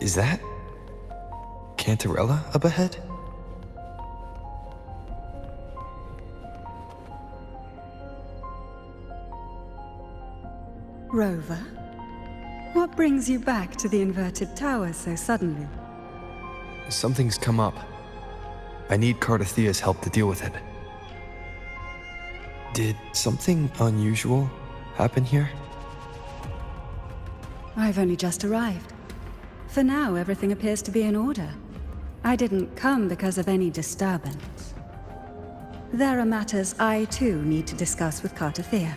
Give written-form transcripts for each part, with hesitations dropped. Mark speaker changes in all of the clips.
Speaker 1: Is that Cantarella up ahead?
Speaker 2: Rover, what brings you back to the inverted tower so suddenly?
Speaker 1: Something's come up. I need Cardathea's help to deal with it. Did something unusual happen here?
Speaker 2: I've only just arrived. For now, everything appears to be in order. I didn't come because of any disturbance. There are matters I too need to discuss with Cardathea.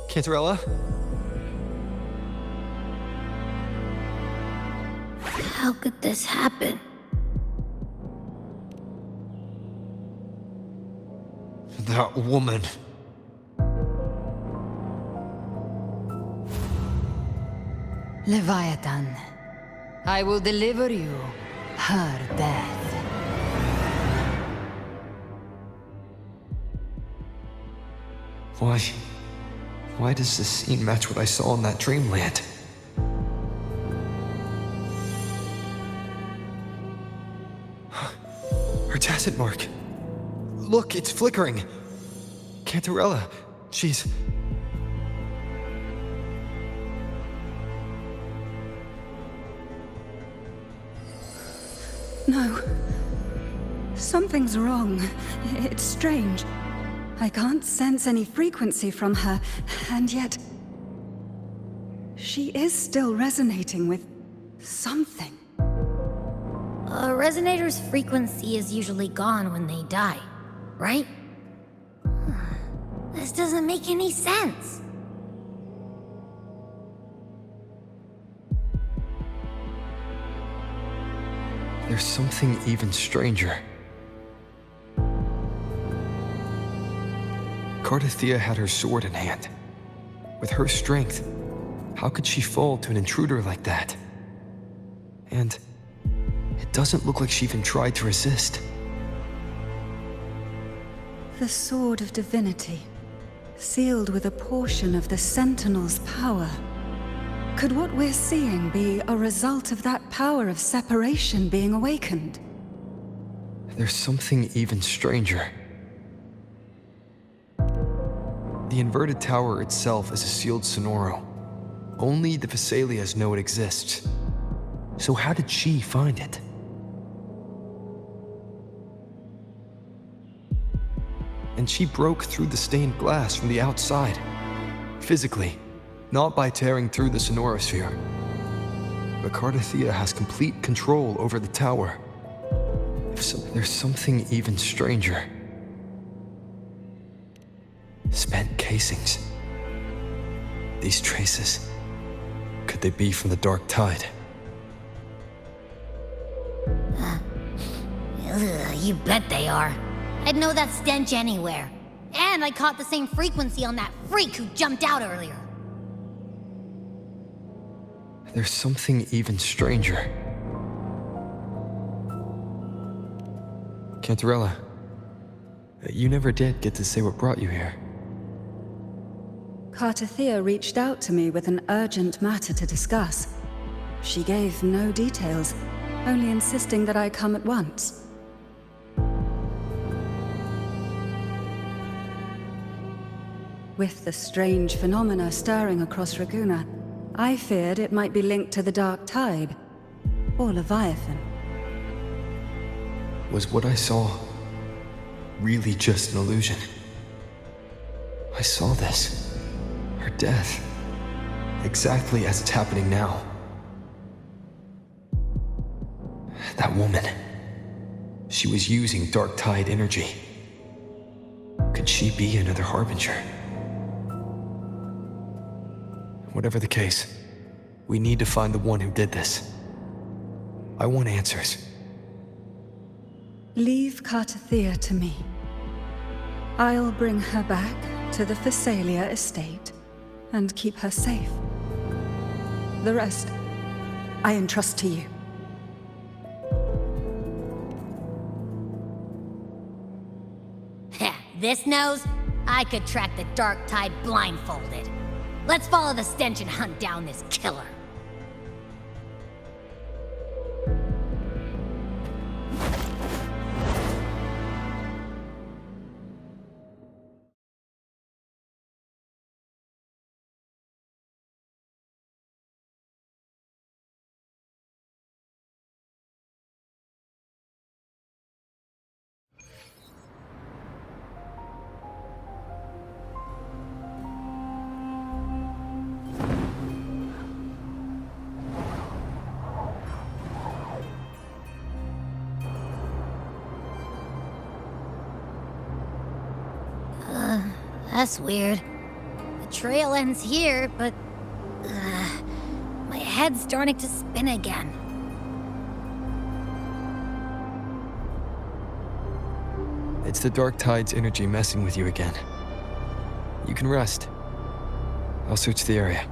Speaker 1: Cantarella?
Speaker 3: How could this happen?
Speaker 1: That woman.
Speaker 4: Leviathan, I will deliver you her death.
Speaker 1: Why does this scene match what I saw in that dreamland? Her tacit mark. Look, it's flickering. Cantarella, she's...
Speaker 2: No. Something's wrong. It's strange. I can't sense any frequency from her, and yet... she is still resonating with... something.
Speaker 3: A resonator's frequency is usually gone when they die, right? This doesn't make any sense.
Speaker 1: There's something even stranger. Cardathea had her sword in hand. With her strength, how could she fall to an intruder like that? And it doesn't look like she even tried to resist.
Speaker 2: The Sword of Divinity, sealed with a portion of the Sentinel's power. Could what we're seeing be a result of that power of separation being awakened?
Speaker 1: There's something even stranger. The inverted tower itself is a sealed sonoro. Only the Vesalias know it exists. So how did she find it? And she broke through the stained glass from the outside. Physically, not by tearing through the sonorosphere. But Cardathea has complete control over the tower. There's something even stranger. Spent casings. These traces, could they be from the Dark Tide?
Speaker 3: You bet they are. I'd know that stench anywhere. And I caught the same frequency on that freak who jumped out earlier.
Speaker 1: There's something even stranger. Cantarella, you never did get to say what brought you here.
Speaker 2: Cardathea reached out to me with an urgent matter to discuss. She gave no details, only insisting that I come at once. With the strange phenomena stirring across Raguna, I feared it might be linked to the Dark Tide, or Leviathan.
Speaker 1: Was what I saw really just an illusion? I saw this. Her death. Exactly as it's happening now. That woman. She was using Dark Tide energy. Could she be another Harbinger? Whatever the case, we need to find the one who did this. I want answers.
Speaker 2: Leave Cartathea to me. I'll bring her back to the Phasalia estate and keep her safe. The rest, I entrust to you.
Speaker 3: Heh, this nose? I could track the Dark Tide blindfolded. Let's follow the stench and hunt down this killer. That's weird. The trail ends here, but... my head's starting to spin again.
Speaker 1: It's the Dark Tide's energy messing with you again. You can rest. I'll search the area.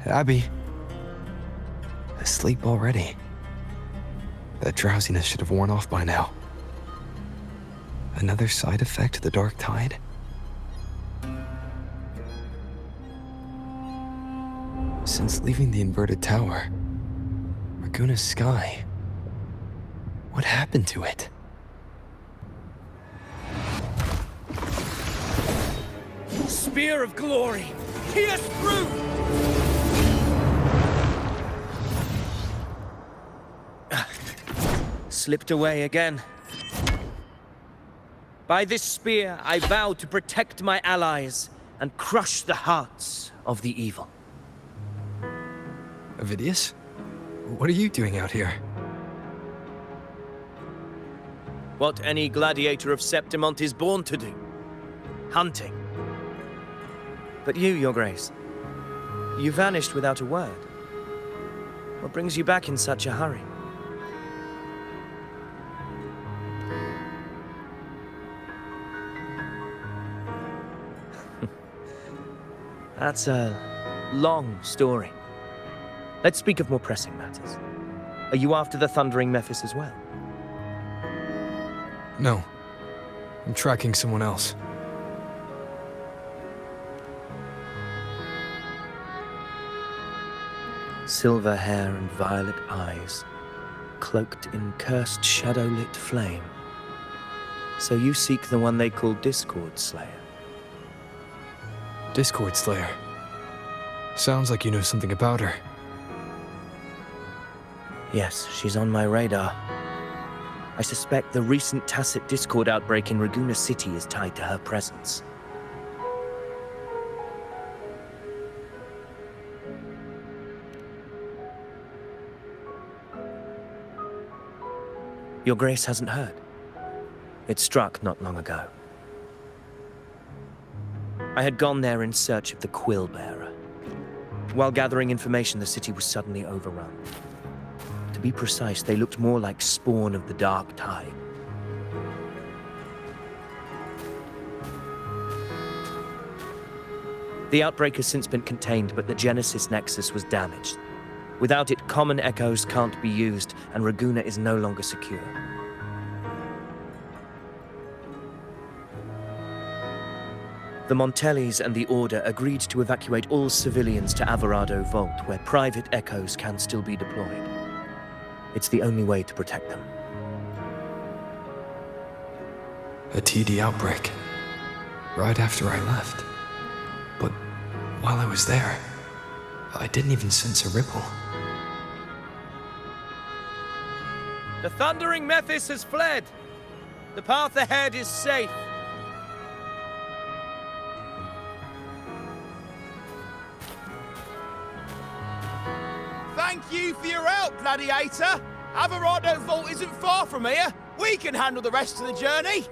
Speaker 1: Abby. Asleep already. That drowsiness should have worn off by now. Another side effect of the Dark Tide? Since leaving the inverted tower, Raguna's sky, what happened to it?
Speaker 5: Spear of glory! Pierce through! Slipped away again. By this spear, I vow to protect my allies and crush the hearts of the evil.
Speaker 1: Avidius? What are you doing out here?
Speaker 5: What any gladiator of Septimont is born to do. Hunting. But you, Your Grace, you vanished without a word. What brings you back in such a hurry? That's a long story. Let's speak of more pressing matters. Are you after the Thundering Mephis as well?
Speaker 1: No. I'm tracking someone else.
Speaker 5: Silver hair and violet eyes, cloaked in cursed shadow-lit flame. So you seek the one they call Discord Slayer.
Speaker 1: Discord Slayer. Sounds like you know something about her.
Speaker 5: Yes, she's on my radar. I suspect the recent tacit Discord outbreak in Raguna City is tied to her presence. Your Grace hasn't heard. It struck not long ago. I had gone there in search of the Quill Bearer. While gathering information, the city was suddenly overrun. To be precise, they looked more like spawn of the Dark Tide. The outbreak has since been contained, but the Genesis Nexus was damaged. Without it, common echoes can't be used, and Raguna is no longer secure. The Montellis and the Order agreed to evacuate all civilians to Averado Vault, where private echoes can still be deployed. It's the only way to protect them.
Speaker 1: A TD outbreak. Right after I left. But while I was there, I didn't even sense a ripple.
Speaker 5: The thundering Mephis has fled. The path ahead is safe.
Speaker 6: Thank you for your help, Gladiator. Averado Vault isn't far from here. We can handle the rest of the journey.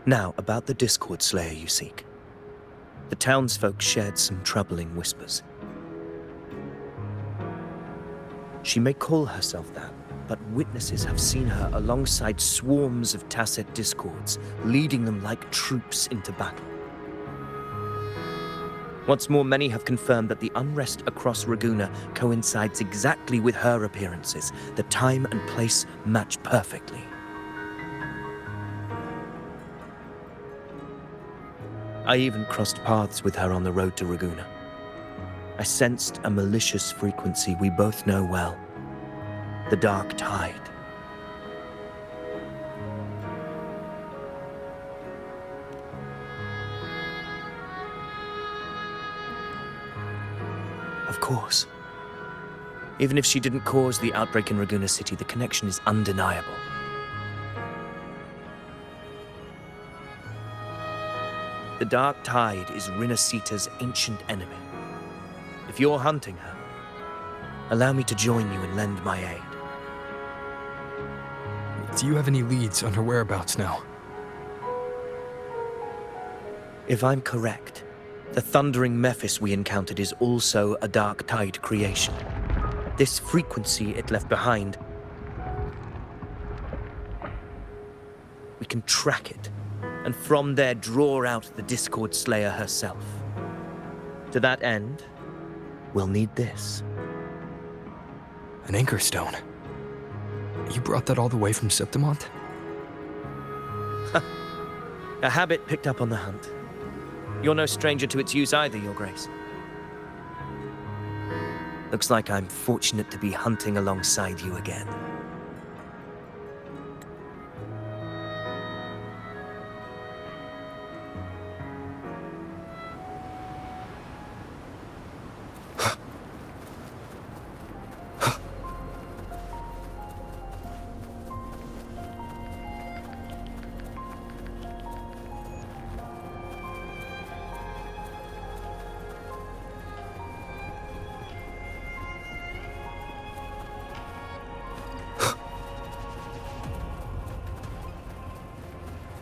Speaker 5: Now, about the Discord Slayer you seek. The townsfolk shared some troubling whispers. She may call herself that, but witnesses have seen her alongside swarms of Tacet Discords, leading them like troops into battle. What's more, many have confirmed that the unrest across Raguna coincides exactly with her appearances. The time and place match perfectly. I even crossed paths with her on the road to Raguna. I sensed a malicious frequency we both know well. The Dark Tide. Of course. Even if she didn't cause the outbreak in Raguna City, the connection is undeniable. The Dark Tide is Rinascita's ancient enemy. If you're hunting her, allow me to join you and lend my aid.
Speaker 1: Do you have any leads on her whereabouts now?
Speaker 5: If I'm correct, the thundering Mephis we encountered is also a Dark Tide creation. This frequency it left behind, we can track it, and from there draw out the Discord Slayer herself. To that end, we'll need this.
Speaker 1: An anchor stone. You brought that all the way from Septimont?
Speaker 5: A habit picked up on the hunt. You're no stranger to its use either, Your Grace. Looks like I'm fortunate to be hunting alongside you again.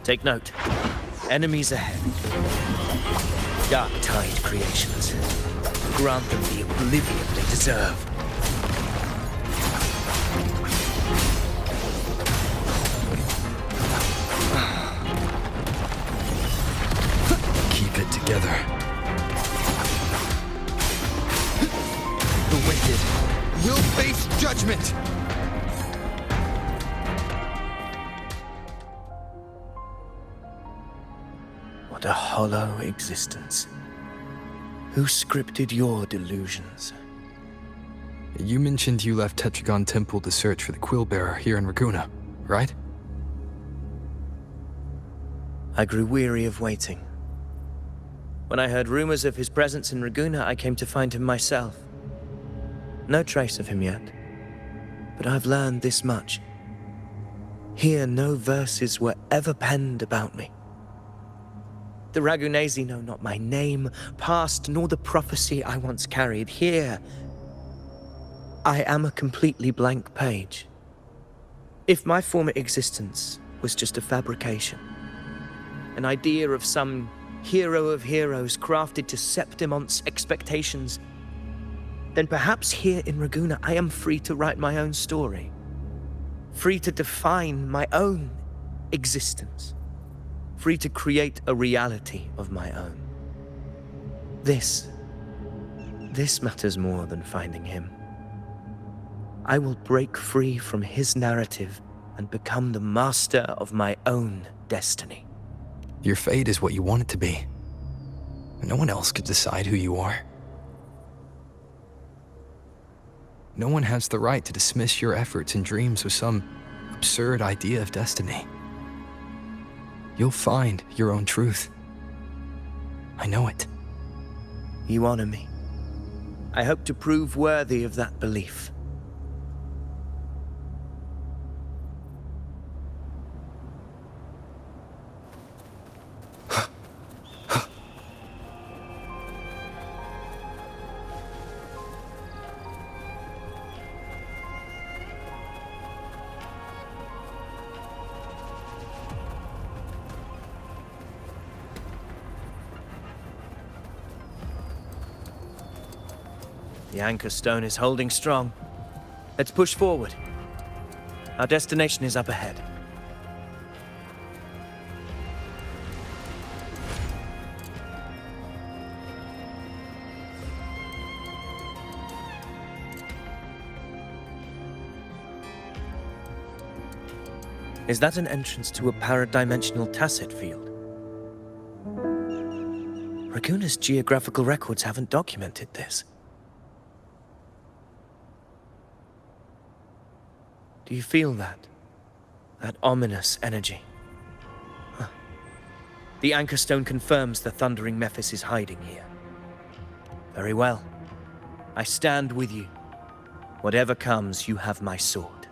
Speaker 5: Take note. Enemies ahead. Dark Tide creations. Grant them the oblivion they deserve.
Speaker 1: Keep it together. The wicked will face judgment!
Speaker 5: What a hollow existence. Who scripted your delusions?
Speaker 1: You mentioned you left Tetragon Temple to search for the Quill Bearer here in Raguna, right?
Speaker 5: I grew weary of waiting. When I heard rumors of his presence in Raguna, I came to find him myself. No trace of him yet, but I've learned this much. Here, no verses were ever penned about me. The Ragunesi know not my name, past, nor the prophecy I once carried. Here, I am a completely blank page. If my former existence was just a fabrication, an idea of some hero of heroes crafted to Septimont's expectations, then perhaps here in Raguna I am free to write my own story, free to define my own existence. Free to create a reality of my own. This matters more than finding him. I will break free from his narrative and become the master of my own destiny.
Speaker 1: Your fate is what you want it to be. No one else could decide who you are. No one has the right to dismiss your efforts and dreams with some absurd idea of destiny. You'll find your own truth. I know it.
Speaker 5: You honor me. I hope to prove worthy of that belief. The anchor stone is holding strong. Let's push forward. Our destination is up ahead. Is that an entrance to a paradimensional tacit field? Raguna's geographical records haven't documented this. Do you feel that? That ominous energy? Huh. The anchor stone confirms the thundering Mephis is hiding here. Very well. I stand with you. Whatever comes, you have my sword.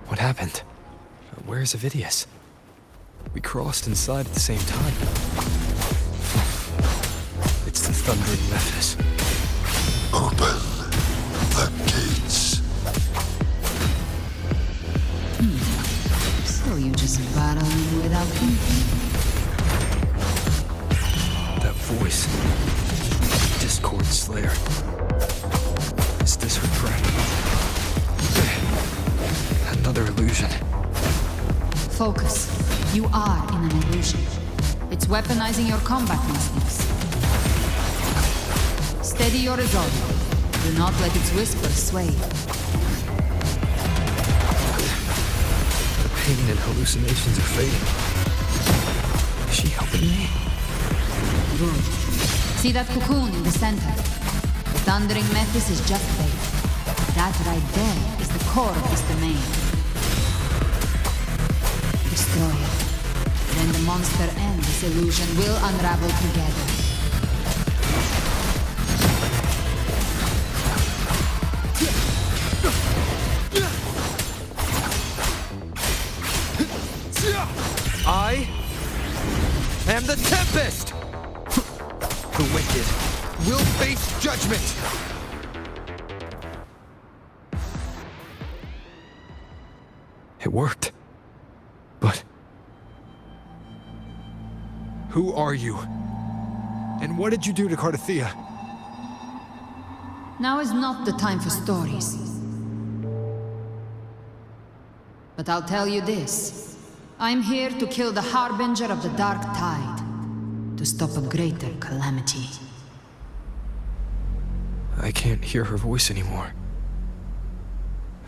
Speaker 1: What happened? Where's Avidius? We crossed inside at the same time. It's the thundering Mephis.
Speaker 7: Open the gates.
Speaker 4: So you just battling without thinking?
Speaker 1: That voice. Discord Slayer. Is this her threat? Another illusion.
Speaker 4: Focus. You are in an illusion. It's weaponizing your combat instincts. Steady your resolve. Do not let its whispers sway.
Speaker 1: The pain and hallucinations are fading. Is she helping me?
Speaker 4: Good. See that cocoon in the center? The thundering Mephis is just there. That right there is the core of this domain. Destroy it. Then the monster and this illusion will unravel together.
Speaker 1: I am the Tempest! The wicked will face judgment! It worked. But... who are you? And what did you do to Cardathea?
Speaker 4: Now is not the time for stories. But I'll tell you this. I'm here to kill the Harbinger of the Dark Tide. To stop a greater calamity.
Speaker 1: I can't hear her voice anymore.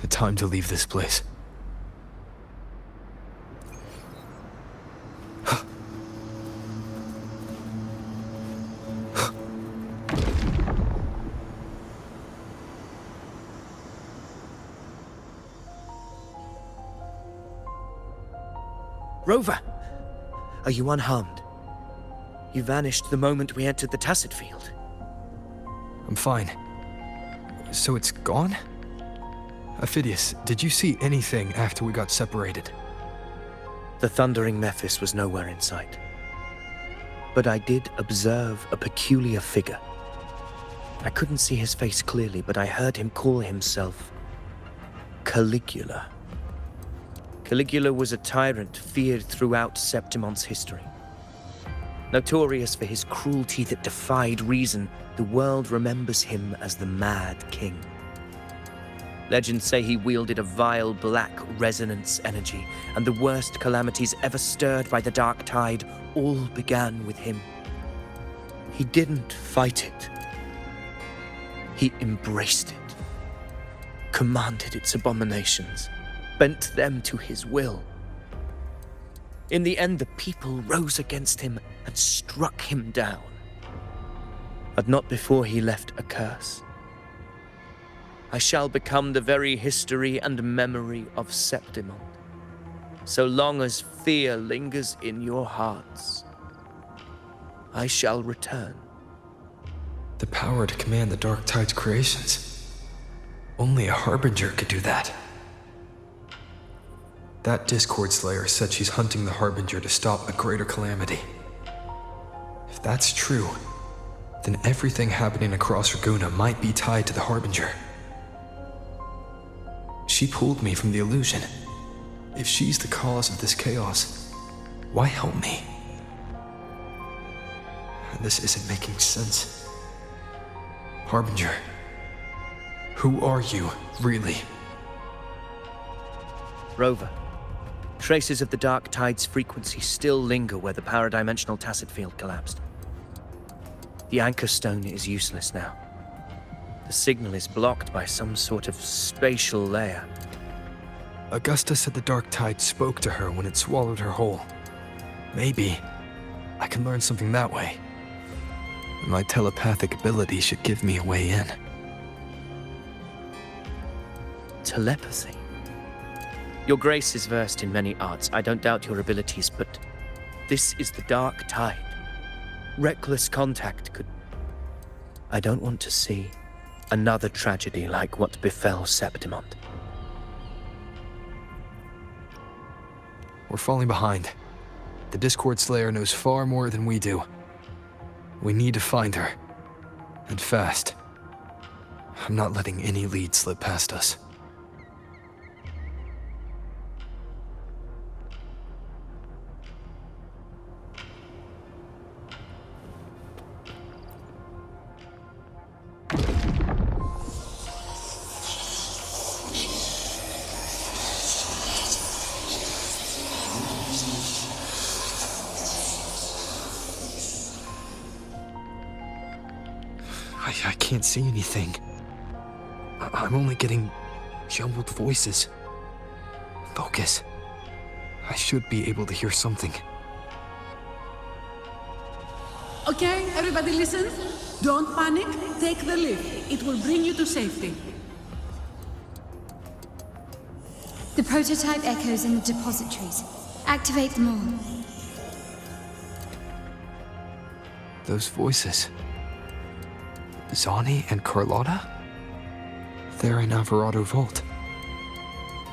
Speaker 1: Time to leave this place.
Speaker 5: Rover! Are you unharmed? You vanished the moment we entered the Tacit Field.
Speaker 1: I'm fine. So it's gone? Aphidius, did you see anything after we got separated?
Speaker 5: The thundering Mephis was nowhere in sight. But I did observe a peculiar figure. I couldn't see his face clearly, but I heard him call himself Caligula. Caligula was a tyrant feared throughout Septimon's history. Notorious for his cruelty that defied reason, the world remembers him as the Mad King. Legends say he wielded a vile black resonance energy, and the worst calamities ever stirred by the Dark Tide all began with him. He didn't fight it. He embraced it. commanded its abominations, bent them to his will. In the end, the people rose against him and struck him down. But not before he left a curse. I shall become the very history and memory of Septimont, so long as fear lingers in your hearts. I shall return.
Speaker 1: The power to command the Dark Tide's creations. Only a Harbinger could do that. That Discord Slayer said she's hunting the Harbinger to stop a greater calamity. If that's true, then everything happening across Raguna might be tied to the Harbinger. She pulled me from the illusion. If she's the cause of this chaos, why help me? This isn't making sense. Harbinger, who are you, really?
Speaker 5: Rover, traces of the Dark Tide's frequency still linger where the power-dimensional tacit field collapsed. The anchor stone is useless now. The signal is blocked by some sort of spatial layer.
Speaker 1: Augusta said the Dark Tide spoke to her when it swallowed her whole. Maybe I can learn something that way. My telepathic ability should give me a way in.
Speaker 5: Telepathy? Your Grace is versed in many arts. I don't doubt your abilities, but this is the Dark Tide. Reckless contact could... I don't want to see another tragedy like what befell Septimont.
Speaker 1: We're falling behind. The Discord Slayer knows far more than we do. We need to find her. And fast. I'm not letting any lead slip past us. I can't see anything. I'm only getting jumbled voices. Focus. I should be able to hear something.
Speaker 8: Okay, everybody listen. Don't panic. Take the lift. It will bring you to safety.
Speaker 9: The prototype echoes in the depositories. Activate them all.
Speaker 1: Those voices. Zani and Carlotta? They're in Alvarado Vault.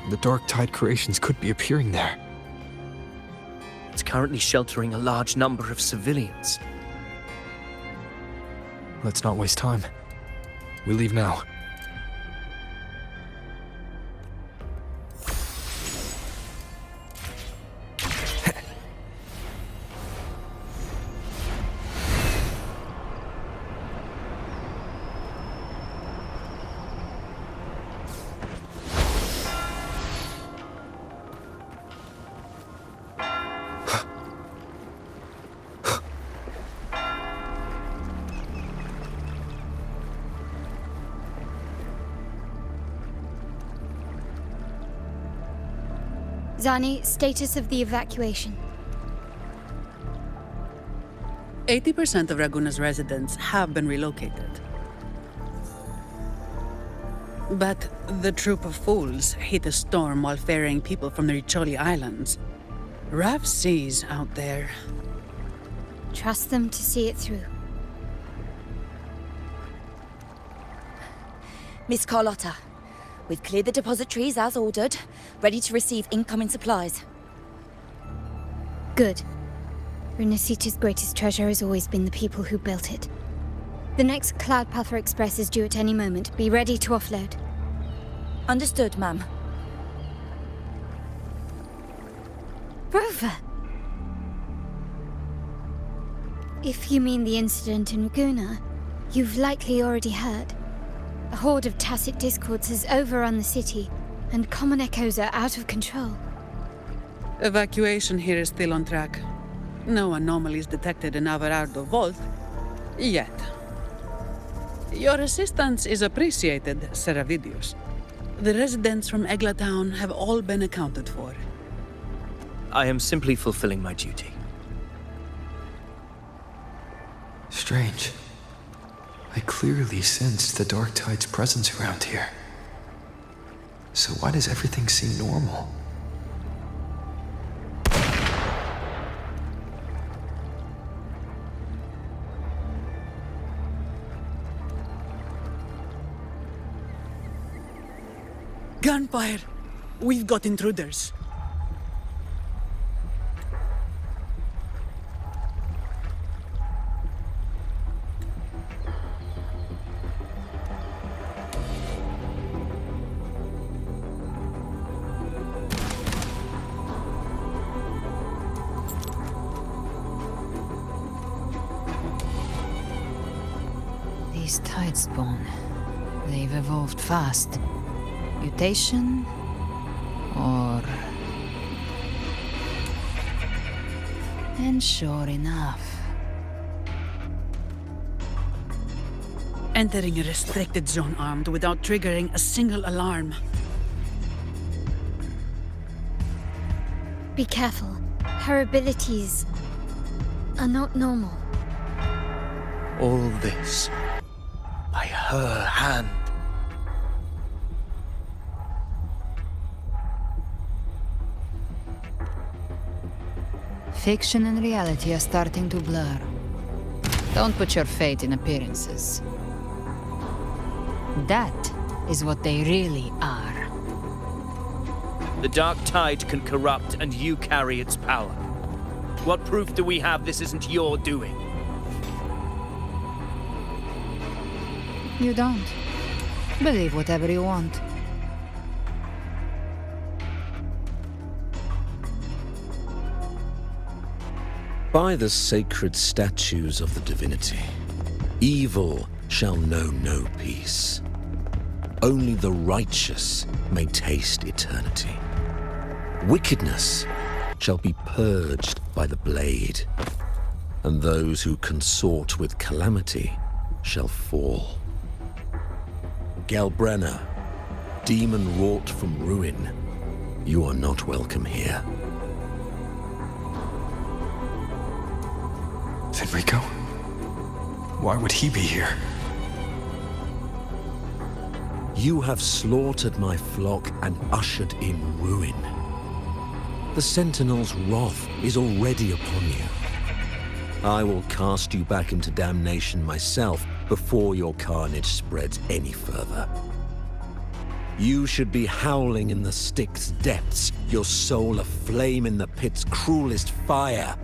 Speaker 1: The Dark Tide creations could be appearing there.
Speaker 5: It's currently sheltering a large number of civilians.
Speaker 1: Let's not waste time. We leave now.
Speaker 9: Zani, status of the evacuation.
Speaker 8: 80% of Raguna's residents have been relocated. But the troop of fools hit a storm while ferrying people from the Riccioli Islands. Rough seas out there.
Speaker 9: Trust them to see it through.
Speaker 10: Miss Carlotta, we've cleared the depositories as ordered, ready to receive incoming supplies.
Speaker 9: Good. Rinascita's greatest treasure has always been the people who built it. The next Cloudpather Express is due at any moment. Be ready to offload.
Speaker 10: Understood, ma'am.
Speaker 9: Rover! If you mean the incident in Raguna, you've likely already heard. A horde of tacit discords has overrun the city, and common echoes are out of control.
Speaker 8: Evacuation here is still on track. No anomalies detected in Alvarado Vault. Yet. Your assistance is appreciated, Seravidius. The residents from Egla Town have all been accounted for.
Speaker 5: I am simply fulfilling my duty.
Speaker 1: Strange. I clearly sensed the Dark Tide's presence around here. So why does everything seem normal?
Speaker 8: Gunfire! We've got intruders.
Speaker 4: These Tidespawn, they've evolved fast. Mutation? Or... And sure enough.
Speaker 8: Entering a restricted zone armed without triggering a single alarm.
Speaker 9: Be careful. Her abilities are not normal.
Speaker 5: All this by her hand.
Speaker 4: Fiction and reality are starting to blur. Don't put your faith in appearances. That is what they really are.
Speaker 5: The Dark Tide can corrupt, and you carry its power. What proof do we have this isn't your doing?
Speaker 4: You don't. Believe whatever you want.
Speaker 11: By the sacred statues of the divinity, evil shall know no peace. Only the righteous may taste eternity. Wickedness shall be purged by the blade, and those who consort with calamity shall fall. Gelbrenna, demon wrought from ruin, you are not welcome here.
Speaker 1: Enrico? Why would he be here?
Speaker 11: You have slaughtered my flock and ushered in ruin. The Sentinel's wrath is already upon you. I will cast you back into damnation myself before your carnage spreads any further. You should be howling in the Styx's depths, your soul aflame in the pit's cruelest fire,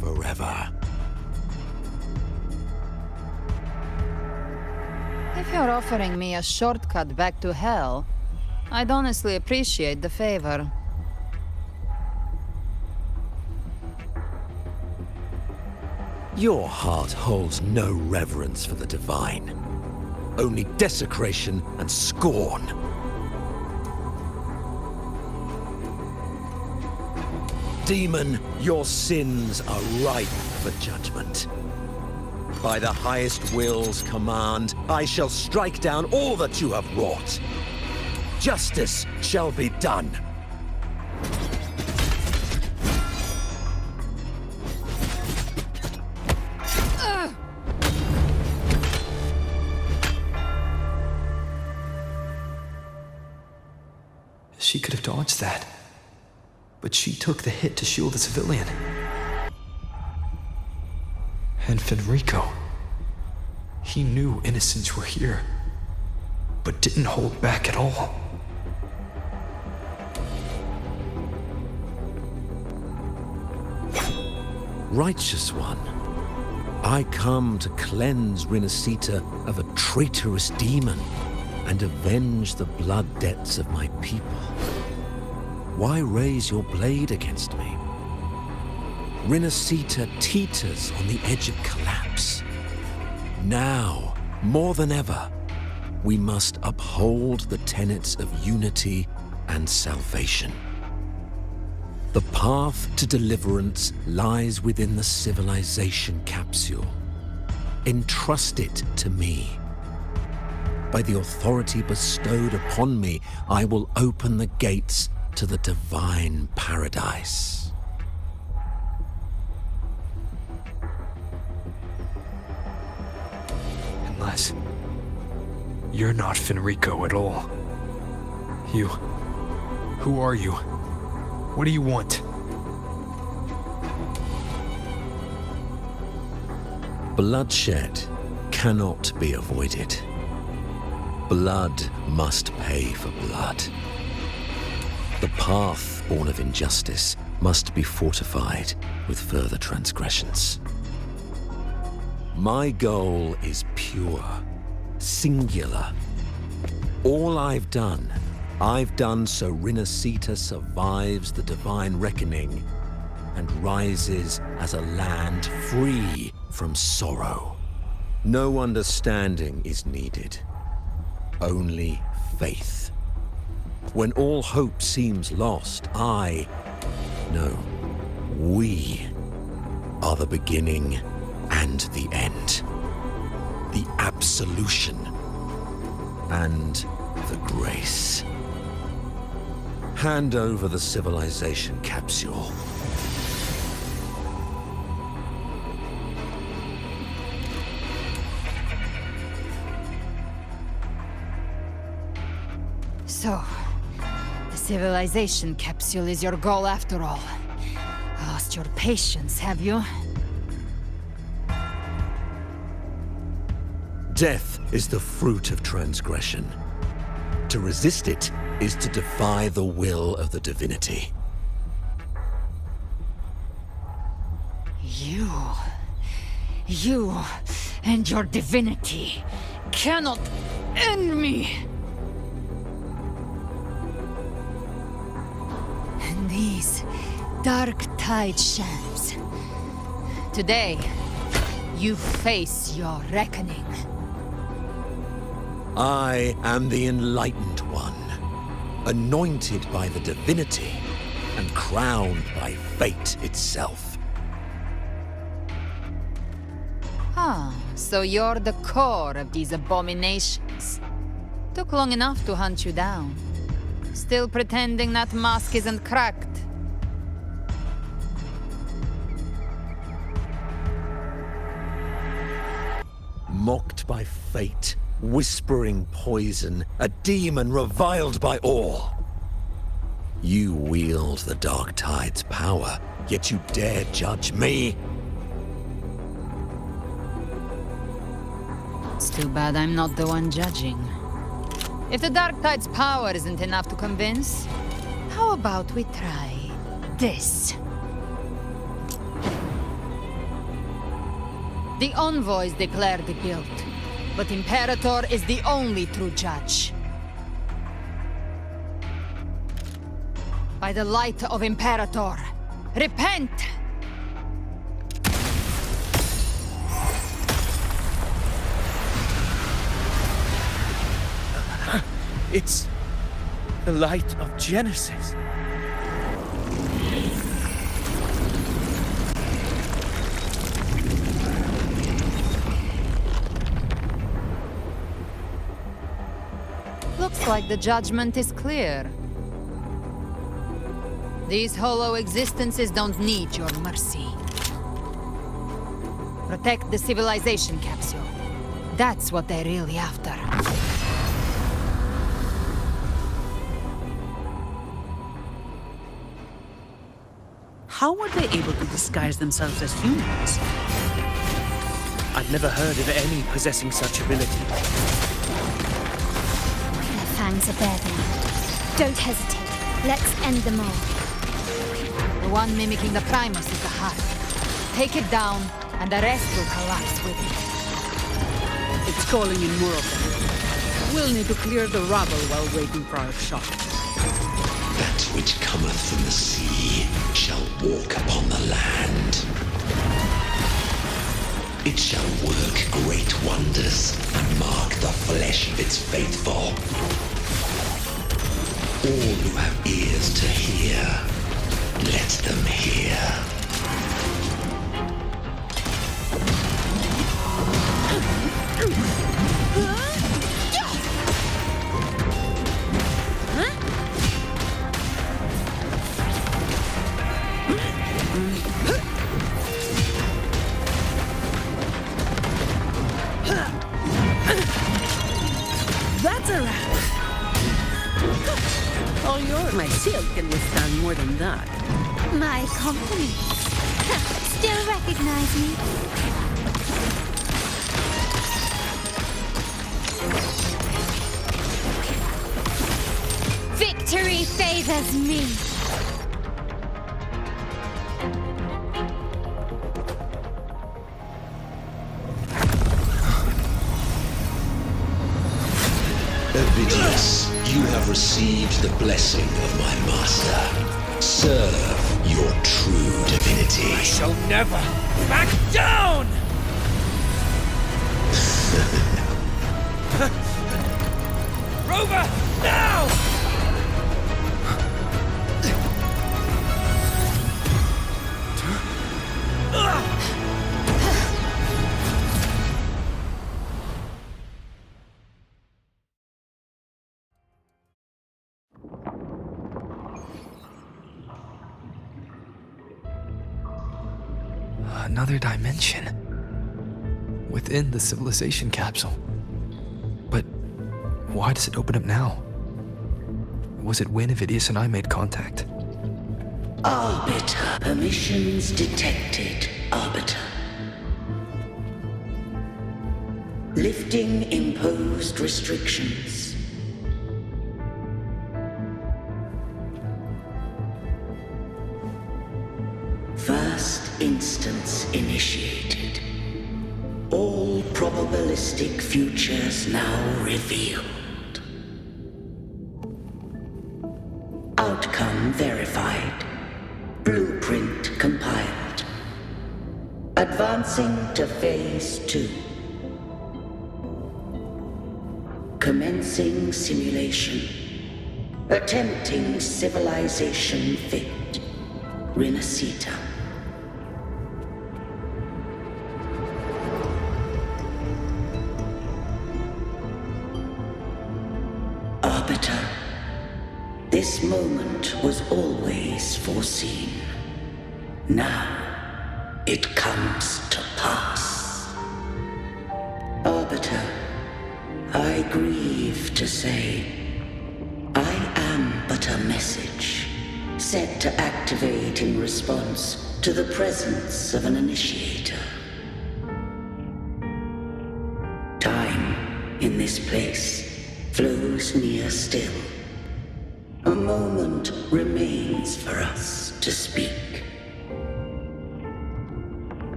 Speaker 11: forever.
Speaker 4: If you're offering me a shortcut back to hell, I'd honestly appreciate the favor.
Speaker 11: Your heart holds no reverence for the divine, only desecration and scorn. Demon, your sins are ripe for judgment. By the highest will's command, I shall strike down all that you have wrought. Justice shall be done.
Speaker 1: She could have dodged that. But she took the hit to shield the civilian. And Fenrico. He knew innocents were here, but didn't hold back at all.
Speaker 11: Righteous One, I come to cleanse Rinascita of a traitorous demon and avenge the blood debts of my people. Why raise your blade against me? Rinascita teeters on the edge of collapse. Now, more than ever, we must uphold the tenets of unity and salvation. The path to deliverance lies within the civilization capsule. Entrust it to me. by the authority bestowed upon me, I will open the gates to the divine paradise.
Speaker 1: Unless you're not Fenrico at all. Who are you? What do you want?
Speaker 11: Bloodshed cannot be avoided. Blood must pay for blood. The path born of injustice must be fortified with further transgressions. My goal is pure, singular. All I've done so Rinascita survives the divine reckoning and rises as a land free from sorrow. No understanding is needed, only faith. When all hope seems lost, we are the beginning and the end. The absolution and the grace. Hand over the civilization capsule.
Speaker 4: So, the civilization capsule is your goal after all. Lost your patience, have you?
Speaker 11: Death is the fruit of transgression. To resist it is to defy the will of the divinity.
Speaker 4: You and your divinity cannot end me. And these dark tide shams. Today, you face your reckoning.
Speaker 11: I am the Enlightened One, anointed by the divinity and crowned by fate itself.
Speaker 4: Ah, so you're the core of these abominations. Took long enough to hunt you down. Still pretending that mask isn't cracked.
Speaker 11: Mocked by fate, whispering poison, a demon reviled by all. You wield the Dark Tide's power, yet you dare judge me?
Speaker 4: It's too bad I'm not the one judging. If the Dark Tide's power isn't enough to convince, how about we try this? The envoys declare the guilt, but Imperator is the only true judge. By the light of Imperator, repent!
Speaker 5: It's the light of Genesis.
Speaker 4: Looks like the judgment is clear. These hollow existences don't need your mercy. Protect the civilization capsule. That's what they're really after.
Speaker 8: How were they able to disguise themselves as humans?
Speaker 5: I've never heard of any possessing such ability.
Speaker 9: Their fangs are bare now. Don't hesitate. Let's end them all.
Speaker 4: The one mimicking the Primus is the heart. Take it down, and the rest will collapse with it.
Speaker 8: It's calling in more of them. We'll need to clear the rubble while waiting for our shot.
Speaker 7: That which cometh from the sea shall walk upon the land. It shall work great wonders and mark the flesh of its faithful. All who have ears to hear, let them hear.
Speaker 8: Cataract! All yours. My shield can withstand more than that.
Speaker 9: My compliments. Still recognize me? Victory favors me.
Speaker 7: Ovidius, you have received the blessing of my master. Serve your true divinity.
Speaker 6: I shall never back down! Rover, now!
Speaker 1: Another dimension. Within the civilization capsule. But why does it open up now? Was it when Ovidius and I made contact?
Speaker 12: Arbiter. Permissions detected, Arbiter. Lifting imposed restrictions. First instance initiated. All probabilistic futures now revealed. Outcome verified. Blueprint compiled. Advancing to Phase 2. Commencing simulation. Attempting civilization fit. Rinascita. Arbiter, this moment was always foreseen. Now, it comes to pass. Arbiter, I grieve to say, I am but a message, set to activate in response to the presence of an initiator. Time, in this place, flows near still. A moment remains for us to speak.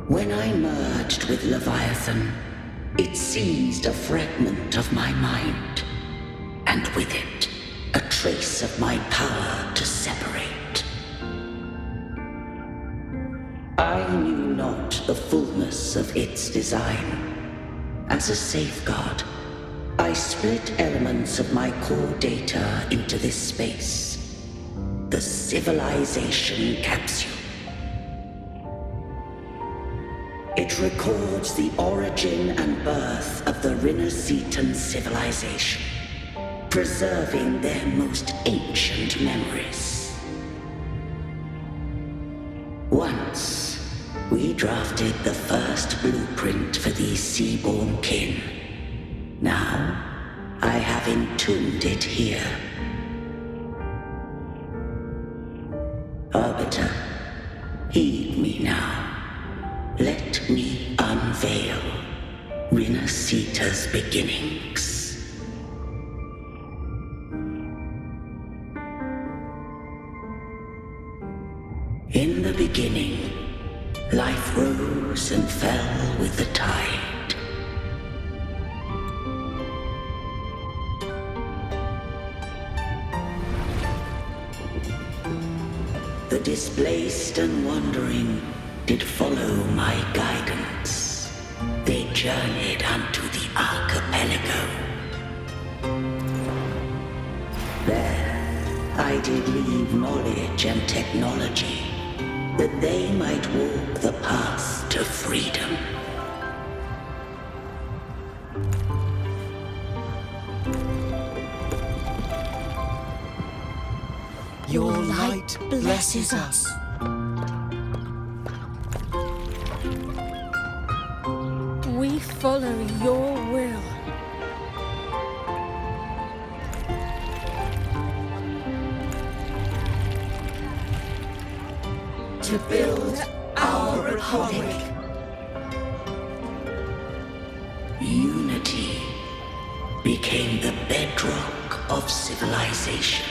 Speaker 12: When I merged with Leviathan, it seized a fragment of my mind, and with it, a trace of my power to separate. I knew not the fullness of its design. As a safeguard, I split elements of my core data into this space, the civilization capsule. It records the origin and birth of the Rinascitan civilization, preserving their most ancient memories. Once, we drafted the first blueprint for these seaborn kin. Now, I have entombed it here. Arbiter, heed me now. Let me unveil Rinascita's beginnings. In the beginning, life rose and fell with the tide. The displaced and wandering did follow my guidance. They journeyed unto the archipelago. There, I did leave knowledge and technology, that they might walk the path to freedom.
Speaker 13: Your light blesses us.
Speaker 9: We follow your will.
Speaker 12: to build our republic. Unity became the bedrock of civilization.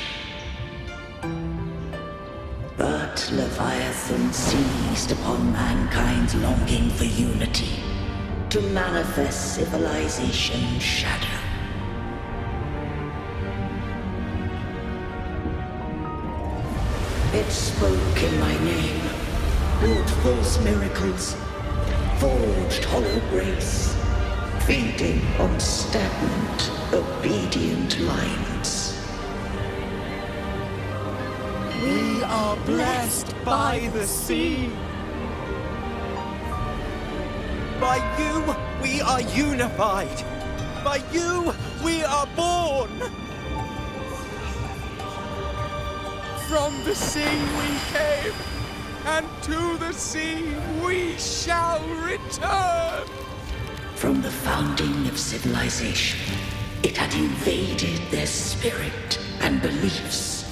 Speaker 12: But Leviathan seized upon mankind's longing for unity to manifest civilization's shadow. It spoke in my name, wrought false miracles, forged hollow grace, feeding on stagnant, obedient minds.
Speaker 13: We are blessed by the sea. By you, we are unified. By you, we are born. From the sea we came, and to the sea we shall return.
Speaker 12: From the founding of civilization, it had invaded their spirit and beliefs.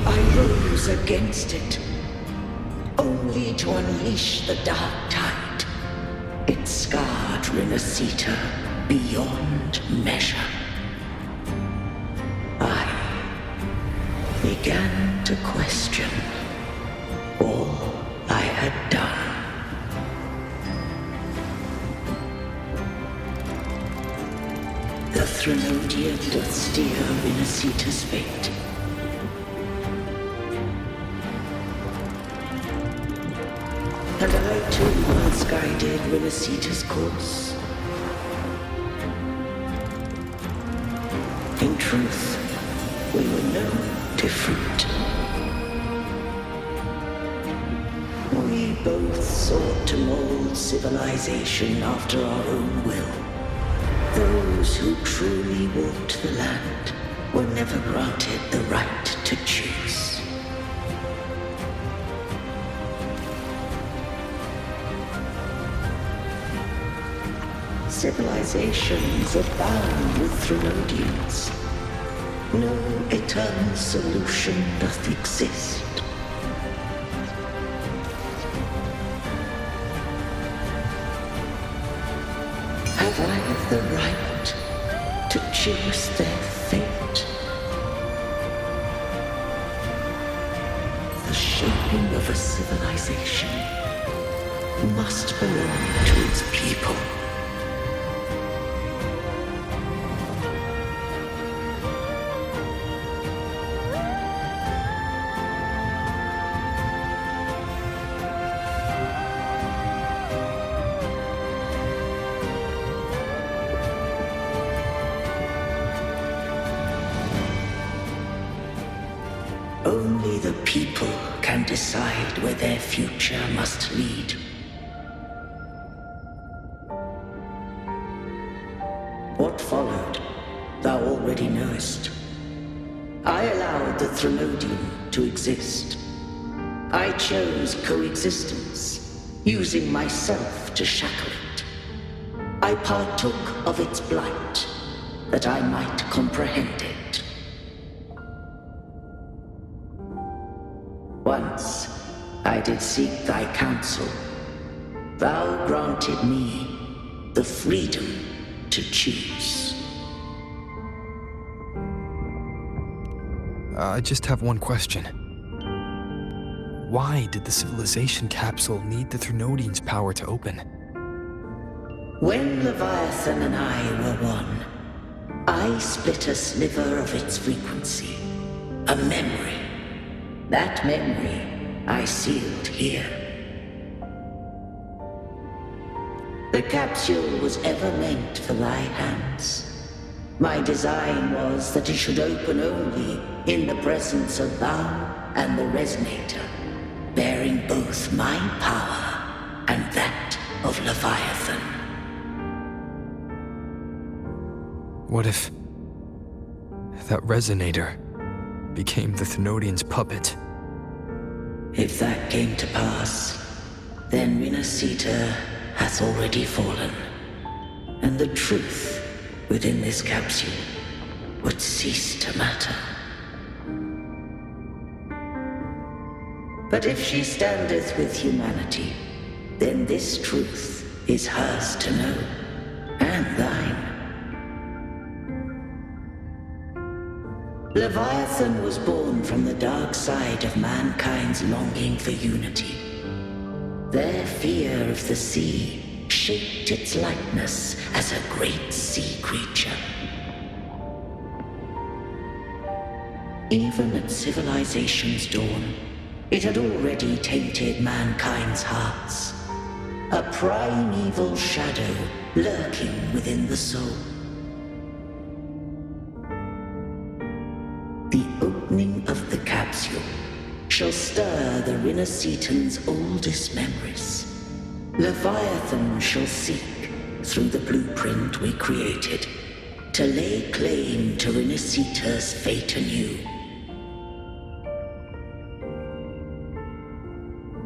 Speaker 12: I rose against it, only to unleash the dark tide. It scarred Rinascita beyond measure. I began to question all I had done. The Threnodian doth steer Rinascita's fate. And I too once guided Rinascita's course. In truth, we were no different. We both sought to mold civilization after our own will. Those who truly walked the land were never granted the right to choose. Civilizations abound with Threnodians. No eternal solution doth exist. Have I the right to choose their fate? The shaping of a civilization must belong to its people. Only the people can decide where their future must lead. What followed, thou already knowest. I allowed the Threnodian to exist. I chose coexistence, using myself to shackle it. I partook of its blight, that I might comprehend it. Once I did seek thy counsel. Thou granted me the freedom to choose.
Speaker 1: I just have one question. Why did the civilization capsule need the Threnodian's power to open?
Speaker 12: When Leviathan and I were one, I split a sliver of its frequency, a memory. That memory I sealed here. The capsule was ever meant for thy hands. My design was that it should open only in the presence of thou and the resonator, bearing both my power and that of Leviathan.
Speaker 1: What if that resonator became the Threnodian's puppet?
Speaker 12: If that came to pass, then Rinascita hath already fallen, and the truth within this capsule would cease to matter. But if she standeth with humanity, then this truth is hers to know, and thine. Leviathan was born from the dark side of mankind's longing for unity. Their fear of the sea shaped its likeness as a great sea creature. Even at civilization's dawn, it had already tainted mankind's hearts. A primeval shadow lurking within the soul. The opening of the capsule shall stir the Rinascitan's oldest memories. Leviathan shall seek, through the blueprint we created, to lay claim to Rinascita's fate anew.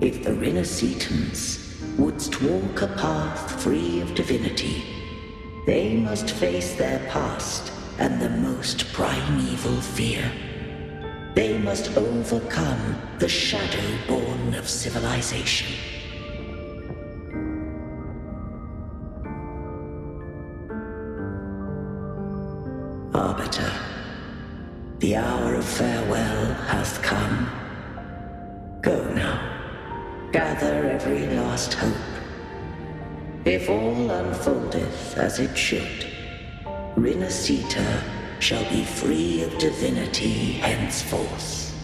Speaker 12: If the Rinascitans wouldst walk a path free of divinity, they must face their past and the most primeval fear. They must overcome the shadow born of civilization. Arbiter, the hour of farewell hath come. Go now. Gather every last hope. If all unfoldeth as it should, Rinascita shall be free of divinity henceforth.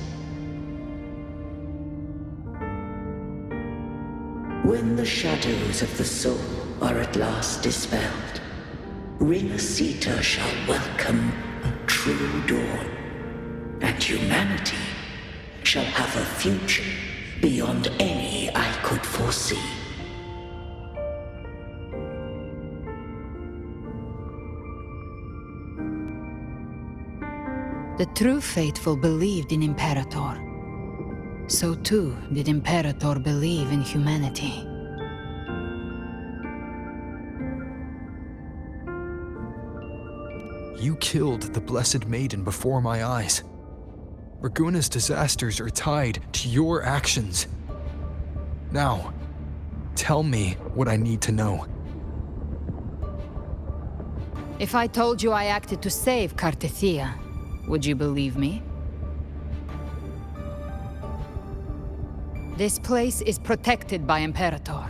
Speaker 12: When the shadows of the soul are at last dispelled, Rinascita shall welcome a true dawn, and humanity shall have a future beyond any I could foresee.
Speaker 4: The true faithful believed in Imperator. So too did Imperator believe in humanity.
Speaker 1: You killed the Blessed Maiden before my eyes. Raguna's disasters are tied to your actions. Now, tell me what I need to know.
Speaker 4: If I told you I acted to save Cartethia, would you believe me? This place is protected by Imperator.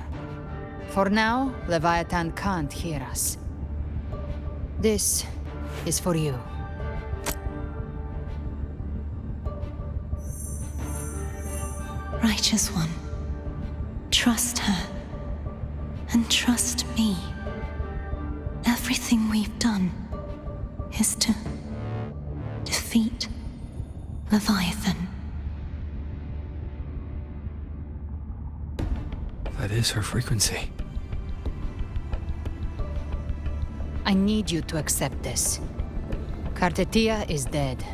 Speaker 4: For now, Leviathan can't hear us. This is for you.
Speaker 14: Righteous One, trust her, and trust me. Everything we've done is to defeat Leviathan.
Speaker 1: That is her frequency.
Speaker 4: I need you to accept this. Cartethia is dead,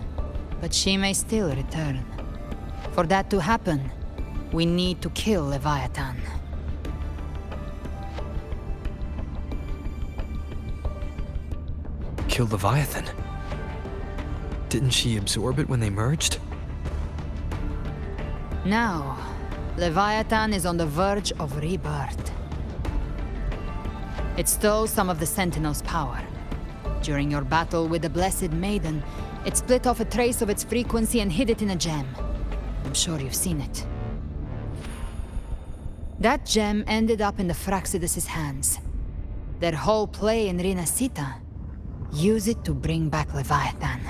Speaker 4: but she may still return. For that to happen, we need to kill Leviathan.
Speaker 1: Kill Leviathan? Didn't she absorb it when they merged?
Speaker 4: Now, Leviathan is on the verge of rebirth. It stole some of the Sentinel's power. During your battle with the Blessed Maiden, it split off a trace of its frequency and hid it in a gem. I'm sure you've seen it. That gem ended up in the Fraxidus' hands. Their whole play in Rinascita, use it to bring back Leviathan.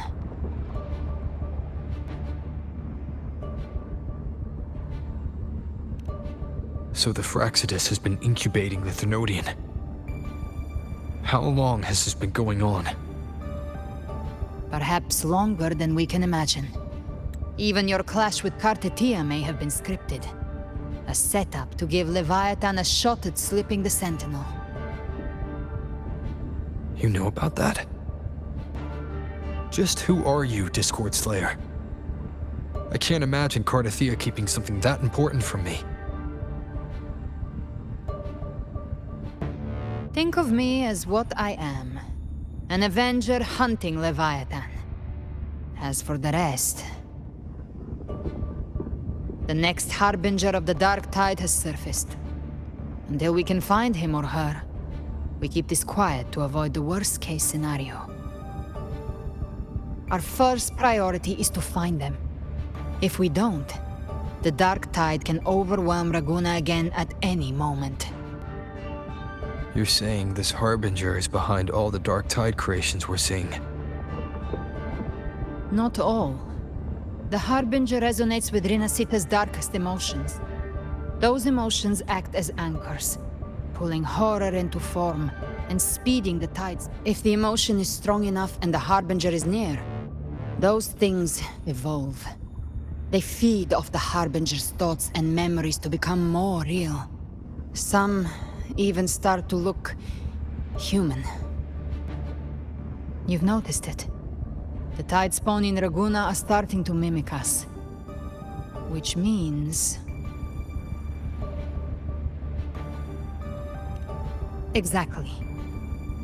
Speaker 1: So the Fraxidus has been incubating the Thenodian. How long has this been going on?
Speaker 4: Perhaps longer than we can imagine. Even your clash with Cartethia may have been scripted. A setup to give Leviathan a shot at slipping the Sentinel.
Speaker 1: You know about that? Just who are you, Discord Slayer? I can't imagine Cartethia keeping something that important from me.
Speaker 4: Think of me as what I am. An Avenger hunting Leviathan. As for the rest... The next harbinger of the dark tide has surfaced. Until we can find him or her, we keep this quiet to avoid the worst-case scenario. Our first priority is to find them. If we don't, the dark tide can overwhelm Raguna again at any moment.
Speaker 1: You're saying this Harbinger is behind all the dark tide creations we're seeing?
Speaker 4: Not all. The Harbinger resonates with Rinascita's darkest emotions. Those emotions act as anchors, pulling horror into form and speeding the tides. If the emotion is strong enough and the Harbinger is near, those things evolve. They feed off the Harbinger's thoughts and memories to become more real. Some even start to look human. You've noticed it. The tide spawn in Raguna are starting to mimic us. Which means... Exactly.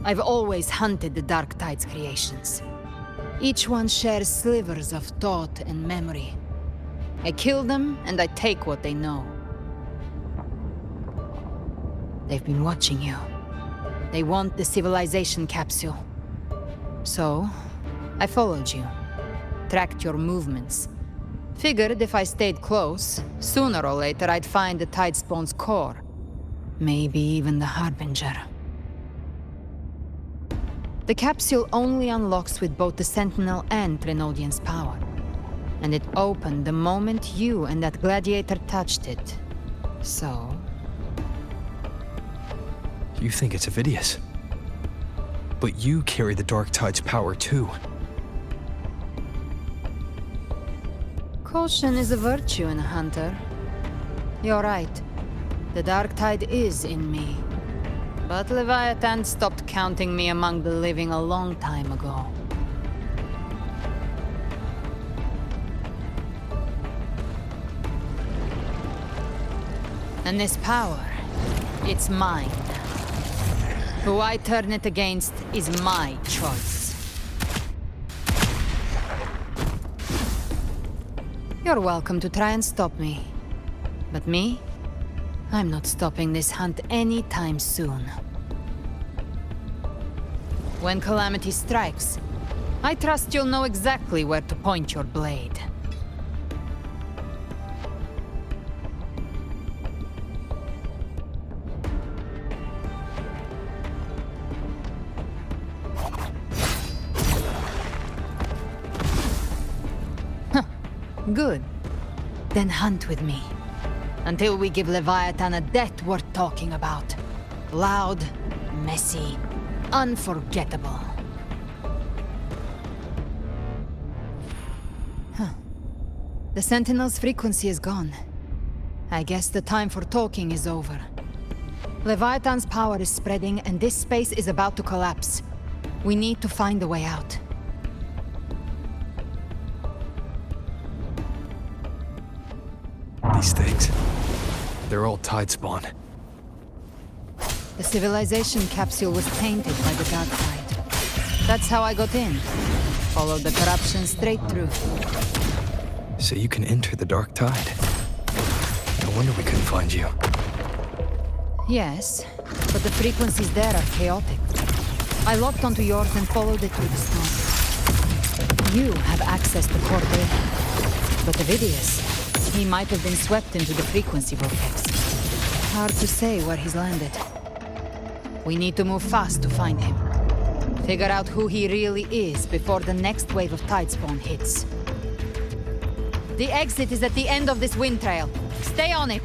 Speaker 4: I've always hunted the Dark Tide's creations. Each one shares slivers of thought and memory. I kill them, and I take what they know. They've been watching you. They want the civilization capsule. So, I followed you. Tracked your movements. Figured if I stayed close, sooner or later I'd find the Tidespawn's core. Maybe even the Harbinger. The capsule only unlocks with both the Sentinel and Plenodian's power. And it opened the moment you and that gladiator touched it. So...
Speaker 1: You think it's Avidius. But you carry the Dark Tide's power too.
Speaker 4: Caution is a virtue in a hunter. You're right. The Dark Tide is in me. But Leviathan stopped counting me among the living a long time ago. And this power, it's mine. Who I turn it against is my choice. You're welcome to try and stop me. But me? I'm not stopping this hunt anytime soon. When calamity strikes, I trust you'll know exactly where to point your blade. Good. Then hunt with me. Until we give Leviathan a death worth talking about. Loud, messy, unforgettable. The Sentinel's frequency is gone. I guess the time for talking is over. Leviathan's power is spreading and this space is about to collapse. We need to find a way out.
Speaker 1: These things, they're all Tidespawn.
Speaker 4: The civilization capsule was tainted by the Dark Tide. That's how I got in. Followed the corruption straight through.
Speaker 1: So you can enter the Dark Tide. No wonder we couldn't find you.
Speaker 4: Yes, but the frequencies there are chaotic. I locked onto yours and followed it through the storm. You have access to core data. But Avidius, he might have been swept into the frequency vortex. Hard to say where he's landed. We need to move fast to find him. Figure out who he really is before the next wave of Tidespawn hits. The exit is at the end of this wind trail. Stay on it!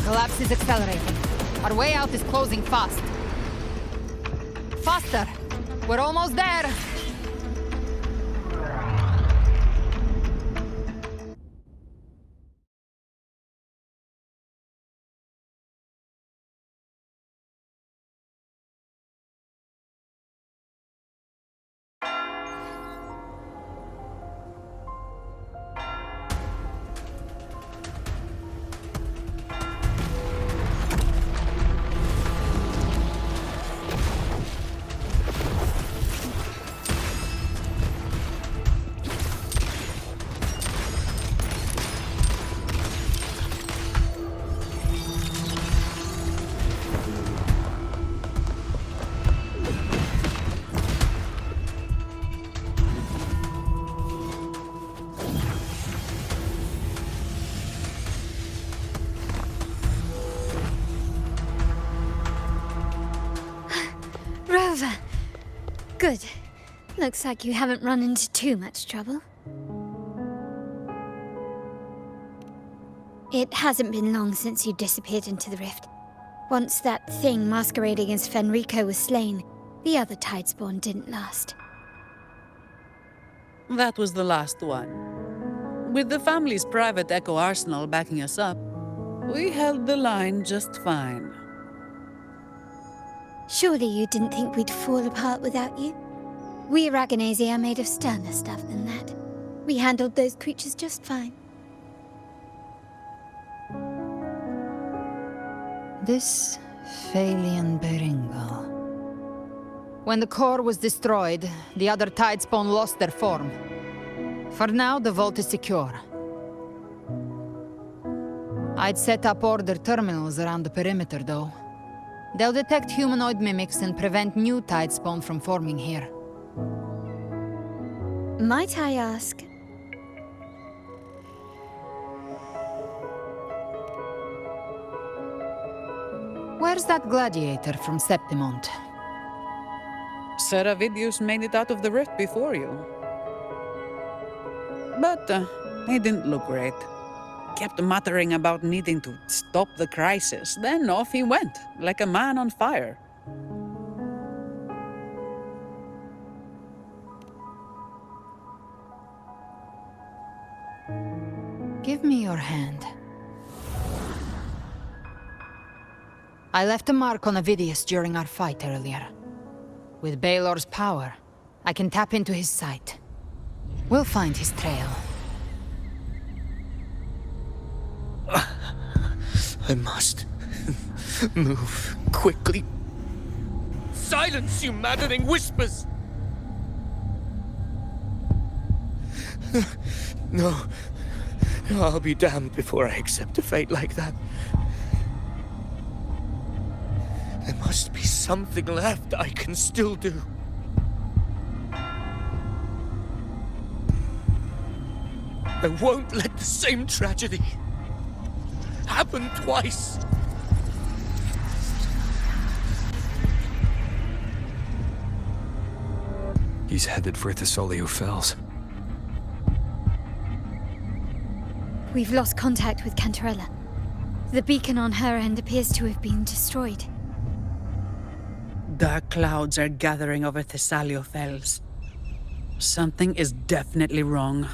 Speaker 4: Collapse is accelerating. Our way out is closing fast. Faster! We're almost there!
Speaker 9: Good. Looks like you haven't run into too much trouble. It hasn't been long since you disappeared into the rift. Once that thing masquerading as Fenrico was slain, the other Tidespawn didn't last.
Speaker 8: That was the last one. With the family's private Echo arsenal backing us up, we held the line just fine.
Speaker 9: Surely you didn't think we'd fall apart without you? We Aragonese are made of sterner stuff than that. We handled those creatures just fine.
Speaker 4: This Phalian Beringal. When the core was destroyed, the other Tidespawn lost their form. For now, the vault is secure. I'd set up order terminals around the perimeter, though. They'll detect humanoid mimics and prevent new Tidespawn from forming here.
Speaker 9: Might I ask?
Speaker 4: Where's that gladiator from Septimont?
Speaker 8: Seravidius made it out of the rift before you. But he didn't look great. Kept muttering about needing to stop the crisis, then off he went, like a man on fire.
Speaker 4: Give me your hand. I left a mark on Avidius during our fight earlier. With Baelor's power, I can tap into his sight. We'll find his trail.
Speaker 13: I must move quickly. Silence, you maddening whispers! No, I'll be damned before I accept a fate like that. There must be something left I can still do. I won't let the same tragedy happen twice.
Speaker 1: He's headed for Thessalio Fells.
Speaker 9: We've lost contact with Cantarella. The beacon on her end appears to have been destroyed.
Speaker 8: Dark clouds are gathering over Thessalio Fells. Something is definitely wrong.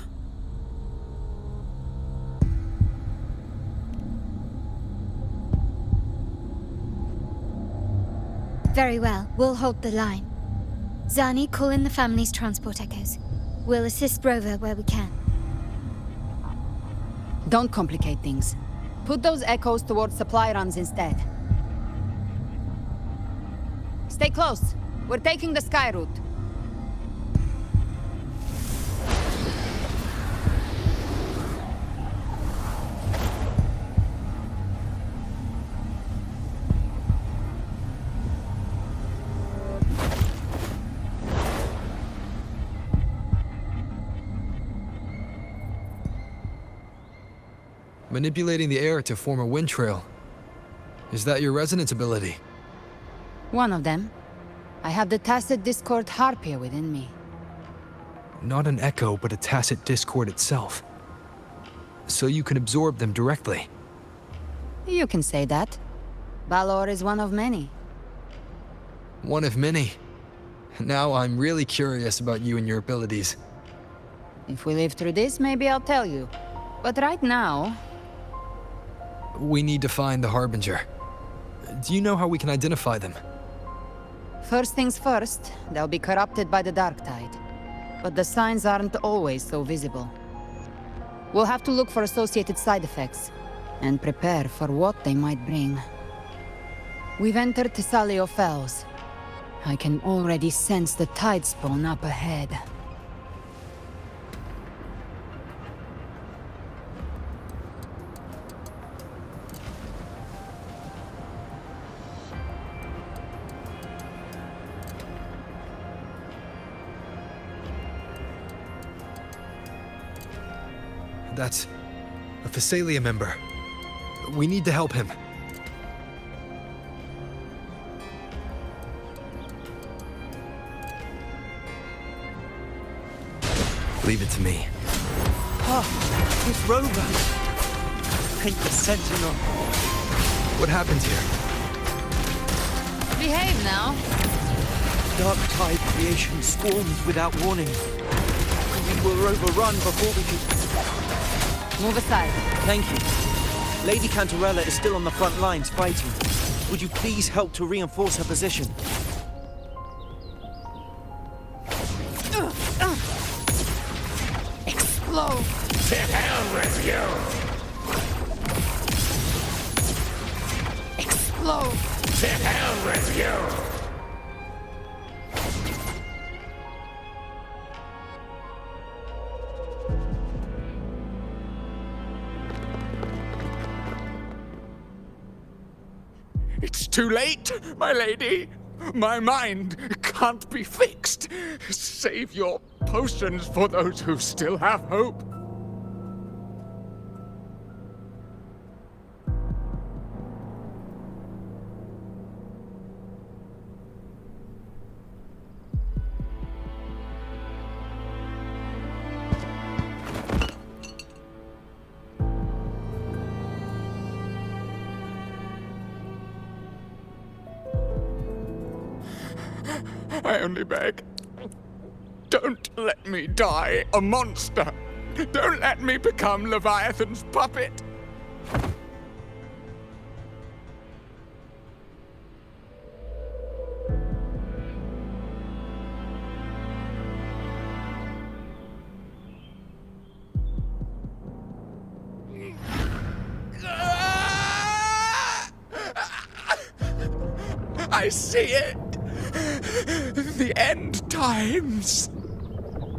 Speaker 9: Very well, we'll hold the line. Zani, call in the family's transport echoes. We'll assist Rover where we can.
Speaker 4: Don't complicate things. Put those echoes towards supply runs instead. Stay close. We're taking the sky route.
Speaker 1: Manipulating the air to form a wind trail. Is that your resonance ability?
Speaker 4: One of them. I have the Tacit Discord Harpia within me.
Speaker 1: Not an echo, but a tacit discord itself. So you can absorb them directly.
Speaker 4: You can say that. Balor is one of many.
Speaker 1: One of many. Now I'm really curious about you and your abilities.
Speaker 4: If we live through this, maybe I'll tell you. But right now...
Speaker 1: We need to find the Harbinger. Do you know how we can identify them?
Speaker 4: First things first, they'll be corrupted by the Dark Tide. But the signs aren't always so visible. We'll have to look for associated side effects, and prepare for what they might bring. We've entered Thessalio Fells. I can already sense the Tidespawn up ahead.
Speaker 1: That's a Thessalia member. We need to help him. Leave it to me.
Speaker 13: Ah, it's Rover. Ain't the Sentinel.
Speaker 1: What happened here?
Speaker 4: Behave now.
Speaker 13: Dark tide creation swarms without warning. We were overrun before we could...
Speaker 4: Move aside.
Speaker 13: Thank you. Lady Cantarella is still on the front lines fighting. Would you please help to reinforce her position?
Speaker 4: Explode!
Speaker 15: To hell with you!
Speaker 4: Explode!
Speaker 15: To hell with you! It's too late, my lady. My mind can't be fixed. Save your potions for those who still have hope. I only beg. Don't let me die a monster. Don't let me become Leviathan's puppet. I see it. The end times.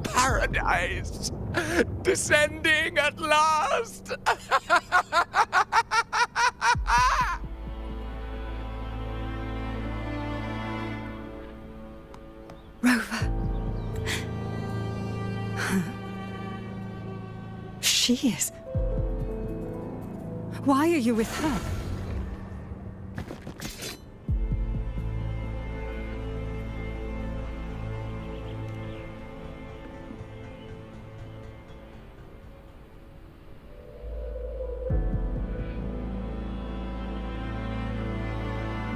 Speaker 15: Paradise. Descending at last.
Speaker 2: Rover. She is. Why are you with her?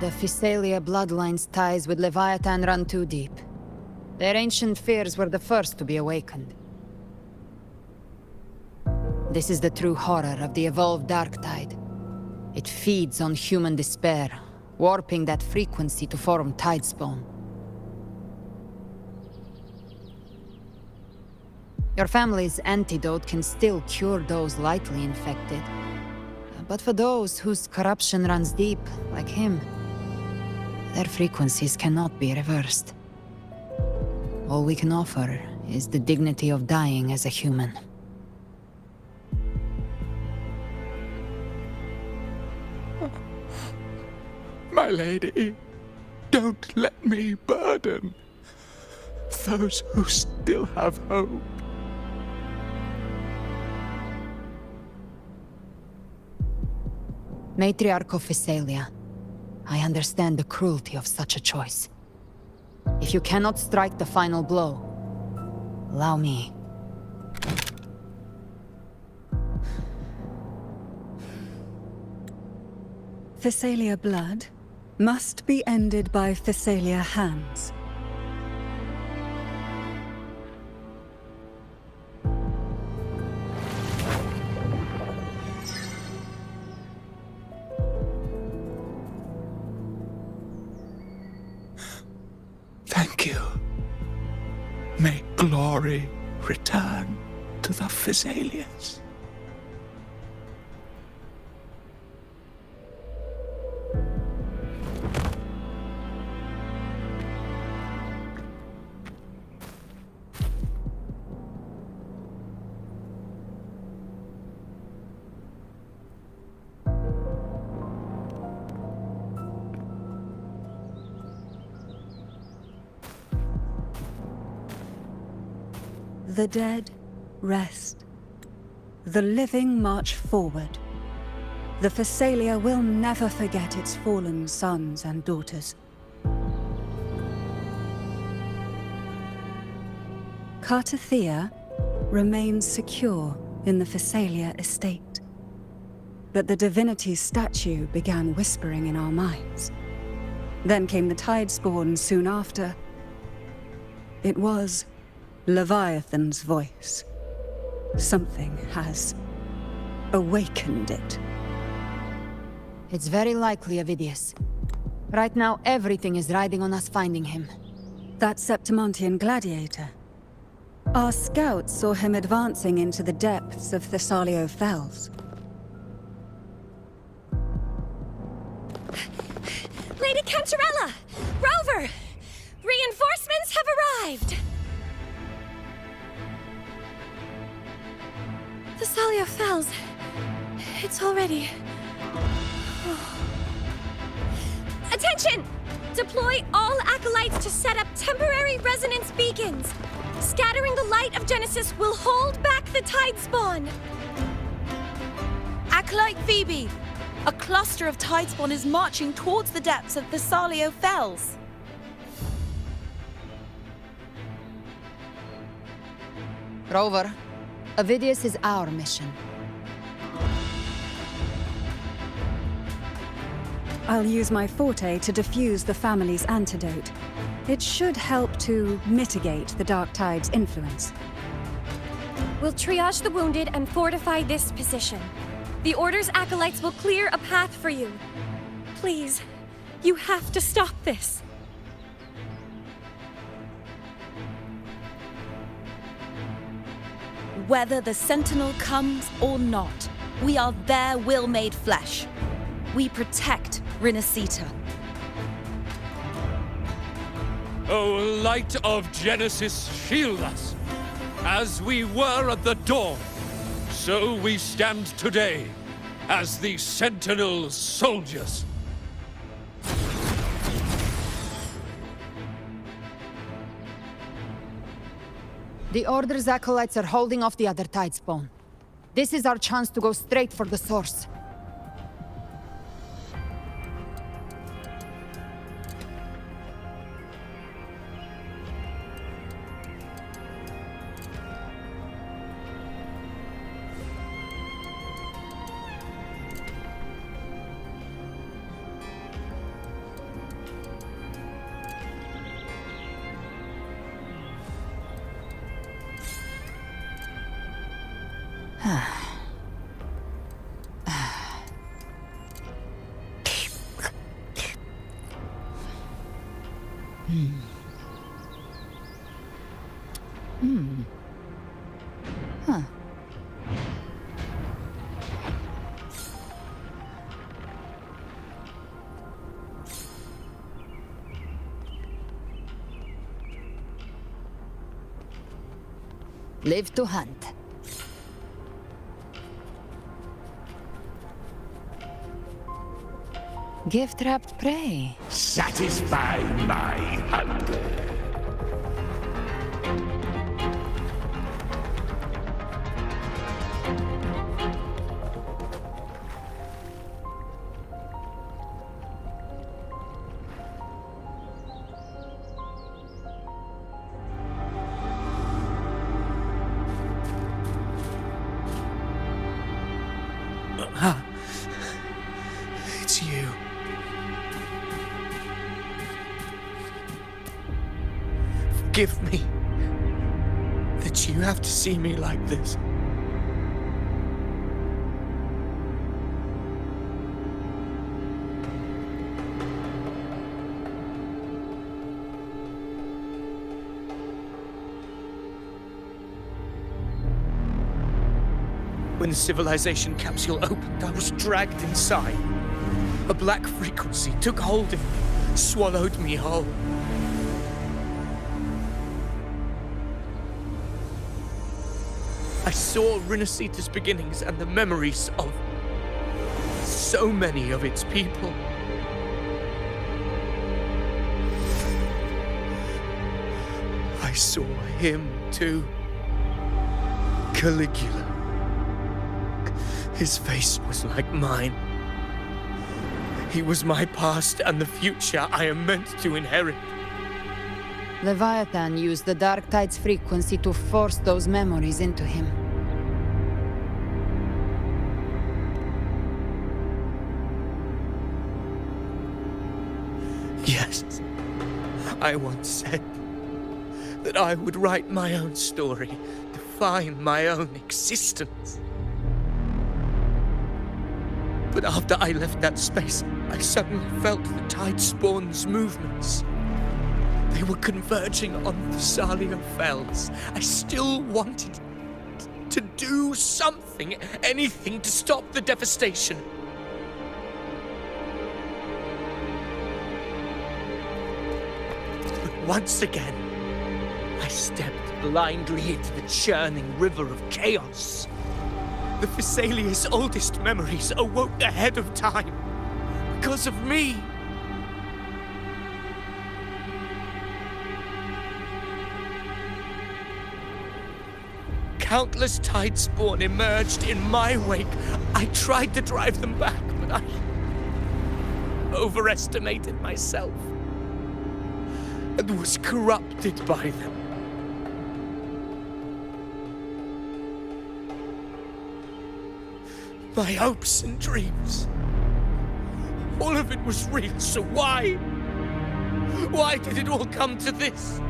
Speaker 4: The Physalia bloodline's ties with Leviathan run too deep. Their ancient fears were the first to be awakened. This is the true horror of the evolved dark tide. It feeds on human despair, warping that frequency to form tidespawn. Your family's antidote can still cure those lightly infected. But for those whose corruption runs deep, like him, their frequencies cannot be reversed. All we can offer is the dignity of dying as a human.
Speaker 15: My lady, don't let me burden those who still have hope.
Speaker 4: Matriarch of Physalia, I understand the cruelty of such a choice. If you cannot strike the final blow, allow me.
Speaker 2: Physalia blood must be ended by Physalia hands.
Speaker 15: Thank you. May glory return to the Physalians.
Speaker 2: The dead rest. The living march forward. The Physalia will never forget its fallen sons and daughters. Cartathea remains secure in the Phasalia estate. But the divinity's statue began whispering in our minds. Then came the Tidespawn soon after. It was Leviathan's voice. Something has awakened it.
Speaker 4: It's very likely, Avidius. Right now, everything is riding on us finding him.
Speaker 2: That Septimontian gladiator. Our scouts saw him advancing into the depths of Thessalio Fells.
Speaker 16: Lady Cantarella! Rover! Reinforcements have arrived! Thessalio Fells. It's already... Attention! Deploy all acolytes to set up temporary resonance beacons. Scattering the light of Genesis will hold back the Tidespawn.
Speaker 10: Acolyte Phoebe! A cluster of Tidespawn is marching towards the depths of Thessalio Fells.
Speaker 4: Rover, Avidius is our mission.
Speaker 2: I'll use my forte to defuse the family's antidote. It should help to mitigate the Dark Tide's influence.
Speaker 16: We'll triage the wounded and fortify this position. The Order's acolytes will clear a path for you. Please, you have to stop this.
Speaker 10: Whether the Sentinel comes or not, we are their will made flesh. We protect Rinascita.
Speaker 15: O light of Genesis, shield us! As we were at the dawn, so we stand today, as the Sentinel soldiers.
Speaker 4: The Order's acolytes are holding off the other Tidespawn. This is our chance to go straight for the source. Huh. Live to hunt. Gift-wrapped prey.
Speaker 7: Satisfy my hunger.
Speaker 6: It's you. Forgive me that you have to see me like this. When the civilization capsule opened, I was dragged inside. A black frequency took hold of me, swallowed me whole. I saw Rinascita's beginnings and the memories of so many of its people. I saw him too. Caligula. His face was like mine. He was my past and the future I am meant to inherit.
Speaker 4: Leviathan used the Dark Tide's frequency to force those memories into him.
Speaker 6: Yes. I once said that I would write my own story, define my own existence. But after I left that space, I suddenly felt the Tidespawn's movements. They were converging on Thessalia Fells. I still wanted to do something, anything to stop the devastation. But once again, I stepped blindly into the churning river of chaos. The Thessalia's oldest memories awoke ahead of time because of me. Countless Tidespawn emerged in my wake. I tried to drive them back, but I overestimated myself and was corrupted by them. My hopes and dreams, all of it was real, so why? Why did it all come to this?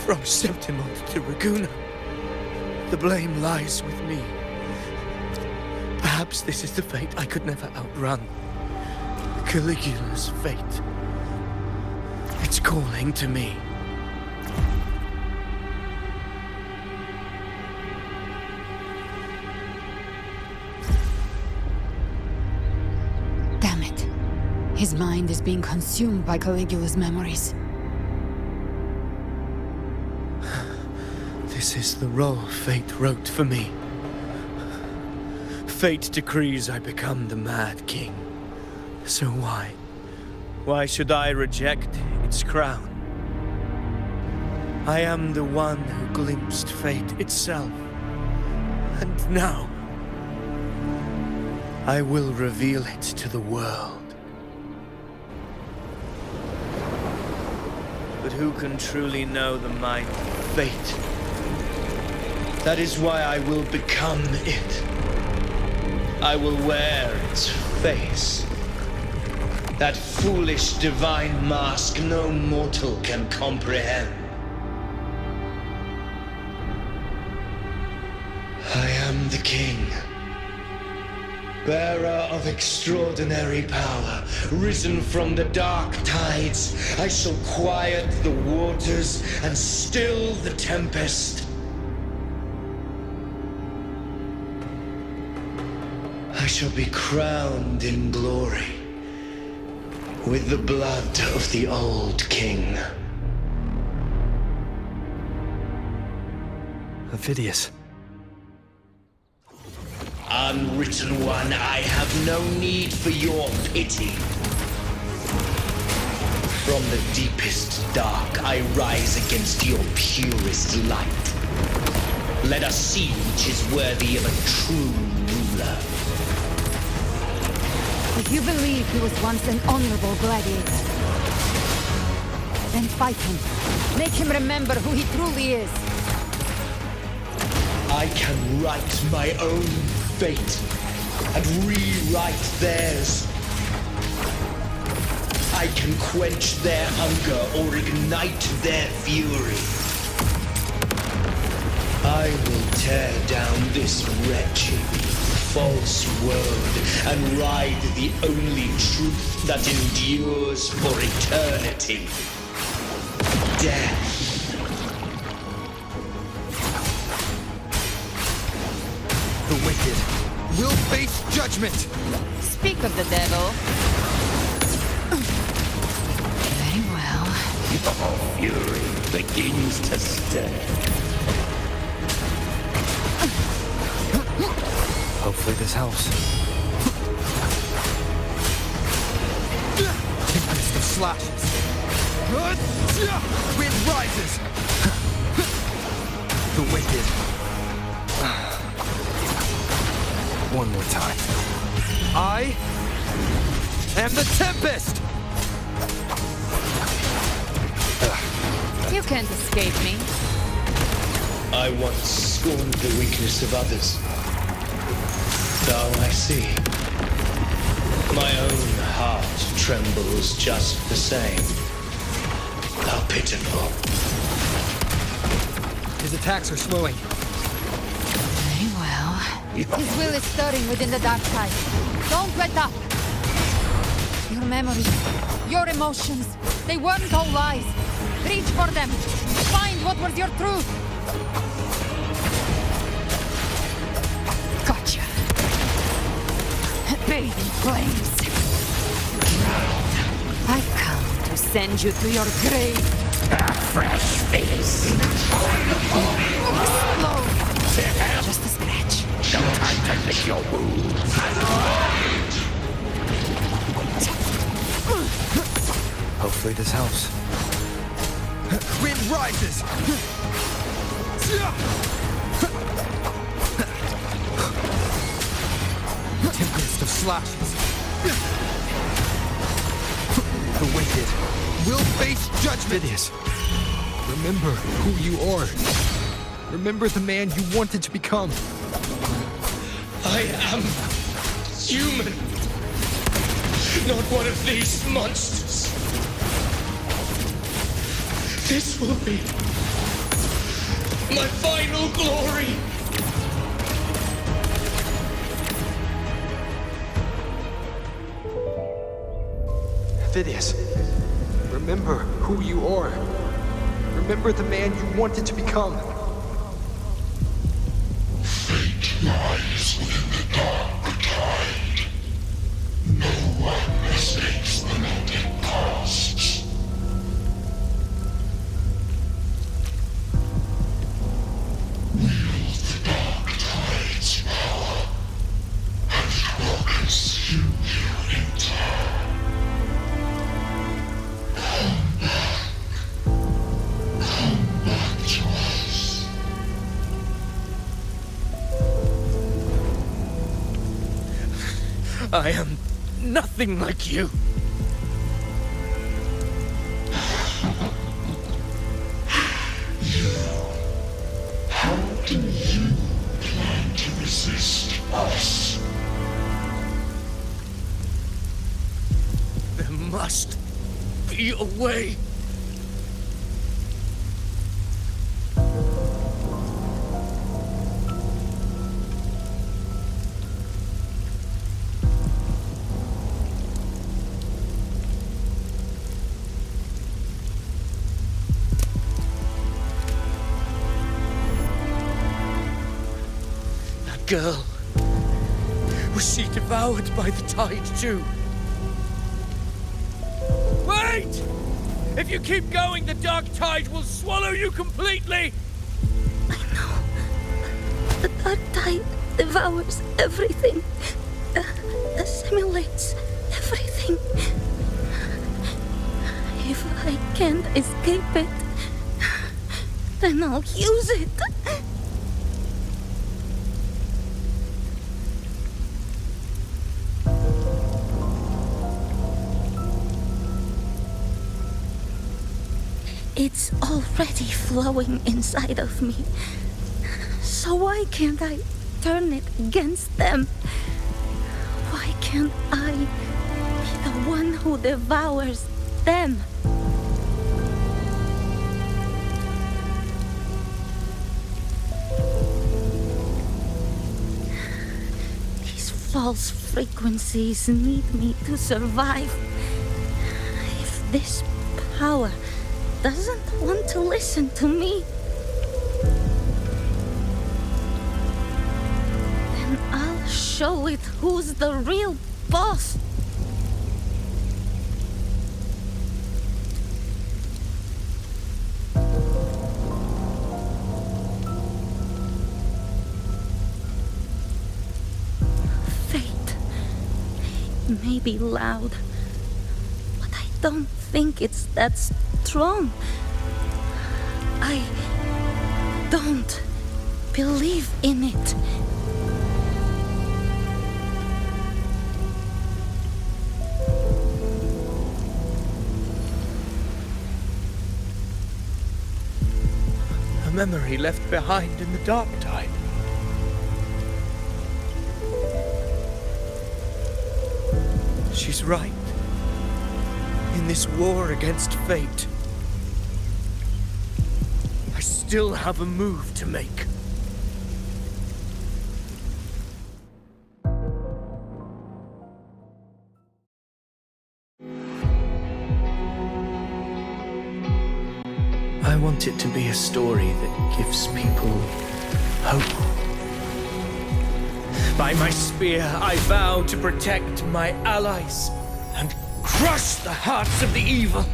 Speaker 6: From Septimont to Raguna, the blame lies with me. Perhaps this is the fate I could never outrun. Caligula's fate. It's calling to me.
Speaker 4: Damn it. His mind is being consumed by Caligula's memories.
Speaker 6: This is the role fate wrote for me. Fate decrees I become the Mad King. So why? Why should I reject its crown? I am the one who glimpsed fate itself. And now, I will reveal it to the world. But who can truly know the mind of fate? That is why I will become it. I will wear its face. That foolish divine mask no mortal can comprehend. I am the king, bearer of extraordinary power, risen from the dark tides. I shall quiet the waters and still the tempest. I shall be crowned in glory with the blood of the old king.
Speaker 1: Avidius.
Speaker 7: Unwritten one, I have no need for your pity. From the deepest dark, I rise against your purest light. Let us see which is worthy of a true ruler.
Speaker 4: If you believe he was once an honorable gladiator, then fight him. Make him remember who he truly is.
Speaker 7: I can write my own fate and rewrite theirs. I can quench their hunger or ignite their fury. I will tear down this wretched, false world and ride the only truth that endures for eternity. Death.
Speaker 13: The wicked will face judgment!
Speaker 4: Speak of the devil. Very well.
Speaker 7: Your fury begins to stir.
Speaker 1: Hopefully this helps.
Speaker 13: Tempest of slashes. Wind rises!
Speaker 1: The wicked. One more time. I am the Tempest!
Speaker 4: You can't escape me.
Speaker 6: I once scorned the weakness of others. Now I see. My own heart trembles just the same. How pitiful.
Speaker 1: His attacks are slowing.
Speaker 4: Very well. His will is stirring within the dark side. Don't let up! Your memories, your emotions, they weren't all lies. Reach for them. Find what was your truth. Gotcha. Bathe in flames. I've come to send you to your grave.
Speaker 7: A fresh face.
Speaker 4: Explode. Just a scratch.
Speaker 7: No time to lick your wounds.
Speaker 1: Hopefully this helps. Wind rises! Tempest of slashes. The wicked will face judgment. Phidias, remember who you are. Remember the man you wanted to become.
Speaker 6: I am human. Not one of these monsters. This will be my final glory.
Speaker 1: Phidias, remember who you are. Remember the man you wanted to become.
Speaker 17: Fate lies within the dark tide. No one escapes the melting pasts. Wield the dark tide's power, and it will consume you in turn. Come back to us.
Speaker 6: I am nothing like you.
Speaker 17: How do you plan to resist us?
Speaker 6: There must be a way. That girl. Was she devoured by the tide too? Wait! If you keep going, the dark tide will swallow you completely!
Speaker 9: The dark tide devours everything, assimilates everything. If I can't escape it, then I'll use it. It's already flowing inside of me. So why can't I turn it against them? Why can't I be the one who devours them? These false frequencies need me to survive. If this power doesn't want to listen to me, then I'll show it who's the real boss. Fate may be loud, but I don't think it's that strong. don't believe in it.
Speaker 5: A memory left behind in the dark tide. She's right. In this war against fate, I still have a move to make. I want it to be a story that gives people hope. By my spear, I vow to protect my allies and crush the hearts of the evil.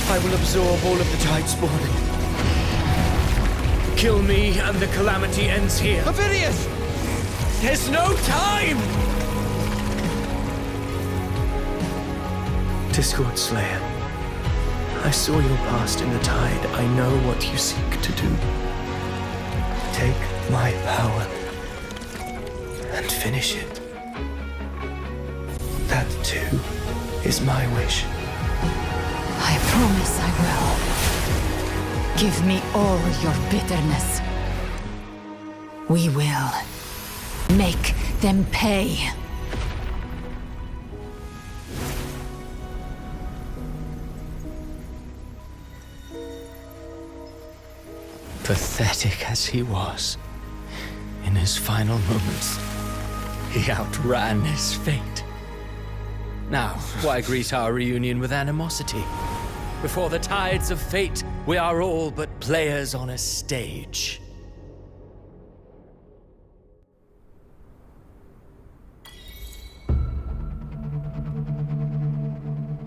Speaker 5: I will absorb all of the Tidespawn. Kill me and the calamity ends here.
Speaker 13: Avidius!
Speaker 5: There's no time! Discord Slayer, I saw your past in the tide. I know what you seek to do. Take my power and finish it. That too is my wish.
Speaker 4: I promise I will. Give me all your bitterness. We will make them pay.
Speaker 7: Pathetic as he was, in his final moments, he outran his fate. Now, why greet our reunion with animosity? Before the tides of fate, we are all but players on a stage.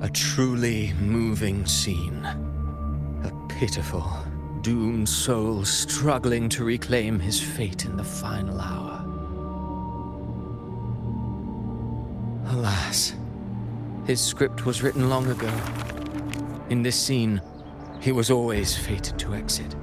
Speaker 7: A truly moving scene. A pitiful, doomed soul struggling to reclaim his fate in the final hour. Alas, his script was written long ago. In this scene, he was always fated to exit.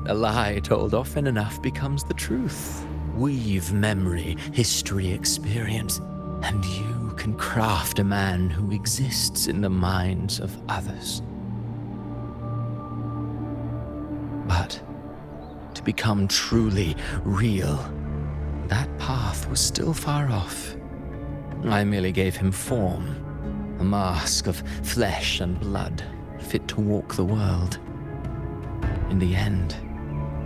Speaker 7: A lie told often enough becomes the truth. Weave memory, history, experience, and you can craft a man who exists in the minds of others. But to become truly real, that path was still far off. I merely gave him form, a mask of flesh and blood, fit to walk the world. In the end,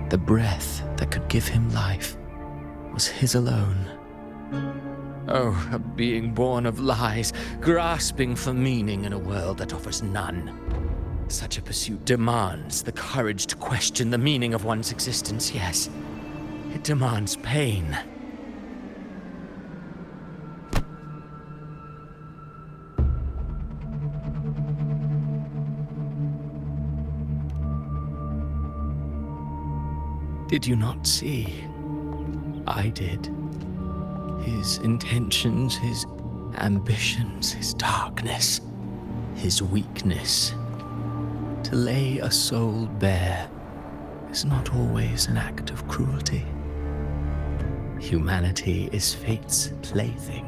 Speaker 7: the breath that could give him life was his alone. Oh, a being born of lies, grasping for meaning in a world that offers none. Such a pursuit demands the courage to question the meaning of one's existence, yes. It demands pain. Did you not see? I did. His intentions, his ambitions, his darkness, his weakness. To lay a soul bare is not always an act of cruelty. Humanity is fate's plaything.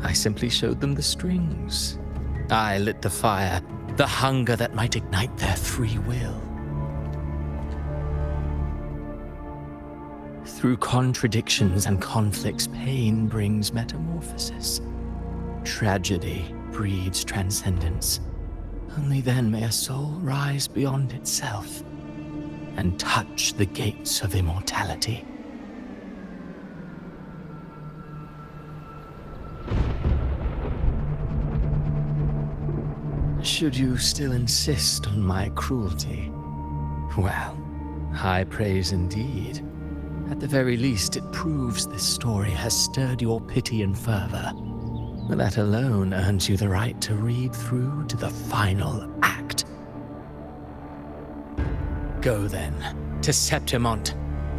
Speaker 7: I simply showed them the strings. I lit the fire, the hunger that might ignite their free will. Through contradictions and conflicts, pain brings metamorphosis. Tragedy breeds transcendence. Only then may a soul rise beyond itself and touch the gates of immortality. Should you still insist on my cruelty, well, high praise indeed. At the very least, it proves this story has stirred your pity and fervor. That alone earns you the right to read through to the final act. Go then, to Septimont.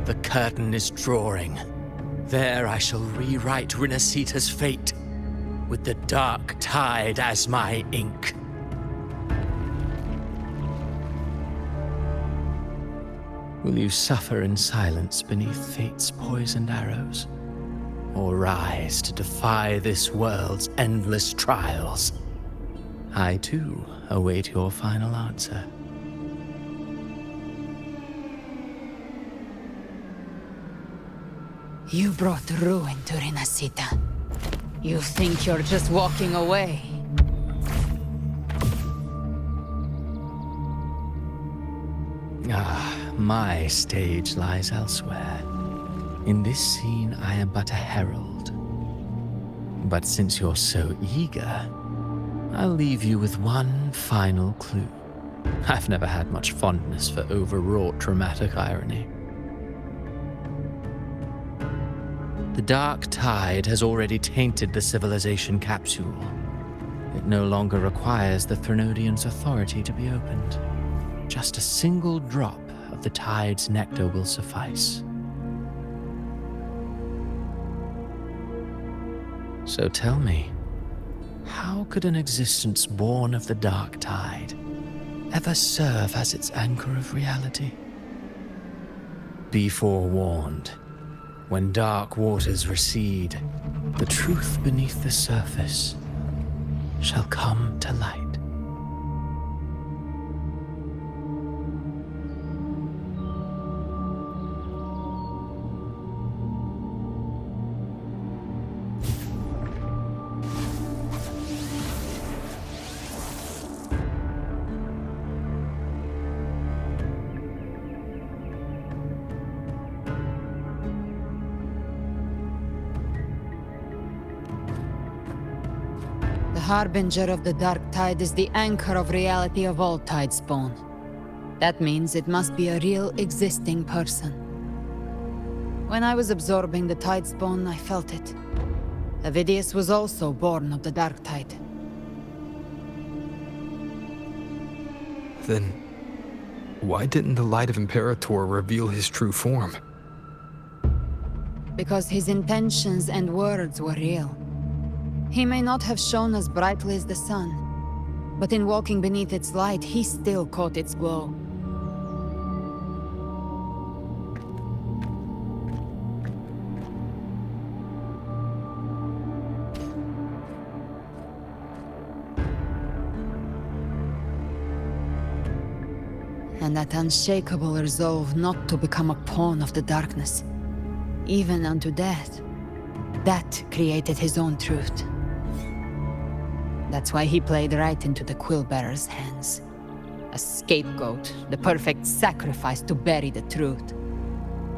Speaker 7: The curtain is drawing. There I shall rewrite Rinascita's fate, with the dark tide as my ink. Will you suffer in silence beneath fate's poisoned arrows? Or rise to defy this world's endless trials? I, too, await your final answer.
Speaker 4: You brought ruin to Rinascita. You think you're just walking away?
Speaker 7: My stage lies elsewhere. In this scene, I am but a herald. But since you're so eager, I'll leave you with one final clue. I've never had much fondness for overwrought dramatic irony. The dark tide has already tainted the civilization capsule. It no longer requires the Thrnodians' authority to be opened. Just a single drop of the tide's nectar will suffice. So tell me, how could an existence born of the dark tide ever serve as its anchor of reality? Be forewarned. When dark waters recede, the truth beneath the surface shall come to light.
Speaker 4: The harbinger of the dark tide is the anchor of reality of all tidespawn. That means it must be a real existing person. When I was absorbing the tidespawn, I felt it. Avidius was also born of the dark tide.
Speaker 1: Then, why didn't the Light of Imperator reveal his true form?
Speaker 4: Because his intentions and words were real. He may not have shone as brightly as the sun, but in walking beneath its light, he still caught its glow. And that unshakable resolve not to become a pawn of the darkness, even unto death, that created his own truth. That's why he played right into the Quill-Bearer's hands. A scapegoat, the perfect sacrifice to bury the truth.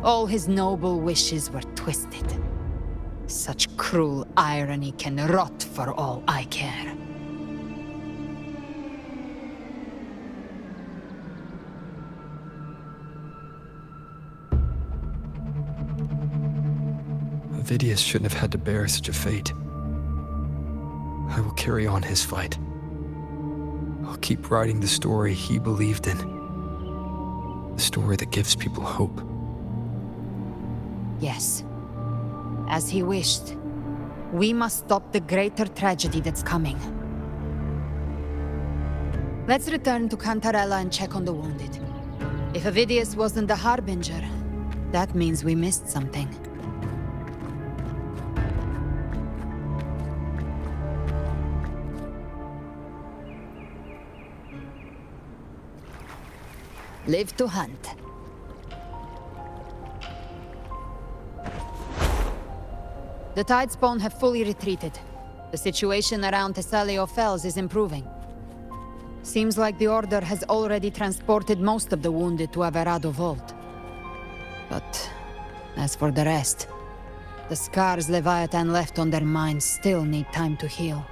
Speaker 4: All his noble wishes were twisted. Such cruel irony can rot for all I care.
Speaker 1: Avidius shouldn't have had to bear such a fate. I will carry on his fight. I'll keep writing the story he believed in. The story that gives people hope.
Speaker 4: Yes. As he wished. We must stop the greater tragedy that's coming. Let's return to Cantarella and check on the wounded. If Avidius wasn't the Harbinger, that means we missed something. Live to hunt. The Tidespawn have fully retreated. The situation around Thessalio Fells is improving. Seems like the Order has already transported most of the wounded to Averado Vault. But as for the rest, the scars Leviathan left on their minds still need time to heal.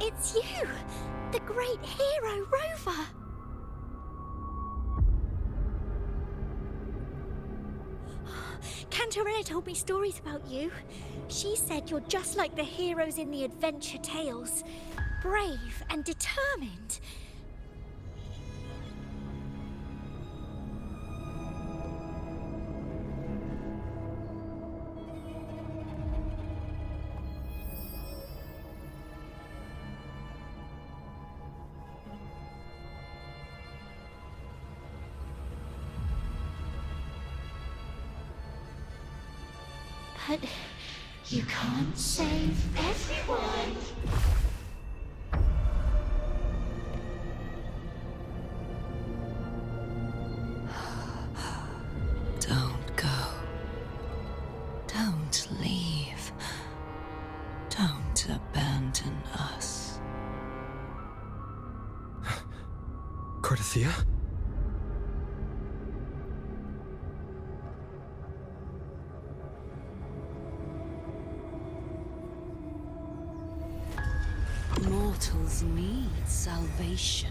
Speaker 16: It's you! The great hero, Rover! Cantarella told me stories about you. She said you're just like the heroes in the adventure tales. Brave and determined.
Speaker 12: But you can't save everyone.
Speaker 14: Don't go. Don't leave. Don't abandon us.
Speaker 1: Cardathia?
Speaker 14: Mortals need salvation.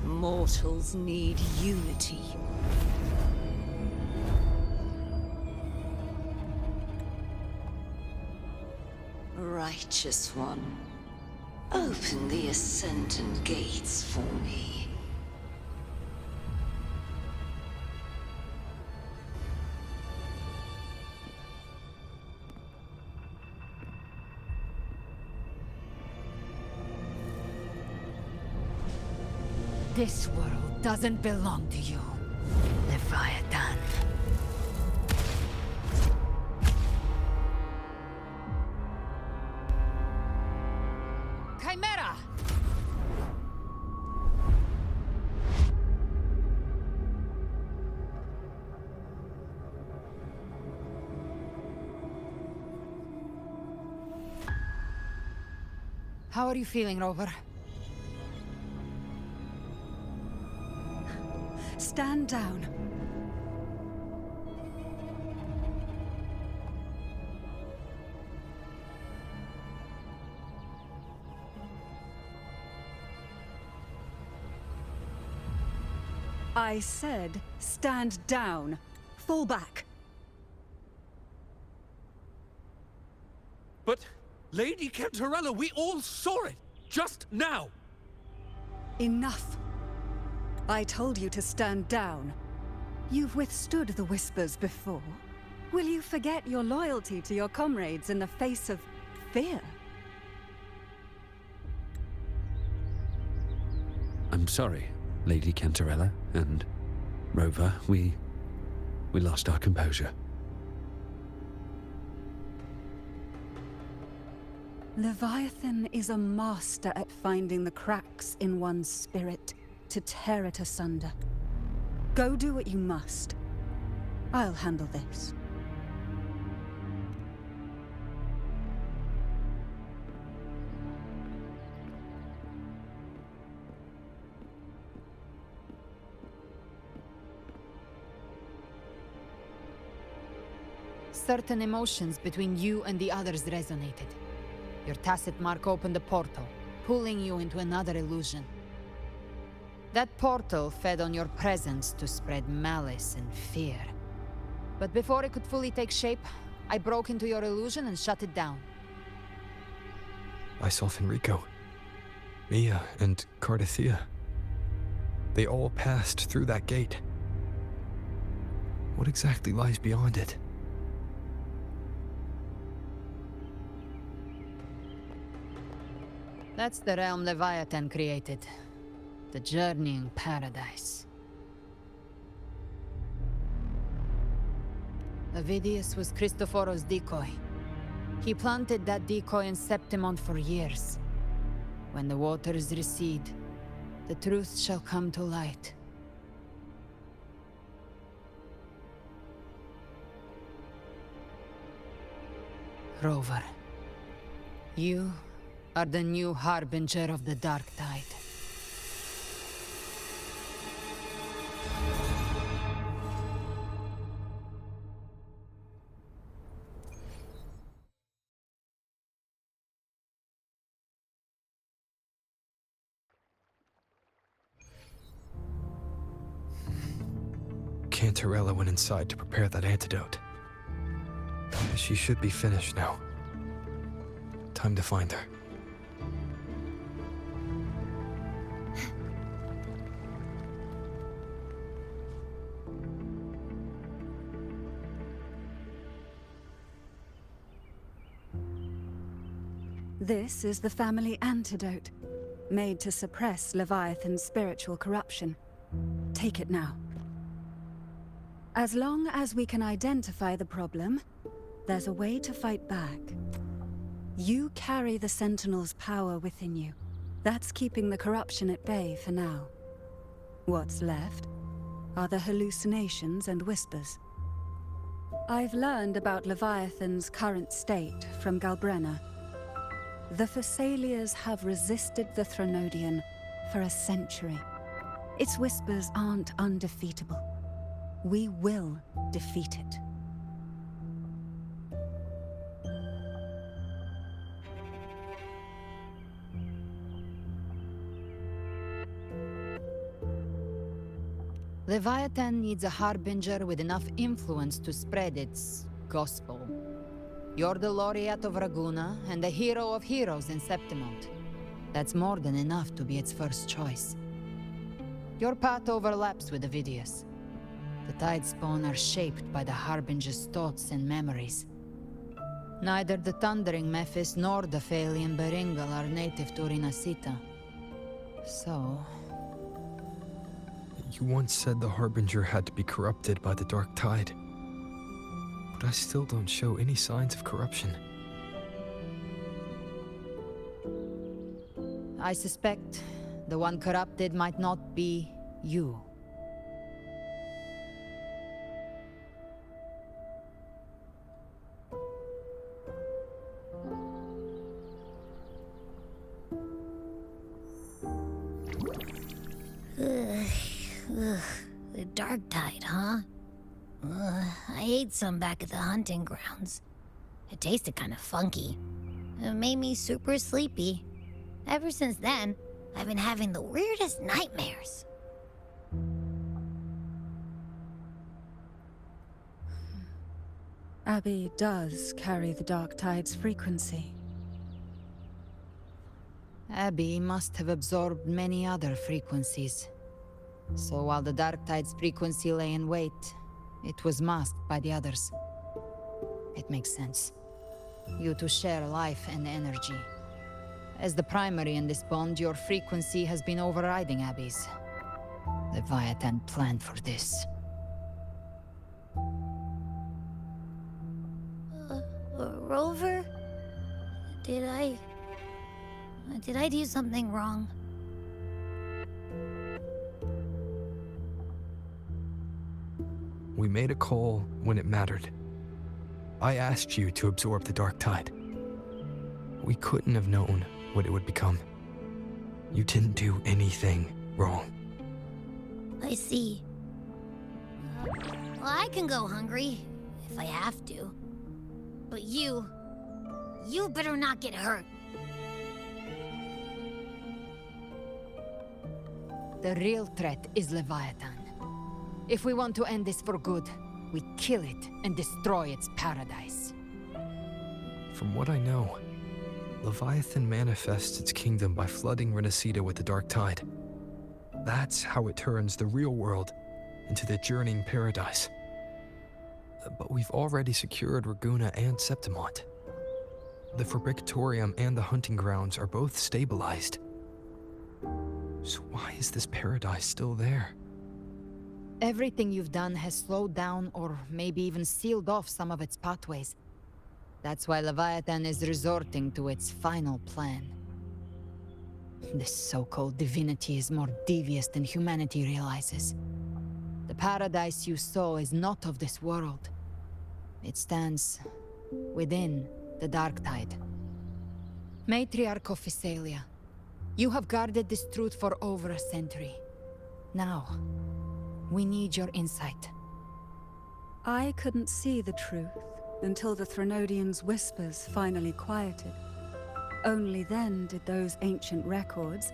Speaker 14: Mortals need unity. Righteous One, open the Ascendant gates for me.
Speaker 4: This world doesn't belong to you, Leviathan. Chimera! How are you feeling, Rover?
Speaker 2: Stand down. I said, stand down. Fall back.
Speaker 15: But, Lady Cantarella, we all saw it! Just now!
Speaker 2: Enough. I told you to stand down. You've withstood the whispers before. Will you forget your loyalty to your comrades in the face of fear?
Speaker 11: I'm sorry, Lady Cantarella and Rover. We lost our composure.
Speaker 2: Leviathan is a master at finding the cracks in one's spirit to tear it asunder. Go do what you must. I'll handle this.
Speaker 4: Certain emotions between you and the others resonated. Your tacit mark opened a portal, pulling you into another illusion. That portal fed on your presence to spread malice and fear. But before it could fully take shape, I broke into your illusion and shut it down.
Speaker 1: I saw Fenrico, Mia, and Cardathia. They all passed through that gate. What exactly lies beyond it?
Speaker 4: That's the realm Leviathan created. The journeying paradise. Avidius was Cristoforo's decoy. He planted that decoy in Septimont for years. When the waters recede, the truth shall come to light. Rover, you are the new harbinger of the Dark Tide.
Speaker 1: Cantarella went inside to prepare that antidote. She should be finished now. Time to find her.
Speaker 2: This is the family antidote, made to suppress Leviathan's spiritual corruption. Take it now. As long as we can identify the problem, there's a way to fight back. You carry the Sentinel's power within you. That's keeping the corruption at bay for now. What's left are the hallucinations and whispers. I've learned about Leviathan's current state from Galbrenna. The Thessalias have resisted the Threnodian for a century. Its whispers aren't undefeatable. We will defeat it.
Speaker 4: Leviathan needs a harbinger with enough influence to spread its gospel. You're the laureate of Raguna and the hero of heroes in Septimont. That's more than enough to be its first choice. Your path overlaps with Ovidius. The Tidespawn are shaped by the harbinger's thoughts and memories. Neither the Thundering Mephis nor the Phalian Beringal are native to Rinascita. So...
Speaker 1: You once said the Harbinger had to be corrupted by the Dark Tide. But I still don't show any signs of corruption.
Speaker 4: I suspect the one corrupted might not be you.
Speaker 3: The Dark Tide, huh? I ate some back at the hunting grounds. It tasted kind of funky. It made me super sleepy. Ever since then, I've been having the weirdest nightmares.
Speaker 2: Abby does carry the Dark Tide's frequency.
Speaker 4: Abby must have absorbed many other frequencies. So while the Dark Tide's frequency lay in wait, it was masked by the others. It makes sense. You two share life and energy. As the primary in this bond, your frequency has been overriding Abby's. Leviathan planned for this.
Speaker 3: Rover? Did I do something wrong?
Speaker 1: We made a call when it mattered. I asked you to absorb the Dark Tide. We couldn't have known what it would become. You didn't do anything wrong.
Speaker 3: I see. Well, I can go hungry, if I have to. But you better not get hurt.
Speaker 4: The real threat is Leviathan. If we want to end this for good, we kill it and destroy its paradise.
Speaker 1: From what I know, Leviathan manifests its kingdom by flooding Rinascita with the Dark Tide. That's how it turns the real world into the journeying paradise. But we've already secured Raguna and Septimont. The Fabricatorium and the hunting grounds are both stabilized. So why is this paradise still there?
Speaker 4: Everything you've done has slowed down or maybe even sealed off some of its pathways. That's why Leviathan is resorting to its final plan. This so-called divinity is more devious than humanity realizes. The paradise you saw is not of this world. It stands within the Dark Tide. Matriarch of Physalia, you have guarded this truth for over a century. Now, we need your insight.
Speaker 2: I couldn't see the truth until the Threnodian's whispers finally quieted. Only then did those ancient records,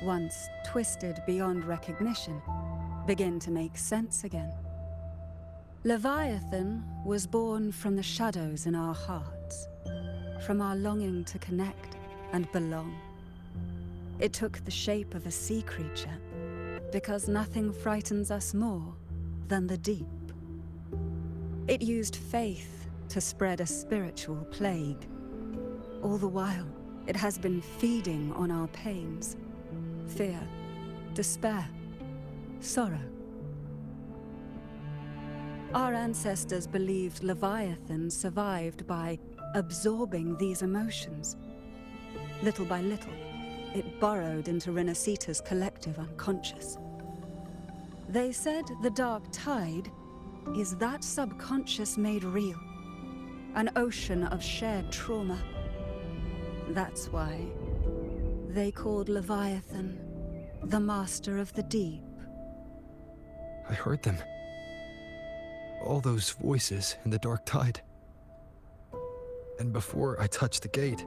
Speaker 2: once twisted beyond recognition, begin to make sense again. Leviathan was born from the shadows in our hearts, from our longing to connect and belong. It took the shape of a sea creature, because nothing frightens us more than the deep. It used faith to spread a spiritual plague. All the while, it has been feeding on our pains, fear, despair, sorrow. Our ancestors believed Leviathan survived by absorbing these emotions. Little by little, it burrowed into Rinascita's collective unconscious. They said the dark tide is that subconscious made real, an ocean of shared trauma. That's why they called Leviathan the Master of the Deep.
Speaker 1: I heard them. All those voices in the dark tide. And before I touched the gate,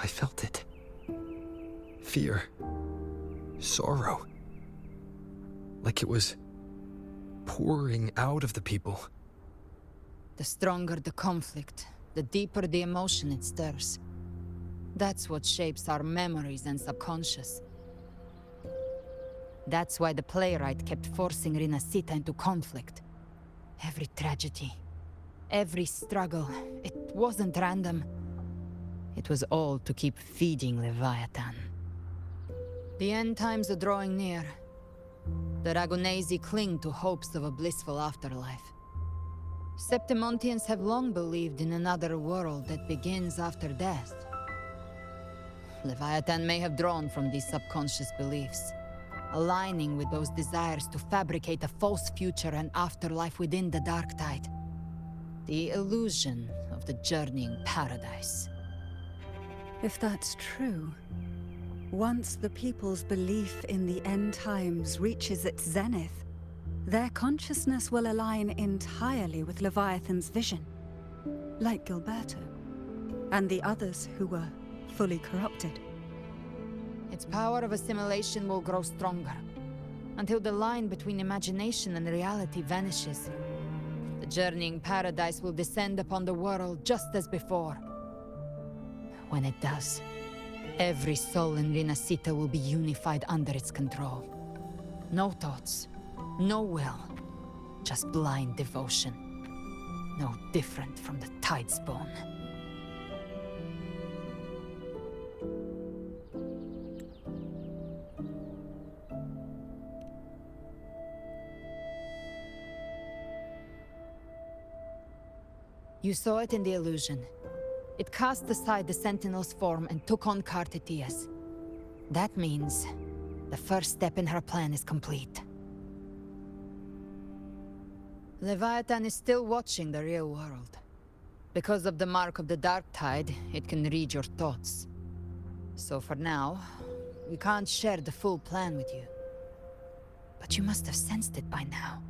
Speaker 1: I felt it. Fear. Sorrow. Like it was pouring out of the people.
Speaker 4: The stronger the conflict, the deeper the emotion it stirs. That's what shapes our memories and subconscious. That's why the playwright kept forcing Rinascita into conflict. Every tragedy, every struggle, it wasn't random. It was all to keep feeding Leviathan. The end times are drawing near. The Ragunesi cling to hopes of a blissful afterlife. Septimontians have long believed in another world that begins after death. Leviathan may have drawn from these subconscious beliefs, aligning with those desires to fabricate a false future and afterlife within the dark tide. The illusion of the journeying paradise.
Speaker 2: If that's true, once the people's belief in the end times reaches its zenith, their consciousness will align entirely with Leviathan's vision, like Gilberto, and the others who were fully corrupted.
Speaker 4: Its power of assimilation will grow stronger, until the line between imagination and reality vanishes. The journeying paradise will descend upon the world just as before. When it does, every soul in Rinascita will be unified under its control. No thoughts, no will, just blind devotion. No different from the Tidespawn. You saw it in the illusion. It cast aside the Sentinel's form and took on Cartetia's. That means the first step in her plan is complete. Leviathan is still watching the real world. Because of the mark of the Dark Tide, it can read your thoughts. So for now, we can't share the full plan with you. But you must have sensed it by now.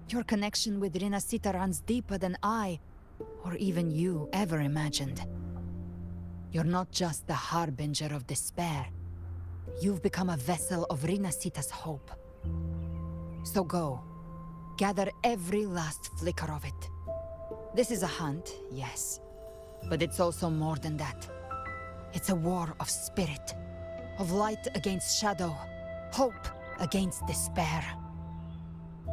Speaker 4: Your connection with Rinascita runs deeper than I, or even you, ever imagined. You're not just the harbinger of despair. You've become a vessel of Rinascita's hope. So go. Gather every last flicker of it. This is a hunt, yes. But it's also more than that. It's a war of spirit. Of light against shadow. Hope against despair.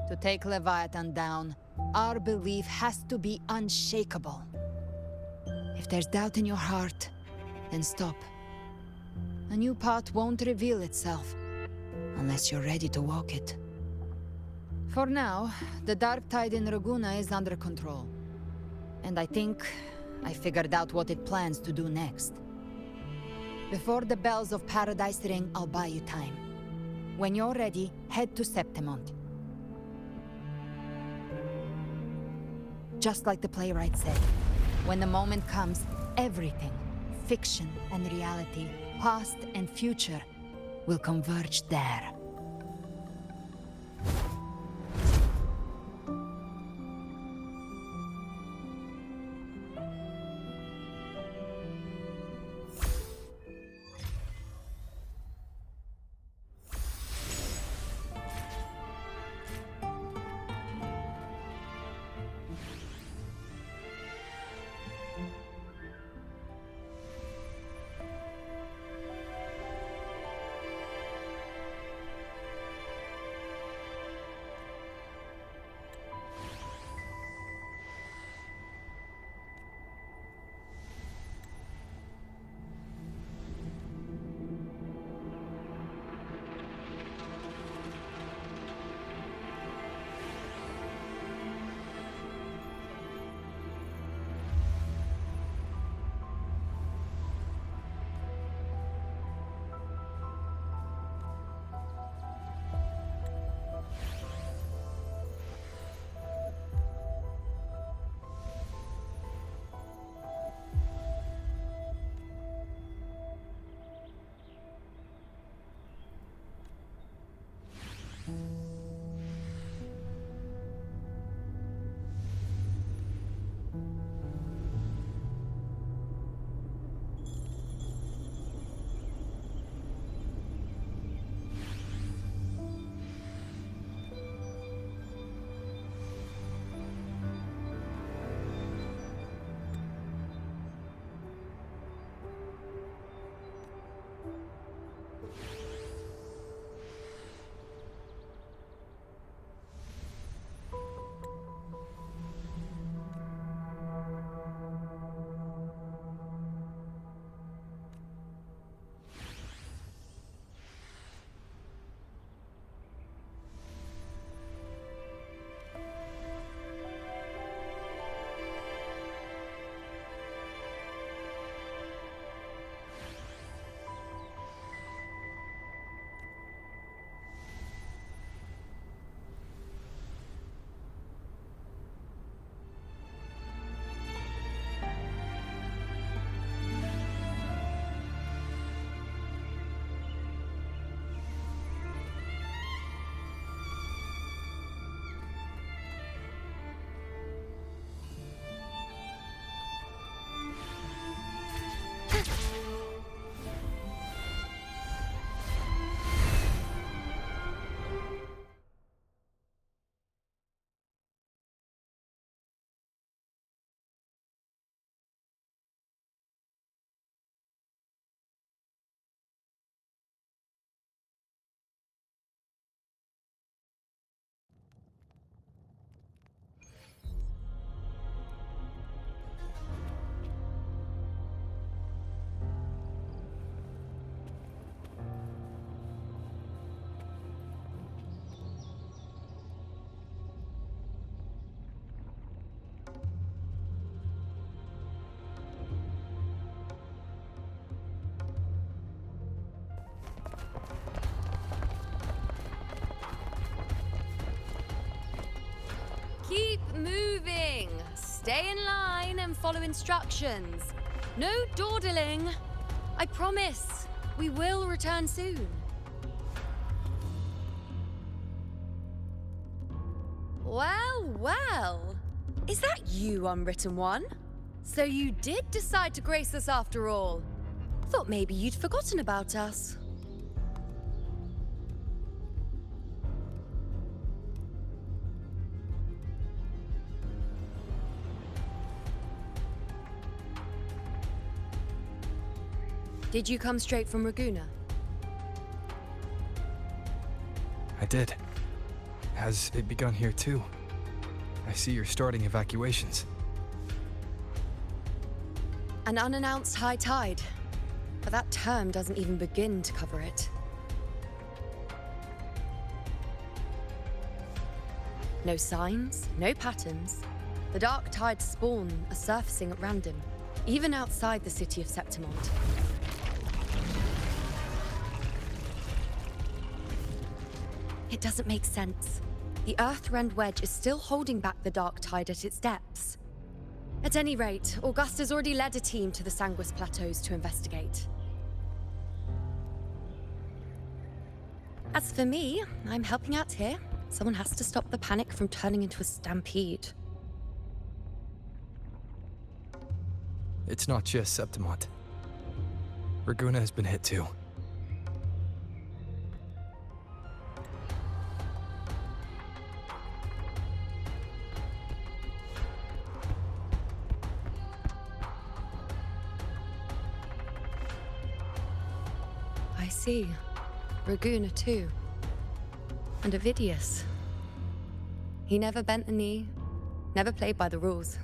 Speaker 4: To take Leviathan down, our belief has to be unshakable. If there's doubt in your heart, then stop. A new path won't reveal itself, unless you're ready to walk it. For now, the dark tide in Raguna is under control. And I think I figured out what it plans to do next. Before the bells of Paradise ring, I'll buy you time. When you're ready, head to Septimont. Just like the playwright said, when the moment comes, everything, fiction and reality, past and future, will converge there.
Speaker 10: stay in line and follow instructions. No dawdling. I promise, we will return soon. Well, well. Is that you, Unwritten One? So you did decide to grace us after all. Thought maybe you'd forgotten about us. Did you come straight from Raguna?
Speaker 1: I did. Has it begun here too? I see you're starting evacuations.
Speaker 10: An unannounced high tide. But that term doesn't even begin to cover it. No signs, no patterns. The dark tide spawn are surfacing at random, even outside the city of Septimont. It doesn't make sense. The Earth-rend wedge is still holding back the dark tide at its depths. At any rate, Augusta's already led a team to the Sanguis Plateaus to investigate. As for me, I'm helping out here. Someone has to stop the panic from turning into a stampede.
Speaker 1: It's not just Septimont. Raguna has been hit too.
Speaker 10: I see. Raguna too. And Ovidius. He never bent the knee, never played by the rules.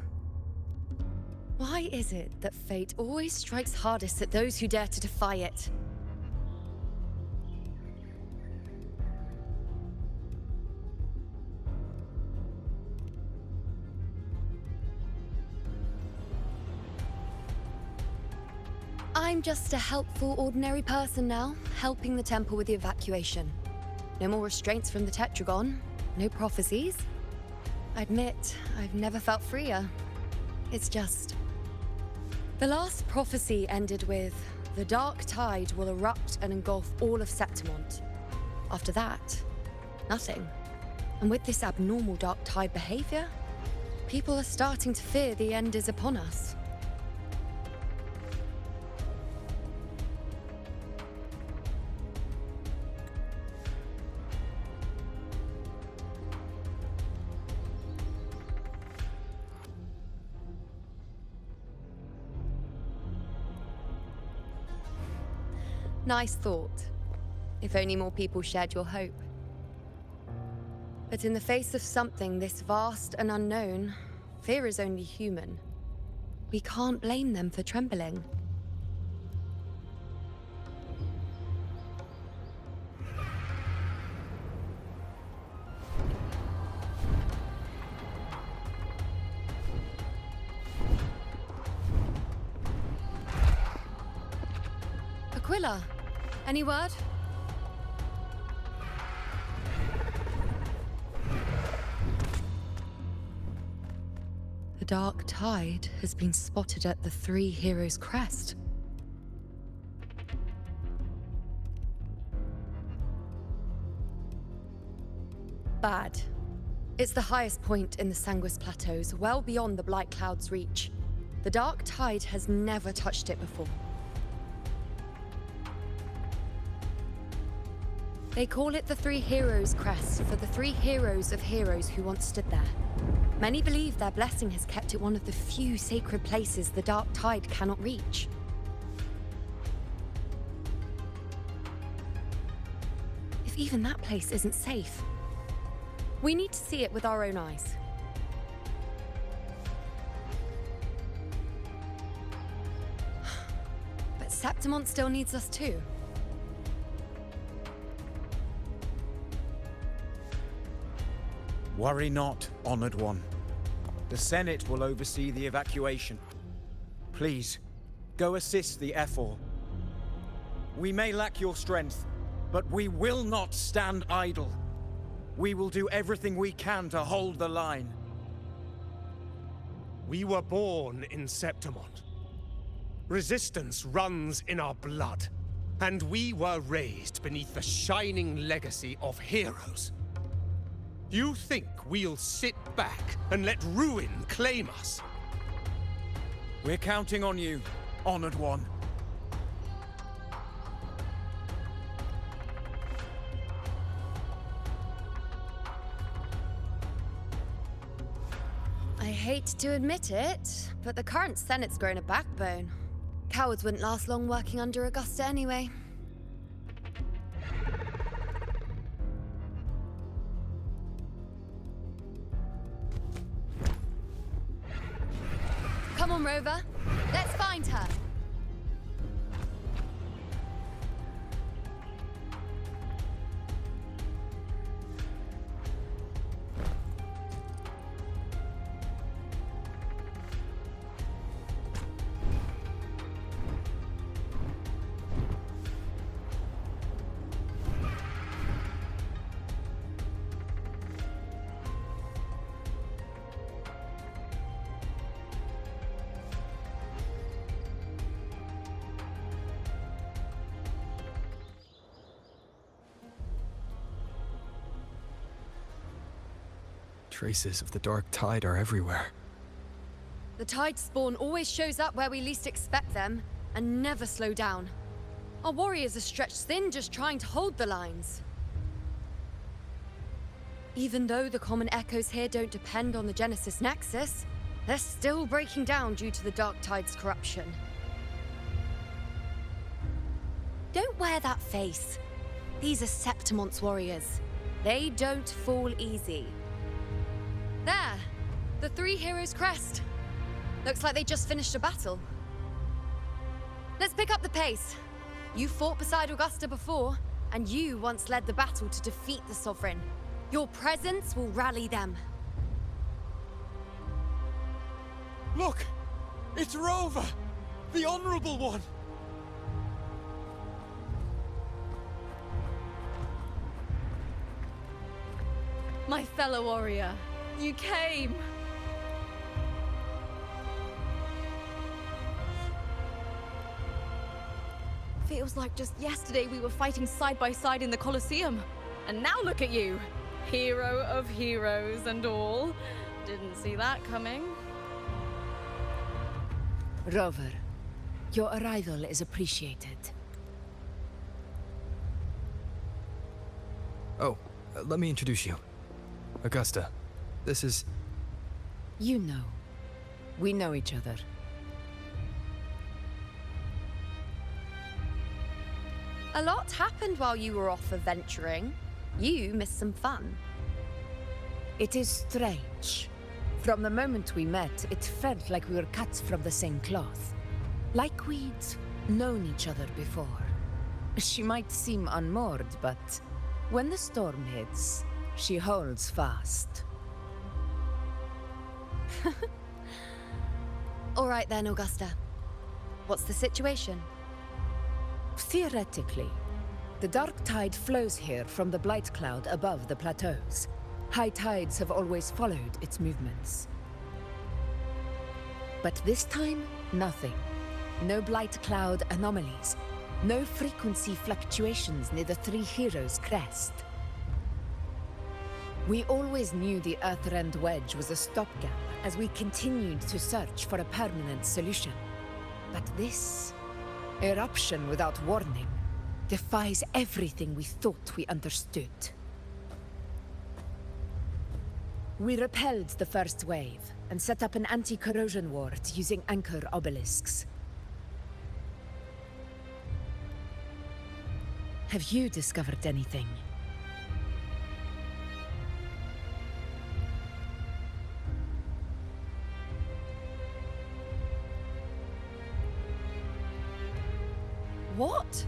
Speaker 10: Why is it that fate always strikes hardest at those who dare to defy it? I'm just a helpful, ordinary person now, helping the temple with the evacuation. No more restraints from the Tetragon, no prophecies. I admit, I've never felt freer. It's just... The last prophecy ended with, the dark tide will erupt and engulf all of Septimont. After that, nothing. And with this abnormal dark tide behavior, people are starting to fear the end is upon us. Nice thought. If only more people shared your hope. But in the face of something this vast and unknown, fear is only human. We can't blame them for trembling. Aquila, any word? The dark tide has been spotted at the Three Heroes' Crest. Bad. It's the highest point in the Sanguis Plateaus, well beyond the Blight Cloud's reach. The dark tide has never touched it before. They call it the Three Heroes' Crest for the three heroes of heroes who once stood there. Many believe their blessing has kept it one of the few sacred places the dark tide cannot reach. If even that place isn't safe, we need to see it with our own eyes. But Septimont still needs us too.
Speaker 13: Worry not, Honored One. The Senate will oversee the evacuation. Please, go assist the Ephor. We may lack your strength, but we will not stand idle. We will do everything we can to hold the line.
Speaker 18: We were born in Septimont. Resistance runs in our blood, and we were raised beneath the shining legacy of heroes. You think we'll sit back and let ruin claim us?
Speaker 13: We're counting on you, Honored One.
Speaker 10: I hate to admit it, but the current Senate's grown a backbone. Cowards wouldn't last long working under Augusta anyway. Come on, Rover. Let's find her.
Speaker 1: Traces of the dark tide are everywhere.
Speaker 10: The tide spawn always shows up where we least expect them, and never slow down. Our warriors are stretched thin just trying to hold the lines. Even though the common echoes here don't depend on the Genesis Nexus, they're still breaking down due to the dark tide's corruption. Don't wear that face. These are Septimont's warriors. They don't fall easy. There! The three heroes' crest. Looks like they just finished a battle. Let's pick up the pace. You fought beside Augusta before, and you once led the battle to defeat the Sovereign. Your presence will rally them.
Speaker 13: Look! It's Rover! The Honorable One!
Speaker 19: My fellow warrior, you came! Feels like just yesterday we were fighting side by side in the Colosseum. And now look at you! Hero of heroes and all. Didn't see that coming.
Speaker 4: Rover, your arrival is appreciated.
Speaker 1: Oh, let me introduce you. Augusta, this is...
Speaker 4: You know. We know each other.
Speaker 10: A lot happened while you were off adventuring. You missed some fun.
Speaker 4: It is strange. From the moment we met, it felt like we were cut from the same cloth. Like we'd known each other before. She might seem unmoored, but when the storm hits, she holds fast.
Speaker 10: All right then, Augusta. What's the situation?
Speaker 4: Theoretically, the dark tide flows here from the blight cloud above the plateaus. High tides have always followed its movements. But this time, nothing. No blight cloud anomalies. No frequency fluctuations near the Three Heroes' crest. We always knew the Earthrend Wedge was a stopgap as we continued to search for a permanent solution. But this eruption without warning defies everything we thought we understood. We repelled the first wave and set up an anti-corrosion ward using anchor obelisks. Have you discovered anything?
Speaker 10: What?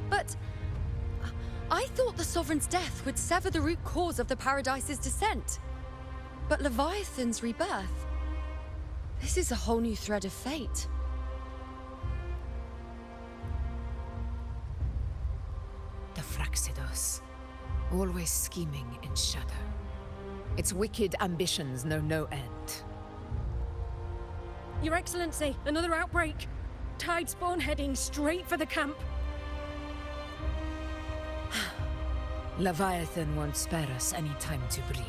Speaker 10: But... I thought the Sovereign's death would sever the root cause of the Paradise's descent. But Leviathan's rebirth... This is a whole new thread of fate.
Speaker 4: The Fraxidos. Always scheming in shadow. Its wicked ambitions know no end.
Speaker 16: Your Excellency, another outbreak. Tide spawn heading straight for the camp.
Speaker 20: Leviathan won't spare us any time to breathe.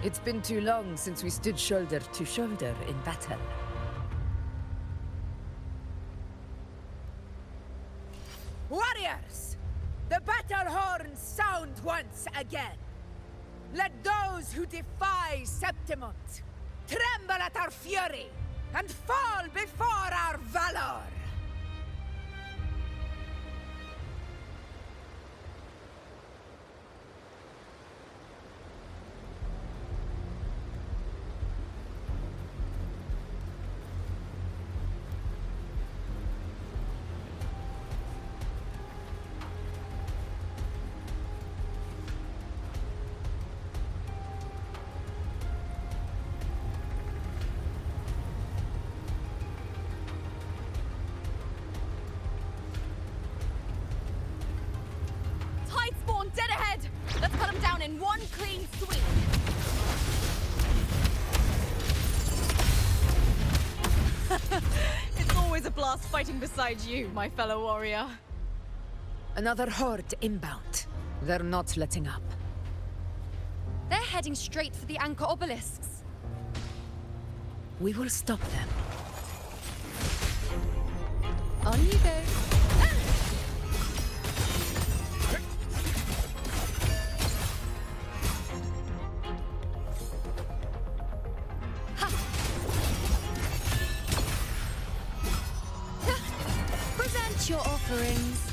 Speaker 20: It's been too long since we stood shoulder to shoulder in battle.
Speaker 21: Warriors! The battle horns sound once again! Let those who defy Septimont tremble at our fury and fall before our valor!
Speaker 19: Dead ahead! Let's cut them down in one clean sweep! It's always a blast fighting beside you, my fellow warrior.
Speaker 20: Another horde inbound. They're not letting up.
Speaker 10: They're heading straight for the anchor obelisks.
Speaker 20: We will stop them.
Speaker 10: On you go. Your offerings.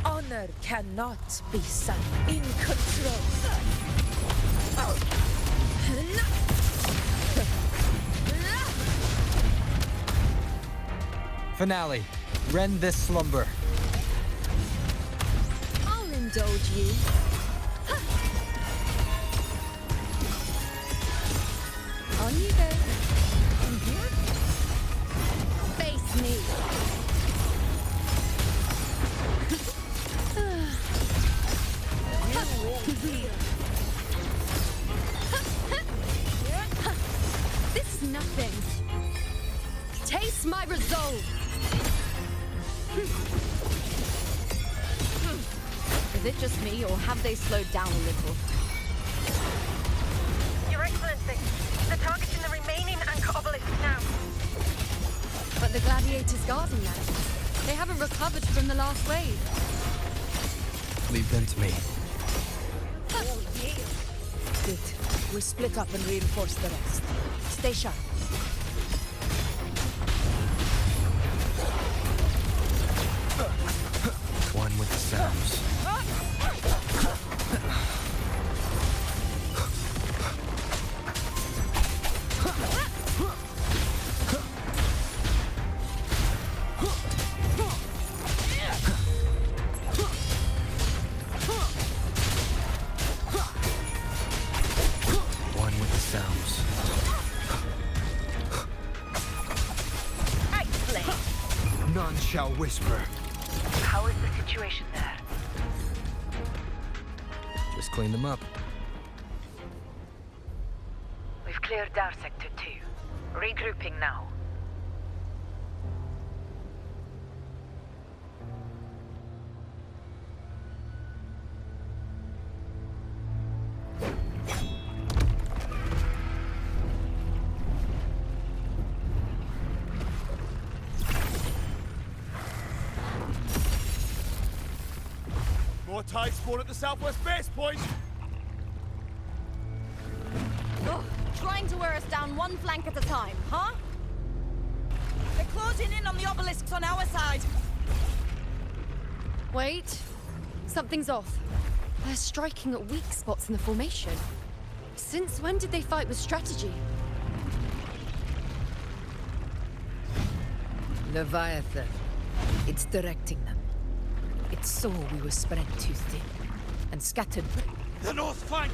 Speaker 21: Honor cannot be set in control.
Speaker 22: Finale. Rend this slumber.
Speaker 10: I'll indulge you. On you go. Face me. This is nothing. Taste my resolve.
Speaker 19: Is it just me, or have they slowed down a little?
Speaker 16: Your Excellency, they're targeting the remaining anchor obelisk now.
Speaker 10: But the gladiators guarding them, they haven't recovered from the last wave.
Speaker 1: Leave them to me.
Speaker 20: Good. We'll split up and reinforce the rest. Stay sharp.
Speaker 1: One with the sounds. One with the sounds.
Speaker 21: Excellent.
Speaker 1: None shall whisper.
Speaker 16: How is the situation there?
Speaker 1: Just clean them up.
Speaker 16: We've cleared our Sector 2. Regrouping now.
Speaker 18: More tide spawn at the southwest base point!
Speaker 19: Ugh, trying to wear us down one flank at a time, huh? They're closing in on the obelisks on our side.
Speaker 10: Wait. Something's off. They're striking at weak spots in the formation. Since when did they fight with strategy?
Speaker 20: Leviathan. It's directing them. It saw we were spread too thin and scattered.
Speaker 15: The north flank!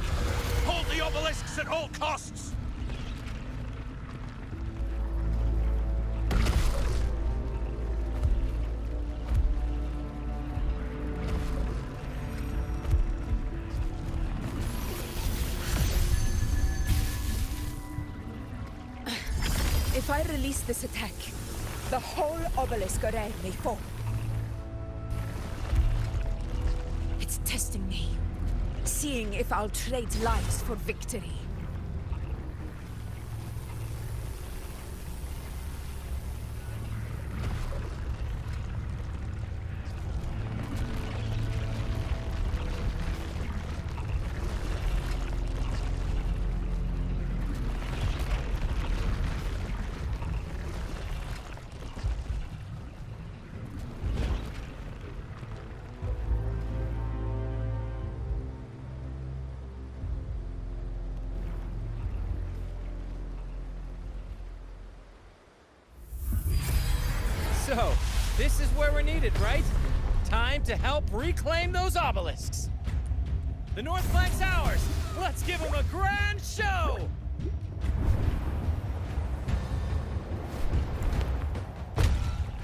Speaker 15: Hold the obelisks at all costs!
Speaker 21: If I release this attack, the whole obelisk array may fall. It's testing me, seeing if I'll trade lives for victory.
Speaker 8: So, this is where we're needed, right? Time to help reclaim those obelisks. The north flank's ours. Let's give them a grand show!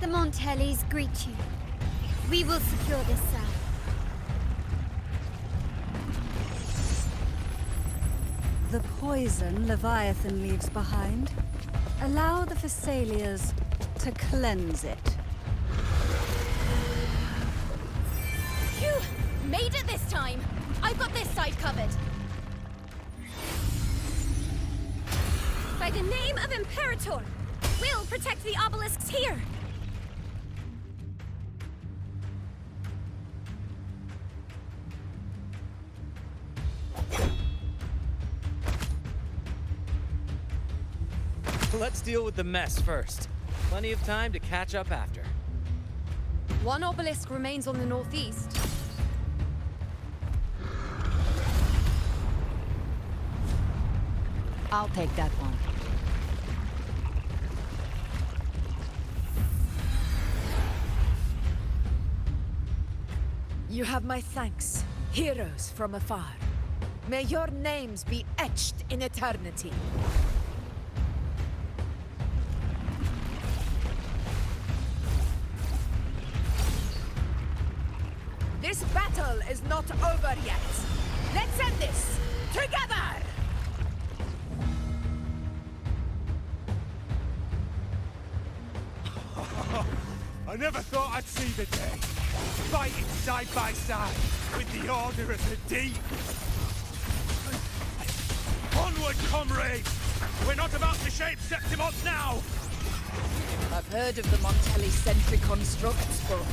Speaker 16: The Montellis greet you. We will secure this south.
Speaker 2: The poison Leviathan leaves behind, allow the Thessalians to cleanse it.
Speaker 16: Phew! Made it this time! I've got this side covered. By the name of Imperator, we'll protect the obelisks here!
Speaker 8: Let's deal with the mess first. Plenty of time to catch up after.
Speaker 10: One obelisk remains on the northeast.
Speaker 4: I'll take that one.
Speaker 21: You have my thanks, heroes from afar. May your names be etched in eternity. This battle is not over yet. Let's end this together!
Speaker 18: I never thought I'd see the day. Fighting side by side with the Order of the Deep. Onward, comrades! We're not about to shape Septimont now!
Speaker 21: I've heard of the Montelli-centric constructs, but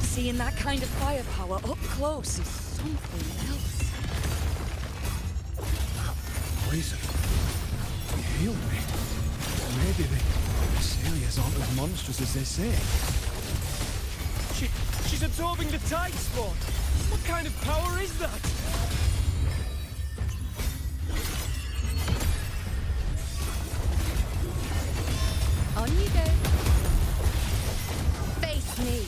Speaker 21: seeing that kind of firepower up close is something else.
Speaker 17: Poison. You healed me. Maybe the Thessalians aren't as monstrous as they say.
Speaker 8: She's absorbing the tide spawn! What kind of power is that?
Speaker 10: On you go. Face me.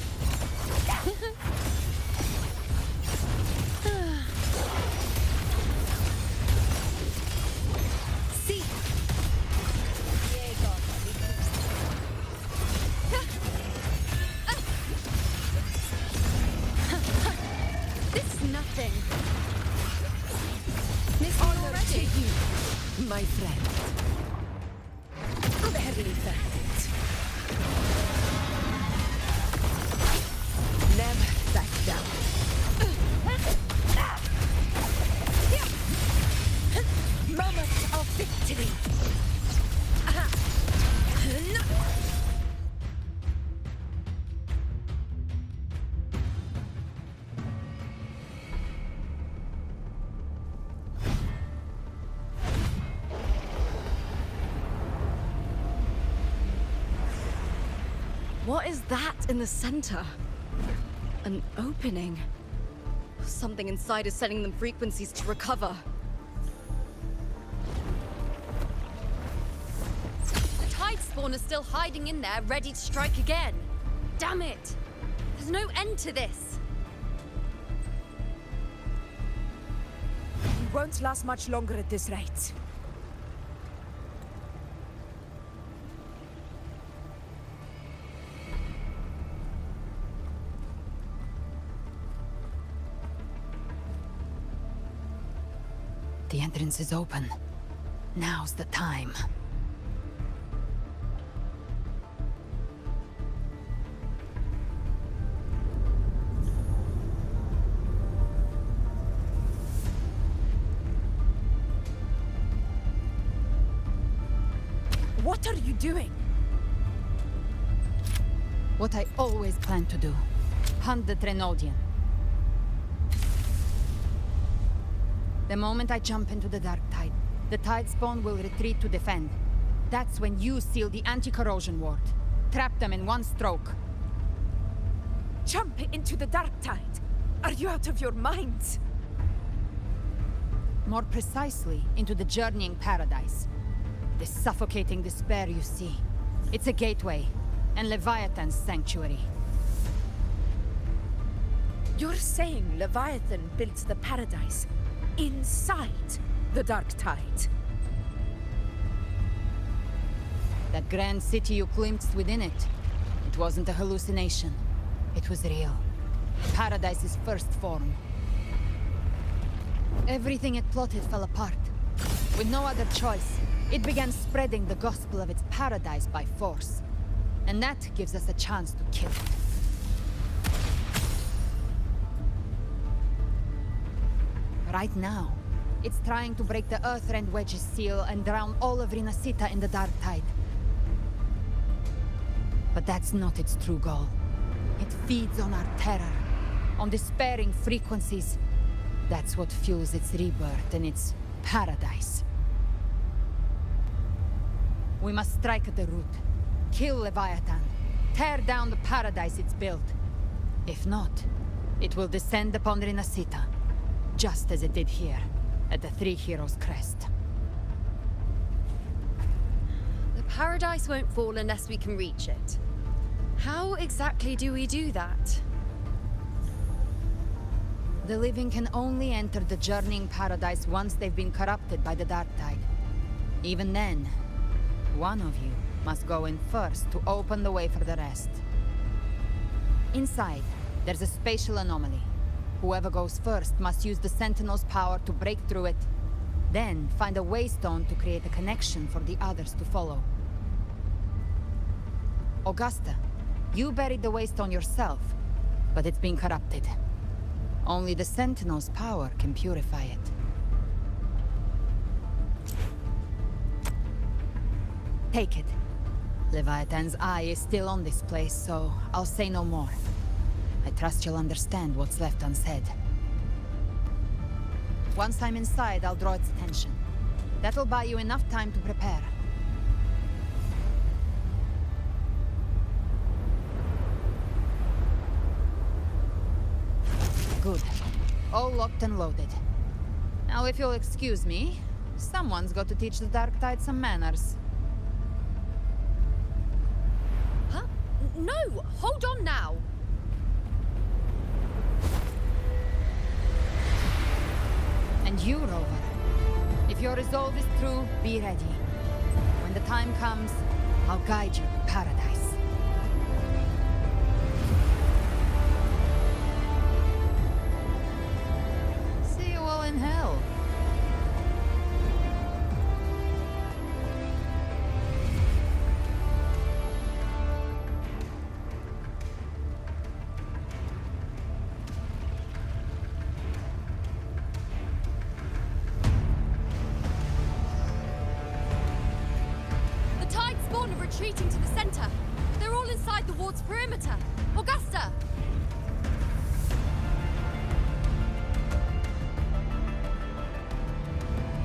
Speaker 10: See. This is nothing. Missing
Speaker 21: Honor
Speaker 10: already.
Speaker 21: to you, my friend. Barely felt it. Never back down. Moment of victory.
Speaker 2: What is that in the center? An opening.
Speaker 19: Something inside is sending them frequencies to recover. The tide spawn is still hiding in there, ready to strike again. Damn it! There's no end to this.
Speaker 21: We won't last much longer at this rate.
Speaker 4: The entrance is open. Now's the time.
Speaker 21: What are you doing?
Speaker 4: What I always planned to do. Hunt the Trenodian. The moment I jump into the dark tide, the tide spawn will retreat to defend. That's when you seal the anti-corrosion ward. Trap them in one stroke.
Speaker 21: Jump into the dark tide? Are you out of your mind?
Speaker 4: More precisely, into the journeying paradise. The suffocating despair you see. It's a gateway, and Leviathan's sanctuary.
Speaker 21: You're saying Leviathan built the paradise inside the dark tide?
Speaker 4: That grand city you glimpsed within it, it wasn't a hallucination. It was real. Paradise's first form. Everything it plotted fell apart. With no other choice, it began spreading the gospel of its paradise by force. And that gives us a chance to kill it. Right now, it's trying to break the Earthrend Wedge's seal and drown all of Rinascita in the dark tide. But that's not its true goal. It feeds on our terror, on despairing frequencies. That's what fuels its rebirth and its paradise. We must strike at the root, kill Leviathan, tear down the paradise it's built. If not, it will descend upon Rinascita, just as it did here, at the Three Heroes' Crest.
Speaker 10: The paradise won't fall unless we can reach it. How exactly do we do that?
Speaker 4: The living can only enter the journeying paradise once they've been corrupted by the dark tide. Even then, one of you must go in first to open the way for the rest. Inside, there's a spatial anomaly. Whoever goes first must use the Sentinel's power to break through it, then find a waystone to create a connection for the others to follow. Augusta, you buried the waystone yourself, but it's been corrupted. Only the Sentinel's power can purify it. Take it. Leviathan's eye is still on this place, so I'll say no more. I trust you'll understand what's left unsaid. Once I'm inside, I'll draw its attention. That'll buy you enough time to prepare. Good. All locked and loaded. Now, if you'll excuse me, someone's got to teach the Dark Tide some manners.
Speaker 10: Huh? No! Hold on now!
Speaker 4: And you, Rover. If your resolve is true, be ready. When the time comes, I'll guide you to paradise. See you all in hell.
Speaker 10: Retreating to the center. They're all inside the ward's perimeter. Augusta!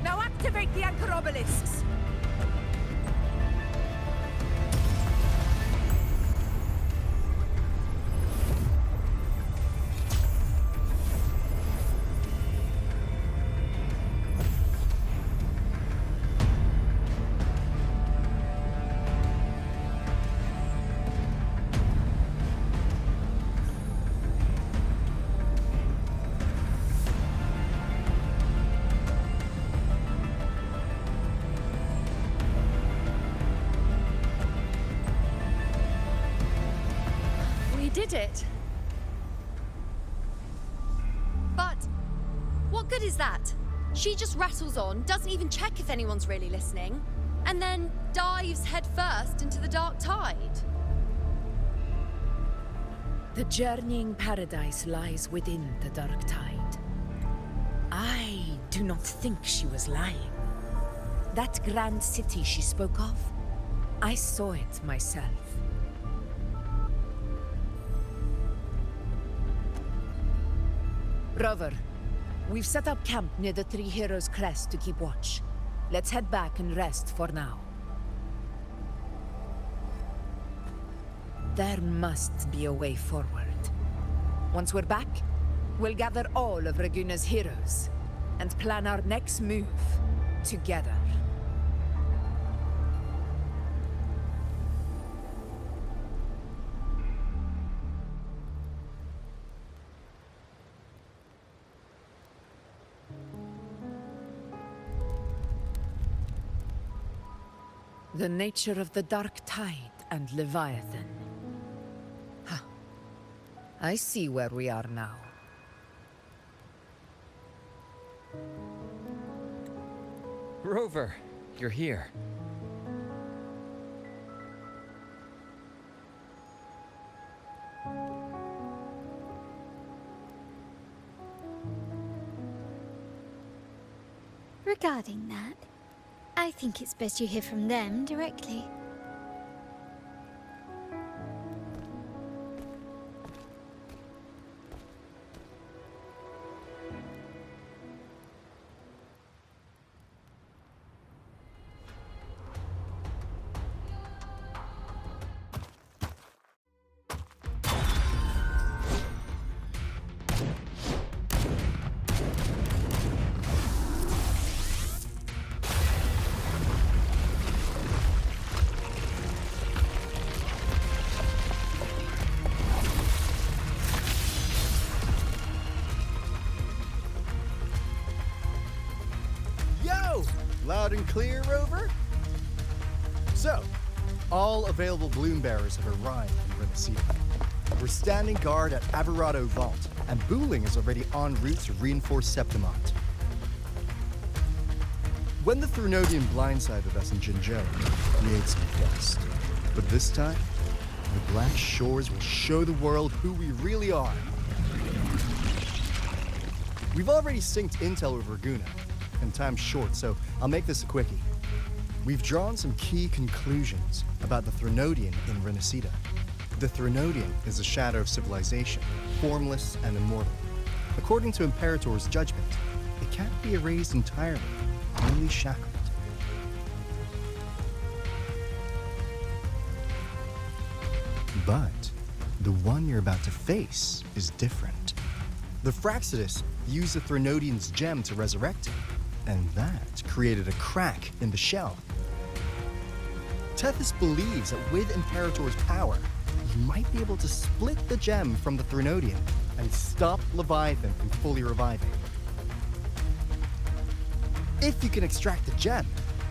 Speaker 21: Now activate the anchor obelisks.
Speaker 10: did it. But what good is that? She just rattles on, doesn't even check if anyone's really listening, and then dives headfirst into the dark tide.
Speaker 20: The journeying paradise lies within the dark tide. I do not think she was lying. That grand city she spoke of, I saw it myself. Rover, we've set up camp near the Three Heroes Crest to keep watch. Let's head back and rest for now. There must be a way forward. Once we're back, we'll gather all of Raguna's heroes and plan our next move together. The nature of the Dark Tide and Leviathan. Huh. I see where we are now.
Speaker 22: Rover, you're here.
Speaker 6: Regarding that, I think it's best you hear from them directly.
Speaker 9: Loud and clear, Rover? So, all available bloom bearers have arrived in Rinascita. We're standing guard at Averado Vault, and Booling is already en route to reinforce Septimont. When the Threnodian blindsided us in Jinzhou, we ate some dust. But this time, the Black Shores will show the world who we really are. We've already synced intel with Raguna, and time's short, so I'll make this a quickie. We've drawn some key conclusions about the Threnodian in Rinascita. The Threnodian is a shadow of civilization, formless and immortal. According to Imperator's judgment, it can't be erased entirely, only shackled. But the one you're about to face is different. The Fraxidus used the Threnodian's gem to resurrect him, and that created a crack in the shell. Tethys believes that with Imperator's power, he might be able to split the gem from the Threnodian and stop Leviathan from fully reviving. If you can extract the gem,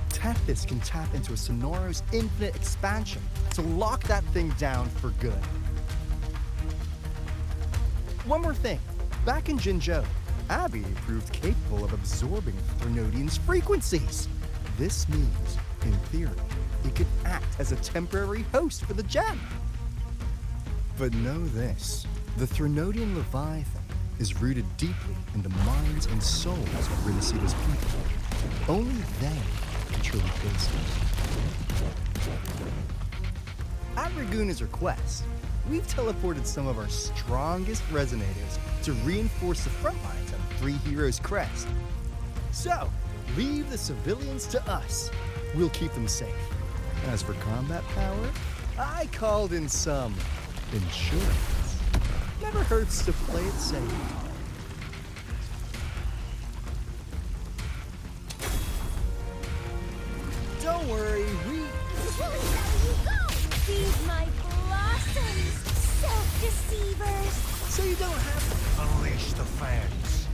Speaker 9: Tethys can tap into a Sonoro's infinite expansion to lock that thing down for good. One more thing. Back in Jinzhou, Abby proved capable of absorbing Threnodian's frequencies. This means, in theory, it could act as a temporary host for the gem. But know this, the Threnodian Leviathan is rooted deeply in the minds and souls of Rinascita's people. Only they can truly face it. At Raguna's request, we've teleported some of our strongest resonators to reinforce the front lines at Three Heroes Crest. So, leave the civilians to us. We'll keep them safe. As for combat power, I called in some insurance. Never hurts to play it safe. Don't worry, we...
Speaker 16: Feed my blossoms, self-deceivers!
Speaker 9: So you don't have to
Speaker 23: unleash the fans.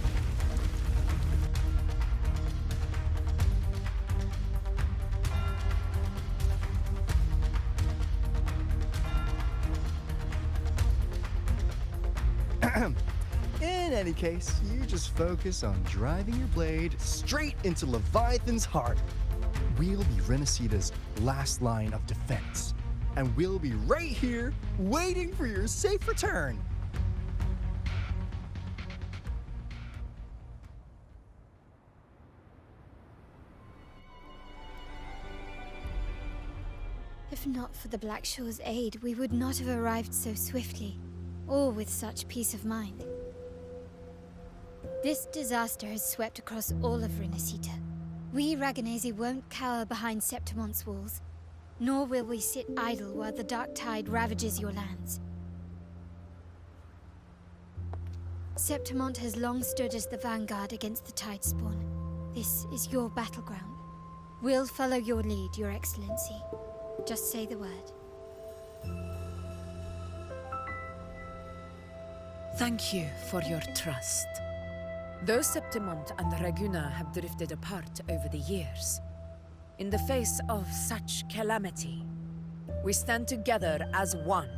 Speaker 9: In any case, you just focus on driving your blade straight into Leviathan's heart. We'll be Rinascita's last line of defense, and we'll be right here waiting for your safe return.
Speaker 6: If not for the Black Shore's aid, we would not have arrived so swiftly, or with such peace of mind. This disaster has swept across all of Rinascita. We Raganazi won't cower behind Septimon's walls, nor will we sit idle while the dark tide ravages your lands. Septimont has long stood as the vanguard against the tide spawn. This is your battleground. We'll follow your lead, Your Excellency. Just say the word.
Speaker 20: Thank you for your trust. Though Septimont and Raguna have drifted apart over the years, in the face of such calamity, we stand together as one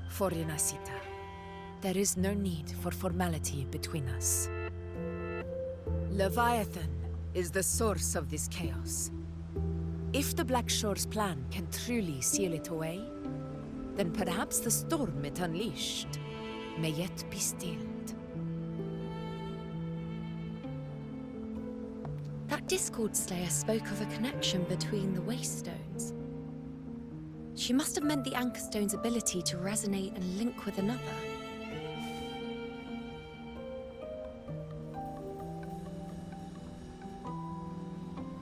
Speaker 20: for Rinascita. There is no need for formality between us. Leviathan is the source of this chaos. If the Black Shore's plan can truly seal it away, then perhaps the storm it unleashed may yet be stilled.
Speaker 10: That Discord Slayer spoke of a connection between the Wastestones. She must have meant the Anchor Stone's ability to resonate and link with another.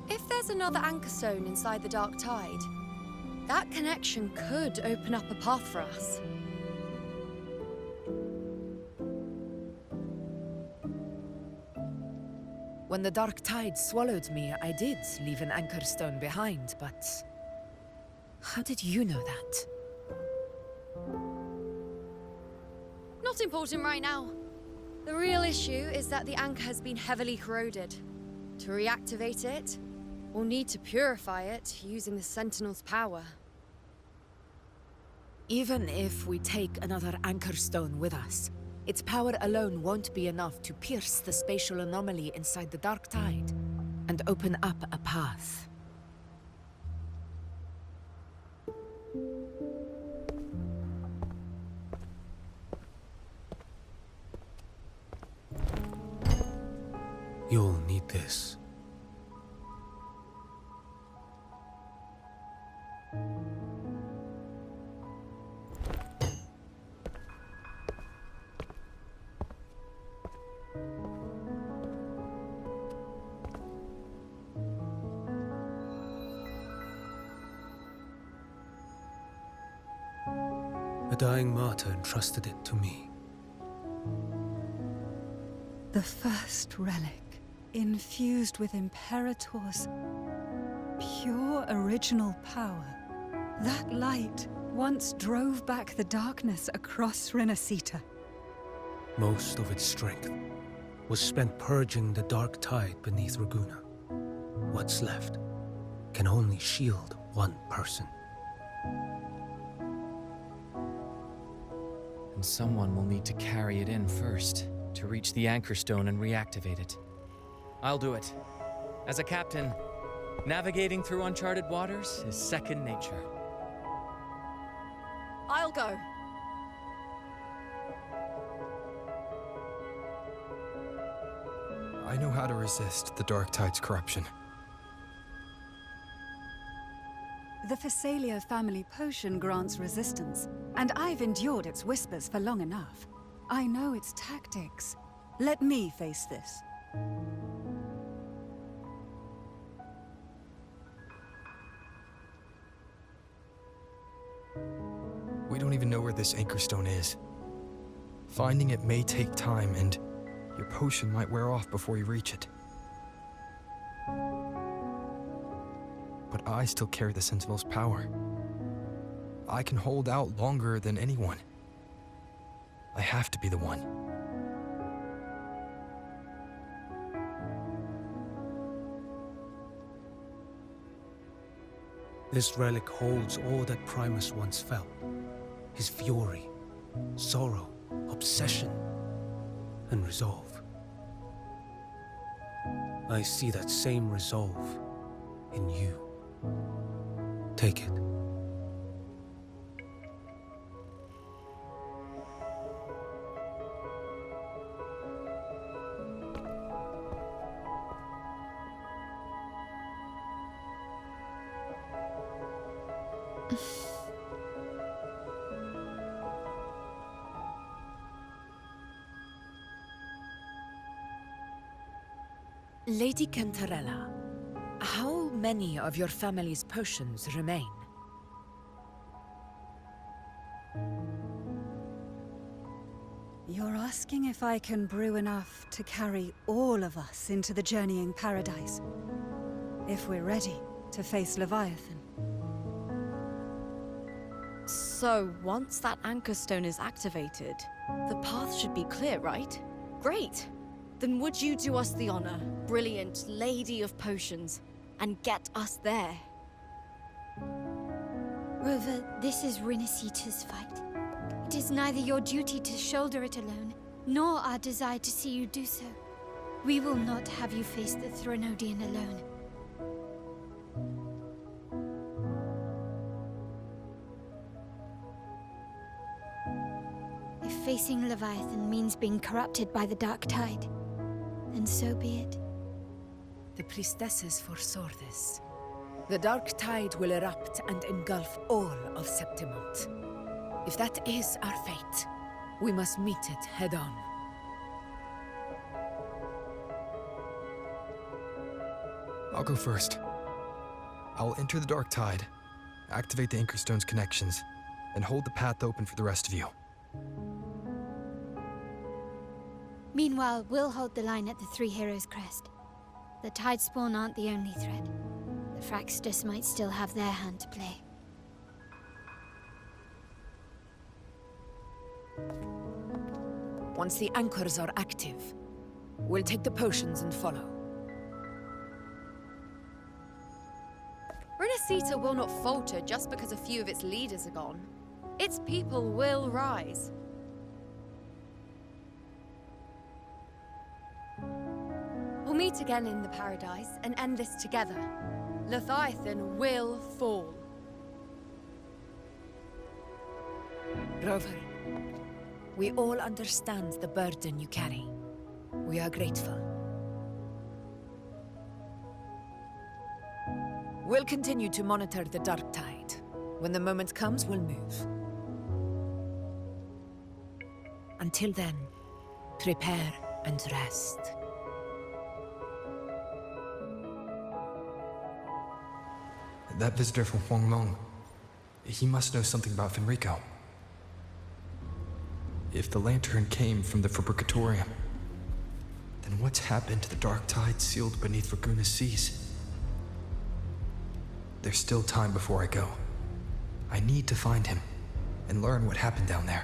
Speaker 10: If there's another Anchor Stone inside the Dark Tide, that connection could open up a path for us.
Speaker 20: When the Dark Tide swallowed me, I did leave an Anchor Stone behind, but... how did you know that?
Speaker 10: Not important right now. The real issue is that the anchor has been heavily corroded. To reactivate it, we'll need to purify it using the Sentinel's power.
Speaker 20: Even if we take another Anchor Stone with us, its power alone won't be enough to pierce the spatial anomaly inside the Dark Tide and open up a path.
Speaker 17: You'll need this. A dying martyr entrusted it to me.
Speaker 2: The first relic, infused with Imperator's pure original power. That light once drove back the darkness across Rinascita.
Speaker 17: Most of its strength was spent purging the dark tide beneath Raguna. What's left can only shield one person.
Speaker 8: And someone will need to carry it in first, to reach the Anchor Stone and reactivate it. I'll do it. As a captain, navigating through uncharted waters is second nature.
Speaker 10: I'll go.
Speaker 1: I know how to resist the Dark Tide's corruption.
Speaker 2: The Phasalia family potion grants resistance, and I've endured its whispers for long enough. I know its tactics. Let me face this.
Speaker 1: We don't even know where this Anchor Stone is. Finding it may take time, and your potion might wear off before you reach it. But I still carry the Sentinel's power. I can hold out longer than anyone. I have to be the one.
Speaker 17: This relic holds all that Primus once felt. His fury, sorrow, obsession, and resolve. I see that same resolve in you. Take it.
Speaker 20: Lady Cantarella, how many of your family's potions remain?
Speaker 2: You're asking if I can brew enough to carry all of us into the journeying paradise? If we're ready to face Leviathan?
Speaker 19: So, once that anchor stone is activated, the path should be clear, right? Great! Then would you do us the honor, brilliant Lady of Potions, and get us there?
Speaker 6: Rover, this is Rinascita's fight. It is neither your duty to shoulder it alone, nor our desire to see you do so. We will not have you face the Threnodian alone. If facing Leviathan means being corrupted by the Dark Tide, then so be it.
Speaker 20: The priestesses foresaw this. The Dark Tide will erupt and engulf all of Septimont. If that is our fate, we must meet it head-on.
Speaker 1: I'll go first. I'll enter the Dark Tide, activate the Anchorstone's connections, and hold the path open for the rest of you.
Speaker 6: Meanwhile, we'll hold the line at the Three Heroes Crest. The Tidespawn aren't the only threat. The Fraxtus might still have their hand to play.
Speaker 20: Once the anchors are active, we'll take the potions and follow.
Speaker 19: Rinascita will not falter just because a few of its leaders are gone. Its people will rise. We'll meet again in the paradise and end this together. Leviathan will fall.
Speaker 20: Rover, we all understand the burden you carry. We are grateful. We'll continue to monitor the Dark Tide. When the moment comes, we'll move. Until then, prepare and rest.
Speaker 1: That visitor from Huanglong, he must know something about Fenrico. If the lantern came from the Fabricatorium, then what's happened to the Dark Tide sealed beneath Raguna's seas? There's still time before I go. I need to find him and learn what happened down there.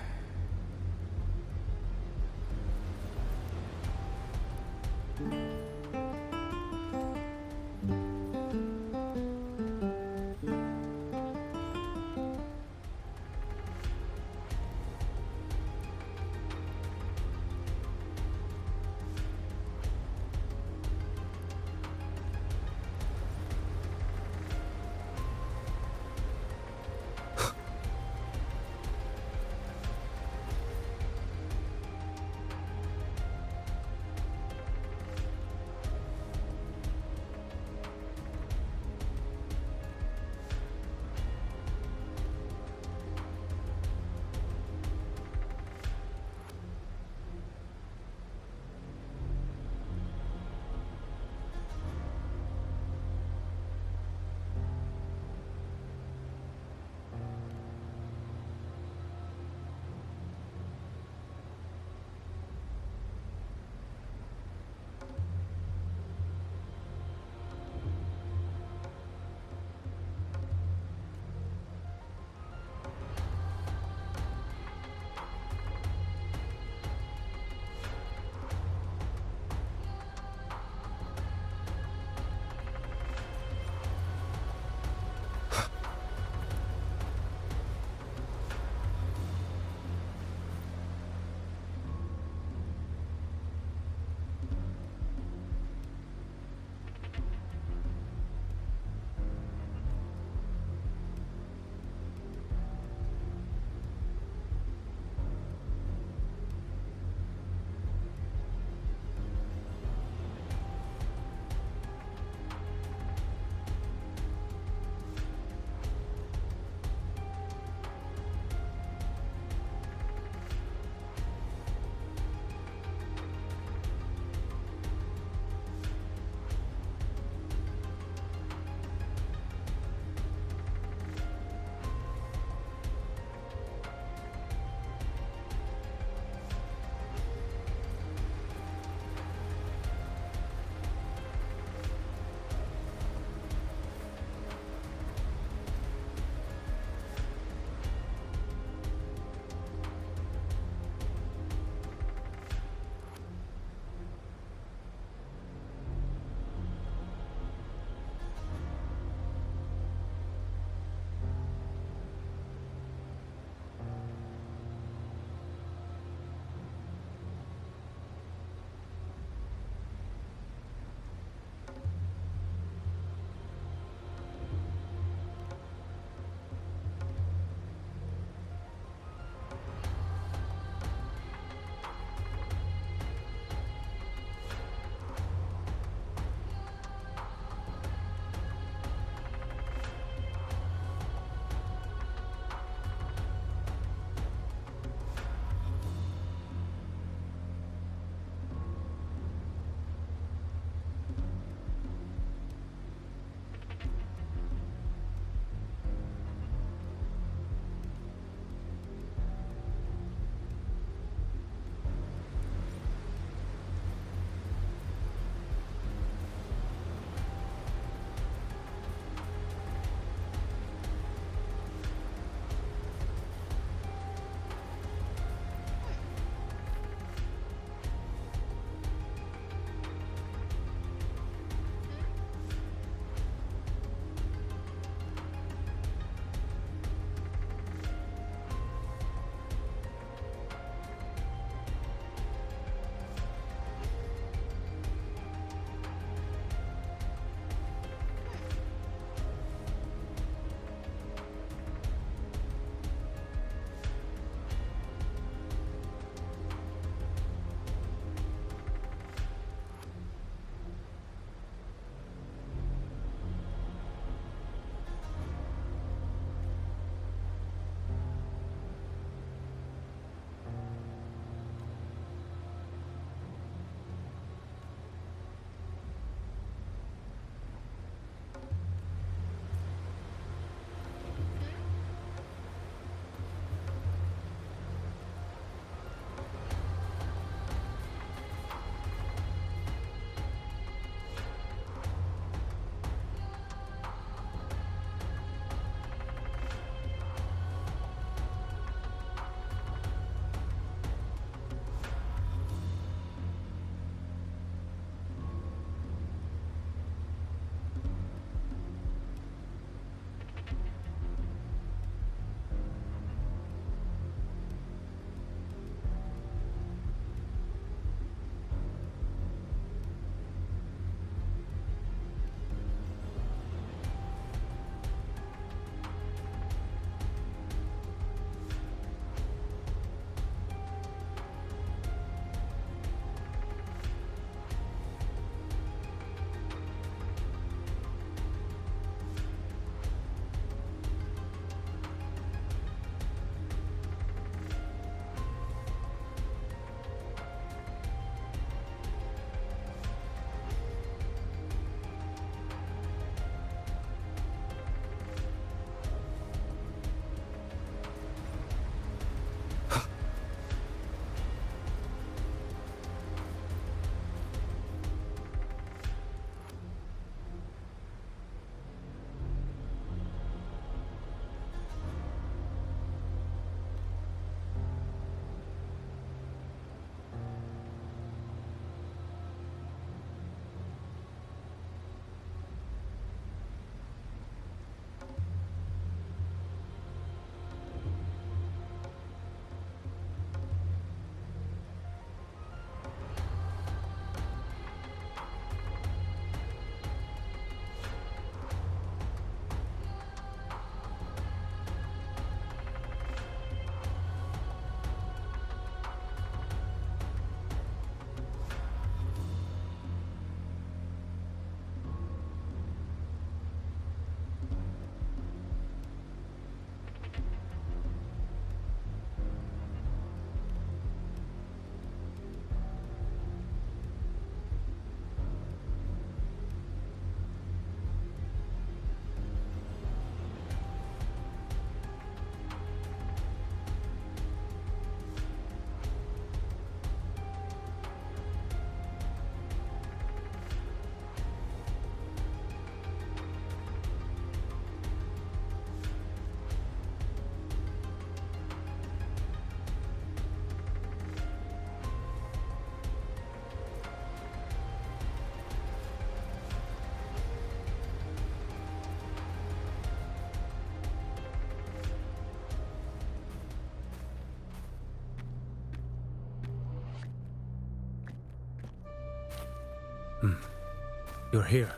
Speaker 17: You're here,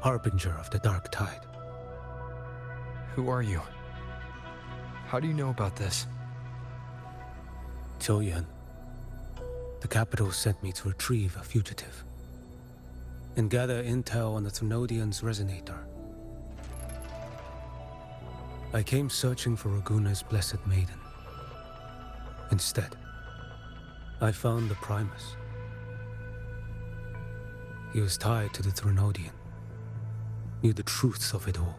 Speaker 17: harbinger of the dark tide.
Speaker 1: Who are you? How do you know about this?
Speaker 17: Choyan. The capital sent me to retrieve a fugitive and gather intel on the Thrunodian's resonator. I came searching for Raguna's blessed maiden. Instead, I found the Primus. He was tied to the Thrunodian, knew the truths of it all.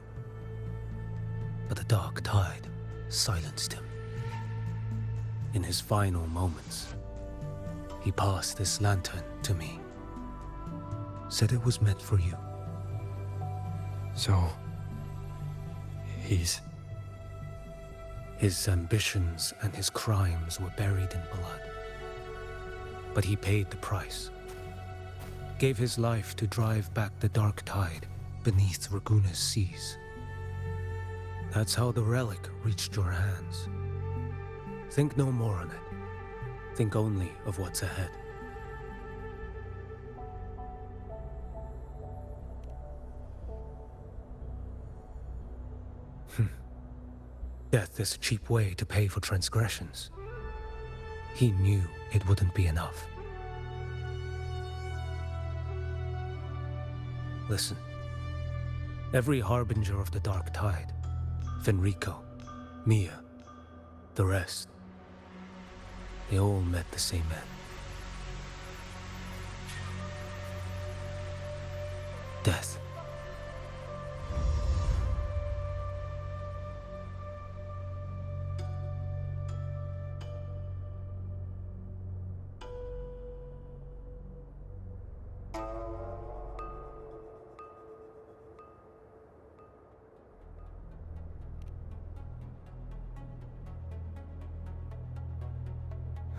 Speaker 17: But the dark tide silenced him. In his final moments, he passed this lantern to me. Said it was meant for you.
Speaker 1: So... he's...
Speaker 17: His ambitions and his crimes were buried in blood. But he paid the price. Gave his life to drive back the dark tide beneath Raguna's seas. That's how the relic reached your hands. Think no more on it. Think only of what's ahead. Death is a cheap way to pay for transgressions. He knew it wouldn't be enough. Listen. Every harbinger of the dark tide, Fenrico, Mia, the rest, they all met the same end. Death.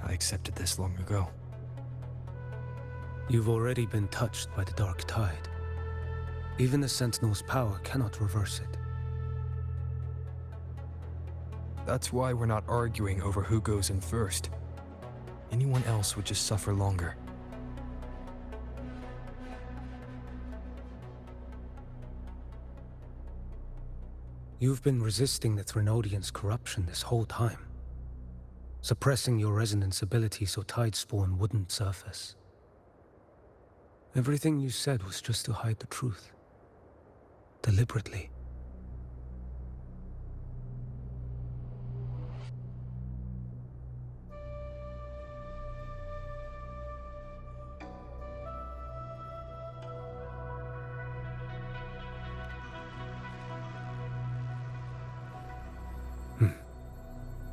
Speaker 1: I accepted this long ago.
Speaker 17: You've already been touched by the dark tide. Even the Sentinel's power cannot reverse it.
Speaker 1: That's why we're not arguing over who goes in first. Anyone else would just suffer longer.
Speaker 17: You've been resisting the Thrunodian's corruption this whole time. Suppressing your resonance ability so Tidespawn wouldn't surface. Everything you said was just to hide the truth. Deliberately.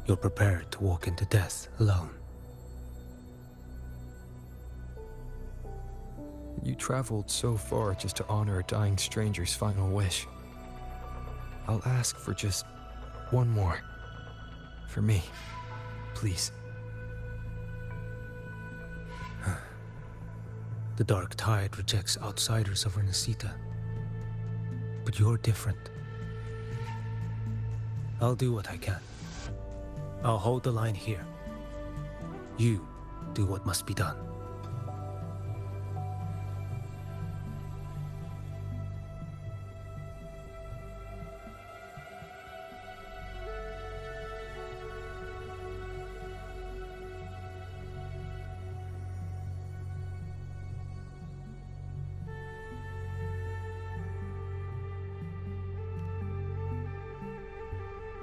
Speaker 17: You're prepared to walk into death alone.
Speaker 1: You traveled so far just to honor a dying stranger's final wish. I'll ask for just one more. For me. Please.
Speaker 17: The dark tide rejects outsiders of Rinascita. But you're different. I'll do what I can. I'll hold the line here. You do what must be done.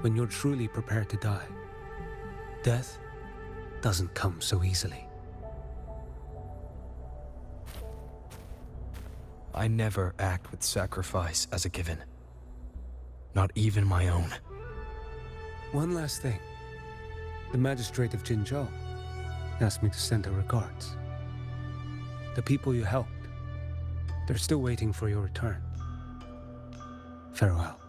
Speaker 17: When you're truly prepared to die, death doesn't come so easily.
Speaker 1: I never act with sacrifice as a given. Not even my own.
Speaker 17: One last thing. The magistrate of Jinzhou asked me to send her regards. The people you helped, they're still waiting for your return. Farewell.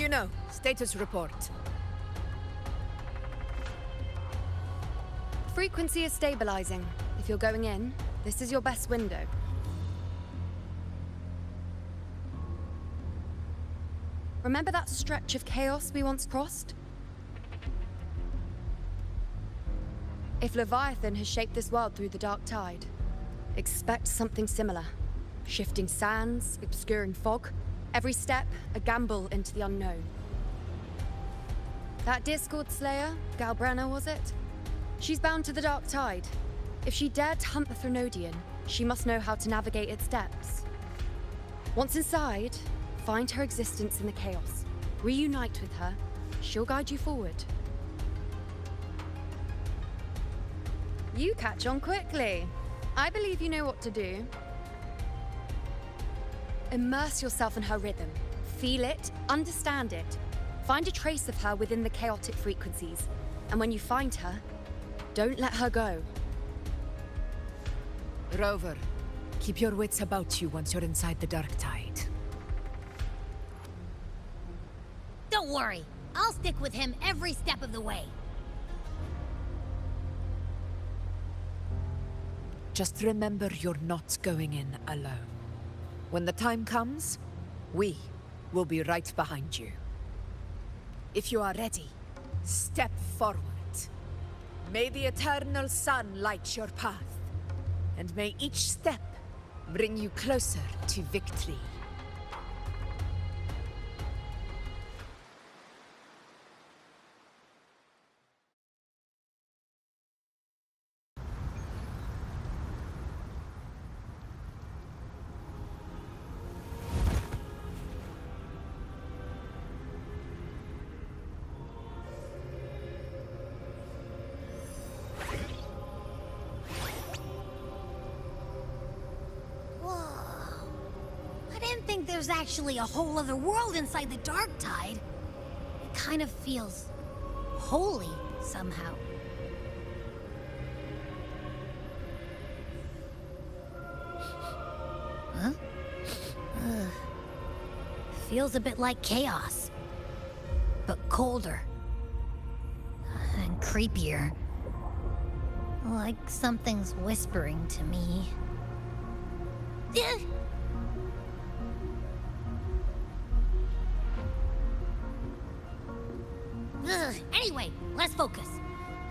Speaker 20: Juno, status report.
Speaker 10: Frequency is stabilizing. If you're going in, this is your best window. Remember that stretch of chaos we once crossed? If Leviathan has shaped this world through the dark tide, expect something similar. Shifting sands, obscuring fog, every step a gamble into the unknown. That Discord Slayer, Galbrenna was it? She's bound to the dark tide. If she dared to hunt the Threnodian, she must know how to navigate its depths. Once inside, find her existence in the chaos. Reunite with her. She'll guide you forward. You catch on quickly. I believe you know what to do. Immerse yourself in her rhythm. Feel it, understand it. Find a trace of her within the chaotic frequencies. And when you find her, don't let her go.
Speaker 20: Rover, keep your wits about you once you're inside the dark tide.
Speaker 3: Don't worry. I'll stick with him every step of the way.
Speaker 20: Just remember you're not going in alone. When the time comes, we will be right behind you. If you are ready, step forward. May the eternal sun light your path, and may each step bring you closer to victory.
Speaker 3: There's actually a whole other world inside the dark tide. It kind of feels holy somehow. Huh? Feels a bit like chaos, but colder and creepier. Like something's whispering to me. Anyway, let's focus.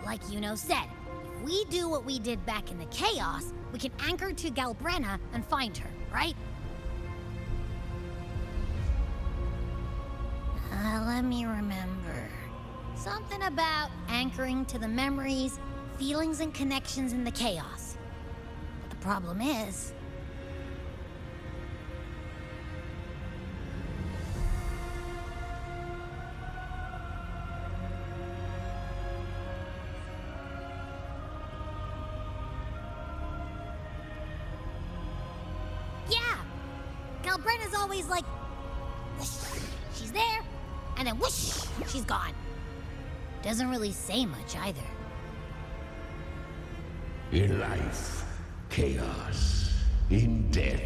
Speaker 3: Like Yuno said, if we do what we did back in the chaos, we can anchor to Galbrenna and find her, right? Let me remember. Something about anchoring to the memories, feelings, and connections in the chaos. But the problem is... Galbrenna's always like, whoosh, she's there, and then whoosh, she's gone. Doesn't really say much either.
Speaker 5: In life, chaos. In death,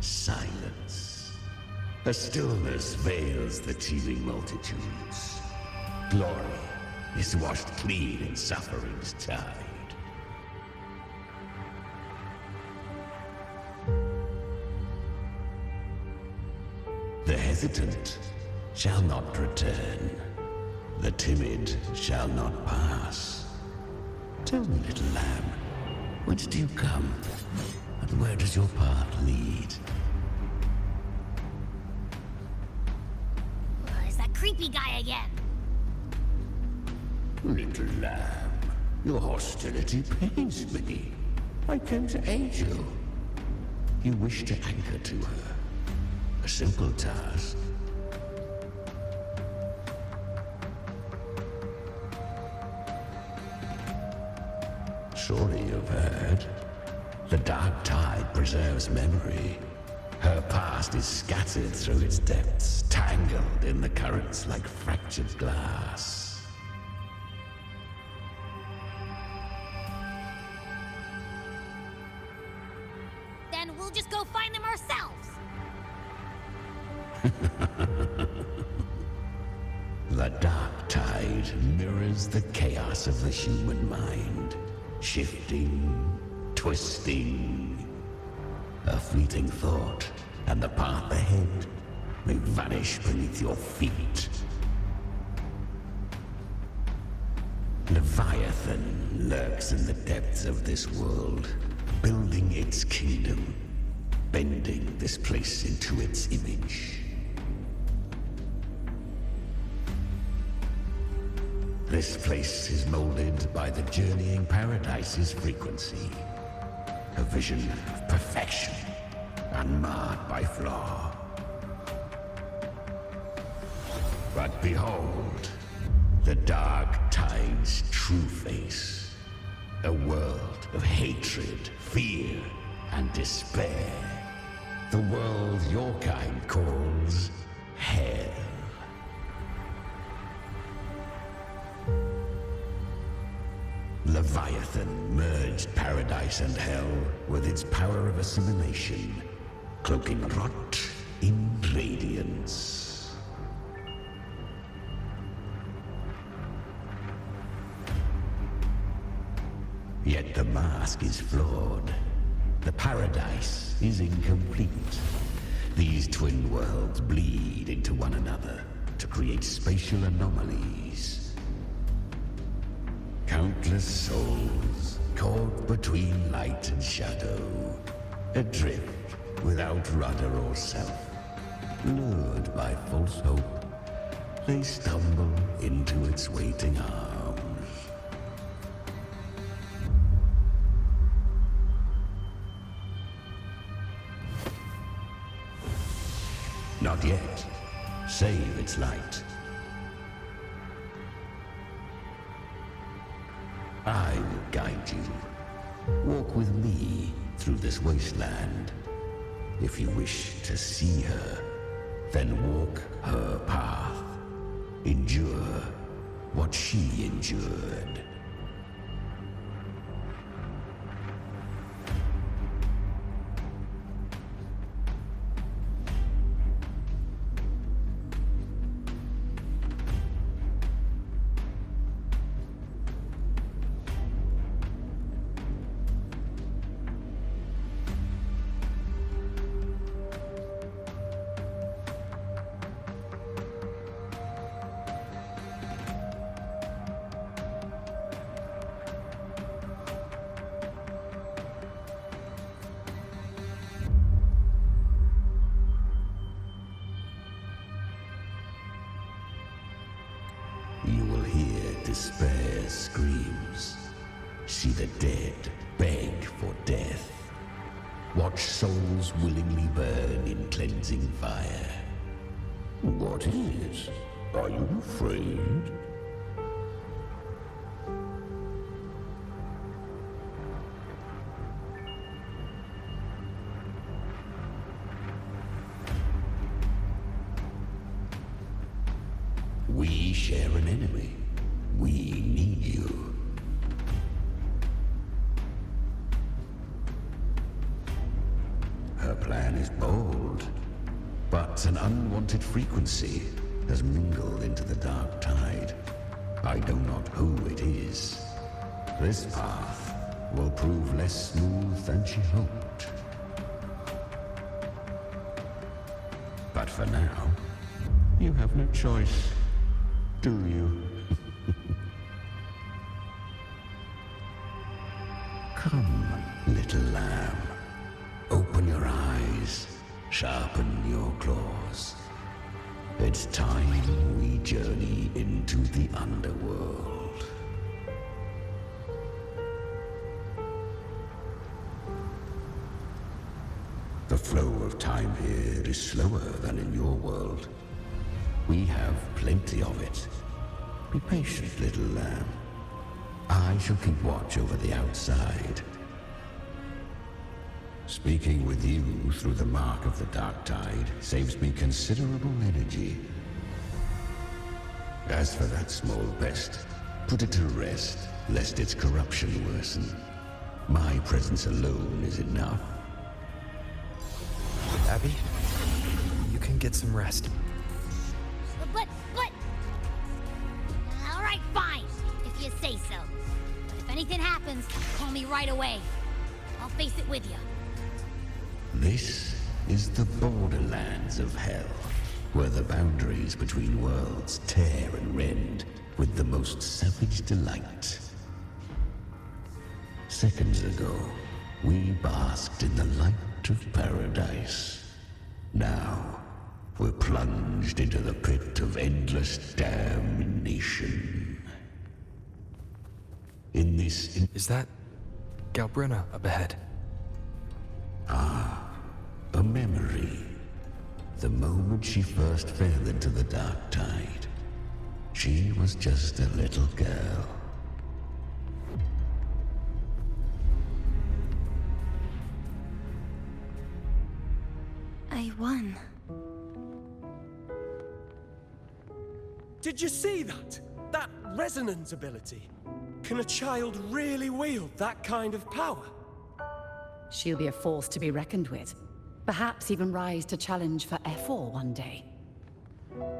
Speaker 5: silence. A stillness veils the teeming multitudes. Glory is washed clean in suffering's tide. The hesitant shall not return. The timid shall not pass. Tell me, little lamb, whence do you come? And where does your path lead?
Speaker 3: It's that creepy guy again.
Speaker 5: Little lamb, your hostility pains me. I came to aid you. You wish to anchor to her. A simple task. Surely you've heard. The dark tide preserves memory. Her past is scattered through its depths, tangled in the currents like fractured glass.
Speaker 3: Then we'll just go find them ourselves.
Speaker 5: tide mirrors the chaos of the human mind, shifting, twisting. A fleeting thought, and the path ahead may vanish beneath your feet. Leviathan lurks in the depths of this world, building its kingdom, bending this place into its image. This place is molded by the journeying paradise's frequency, a vision of perfection, unmarred by flaw. But behold, the dark tide's true face, a world of hatred, fear, and despair. The world your kind calls hell. Leviathan merged paradise and hell with its power of assimilation, cloaking rot in radiance. Yet the mask is flawed. The paradise is incomplete. These twin worlds bleed into one another to create spatial anomalies. Countless souls caught between light and shadow, adrift without rudder or self. Lured by false hope, they stumble into its waiting arms. Not yet. Save its light. I will guide you. Walk with me through this wasteland. If you wish to see her, then walk her path. Endure what she endured. You will hear despair's screams. See the dead beg for death. Watch souls willingly burn in cleansing fire. What is? Are you afraid? We share an enemy. We need you. Her plan is bold, but an unwanted frequency has mingled into the dark tide. I know not who it is. This path will prove less smooth than she hoped. But for now, you have no choice. Do you? Come, little lamb. Open your eyes. Sharpen your claws. It's time we journey into the underworld. The flow of time here is slower than in your world. We have plenty of it. Be patient, little lamb. I shall keep watch over the outside. Speaking with you through the mark of the dark tide saves me considerable energy. As for that small pest, put it to rest, lest its corruption worsen. My presence alone is enough.
Speaker 1: Abby, you can get some rest.
Speaker 3: But... All right, you say so. But if anything happens, call me right away. I'll face it with you.
Speaker 5: This is the borderlands of hell, where the boundaries between worlds tear and rend with the most savage delight. Seconds ago, we basked in the light of paradise. Now, we're plunged into the pit of endless damnation. In this...
Speaker 1: Is that Galbrenna up ahead?
Speaker 5: Ah, a memory. The moment she first fell into the dark tide, she was just a little girl.
Speaker 2: I won.
Speaker 18: Did you see that? That resonance ability? Can a child really wield that kind of power?
Speaker 7: She'll be a force to be reckoned with. Perhaps even rise to challenge for F4 one day.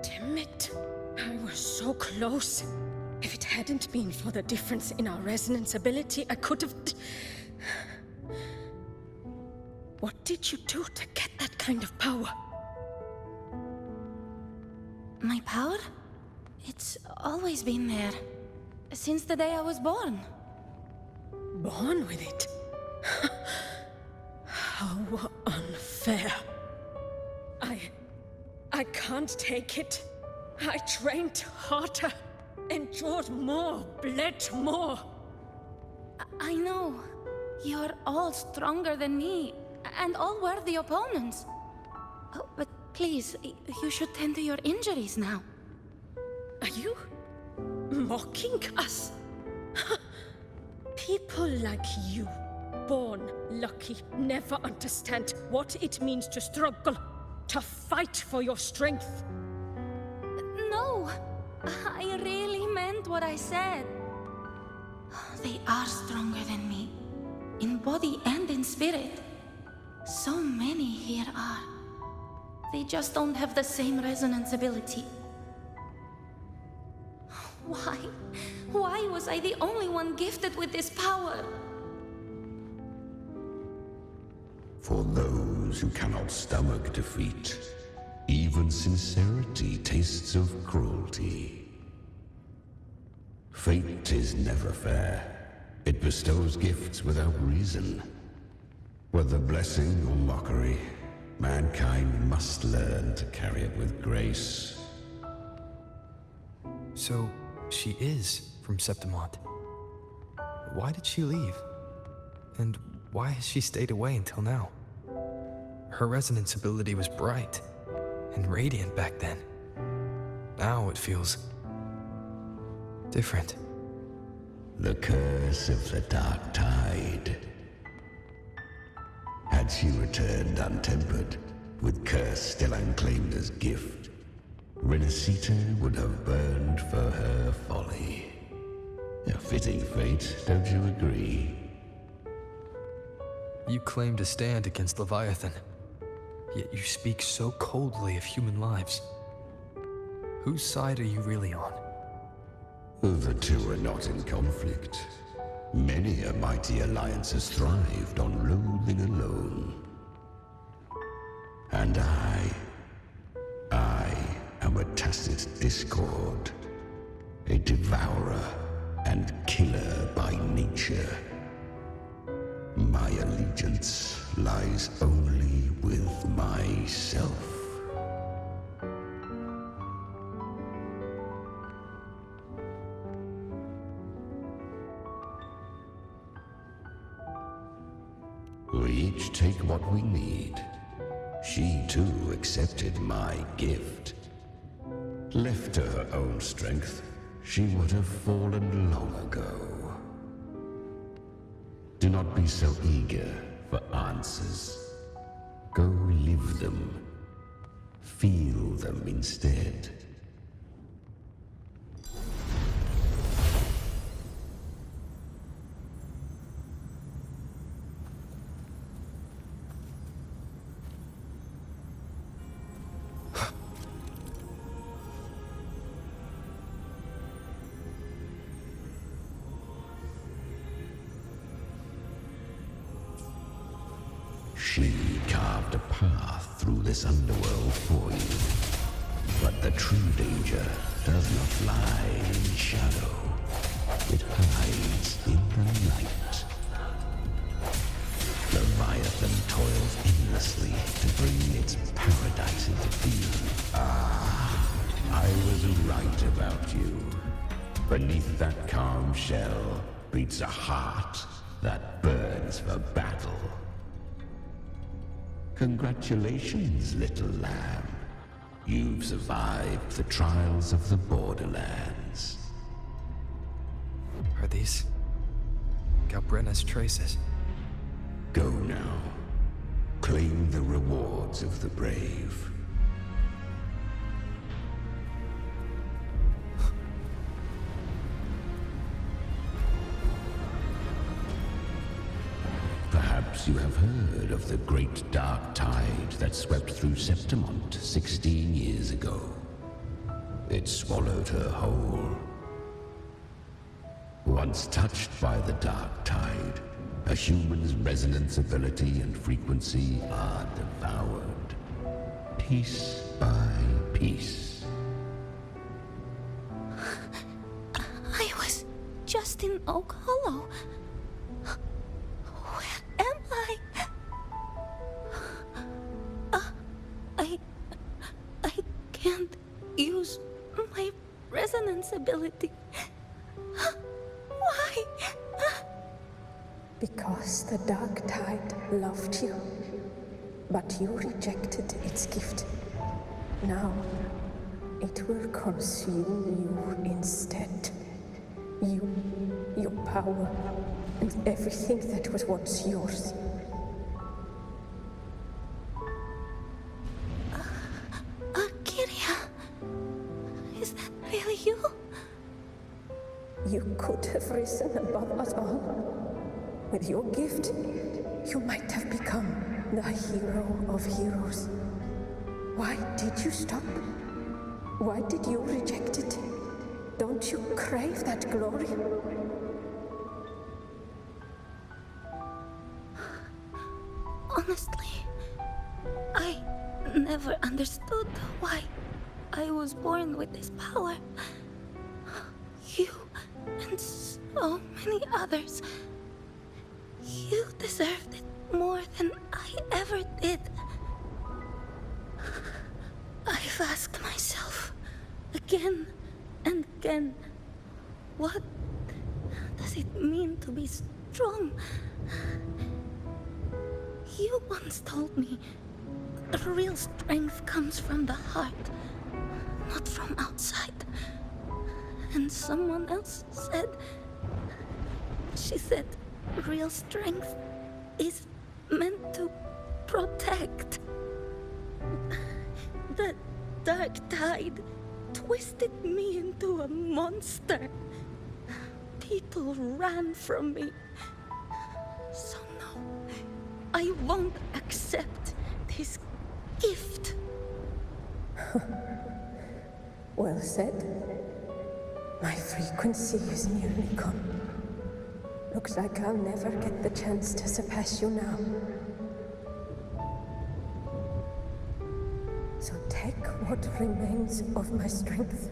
Speaker 12: Damn it. I was so close. If it hadn't been for the difference in our resonance ability, I could have... What did you do to get that kind of power?
Speaker 2: My power? It's always been there. Since the day I was born.
Speaker 12: Born with it? How unfair. I can't take it. I trained harder, endured more, bled more.
Speaker 2: I know. You're all stronger than me, and all worthy opponents. Oh, but please, you should tend to your injuries now.
Speaker 12: Are you mocking us? People like you, born lucky, never understand what it means to struggle, to fight for your strength.
Speaker 2: No, I really meant what I said. They are stronger than me, in body and in spirit. So many here are. They just don't have the same resonance ability. Why? Why was I the only one gifted with this power?
Speaker 5: For those who cannot stomach defeat, even sincerity tastes of cruelty. Fate is never fair. It bestows gifts without reason. Whether blessing or mockery, mankind must learn to carry it with grace.
Speaker 1: So, she is from Septimont. Why did she leave? And why has she stayed away until now? Her resonance ability was bright and radiant back then. Now it feels different.
Speaker 5: The curse of the dark tide. Had she returned untempered, with curse still unclaimed as gift, Rinascita would have burned for her folly. A fitting fate, don't you agree?
Speaker 1: You claim to stand against Leviathan, yet you speak so coldly of human lives. Whose side are you really on?
Speaker 5: The two are not in conflict. Many a mighty alliance has thrived on loathing alone. And I am a tacit discord, a devourer and killer by nature. My allegiance lies only with myself. We each take what we need. She too accepted my gift. Left to her own strength, she would have fallen long ago. Do not be so eager for answers. Go live them. Feel them instead. She carved a path through this underworld for you. But the true danger does not lie in shadow. It hides in the light. Leviathan toils endlessly to bring its paradise into being. I was right about you. Beneath that calm shell beats a heart that burns for battle. Congratulations, little lamb. You've survived the trials of the Borderlands.
Speaker 1: Are these Galbrenna's traces?
Speaker 5: Go now. Claim the rewards of the brave. Perhaps you have heard of the great dark tide that swept through Septimont 16 years ago. It swallowed her whole. Once touched by the dark tide, a human's resonance ability and frequency are devoured, piece by piece.
Speaker 6: I was just in Oak Hollow. Where am I? I can't use my resonance ability. Why?
Speaker 11: Because the dark tide loved you, but you rejected its gift. Now, it will consume you instead. You, your power, and everything that was once yours.
Speaker 6: Kiria, is that really you?
Speaker 11: You could have risen above us all. With your gift, you might have become the hero of heroes. Why did you stop? Why did you reject it? Don't you crave that glory?
Speaker 6: Honestly, I never understood why I was born with this power. You and so many others. You deserved it more than I ever did. I've asked myself again and again, what does it mean to be strong? You once told me real strength comes from the heart, not from outside. And someone else said, she said, real strength is meant to protect. The dark tide twisted me into a monster. People ran from me. So no, I won't accept this gift.
Speaker 11: Well said. My frequency is nearly gone. Looks like I'll never get the chance to surpass you now. So take what remains of my strength.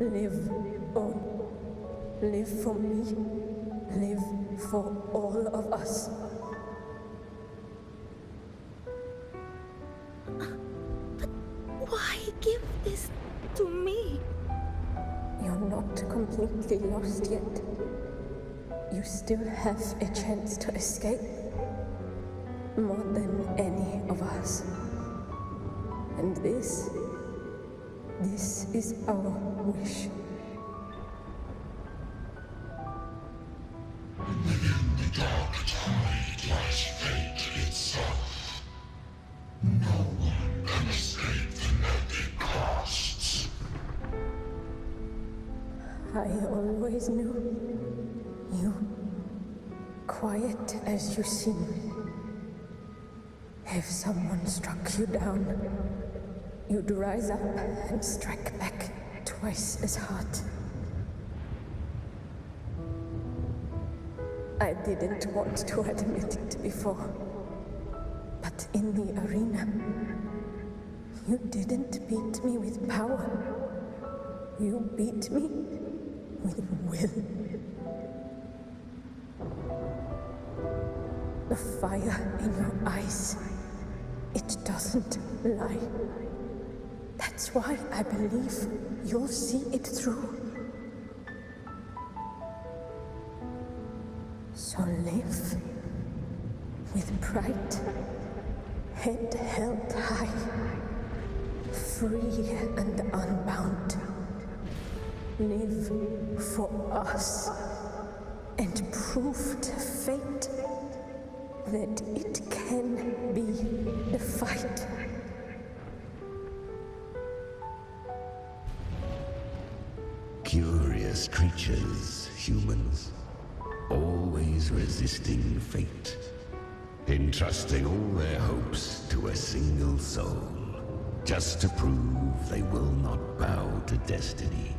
Speaker 11: Live on. Live for me. Live for all of us.
Speaker 6: But why give this to me?
Speaker 11: You're not completely lost yet. You still have a chance to escape. More than any of us. And this is our wish.
Speaker 13: Within the dark tide lies fate itself. No one can escape the net it casts.
Speaker 11: I always knew. You, quiet as you seem. If someone struck you down, you'd rise up and strike back twice as hard. I didn't want to admit it before, But in the arena, you didn't beat me with power. You beat me with will. The fire in your eyes, it doesn't lie. That's why I believe you'll see it through. So live with pride, head held high, free and unbound. Live for us and prove to fate that it can be defied.
Speaker 5: Curious creatures, humans, always resisting fate, entrusting all their hopes to a single soul, just to prove they will not bow to destiny.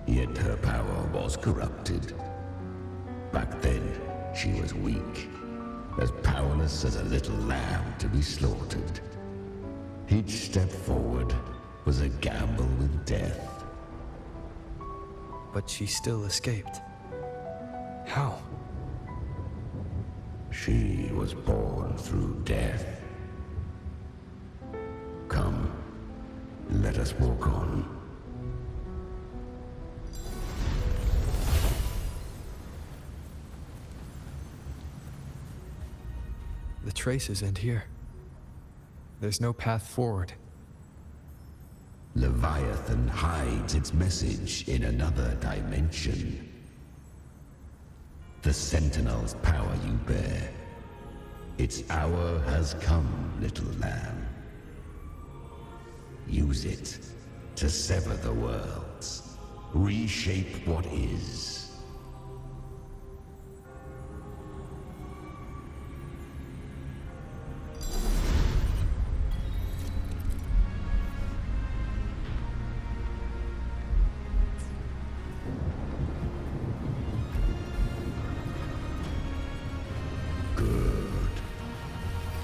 Speaker 5: Yet her power was corrupted. Back then, she was weak, as powerless as a little lamb to be slaughtered. Each step forward was a gamble with death.
Speaker 1: But she still escaped. How?
Speaker 5: She was born through death. Come, let us walk on.
Speaker 1: The traces end here. There's no path forward.
Speaker 5: Leviathan hides its message in another dimension. The Sentinel's power you bear. Its hour has come, little lamb. Use it to sever the worlds, reshape what is.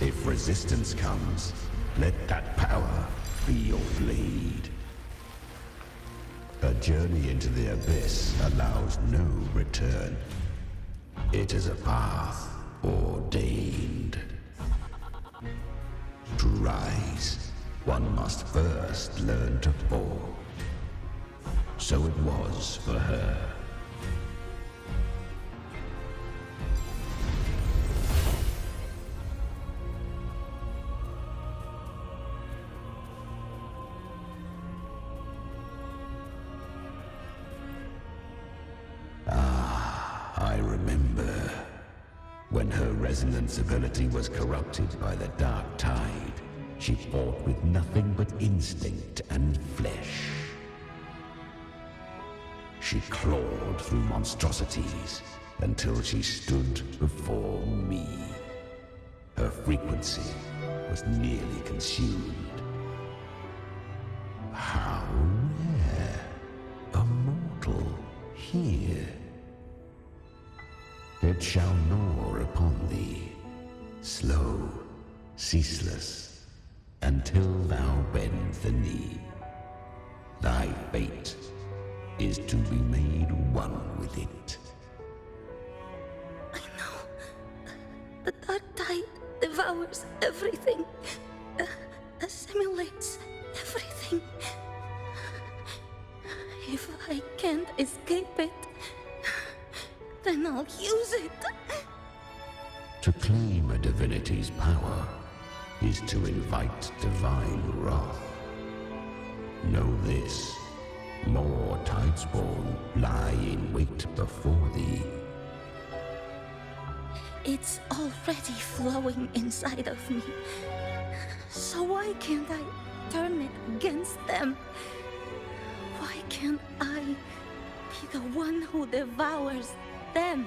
Speaker 5: If resistance comes, let that power be your blade. A journey into the abyss allows no return. It is a path ordained. To rise, one must first learn to fall. So it was for her. When her resonance ability was corrupted by the dark tide, she fought with nothing but instinct and flesh. She clawed through monstrosities until she stood before me. Her frequency was nearly consumed. How rare! A mortal here. It shall gnaw upon thee, slow, ceaseless, until thou bend the knee. Thy fate is to be made one with it.
Speaker 4: I know. The dark tide devours everything, assimilates everything. If I can't escape it, then I'll use it.
Speaker 5: To claim a divinity's power is to invite divine wrath. Know this, more Tidespawn lie in wait before thee.
Speaker 4: It's already flowing inside of me. So why can't I turn it against them? Why can't I be the one who devours them?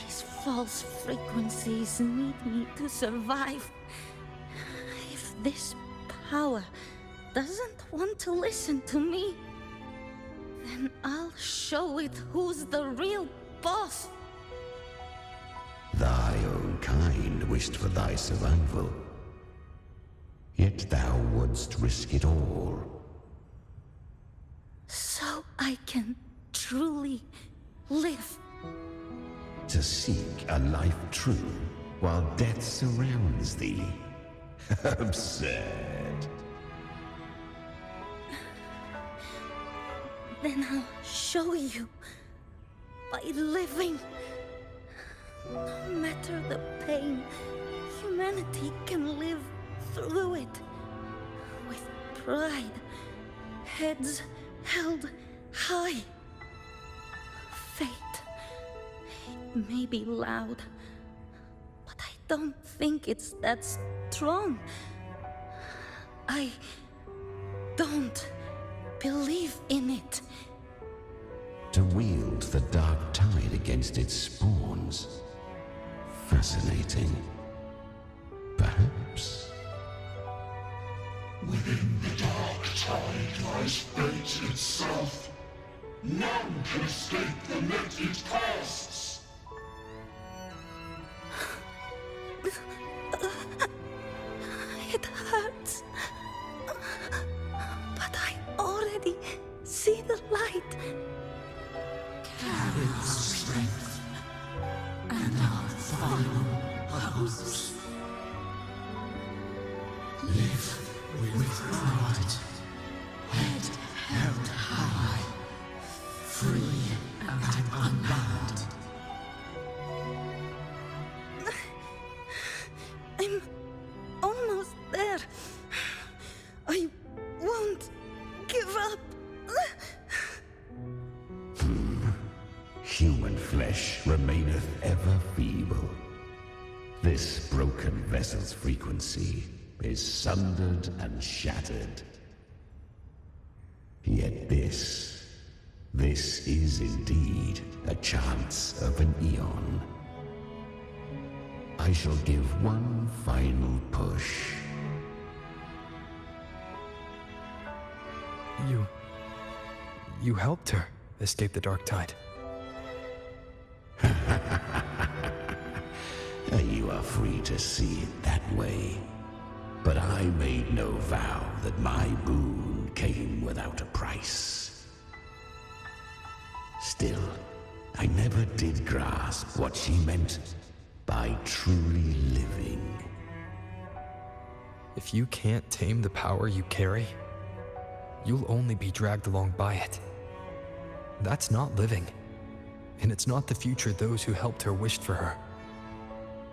Speaker 4: These false frequencies need me to survive. If this power doesn't want to listen to me, then I'll show it who's the real boss.
Speaker 5: Thy wished for thy survival. Yet thou wouldst risk it all.
Speaker 4: So I can truly live.
Speaker 5: To seek a life true while death surrounds thee. Absurd.
Speaker 4: Then I'll show you. By living. No matter the pain, humanity can live through it. With pride. Heads held high. Fate. It may be loud, but I don't think it's that strong. I don't believe in it.
Speaker 5: To wield the dark tide against its spawns. Fascinating. Perhaps.
Speaker 13: Within the dark tide lies fate itself. None can escape the net it casts.
Speaker 4: It hurts. But I already see the light.
Speaker 13: Carry our strength and our final hopes. Live with pride, head held high, free and unbound.
Speaker 4: I'm almost there. I won't give up.
Speaker 5: Human flesh remaineth ever feeble. This broken vessel's frequency is sundered and shattered. Yet this is indeed a chance of an eon. I shall give one final push.
Speaker 1: You helped her escape the dark tide.
Speaker 5: You are free to see it that way. But I made no vow that my boon came without a price. Still, I never did grasp what she meant by truly living.
Speaker 1: If you can't tame the power you carry, you'll only be dragged along by it. That's not living. And it's not the future those who helped her wished for her.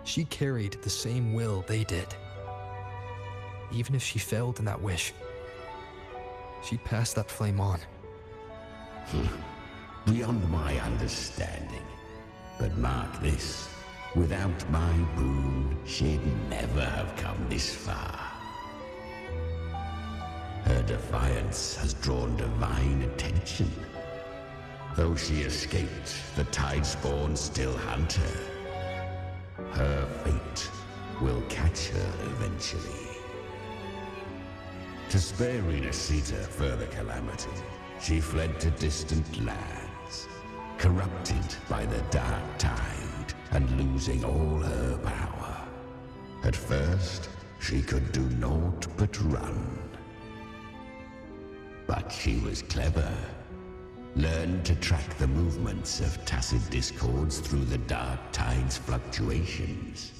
Speaker 1: She carried the same will they did. Even if she failed in that wish, she'd pass that flame on.
Speaker 5: Beyond my understanding. But mark this, without my boon, she'd never have come this far. Her defiance has drawn divine attention. Though she escaped, the Tidespawn still hunt her. Her fate will catch her eventually. To spare Rinascita further calamity, she fled to distant lands, corrupted by the dark tide and losing all her power. At first, she could do naught but run. But she was clever. Learned to track the movements of tacit discords through the dark tide's fluctuations.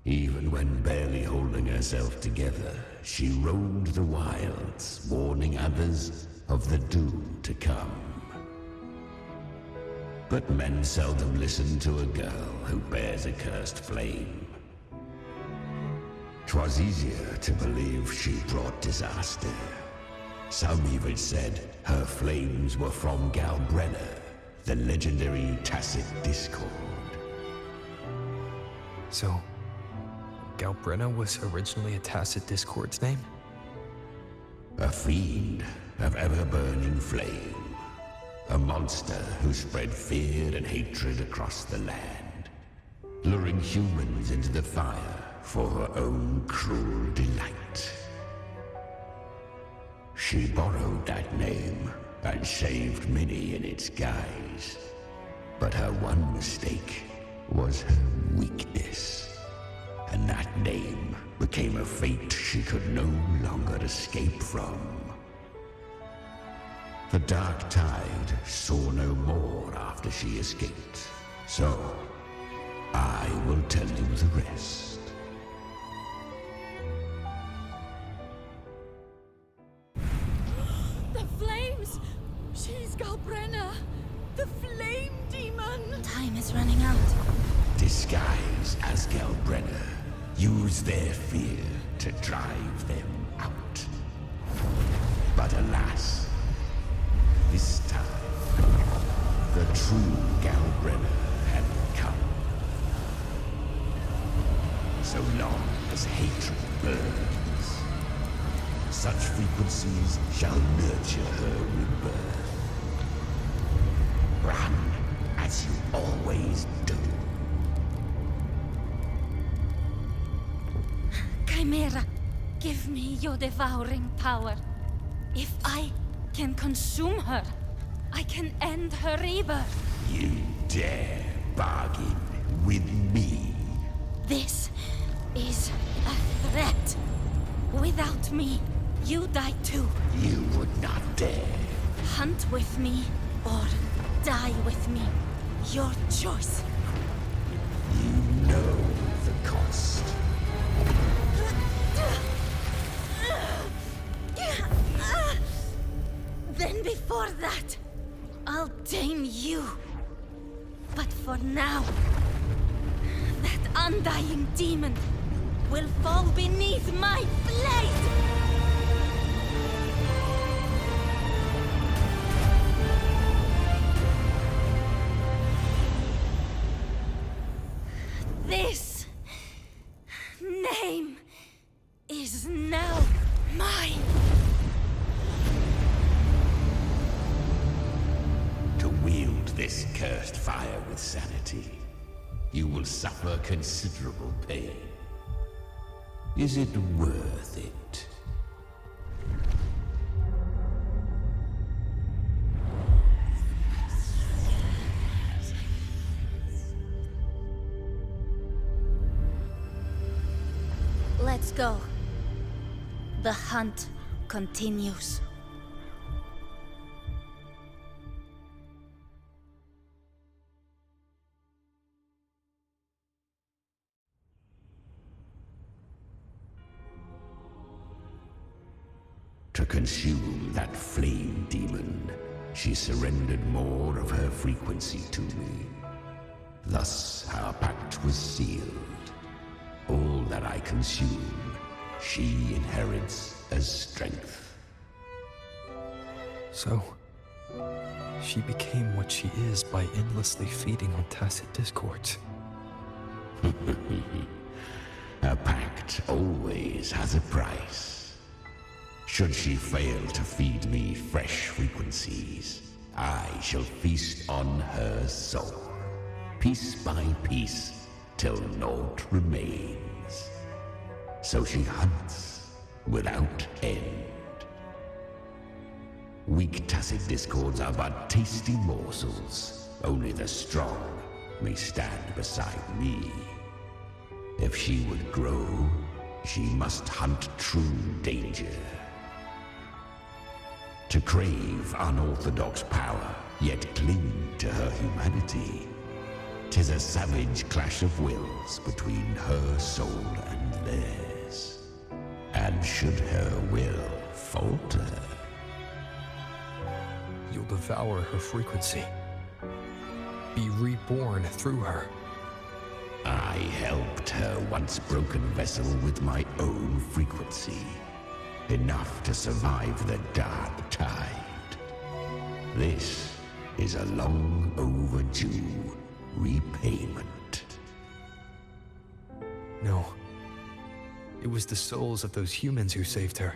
Speaker 5: Even when barely holding herself together, she roamed the wilds, warning others of the doom to come. But men seldom listen to a girl who bears a cursed flame. 'Twas easier to believe she brought disaster. Some even said her flames were from Galbrenna, the legendary tacit discord.
Speaker 1: So, Galbrenna was originally a tacit discord's name?
Speaker 5: A fiend of ever-burning flame. A monster who spread fear and hatred across the land, luring humans into the fire for her own cruel delight. She borrowed that name and saved many in its guise. But her one mistake was her weakness. and that name became a fate she could no longer escape from. The Dark Tide saw no more after she escaped, so I will tell you the rest.
Speaker 12: The flames! She's Galbrenna! The flame demon!
Speaker 4: Time is running out.
Speaker 5: Disguise as Galbrenna. Use their fear to drive them out. But alas, this time, the true Galbrenna had come. So long as hatred burns, such frequencies shall nurture her rebirth. Run as you always do.
Speaker 4: Chimera, give me your devouring power. If I can consume her, I can end her rebirth.
Speaker 5: You dare bargain with me?
Speaker 4: This is a threat. Without me, you die too.
Speaker 5: You would not dare.
Speaker 4: Hunt with me, or die with me. Your choice.
Speaker 5: You know the cost.
Speaker 4: Then before that, I'll tame you. But for now, that undying demon will fall beneath my blade! This name is now mine.
Speaker 5: To wield this cursed fire with sanity, you will suffer considerable pain. Is it worth it?
Speaker 4: Let's go. The hunt continues.
Speaker 5: To consume that flame demon, she surrendered more of her frequency to me. Thus, our pact was sealed. All that I consume, she inherits as strength.
Speaker 1: So, she became what she is by endlessly feeding on tacit discords.
Speaker 5: A pact always has a price. Should she fail to feed me fresh frequencies, I shall feast on her soul, piece by piece, till naught remains. So she hunts without end. Weak tacit discords are but tasty morsels. Only the strong may stand beside me. If she would grow, she must hunt true danger. To crave unorthodox power, yet cling to her humanity, 'tis a savage clash of wills between her soul and theirs. And should her will falter,
Speaker 1: You'll devour her frequency. Be reborn through her.
Speaker 5: I helped her once broken vessel with my own frequency. Enough to survive the Dark Tide. This is a long overdue repayment.
Speaker 1: No. It was the souls of those humans who saved her.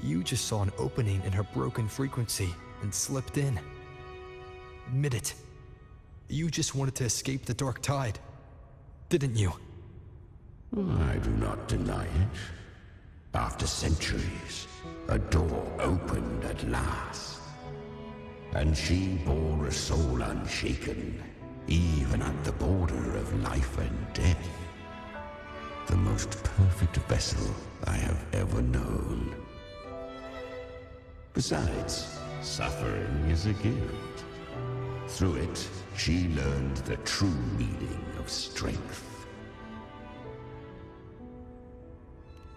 Speaker 1: You just saw an opening in her broken frequency and slipped in. Admit it. You just wanted to escape the Dark Tide, didn't you?
Speaker 5: I do not deny it. After centuries, a door opened at last. And she bore a soul unshaken, even at the border of life and death. the most perfect vessel I have ever known. Besides, suffering is a gift. Through it, she learned the true meaning of strength.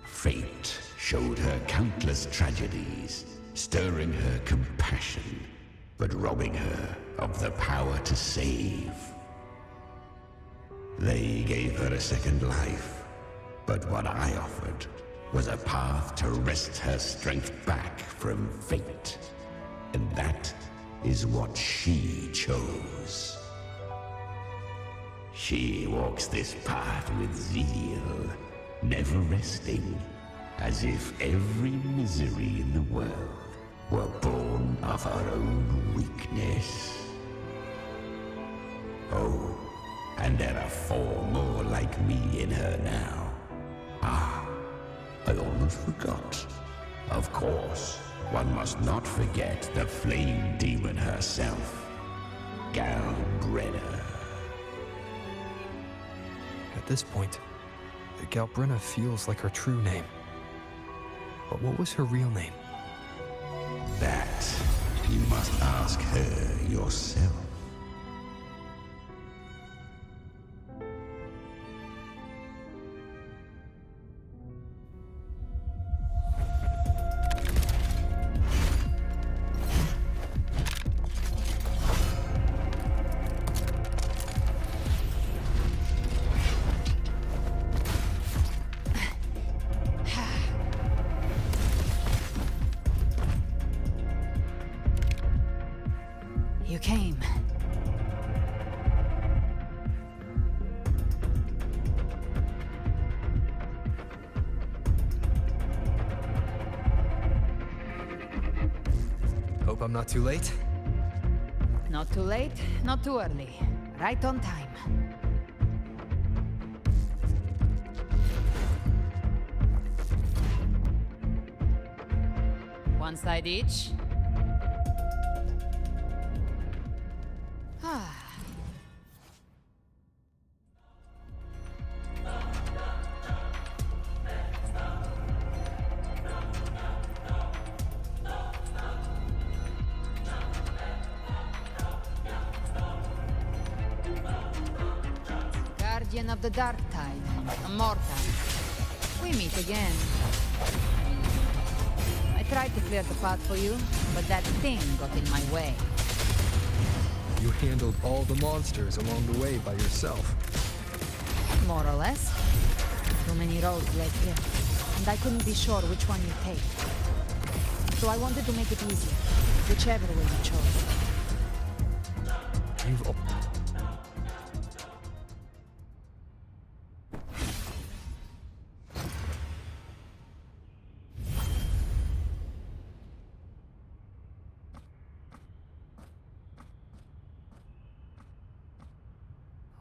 Speaker 5: Fate showed her countless tragedies, stirring her compassion, but robbing her of the power to save. They gave her a second life, but what I offered was a path to wrest her strength back from fate. And that is what she chose. She walks this path with zeal, never resting, as if every misery in the world were born of her own weakness. Oh, and there are 4 more like me in her now. Ah, I almost forgot. Of course, one must not forget the flame demon herself, Galbrenna.
Speaker 1: At this point, Galbrenna feels like her true name. But what was her real name?
Speaker 5: That you must ask her yourself.
Speaker 7: You came.
Speaker 1: Hope I'm not too late.
Speaker 14: Not too late, not too early. Right on time. One side each. Guardian of the Dark Tide, Immortal. We meet again. I tried to clear the path for you, but that thing got in my way.
Speaker 1: You handled all the monsters along the way by yourself.
Speaker 14: More or less. Too many roads led here, and I couldn't be sure which one you take. So I wanted to make it easier, whichever way you chose.
Speaker 1: You've...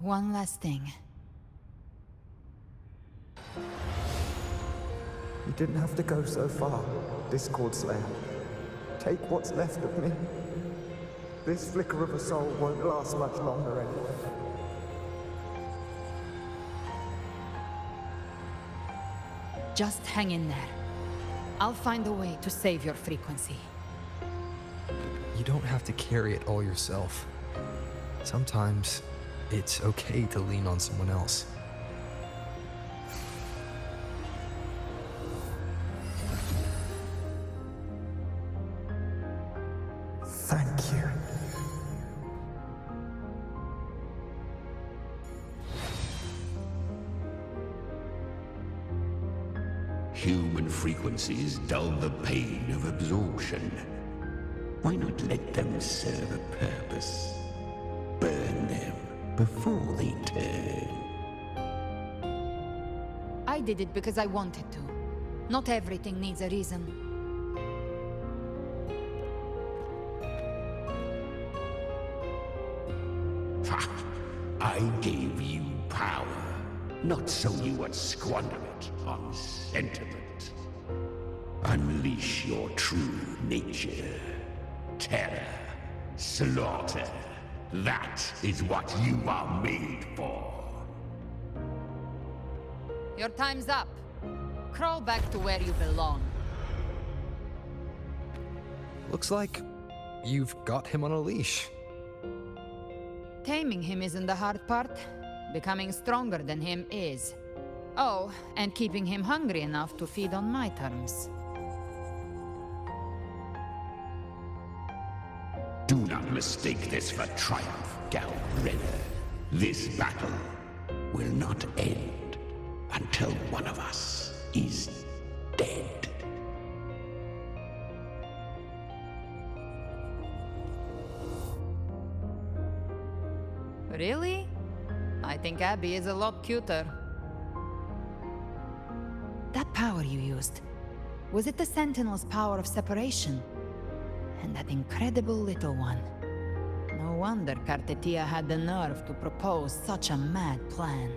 Speaker 14: One last thing.
Speaker 15: You didn't have to go so far, Discord Slayer. Take what's left of me. This flicker of a soul won't last much longer anyway.
Speaker 14: Just hang in there. I'll find a way to save your frequency.
Speaker 1: You don't have to carry it all yourself. Sometimes, it's okay to lean on someone else.
Speaker 15: Thank you.
Speaker 5: Human frequencies dull the pain of absorption. Why not let them serve a purpose? Burn them before they turn.
Speaker 14: I did it because I wanted to. Not everything needs a reason.
Speaker 5: Ha! I gave you power, not so you would squander it on sentiment. Unleash your true nature. Terror, slaughter. That is what you are made for.
Speaker 14: Your time's up. Crawl back to where you belong.
Speaker 1: Looks like you've got him on a leash.
Speaker 14: Taming him isn't the hard part. Becoming stronger than him is. Oh, and keeping him hungry enough to feed on my terms.
Speaker 5: Do not mistake this for triumph, Gal Renner. This battle will not end until one of us is dead.
Speaker 14: Really? I think Abby is a lot cuter. That power you used, was it the Sentinel's power of separation? And that incredible little one. No wonder Cartetia had the nerve to propose such a mad plan.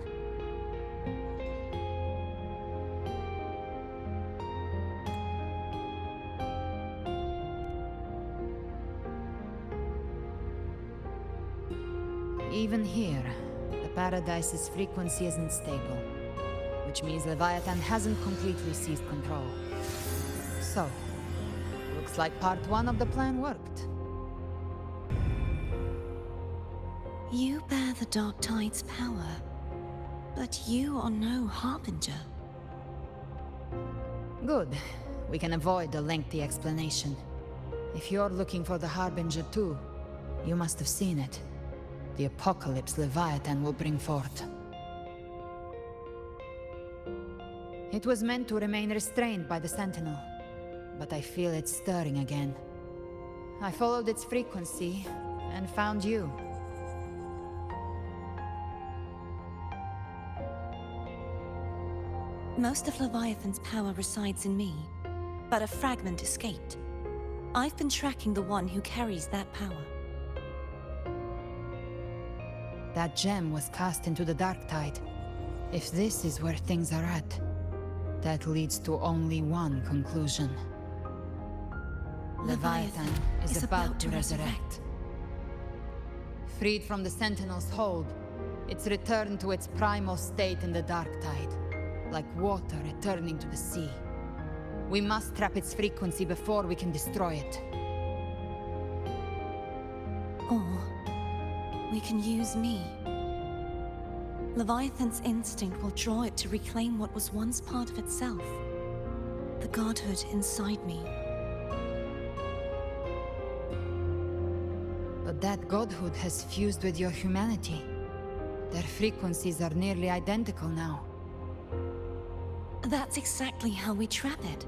Speaker 14: Even here, the Paradise's frequency isn't stable, which means Leviathan hasn't completely seized control. So, looks like part 1 of the plan worked.
Speaker 16: You bear the Dark Tide's power, but you are no Harbinger.
Speaker 14: Good. We can avoid a lengthy explanation. If you're looking for the Harbinger too, you must have seen it. The apocalypse Leviathan will bring forth. It was meant to remain restrained by the Sentinel, but I feel it stirring again. I followed its frequency and found you.
Speaker 16: Most of Leviathan's power resides in me, but a fragment escaped. I've been tracking the one who carries that power.
Speaker 14: That gem was cast into the Dark Tide. If this is where things are at, that leads to only one conclusion. Leviathan is about to resurrect. Freed from the Sentinel's hold, it's returned to its primal state in the Dark Tide, like water returning to the sea. We must trap its frequency before we can destroy it.
Speaker 16: Or we can use me. Leviathan's instinct will draw it to reclaim what was once part of itself. The godhood inside me.
Speaker 14: But that godhood has fused with your humanity. Their frequencies are nearly identical now.
Speaker 16: That's exactly how we trap it.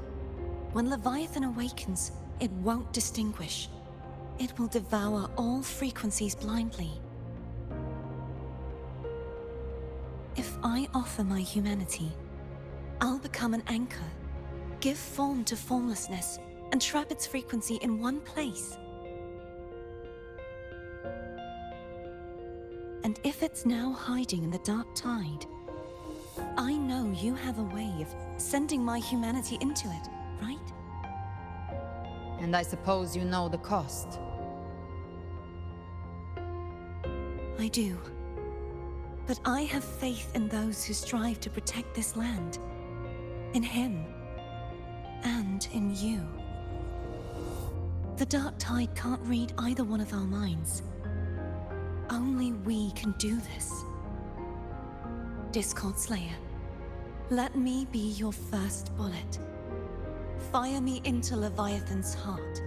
Speaker 16: When Leviathan awakens, it won't distinguish. It will devour all frequencies blindly. If I offer my humanity, I'll become an anchor, give form to formlessness, and trap its frequency in one place. And if it's now hiding in the Dark Tide, I know you have a way of sending my humanity into it, right?
Speaker 14: And I suppose you know the cost.
Speaker 16: I do. But I have faith in those who strive to protect this land. In him. And in you. The Dark Tide can't read either one of our minds. Only we can do this. Discord Slayer, let me be your first bullet. Fire me into Leviathan's heart.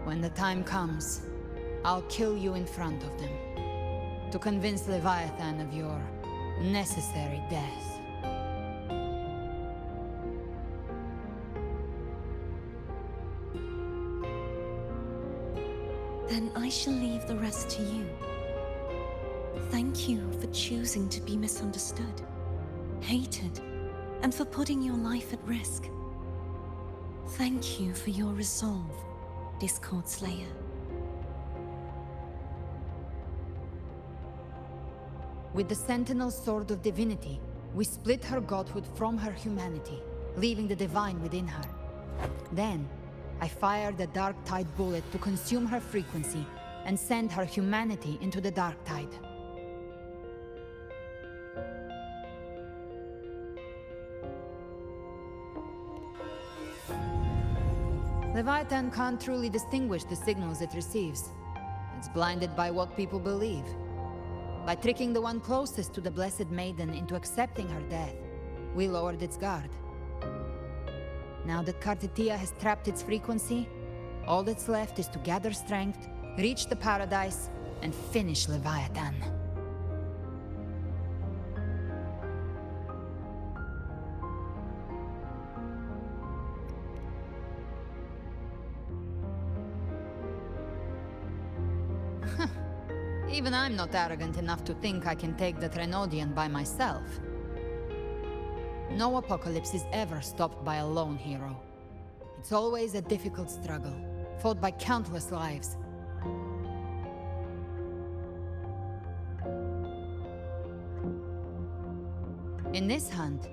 Speaker 14: When the time comes, I'll kill you in front of them. To convince Leviathan of your necessary death.
Speaker 16: Then I shall leave the rest to you. Thank you for choosing to be misunderstood, hated, and for putting your life at risk. Thank you for your resolve, Discord Slayer.
Speaker 14: With the Sentinel's Sword of Divinity, we split her godhood from her humanity, leaving the divine within her. Then, I fired the Dark Tide bullet to consume her frequency and send her humanity into the Dark Tide. Leviathan can't truly distinguish the signals it receives. It's blinded by what people believe. By tricking the one closest to the Blessed Maiden into accepting her death, we lowered its guard. Now that Kartetia has trapped its frequency, all that's left is to gather strength, reach the paradise, and finish Leviathan. Even I'm not arrogant enough to think I can take the Trenodian by myself. No apocalypse is ever stopped by a lone hero. It's always a difficult struggle, fought by countless lives. In this hunt,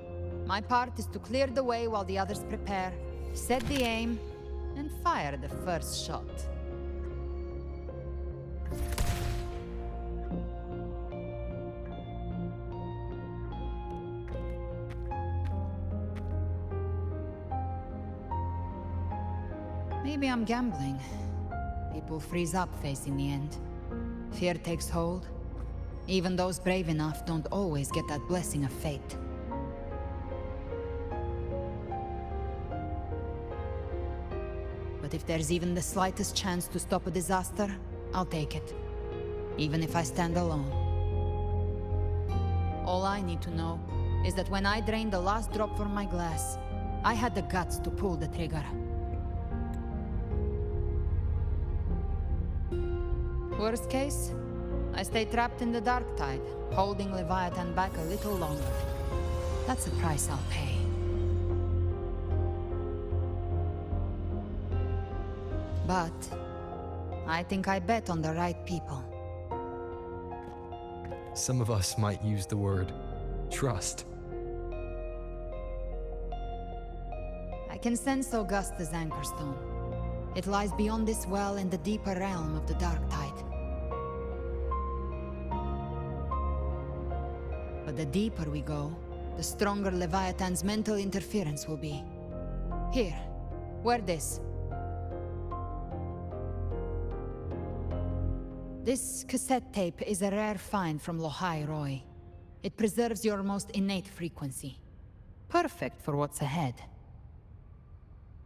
Speaker 14: my part is to clear the way while the others prepare, set the aim, and fire the first shot. Maybe I'm gambling. People freeze up facing the end. Fear takes hold. Even those brave enough don't always get that blessing of fate. But if there's even the slightest chance to stop a disaster, I'll take it. Even if I stand alone. All I need to know is that when I drained the last drop from my glass, I had the guts to pull the trigger. Worst case, I stay trapped in the dark tide, holding Leviathan back a little longer. That's the price I'll pay. But I think I bet on the right people.
Speaker 1: Some of us might use the word trust.
Speaker 14: I can sense Augusta's Anchorstone. It lies beyond this well in the deeper realm of the dark tide. But the deeper we go, the stronger Leviathan's mental interference will be. Here, wear this. This cassette tape is a rare find from Lohai Roy. It preserves your most innate frequency. Perfect for what's ahead.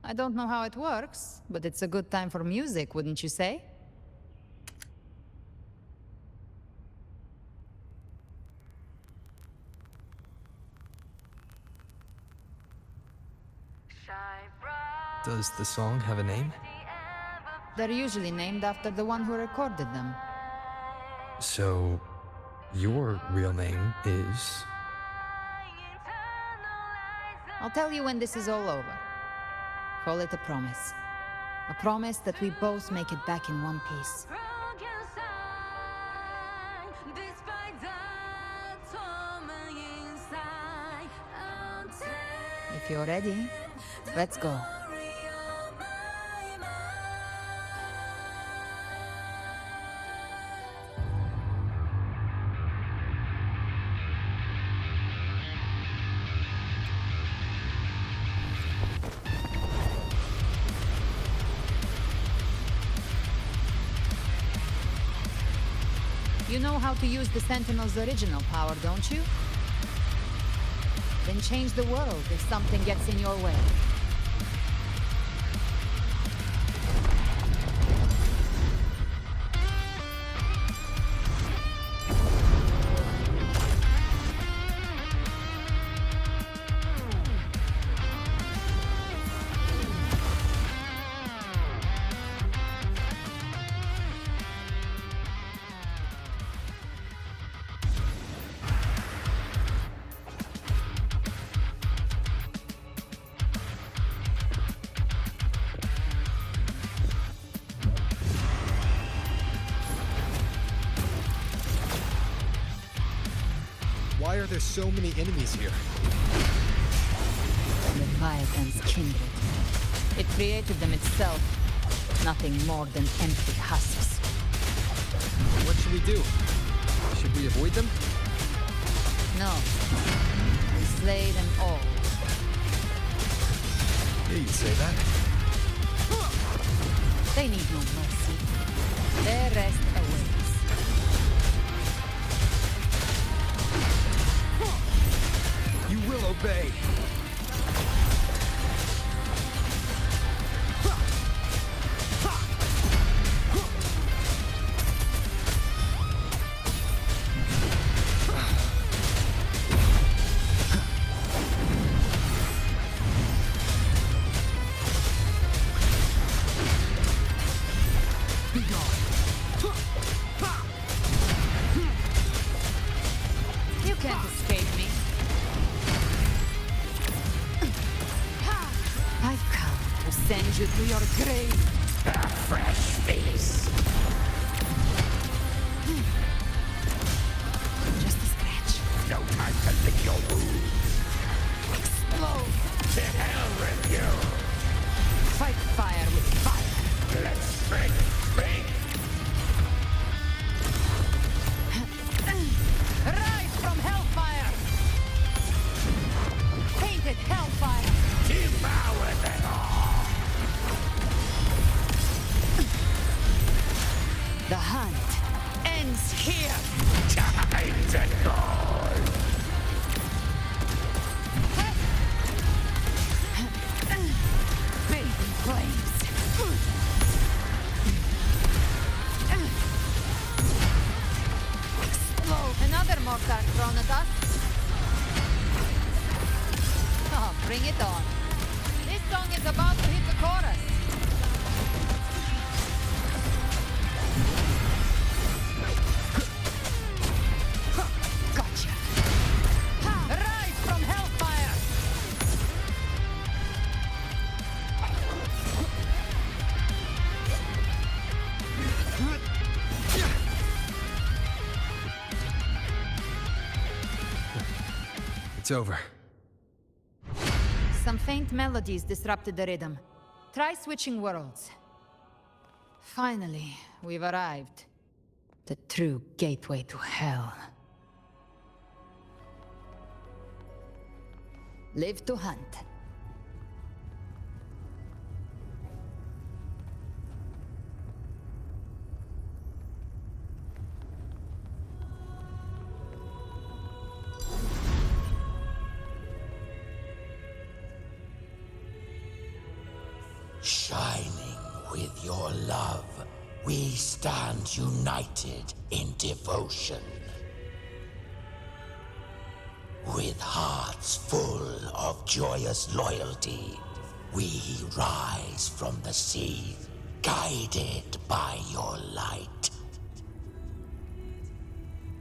Speaker 14: I don't know how it works, but it's a good time for music, wouldn't you say?
Speaker 1: Does the song have a name?
Speaker 14: They're usually named after the one who recorded them.
Speaker 1: So, your real name is?
Speaker 14: I'll tell you when this is all over. Call it a promise. A promise that we both make it back in one piece. If you're ready, let's go. You know how to use the Sentinel's original power, don't you? Then change the world if something gets in your way.
Speaker 1: Why are there so many enemies here?
Speaker 14: Leviathan's kindred. It created them itself. Nothing more than empty husks.
Speaker 1: What should we do? Should we avoid them?
Speaker 14: No. We slay them all.
Speaker 1: Yeah, you'd say that.
Speaker 14: They need no mercy. Their rest awaits.
Speaker 1: You will obey.
Speaker 14: You can't escape me. I've come to send you to your grave.
Speaker 5: A fresh face.
Speaker 14: Just a scratch.
Speaker 5: No time to lick your wounds.
Speaker 14: Explode.
Speaker 5: To hell with you.
Speaker 14: Fight fire with fire.
Speaker 5: Let's spring.
Speaker 14: Rise from hellfire. Painted hellfire.
Speaker 5: Devour them all.
Speaker 14: The hunt ends here.
Speaker 5: Time to go.
Speaker 14: Bathing flames. Explode. Another mortar thrown at us. Oh, bring it on. This song is about to hit the chorus. Gotcha. Rise from hellfire.
Speaker 1: It's over.
Speaker 14: Some faint melodies disrupted the rhythm. Try switching worlds. Finally, we've arrived. The true gateway to hell. Live to hunt.
Speaker 5: Shining with your love, we stand united in devotion. With hearts full of joyous loyalty, we rise from the sea, guided by your light.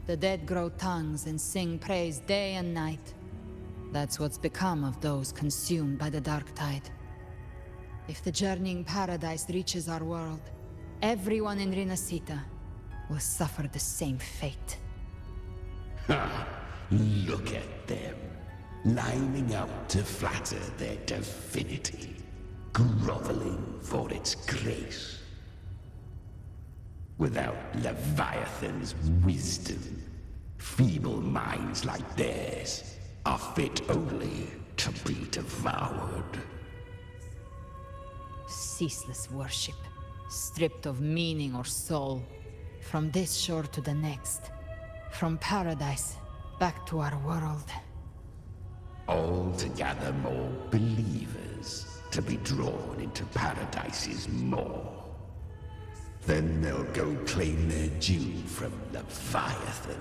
Speaker 14: The dead grow tongues and sing praise day and night. That's what's become of those consumed by the dark tide. If the journeying paradise reaches our world, everyone in Rinascita will suffer the same fate.
Speaker 5: Ha! Look at them, lining up to flatter their divinity, groveling for its grace. Without Leviathan's wisdom, feeble minds like theirs are fit only to be devoured.
Speaker 14: Ceaseless worship, stripped of meaning or soul. From this shore to the next. From paradise back to our world.
Speaker 5: All to gather more believers to be drawn into Paradise's maw. Then they'll go claim their due from Leviathan.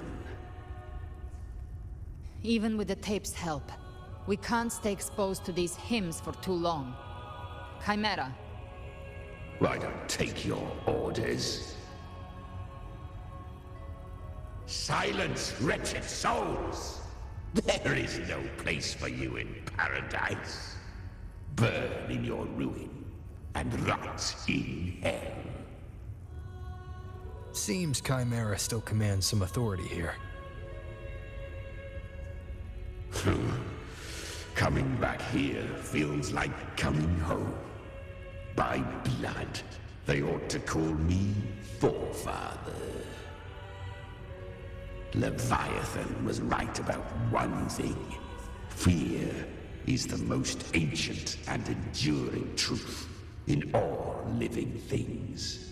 Speaker 14: Even with the tape's help, we can't stay exposed to these hymns for too long. Chimera.
Speaker 5: I don't take your orders. Silence, wretched souls! There is no place for you in paradise. Burn in your ruin and rot in hell.
Speaker 1: Seems Chimera still commands some authority here.
Speaker 5: Coming back here feels like coming home. By blood, they ought to call me Forefather. Leviathan was right about one thing. Fear is the most ancient and enduring truth. in all living things.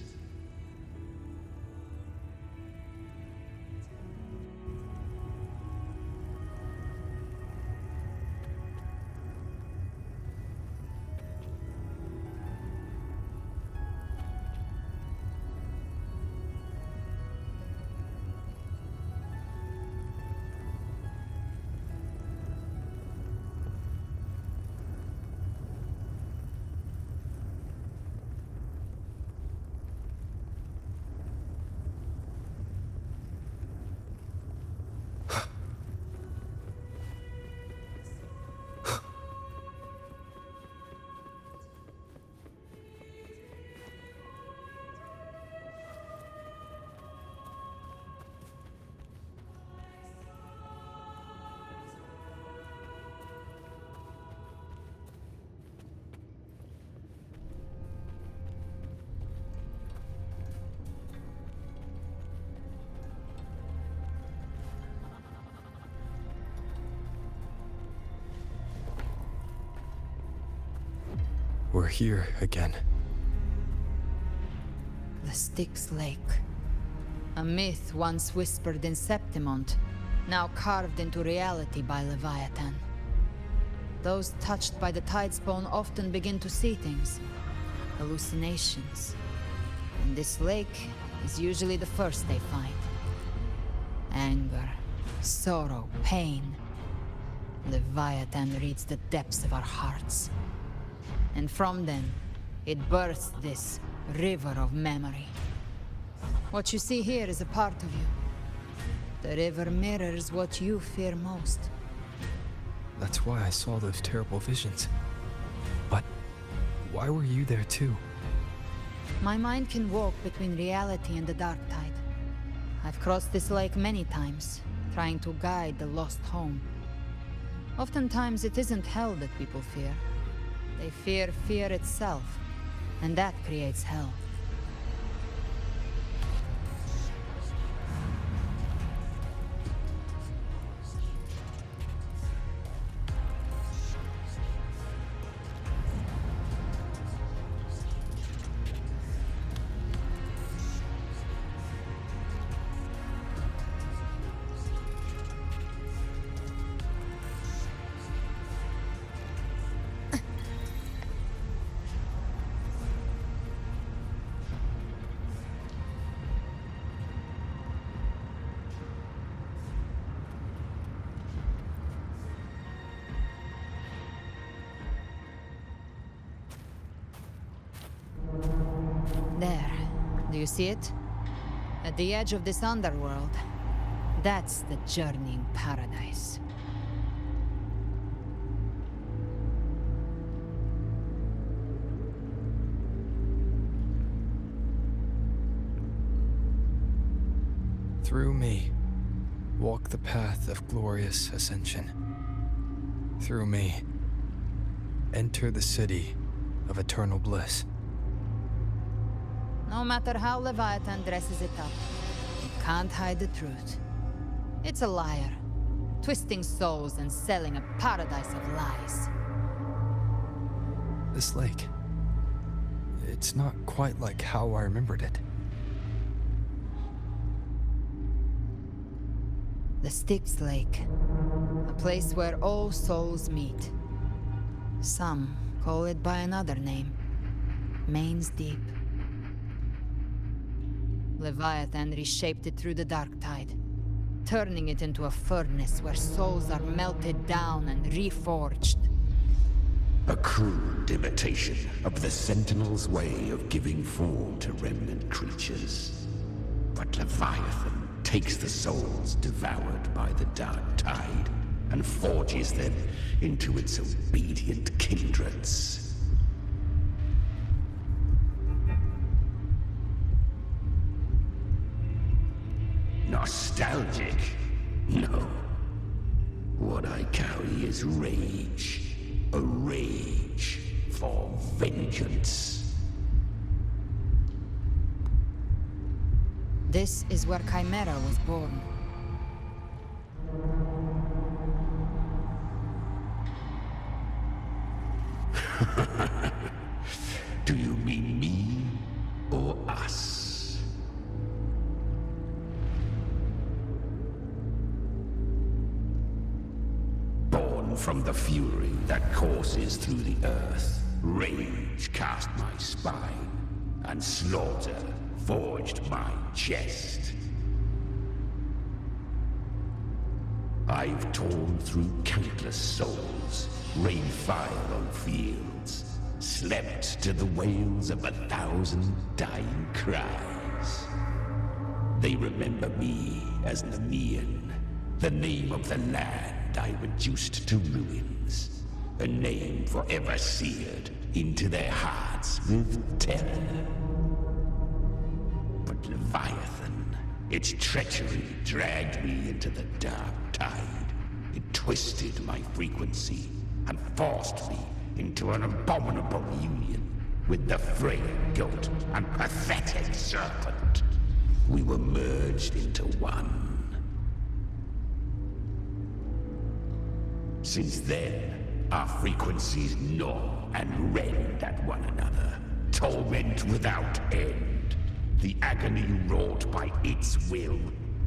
Speaker 1: We're here again.
Speaker 14: The Styx Lake. A myth once whispered in Septimont, now carved into reality by Leviathan. Those touched by the Tidespawn often begin to see things. Hallucinations. And this lake is usually the first they find. Anger, sorrow, pain. Leviathan reads the depths of our hearts. And from them, it births this river of memory. What you see here is a part of you. The river mirrors what you fear most.
Speaker 1: That's why I saw those terrible visions. But why were you there too?
Speaker 14: My mind can walk between reality and the dark tide. I've crossed this lake many times, trying to guide the lost home. Oftentimes it isn't hell that people fear. They fear fear itself, and that creates hell. There. Do you see it? At the edge of this underworld. That's the journeying paradise.
Speaker 1: Through me, walk the path of glorious ascension. Through me, enter the city of eternal bliss.
Speaker 14: No matter how Leviathan dresses it up, it can't hide the truth. It's a liar, twisting souls and selling a paradise of lies.
Speaker 1: This lake, it's not quite like how I remembered it.
Speaker 14: The Styx Lake, a place where all souls meet. Some call it by another name, Main's Deep. Leviathan reshaped it through the dark tide, turning it into a furnace where souls are melted down and reforged.
Speaker 5: A crude imitation of the Sentinel's way of giving form to remnant creatures. But Leviathan takes the souls devoured by the dark tide and forges them into its obedient kindreds. Nostalgic? No. What I carry is rage. A rage for vengeance.
Speaker 14: This is where Chimera was born.
Speaker 5: Do you from the fury that courses through the earth. Rage cast my spine, and slaughter forged my chest. I've torn through countless souls, rained fire on fields, slept to the wails of 1,000 dying cries. They remember me as Nemean, the name of the land I reduced to ruins, a name forever seared into their hearts with terror. But Leviathan, its treachery dragged me into the dark tide. It twisted my frequency and forced me into an abominable union with the frail goat and pathetic serpent. We were merged into one. Since then, our frequencies gnaw and rend at one another, torment without end. The agony wrought by its will,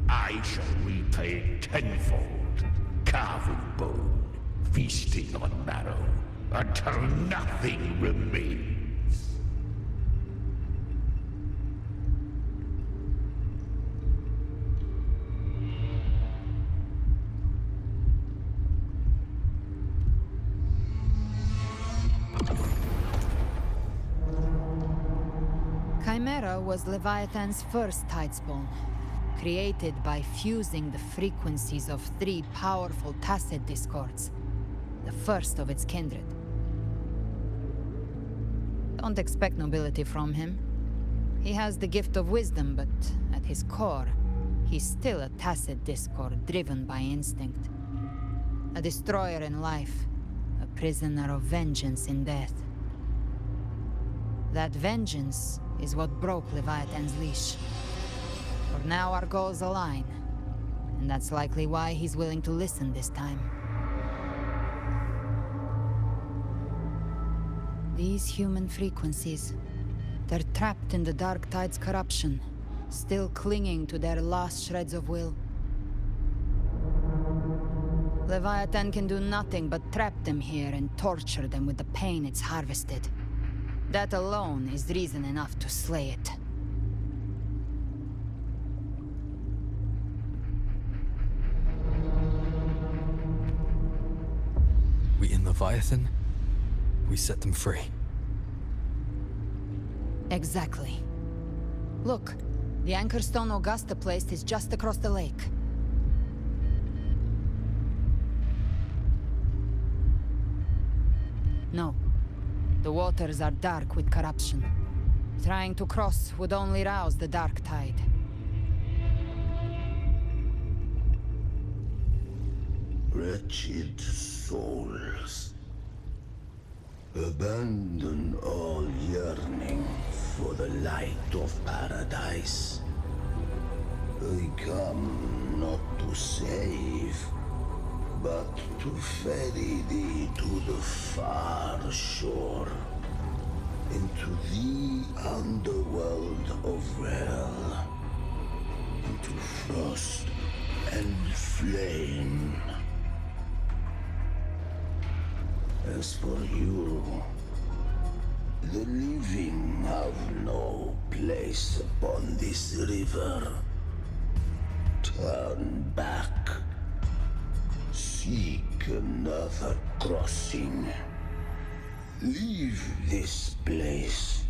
Speaker 5: I shall repay tenfold, carving bone, feasting on marrow, until nothing remains.
Speaker 14: Chimera was Leviathan's first tidespawn, created by fusing the frequencies of 3 powerful tacit discords, the first of its kindred. Don't expect nobility from him. He has the gift of wisdom, but at his core, he's still a tacit discord driven by instinct. A destroyer in life, a prisoner of vengeance in death. That vengeance is what broke Leviathan's leash. For now our goals align, and that's likely why he's willing to listen this time. These human frequencies, they're trapped in the Dark Tide's corruption, still clinging to their last shreds of will. Leviathan can do nothing but trap them here and torture them with the pain it's harvested. That alone is reason enough to slay it.
Speaker 1: We in Leviathan? We set them free.
Speaker 14: Exactly. Look, the anchor stone Augusta placed is just across the lake. No. The waters are dark with corruption. Trying to cross would only rouse the Dark Tide.
Speaker 5: Wretched souls, abandon all yearning for the light of paradise. I come not to save, but to ferry thee to the far shore, into the underworld of hell, into frost and flame. As for you, the living have no place upon this river. Turn back. Seek another crossing. Leave this place,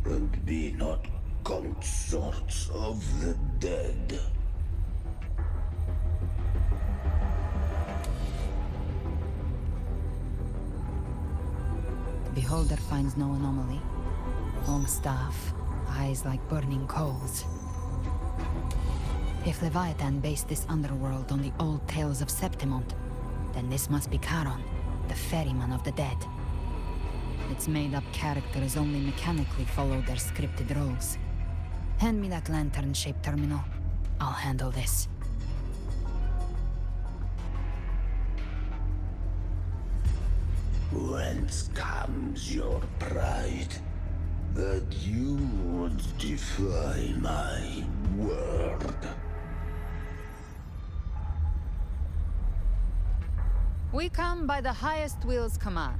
Speaker 5: and be not consorts of the dead.
Speaker 14: The beholder finds no anomaly. Long staff, eyes like burning coals. If Leviathan based this underworld on the old tales of Septimont, then this must be Charon, the ferryman of the dead. Its made-up characters only mechanically follow their scripted roles. Hand me that lantern-shaped terminal. I'll handle this.
Speaker 5: Whence comes your pride? That you would defy my word?
Speaker 14: We come by the highest will's command.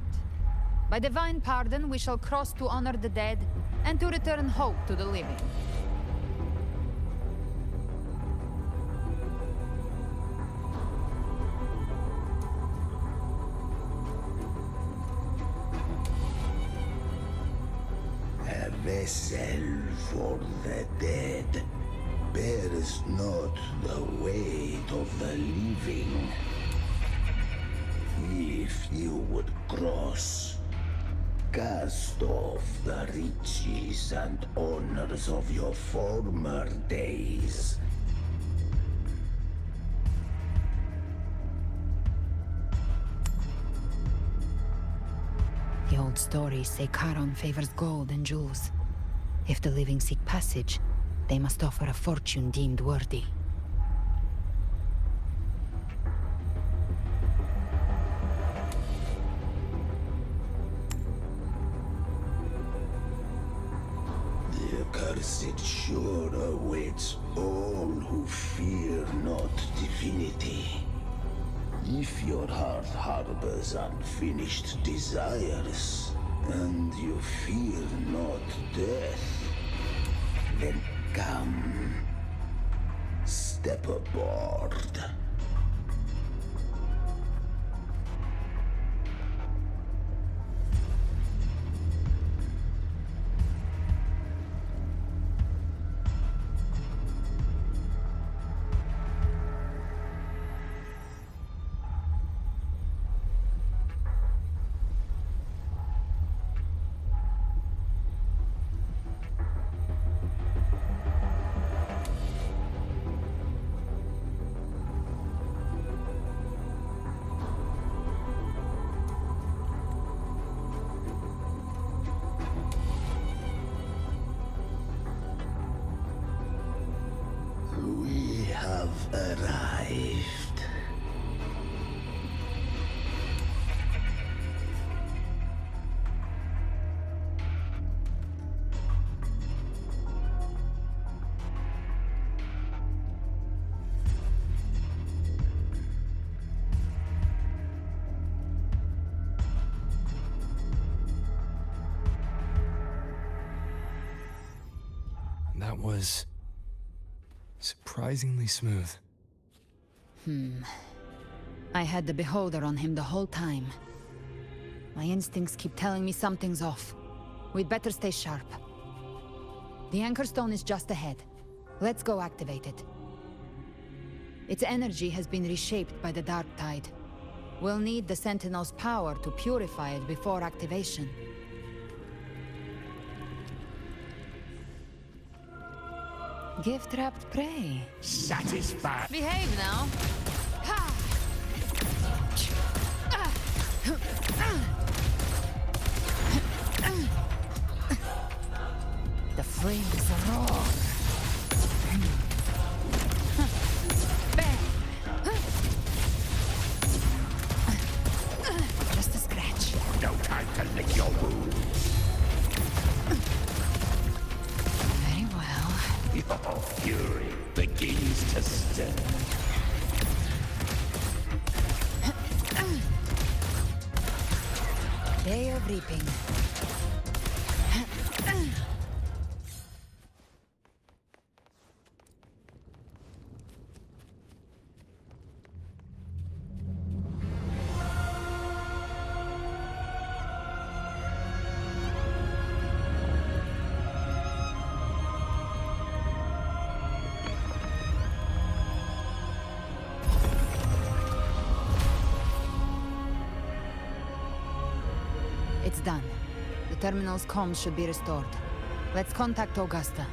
Speaker 14: By divine pardon, we shall cross to honor the dead and to return hope to the living.
Speaker 5: A vessel for the dead bears not the weight of the living. If you would cross, cast off the riches and honors of your former days.
Speaker 14: The old stories say Charon favors gold and jewels. If the living seek passage, they must offer a fortune deemed worthy.
Speaker 5: The accursed sure awaits all who fear not divinity. If your heart harbors unfinished desires, and you fear not death, then come, step aboard. We have arrived.
Speaker 1: That was surprisingly smooth.
Speaker 14: I had the beholder on him the whole time. My instincts keep telling me something's off. We'd better stay sharp. The Anchor Stone is just ahead. Let's go activate it. Its energy has been reshaped by the Dark Tide. We'll need the Sentinel's power to purify it before activation. Gift-wrapped prey.
Speaker 5: Satisfied.
Speaker 14: Behave now. The flames roar. Just a scratch.
Speaker 5: No time to lick your wounds.
Speaker 14: Very well.
Speaker 5: Your fury begins to stir.
Speaker 14: Day of reaping. It's done. The terminal's comms should be restored. Let's contact Augusta.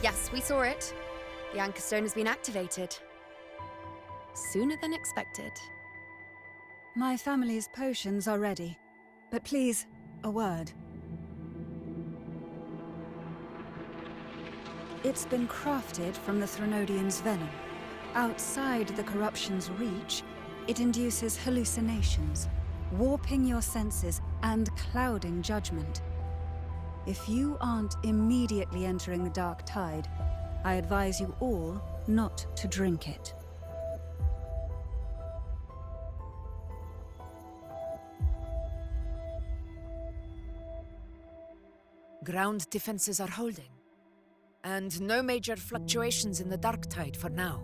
Speaker 10: Yes, we saw it. The Anchor Stone has been activated. Sooner than expected.
Speaker 2: My family's potions are ready. But please, a word. It's been crafted from the Threnodian's venom. Outside the corruption's reach, it induces hallucinations, warping your senses and clouding judgment. If you aren't immediately entering the dark tide, I advise you all not to drink it.
Speaker 20: Ground defenses are holding. And no major fluctuations in the dark tide for now.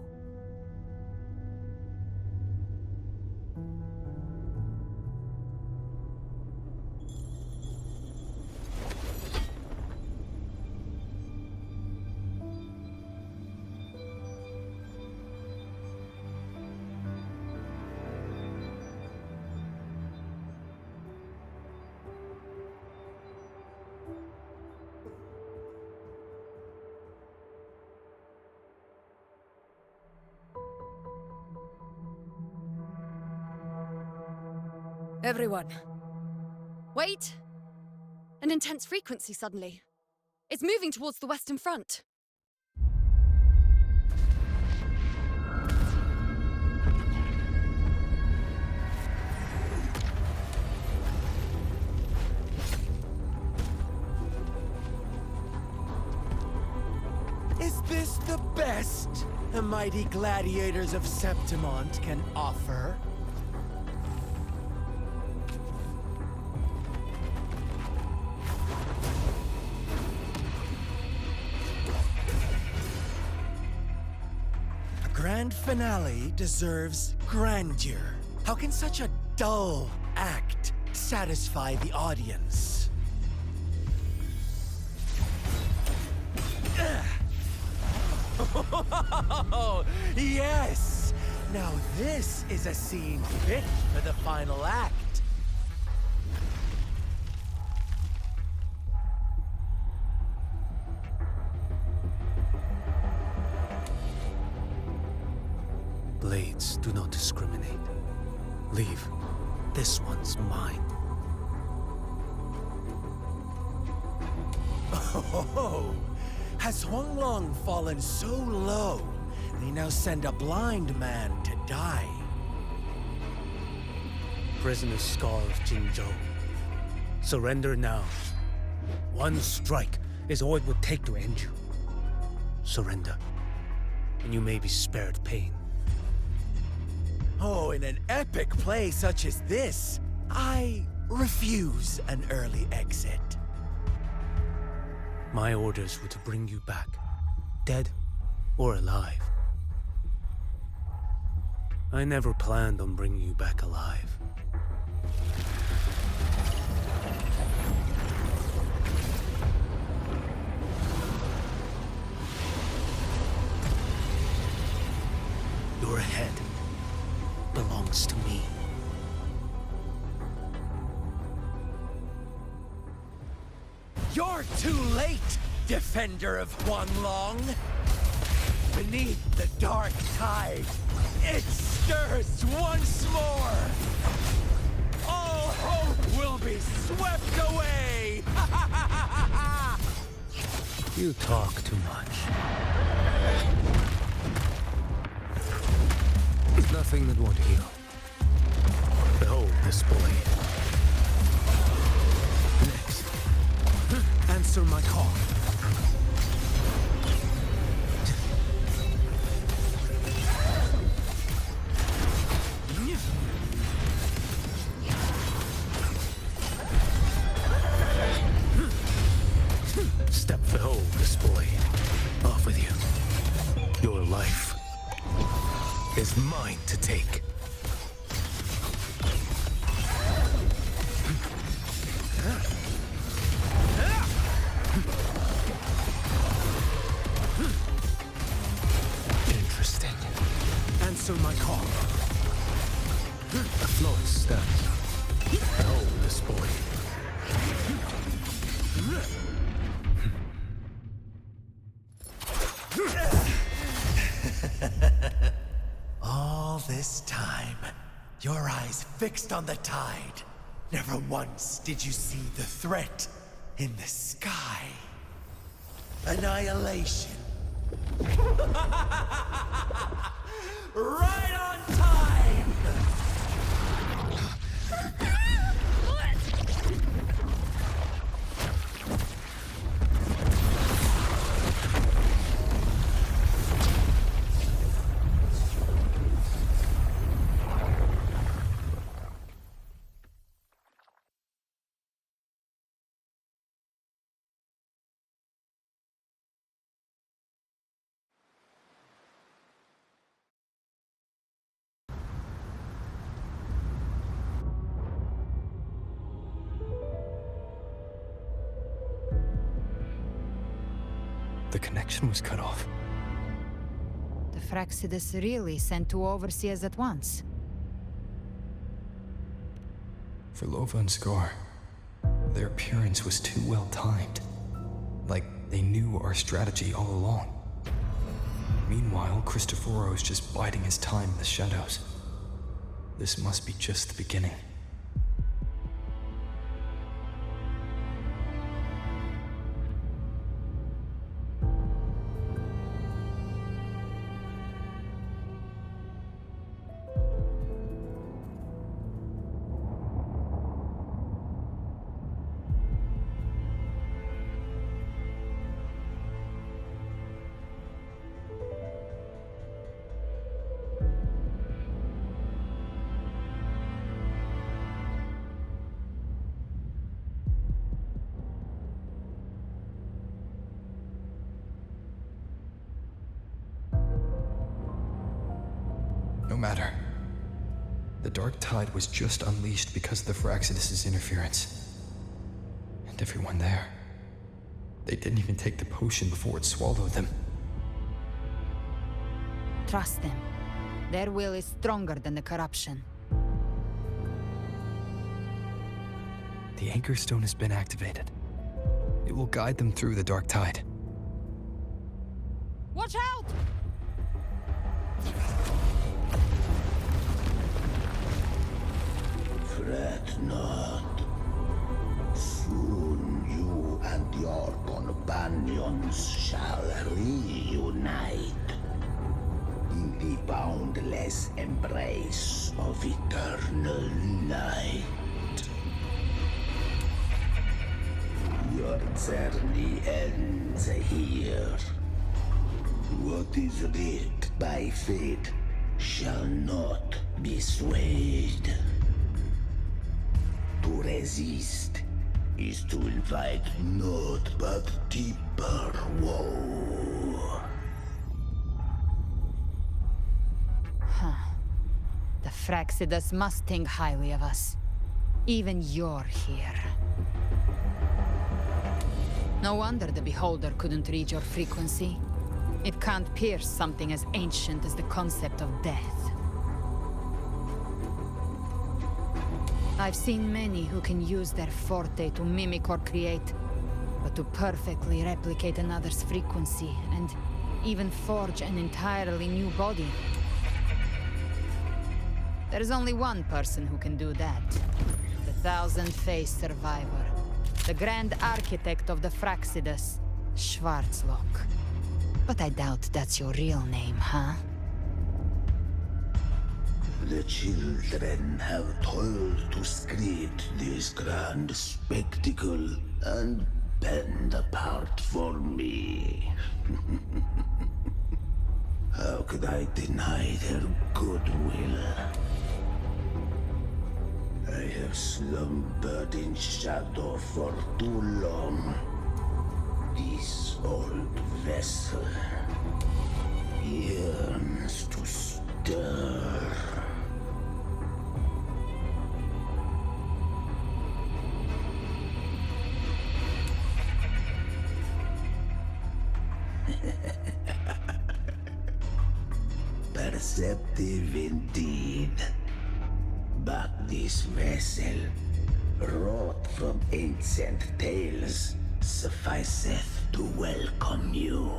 Speaker 10: Everyone. Wait! An intense frequency suddenly. It's moving towards the Western Front.
Speaker 21: Is this the best the mighty gladiators of Septimont can offer? Grand finale deserves grandeur. How can such a dull act satisfy the audience? Oh, yes! Now this is a scene fit for the final act.
Speaker 17: Blades do not discriminate. Leave. This one's mine.
Speaker 21: Oh, has Huanglong fallen so low, they now send a blind man to die?
Speaker 17: Prisoner Scar of Jinzhou. Surrender now. One strike is all it would take to end you. Surrender, and you may be spared pain.
Speaker 21: Oh, in an epic play such as this, I refuse an early exit.
Speaker 17: My orders were to bring you back, dead or alive. I never planned on bringing you back alive. Your head belongs to me.
Speaker 21: You're too late, defender of Huanglong! Beneath the dark tide, it stirs once more! All hope will be swept away!
Speaker 17: You talk too much. Nothing that won't heal. Behold this blade.
Speaker 21: Next, answer my call.
Speaker 17: Step behold this blade. Off with you. Your life is mine to take. Interesting.
Speaker 21: Answer my call.
Speaker 17: The floor steps. Behold this blade.
Speaker 21: All this time, your eyes fixed on the tide. Never once did you see the threat in the sky. Annihilation Right on time!
Speaker 1: The connection was cut off.
Speaker 14: The Fraxidus really sent two overseers at once.
Speaker 1: For Lova and Scar, their appearance was too well timed. Like they knew our strategy all along. Meanwhile, Christophero's just biding his time in the shadows. This must be just the beginning. No matter. The Dark Tide was just unleashed because of the Fraxidus' interference. And everyone there. They didn't even take the potion before it swallowed them.
Speaker 14: Trust them. Their will is stronger than the corruption.
Speaker 1: The Anchor Stone has been activated. It will guide them through the Dark Tide.
Speaker 14: Watch out!
Speaker 5: Fret not. Soon you and your companions shall reunite in the boundless embrace of eternal night. Your journey ends here. What is writ by fate shall not be swayed. To resist is to invite naught but deeper woe.
Speaker 14: Huh. The Fraxidus must think highly of us. Even you're here. No wonder the Beholder couldn't read your frequency. It can't pierce something as ancient as the concept of death. I've seen many who can use their forte to mimic or create, but to perfectly replicate another's frequency and even forge an entirely new body. There's only one person who can do that. The thousand-faced survivor. The grand architect of the Fraxidus, Schwarzlock. But I doubt that's your real name, huh?
Speaker 5: The children have toiled to script this grand spectacle and bend apart for me. How could I deny their goodwill? I have slumbered in shadow for too long. This old vessel yearns to stir. Perceptive indeed. But this vessel, wrought from ancient tales, sufficeth to welcome you.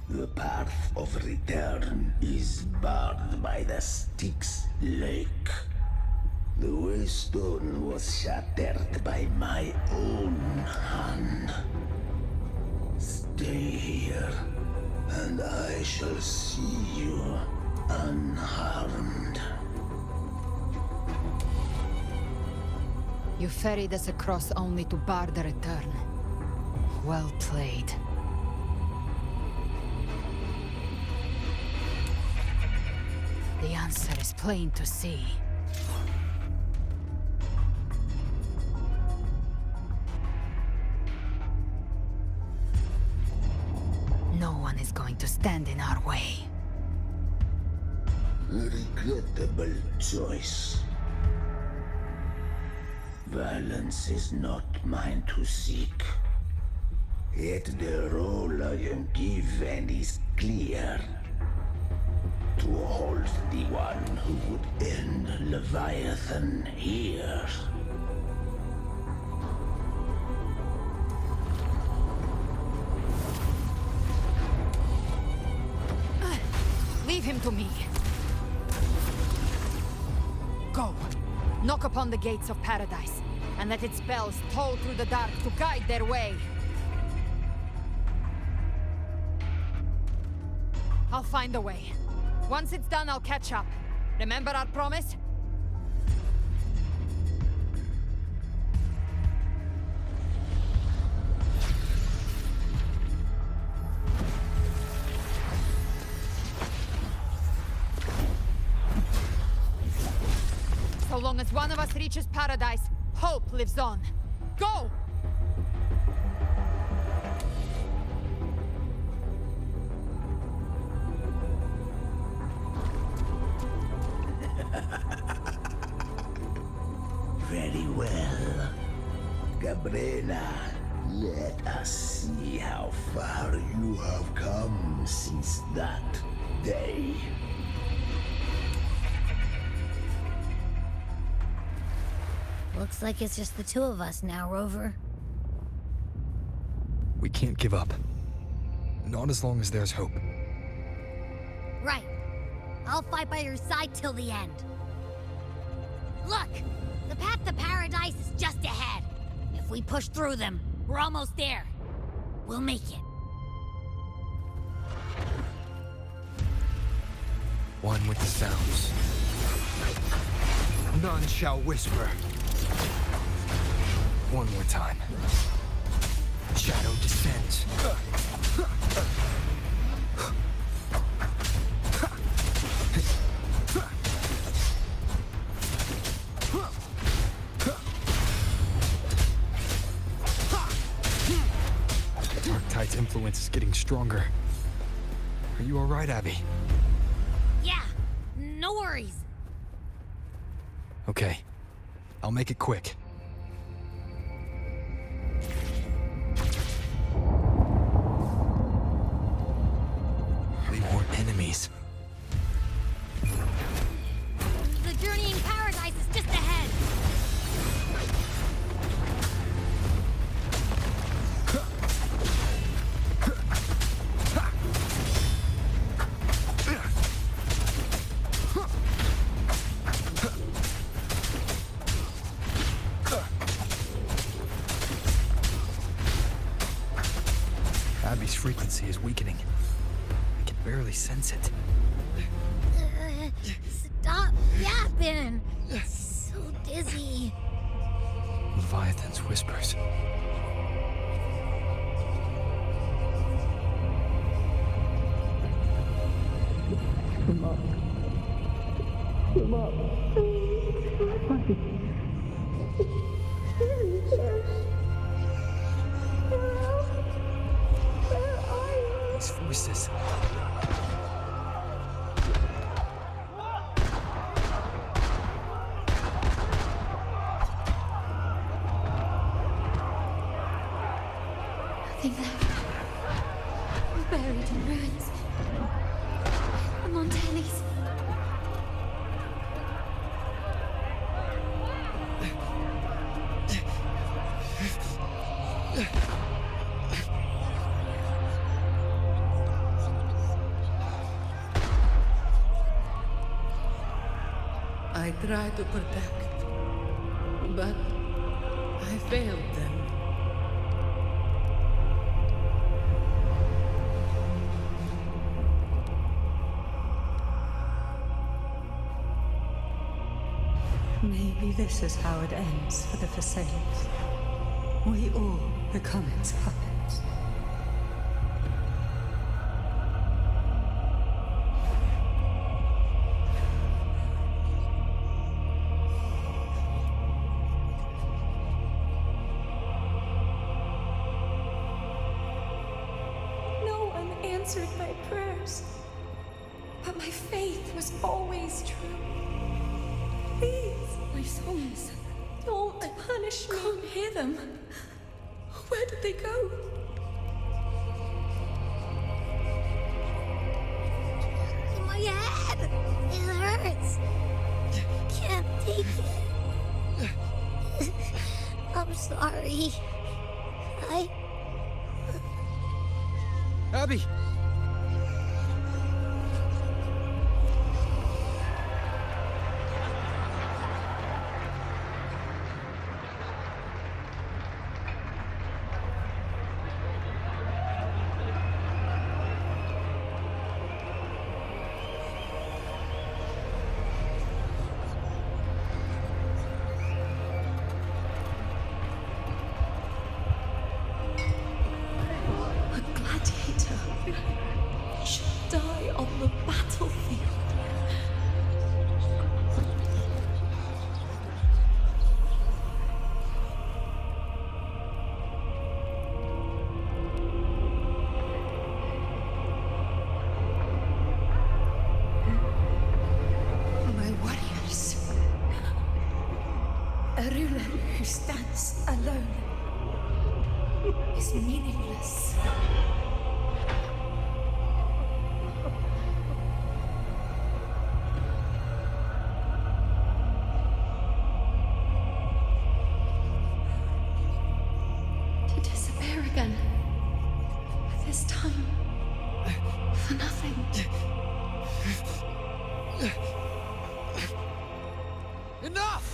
Speaker 5: The path of return is barred by the Styx Lake. The waystone was shattered by my own hand. day here, and I shall see you unharmed.
Speaker 14: You ferried us across only to bar the return. Well played. The answer is plain to see. No one is going to stand in our way.
Speaker 5: Regrettable choice. Violence is not mine to seek. Yet the role I am given is clear. To hold the one who would end Leviathan here.
Speaker 14: Leave him to me. Go. Knock upon the gates of paradise, and let its bells toll through the dark to guide their way. I'll find a way. Once it's done, I'll catch up. Remember our promise? So long as one of us reaches paradise, hope lives on. Go!
Speaker 5: Very well. Gabriela, let us see how far you have come since that day.
Speaker 3: Looks like it's just the two of us now, Rover.
Speaker 1: We can't give up. Not as long as there's hope.
Speaker 3: Right. I'll fight by your side till the end. Look! The path to paradise is just ahead. If we push through them, we're almost there. We'll make it.
Speaker 1: One with the sounds. None shall whisper. One more time. Shadow descends. Darktide's influence is getting stronger. Are you all right, Abby?
Speaker 3: Yeah, no worries.
Speaker 1: Okay. I'll make it quick. More enemies.
Speaker 3: The journey in paradise is just ahead.
Speaker 1: Abby's frequency is weakening. I can barely sense it.
Speaker 3: Stop yapping. So dizzy.
Speaker 1: Leviathan's whispers.
Speaker 11: Come up. Come up.
Speaker 1: These voices.
Speaker 4: Nothing left. We're buried in ruins. I'm on Tenny's.
Speaker 20: I tried to protect, but I failed them.
Speaker 2: Maybe this is how it ends for the Versailles. We all become its puppets.
Speaker 11: No one answered my prayers, but my faith was always true. Please,
Speaker 16: My songs.
Speaker 11: don't punish me.
Speaker 16: Can't hear them. Where did they go?
Speaker 3: My head! It hurts! Can't take it. I'm sorry.
Speaker 8: Abby!
Speaker 16: A gladiator should die on the battlefield.
Speaker 11: My warriors. A ruler who stands alone is meaningless. To disappear again. This time, for nothing.
Speaker 8: Enough!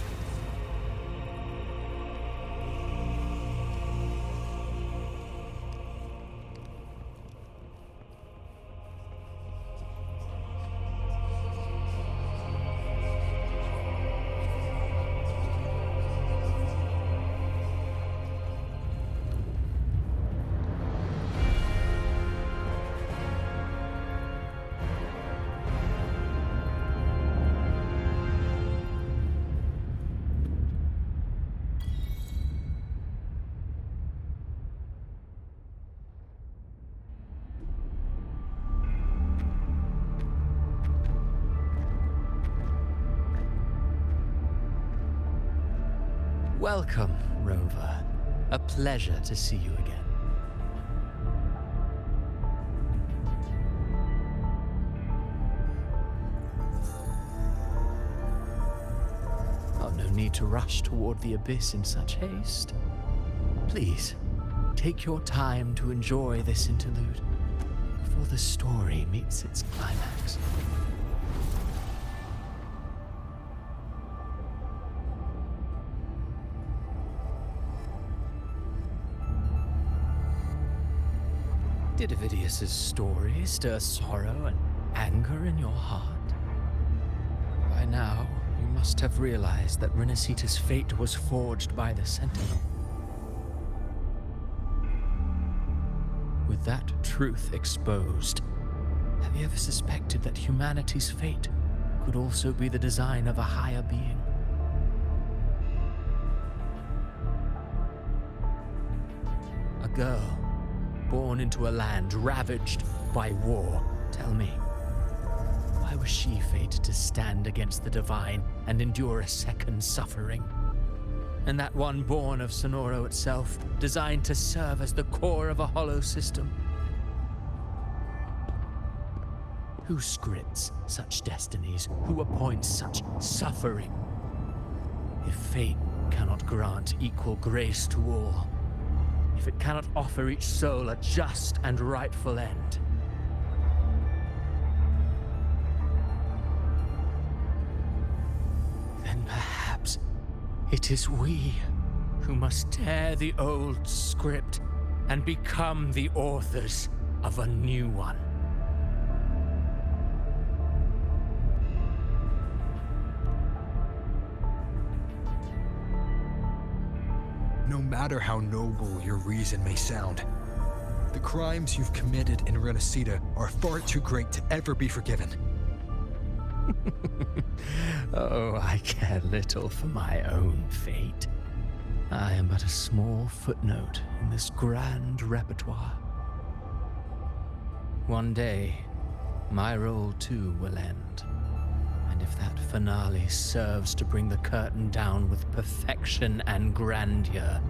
Speaker 8: Welcome, Rover. A pleasure to see you again. Oh, no need to rush toward the abyss in such haste. Please, take your time to enjoy this interlude before the story meets its climax. Did Avidius's story stir sorrow and anger in your heart? By now, you must have realized that Rinascita's fate was forged by the Sentinel. With that truth exposed, have you ever suspected that humanity's fate could also be the design of a higher being? A girl born into a land ravaged by war. Tell me, why was she fated to stand against the divine and endure a second suffering? And that one born of Sonoro itself, designed to serve as the core of a hollow system? Who scripts such destinies? Who appoints such suffering? If fate cannot grant equal grace to all, if it cannot offer each soul a just and rightful end, then perhaps it is we who must tear the old script and become the authors of a new one.
Speaker 1: no matter how noble your reason may sound. The crimes you've committed in Rinascita are far too great to ever be forgiven.
Speaker 8: Oh, I care little for my own fate. I am but a small footnote in this grand repertoire. One day, my role too will end. And if that finale serves to bring the curtain down with perfection and grandeur,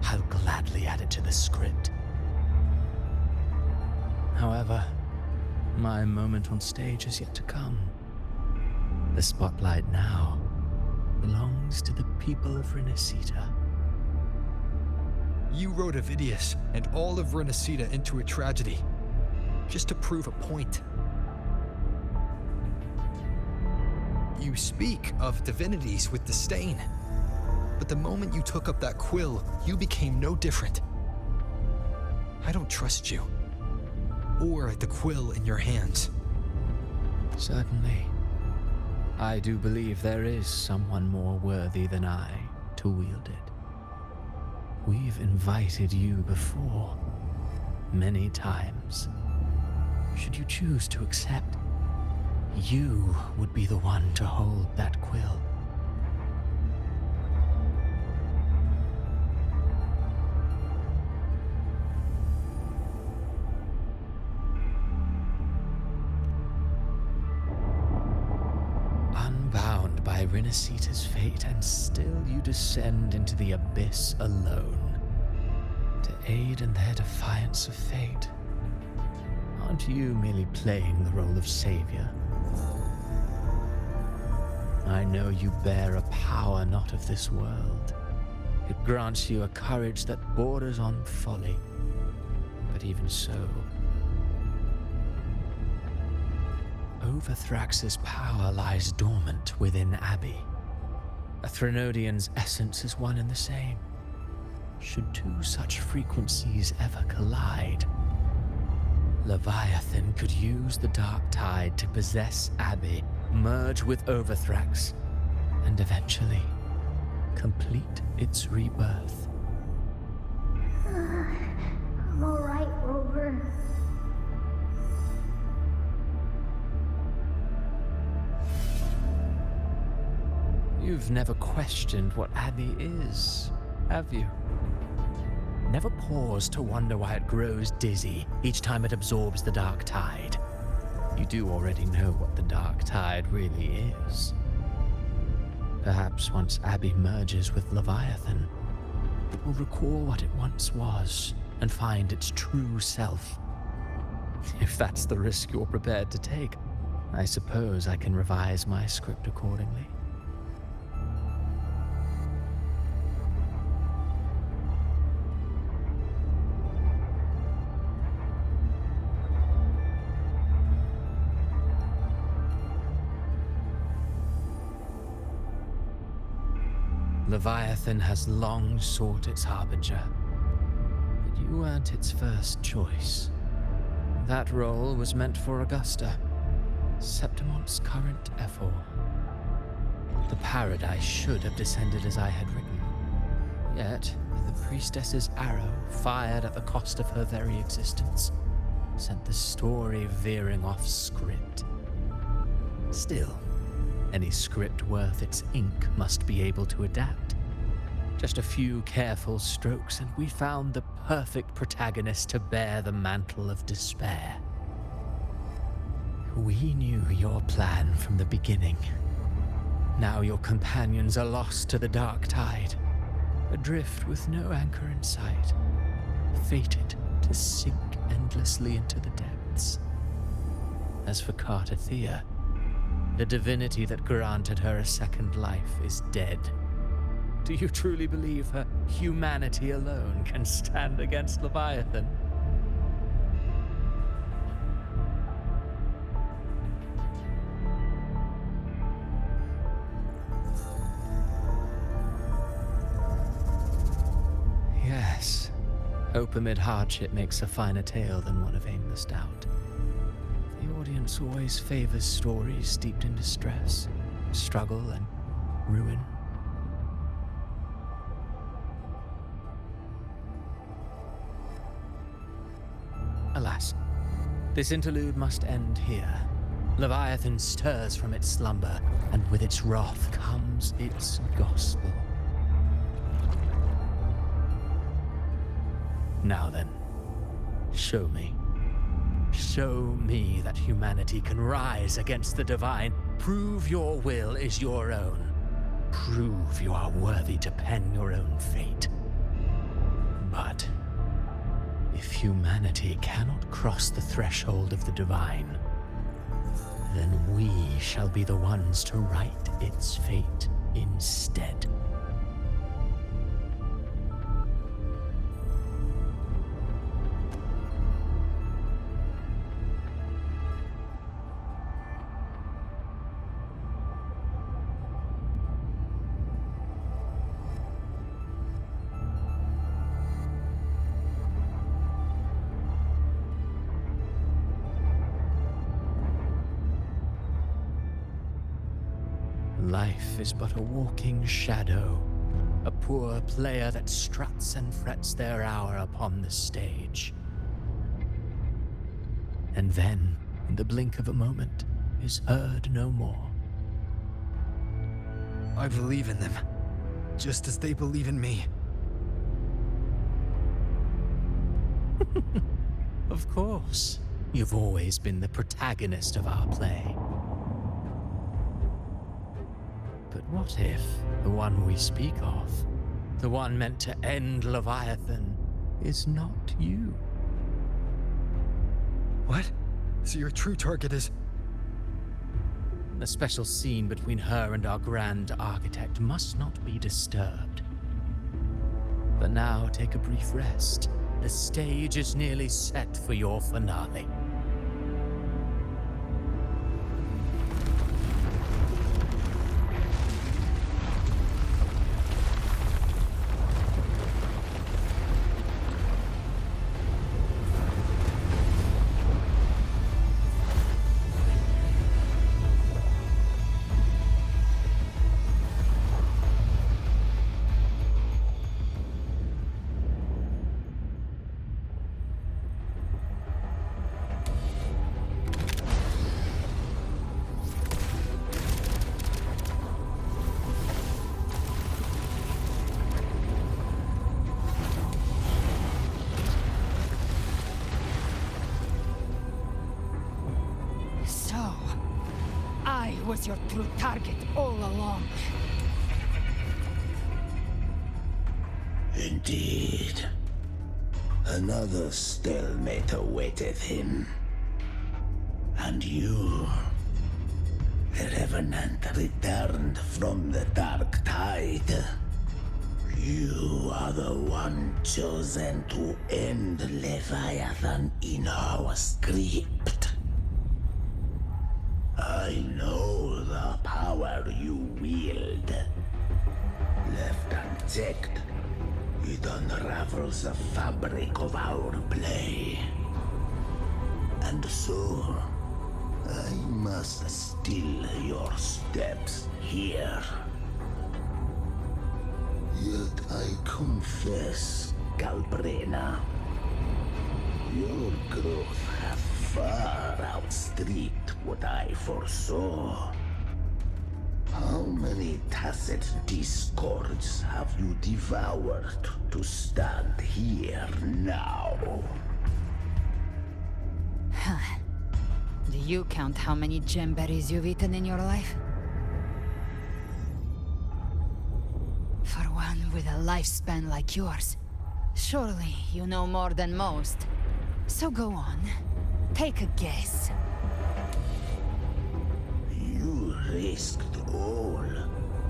Speaker 8: I'll gladly add it to the script. However, my moment on stage is yet to come. The spotlight now belongs to the people of Rinascita.
Speaker 1: You wrote Avidius and all of Rinascita into a tragedy, just to prove a point. You speak of divinities with disdain, but the moment you took up that quill, you became no different. I don't trust you, or the quill in your hands.
Speaker 8: Certainly. I do believe there is someone more worthy than I to wield it. We've invited you before, many times. Should you choose to accept, you would be the one to hold that quill. Unbound by Rinascita's fate, and still you descend into the abyss alone, to aid in their defiance of fate. Aren't you merely playing the role of savior? I know you bear a power not of this world. It grants you a courage that borders on folly. But even so, Overthrax's power lies dormant within Abbey. A Threnodian's essence is one and the same. Should two such frequencies ever collide, Leviathan could use the dark tide to possess Abbey, merge with Overthrax, and eventually complete its rebirth.
Speaker 3: I'm alright, Rover.
Speaker 8: You've never questioned what Abbey is, have you? Never paused to wonder why it grows dizzy each time it absorbs the dark tide. You do already know what the dark tide really is. Perhaps once Abbey merges with Leviathan, it will recall what it once was and find its true self. If that's the risk you're prepared to take, I suppose I can revise my script accordingly. Leviathan has long sought its harbinger, but you weren't its first choice. That role was meant for Augusta, Septimon's current Ephor. The paradise should have descended as I had written. Yet, the priestess's arrow, fired at the cost of her very existence, sent the story veering off script. Still, any script worth its ink must be able to adapt. Just a few careful strokes and we found the perfect protagonist to bear the mantle of despair. We knew your plan from the beginning. Now your companions are lost to the dark tide, adrift with no anchor in sight, fated to sink endlessly into the depths. As for Cartathea, the divinity that granted her a second life is dead. Do you truly believe her humanity alone can stand against Leviathan? Yes, hope amid hardship makes a finer tale than one of aimless doubt. The audience always favors stories steeped in distress, struggle, and ruin. Alas, this interlude must end here. Leviathan stirs from its slumber, and with its wrath comes its gospel. Now then, show me. Show me that humanity can rise against the divine. Prove your will is your own. Prove you are worthy to pen your own fate. But if humanity cannot cross the threshold of the divine, then we shall be the ones to write its fate instead. Life is but a walking shadow, a poor player that struts and frets their hour upon the stage. And then, in the blink of a moment, is heard no more.
Speaker 1: I believe in them, just as they believe in me.
Speaker 8: Of course, you've always been the protagonist of our play. But what if the one we speak of, the one meant to end Leviathan, is not you?
Speaker 1: What? So your true target is...
Speaker 8: The special scene between her and our grand architect must not be disturbed. But now take a brief rest. The stage is nearly set for your finale.
Speaker 14: Was your true target all along.
Speaker 5: Indeed. Another stalemate awaited him. And you, the Revenant, returned from the Dark Tide. You are the one chosen to end Leviathan in our script. I know the power you wield. Left unchecked, it unravels the fabric of our play. And so, I must still your steps here. Yet I confess, Calbrena, your growth hath far outstripped what I foresaw. How many tacit discords have you devoured to stand here now?
Speaker 14: Do you count how many gemberries you've eaten in your life? For one with a lifespan like yours, surely you know more than most. So go on, take a guess.
Speaker 5: You risked all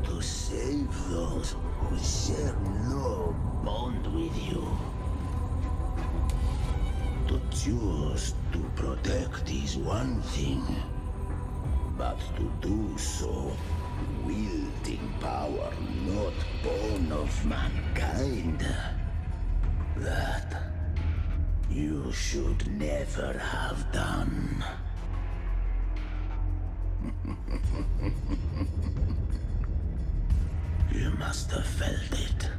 Speaker 5: to save those who share no bond with you. To choose to protect is one thing, but to do so wielding power not born of mankind, that you should never have done. You must have felt it.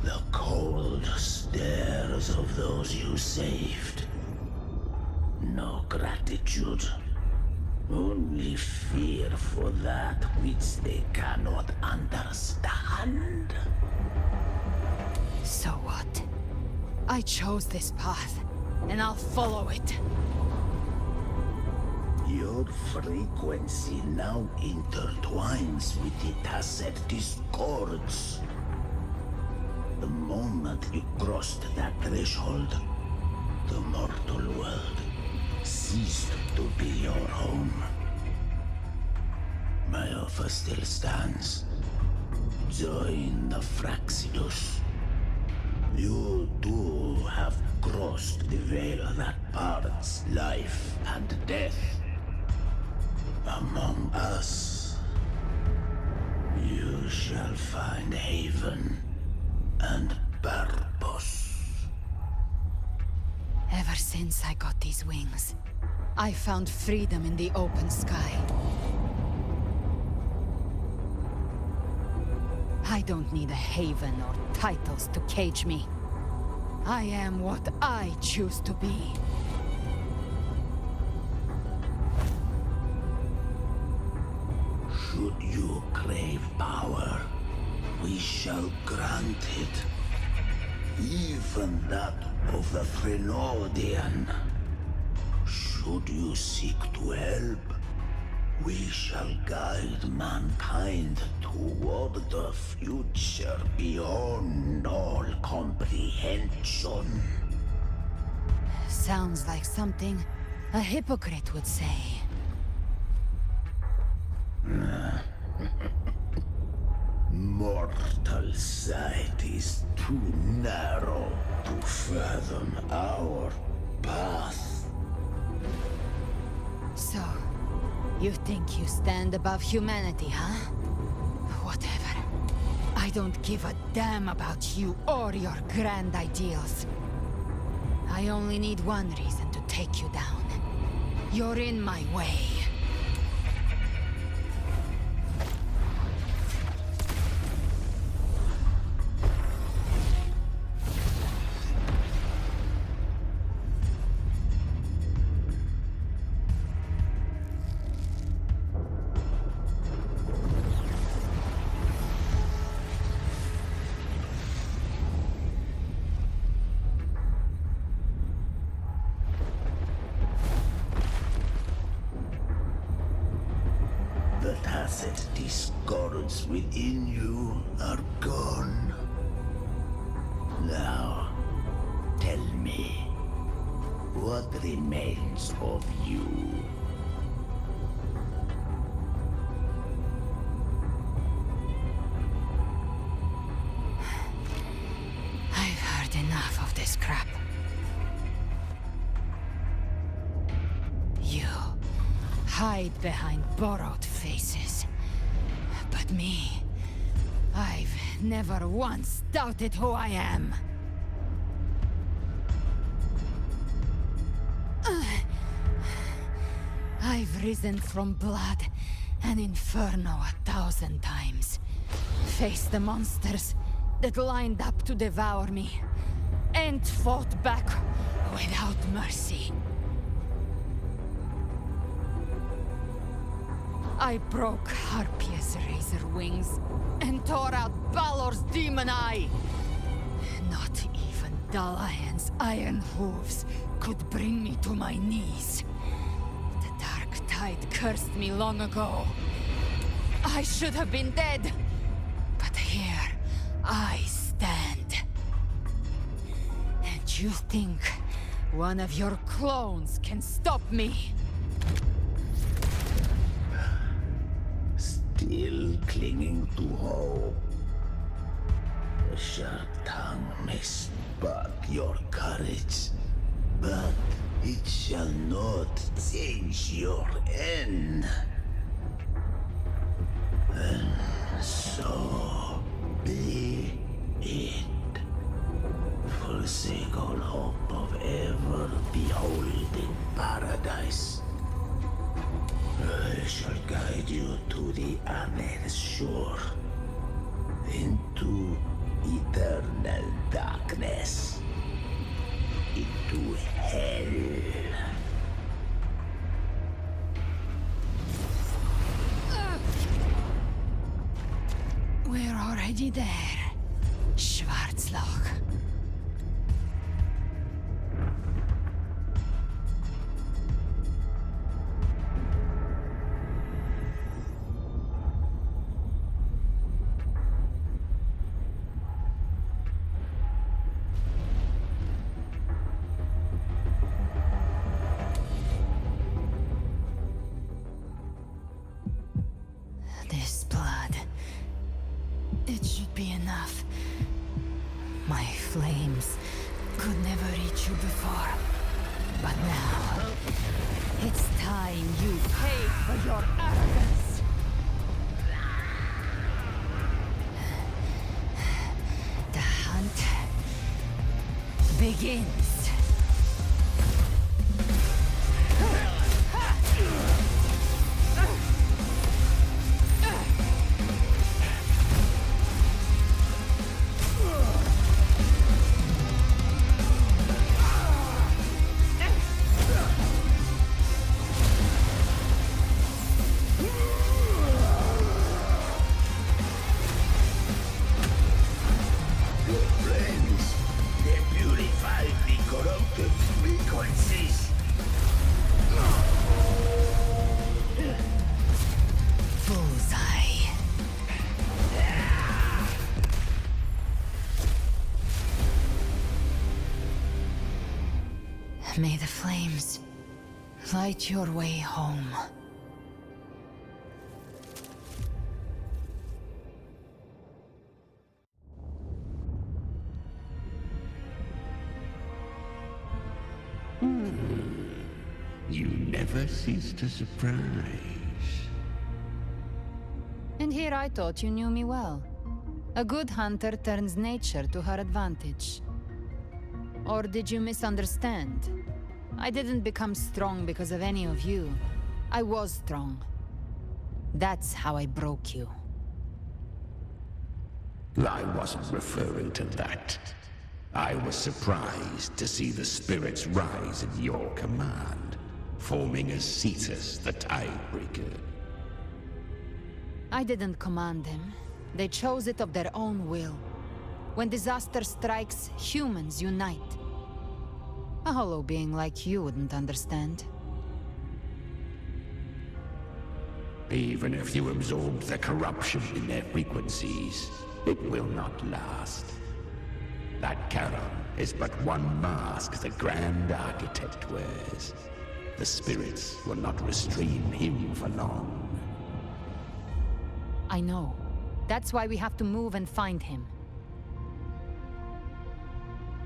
Speaker 5: The cold stares of those you saved. no gratitude. Only fear for that which they cannot understand.
Speaker 14: So what? I chose this path, and I'll follow it.
Speaker 5: Your frequency now intertwines with the tacet discords. The moment you crossed that threshold, the mortal world ceased to be your home. My offer still stands. Join the Fraxidus. You too have crossed the veil that parts life and death. Among us, you shall find haven and purpose.
Speaker 14: Ever since I got these wings, I found freedom in the open sky. I don't need a haven or titles to cage me. I am what I choose to be.
Speaker 5: Should you crave power, we shall grant it. Even that of the Threnodian. Should you seek to help, we shall guide mankind toward the future beyond all comprehension.
Speaker 14: Sounds like something a hypocrite would say.
Speaker 5: Mortal sight is too narrow to fathom our path.
Speaker 14: So, you think you stand above humanity, huh? Whatever. I don't give a damn about you or your grand ideals. I only need one reason to take you down. You're in my way.
Speaker 5: The tacit discords within you are gone. Now, tell me, what remains of you?
Speaker 14: I've heard enough of this crap. You hide behind borrowed faces. But me, I've never once doubted who I am. I've risen from blood and inferno 1,000 times. Faced the monsters that lined up to devour me, and fought back without mercy. I broke Harpia's razor wings and tore out Balor's demon eye. Not even Dalahan's iron hooves could bring me to my knees. The dark tide cursed me long ago. I should have been dead, but here I stand. And you think one of your clones can stop me?
Speaker 5: Still clinging to hope. A sharp tongue may spark your courage, but it shall not change your end. And so be it. Forsake all hope of ever beholding paradise. I shall guide you to the Amet's shore, into eternal darkness, into hell.
Speaker 14: already there, Schwarzloch. This blood. It should be enough. My flames could never reach you before. But now, it's time you paid for your arrogance. The hunt begins. May the flames light your way home.
Speaker 5: You never cease to surprise.
Speaker 14: And here I thought you knew me well. A good hunter turns nature to her advantage. Or did you misunderstand? I didn't become strong because of any of you. I was strong. That's how I broke you.
Speaker 5: I wasn't referring to that. I was surprised to see the spirits rise at your command, forming a Cetus, the Tidebreaker.
Speaker 14: I didn't command them. They chose it of their own will. When disaster strikes, humans unite. A hollow being like you wouldn't understand.
Speaker 5: Even if you absorb the corruption in their frequencies, it will not last. That Charon is but one mask the Grand Architect wears. The spirits will not restrain him for long.
Speaker 14: I know. That's why we have to move and find him.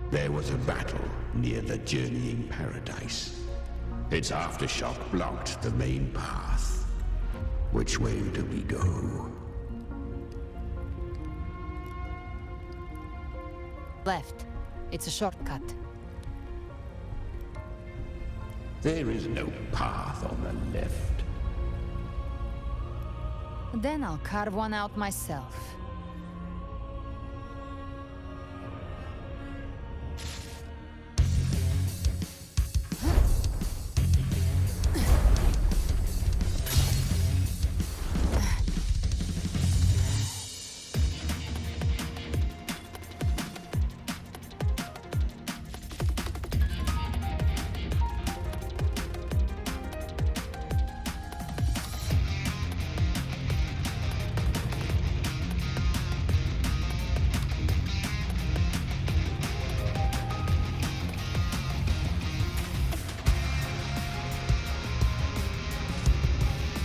Speaker 5: There was a battle near the Journeying Paradise. Its aftershock blocked the main path. Which way do we go?
Speaker 14: Left. It's a shortcut.
Speaker 5: There is no path on the left.
Speaker 14: Then I'll carve one out myself.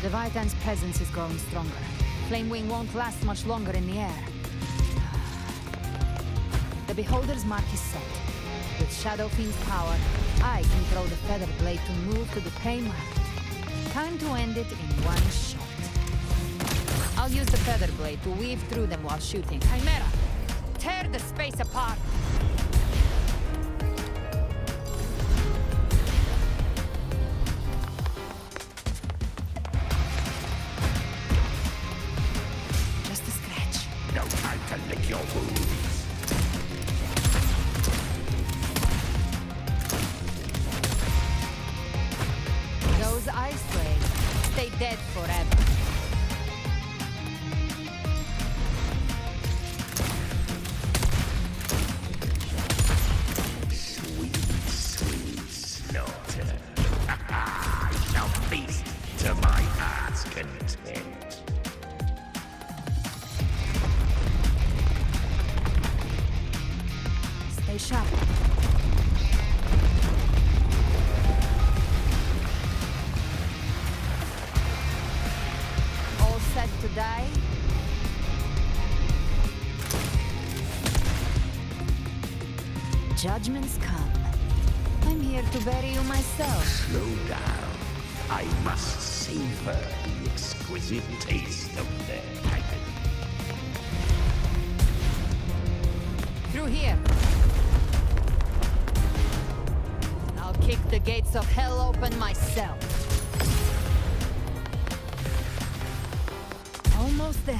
Speaker 14: Leviathan's presence is growing stronger. Flamewing won't last much longer in the air. The Beholder's mark is set. With Shadow Fiend's power, I can throw the Feather Blade to move to the prey marked. Time to end it in one shot. I'll use the Feather Blade to weave through them while shooting. Chimera! Tear the space apart! Those ice blades stay dead forever. Stay sharp. All set to die? Judgments come. I'm here to bury you myself.
Speaker 5: Slow down. I must savor the exquisite taste of their agony.
Speaker 14: Through here. I'll kick the gates of hell open myself. Almost there.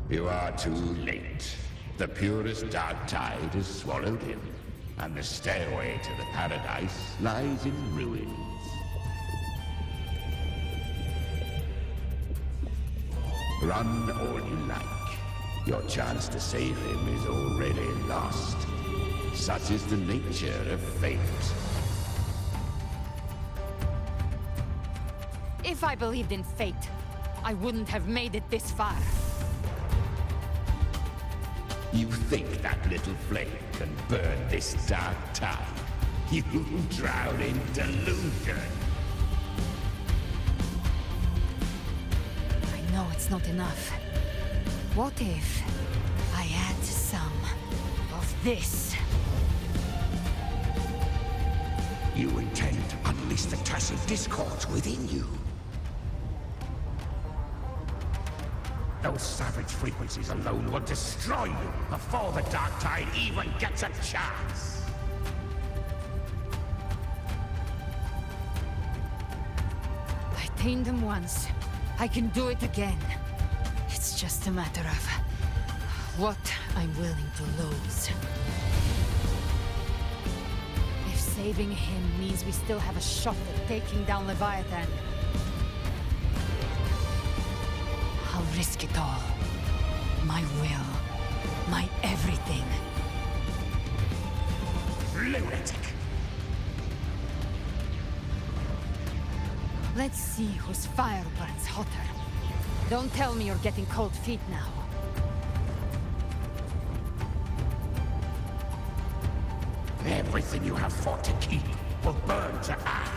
Speaker 5: You are too late. The purest dark tide has swallowed him, and the stairway to the paradise lies in ruins. Run all you like. Your chance to save him is already lost. Such is the nature of fate.
Speaker 14: If I believed in fate, I wouldn't have made it this far.
Speaker 5: You think that little flame can burn this dark tide? You drown in delusion.
Speaker 14: I know it's not enough. What if I add some of this?
Speaker 5: You intend to unleash the tacit discords within you. Those savage frequencies alone will destroy you before the dark tide even gets a chance.
Speaker 14: I tamed them once. I can do it again. It's just a matter of what I'm willing to lose. If saving him means we still have a shot at taking down Leviathan, I'll risk it all. My will. My everything.
Speaker 5: Lunatic!
Speaker 14: Let's see whose fire burns hotter. Don't tell me you're getting cold feet now.
Speaker 5: Everything you have fought to keep will burn to ash.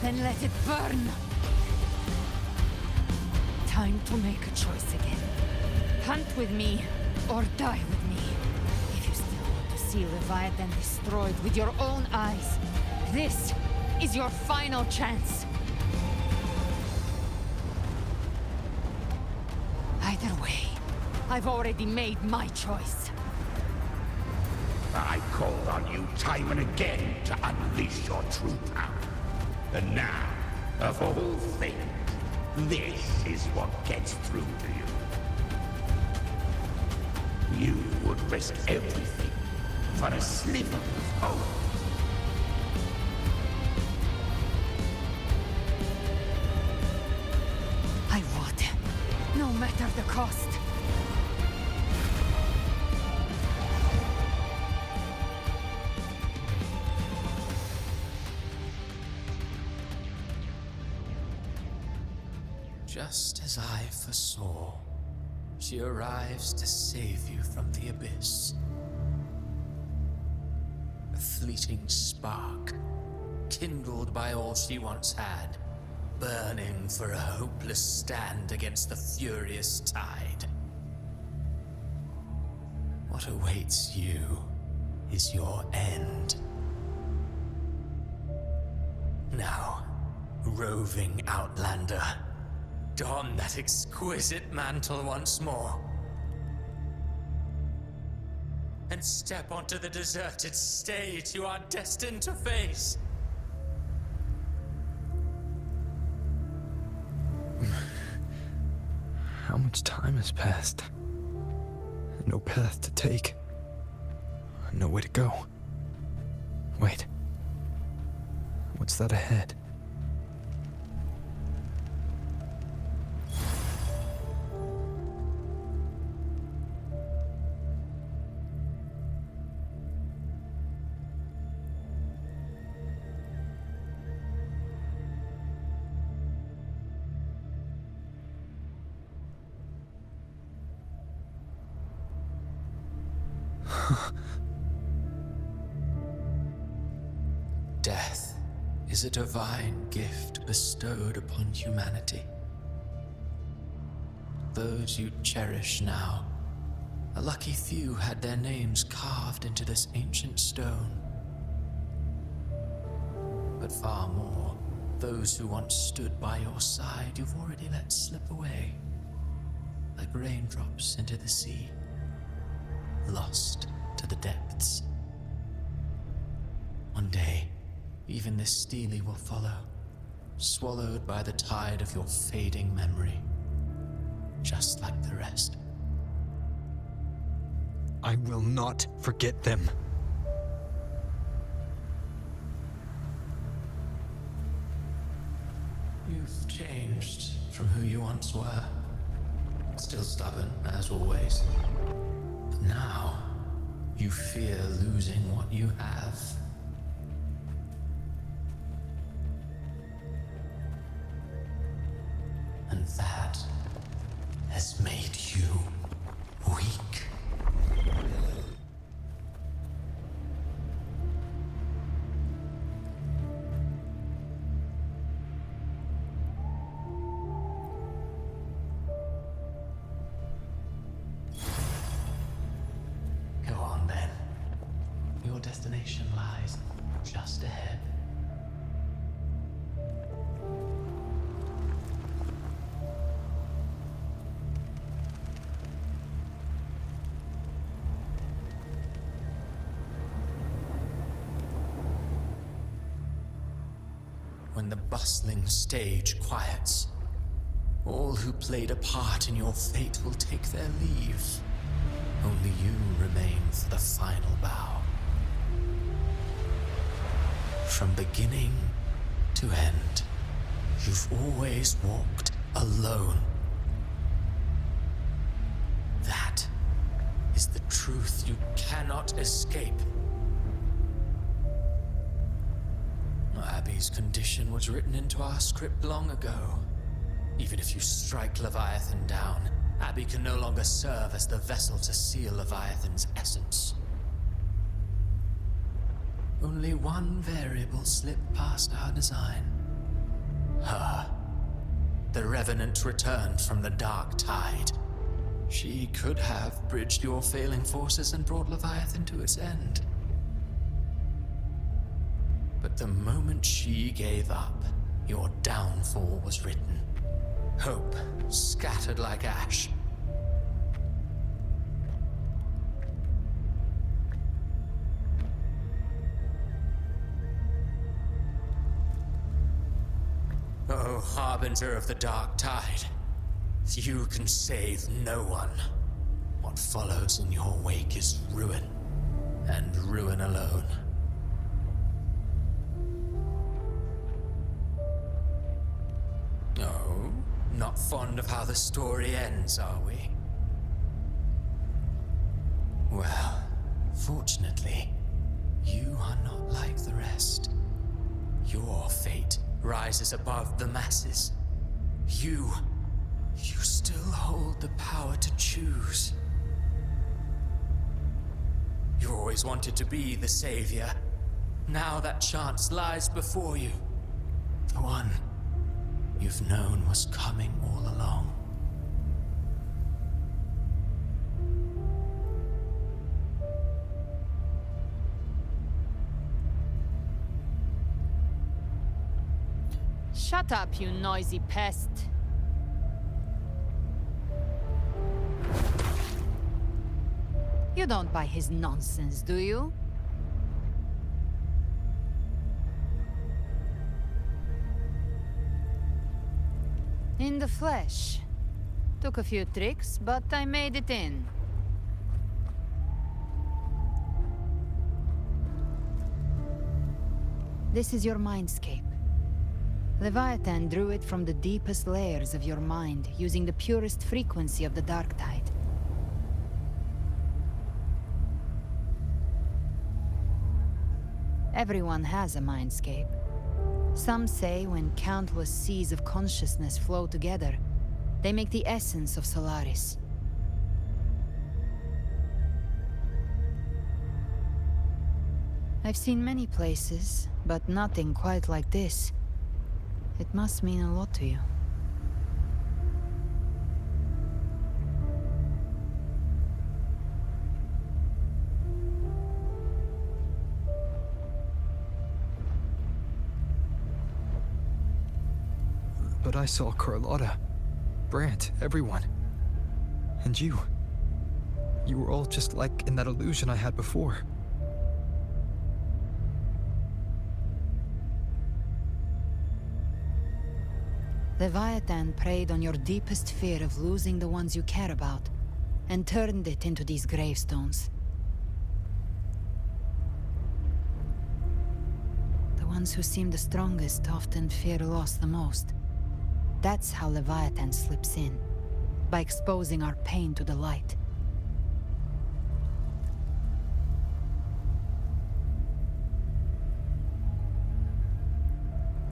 Speaker 14: Then let it burn! Time to make a choice again. Hunt with me, or die with me. If you still want to see Leviathan destroyed with your own eyes, this is your final chance. Either way, I've already made my choice.
Speaker 5: I called on you time and again to unleash your true power. And now, of all things, this is what gets through to you. You would risk everything for a sliver of hope.
Speaker 14: I would, no matter the cost.
Speaker 8: Just as I foresaw, she arrives to save you from the abyss. A fleeting spark, kindled by all she once had, burning for a hopeless stand against the furious tide. What awaits you is your end. Now, roving outlander, don that exquisite mantle once more. And step onto the deserted stage you are destined to face.
Speaker 1: How much time has passed? No path to take. No way to go. Wait. What's that ahead?
Speaker 9: Death is a divine gift bestowed upon humanity. Those you cherish now, a lucky few had their names carved into this ancient stone. But far more, those who once stood by your side you've already let slip away, like raindrops into the sea, lost to the depths. One day, even this stele will follow, swallowed by the tide of your fading memory, just like the rest.
Speaker 1: I will not forget them.
Speaker 9: You've changed from who you once were. Still stubborn, as always. But now, you fear losing what you have. And that has made you weak. Go on then. Your destination lies just ahead. When the bustling stage quiets, all who played a part in your fate will take their leave. Only you remain for the final bow. From beginning to end, you've always walked alone. That is the truth you cannot escape. Abby's condition was written into our script long ago. Even if you strike Leviathan down, Abby can no longer serve as the vessel to seal Leviathan's essence. Only one variable slipped past our design. Her. The Revenant returned from the dark tide. She could have bridged your failing forces and brought Leviathan to its end. But the moment she gave up, your downfall was written. Hope scattered like ash. Oh, harbinger of the dark tide. You can save no one. What follows in your wake is ruin, and ruin alone. No, not fond of how the story ends, are we? Well, fortunately, you are not like the rest. Your fate rises above the masses. You still hold the power to choose. You always wanted to be the savior. Now that chance lies before you. The one you've known was coming all along.
Speaker 14: Shut up, you noisy pest. You don't buy his nonsense, do you? In the flesh. Took a few tricks, but I made it in. This is your mindscape. Leviathan drew it from the deepest layers of your mind, using the purest frequency of the dark tide. Everyone has a mindscape. Some say when countless seas of consciousness flow together, they make the essence of Solaris. I've seen many places, but nothing quite like this. It must mean a lot to you.
Speaker 1: But I saw Carlotta, Brant, everyone. And you. You were all just like in that illusion I had before.
Speaker 14: Leviathan preyed on your deepest fear of losing the ones you care about, and turned it into these gravestones. The ones who seem the strongest often fear loss the most. That's how Leviathan slips in, by exposing our pain to the light.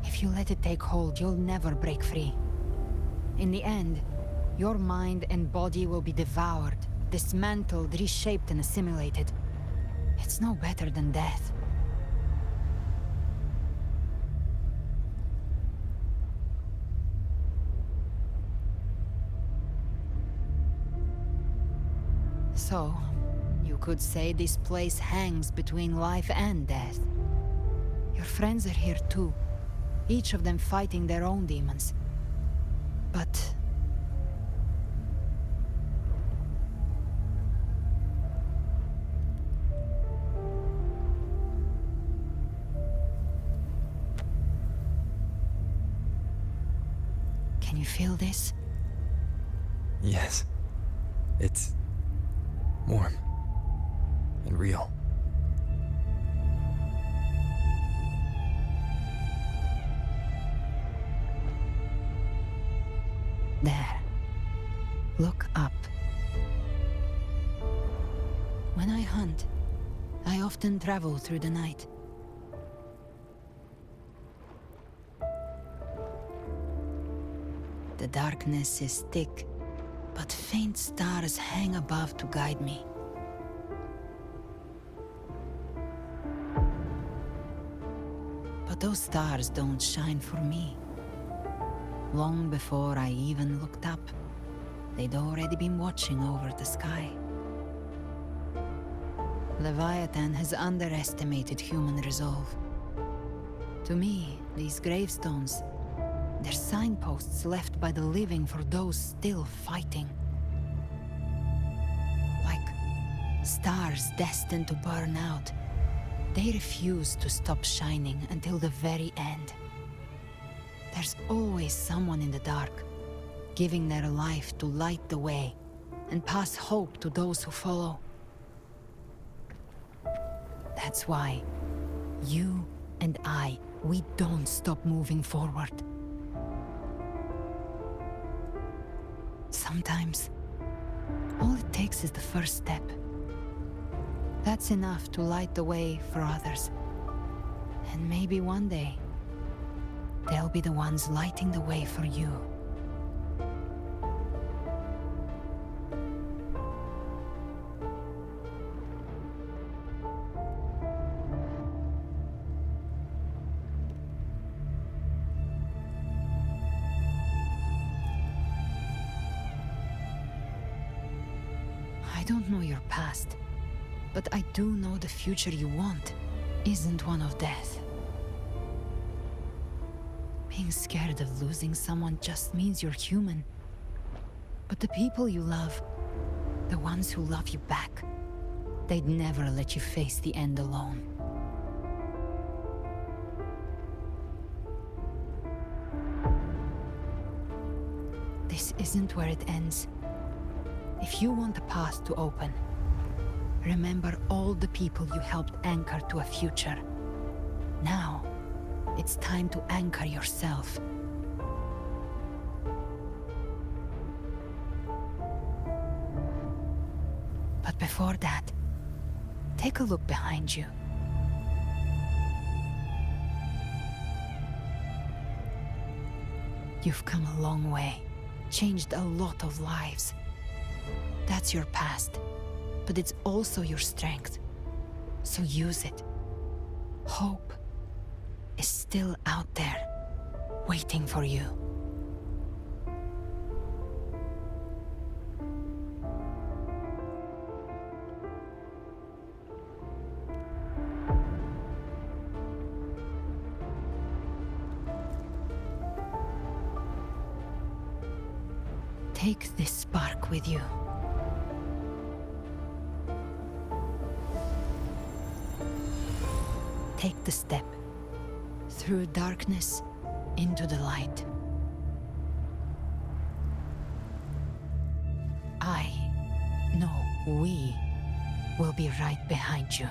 Speaker 14: If you let it take hold, you'll never break free. In the end, your mind and body will be devoured, dismantled, reshaped, and assimilated. It's no better than death. So, you could say this place hangs between life and death. Your friends are here too, each of them fighting their own demons. But... can you feel this?
Speaker 1: Yes. It's warm and real.
Speaker 14: There. Look up. When I hunt, I often travel through the night. The darkness is thick, but faint stars hang above to guide me. But those stars don't shine for me. Long before I even looked up, they'd already been watching over the sky. Leviathan has underestimated human resolve. To me, these gravestones, they're signposts left by the living for those still fighting. Like stars destined to burn out, they refuse to stop shining until the very end. There's always someone in the dark, giving their life to light the way and pass hope to those who follow. That's why you and I, we don't stop moving forward. Sometimes, all it takes is the first step. That's enough to light the way for others. And maybe one day, they'll be the ones lighting the way for you. I don't know your past, but I do know the future you want isn't one of death. Being scared of losing someone just means you're human. But the people you love, the ones who love you back, they'd never let you face the end alone. This isn't where it ends. If you want the path to open, remember all the people you helped anchor to a future. Now, It's time to anchor yourself. But before that, take a look behind you. You've come a long way, changed a lot of lives. That's your past, but it's also your strength. So use it. Hope is still out there, waiting for you. Take this spark with you. Take the step through darkness into the light. We will be right behind you.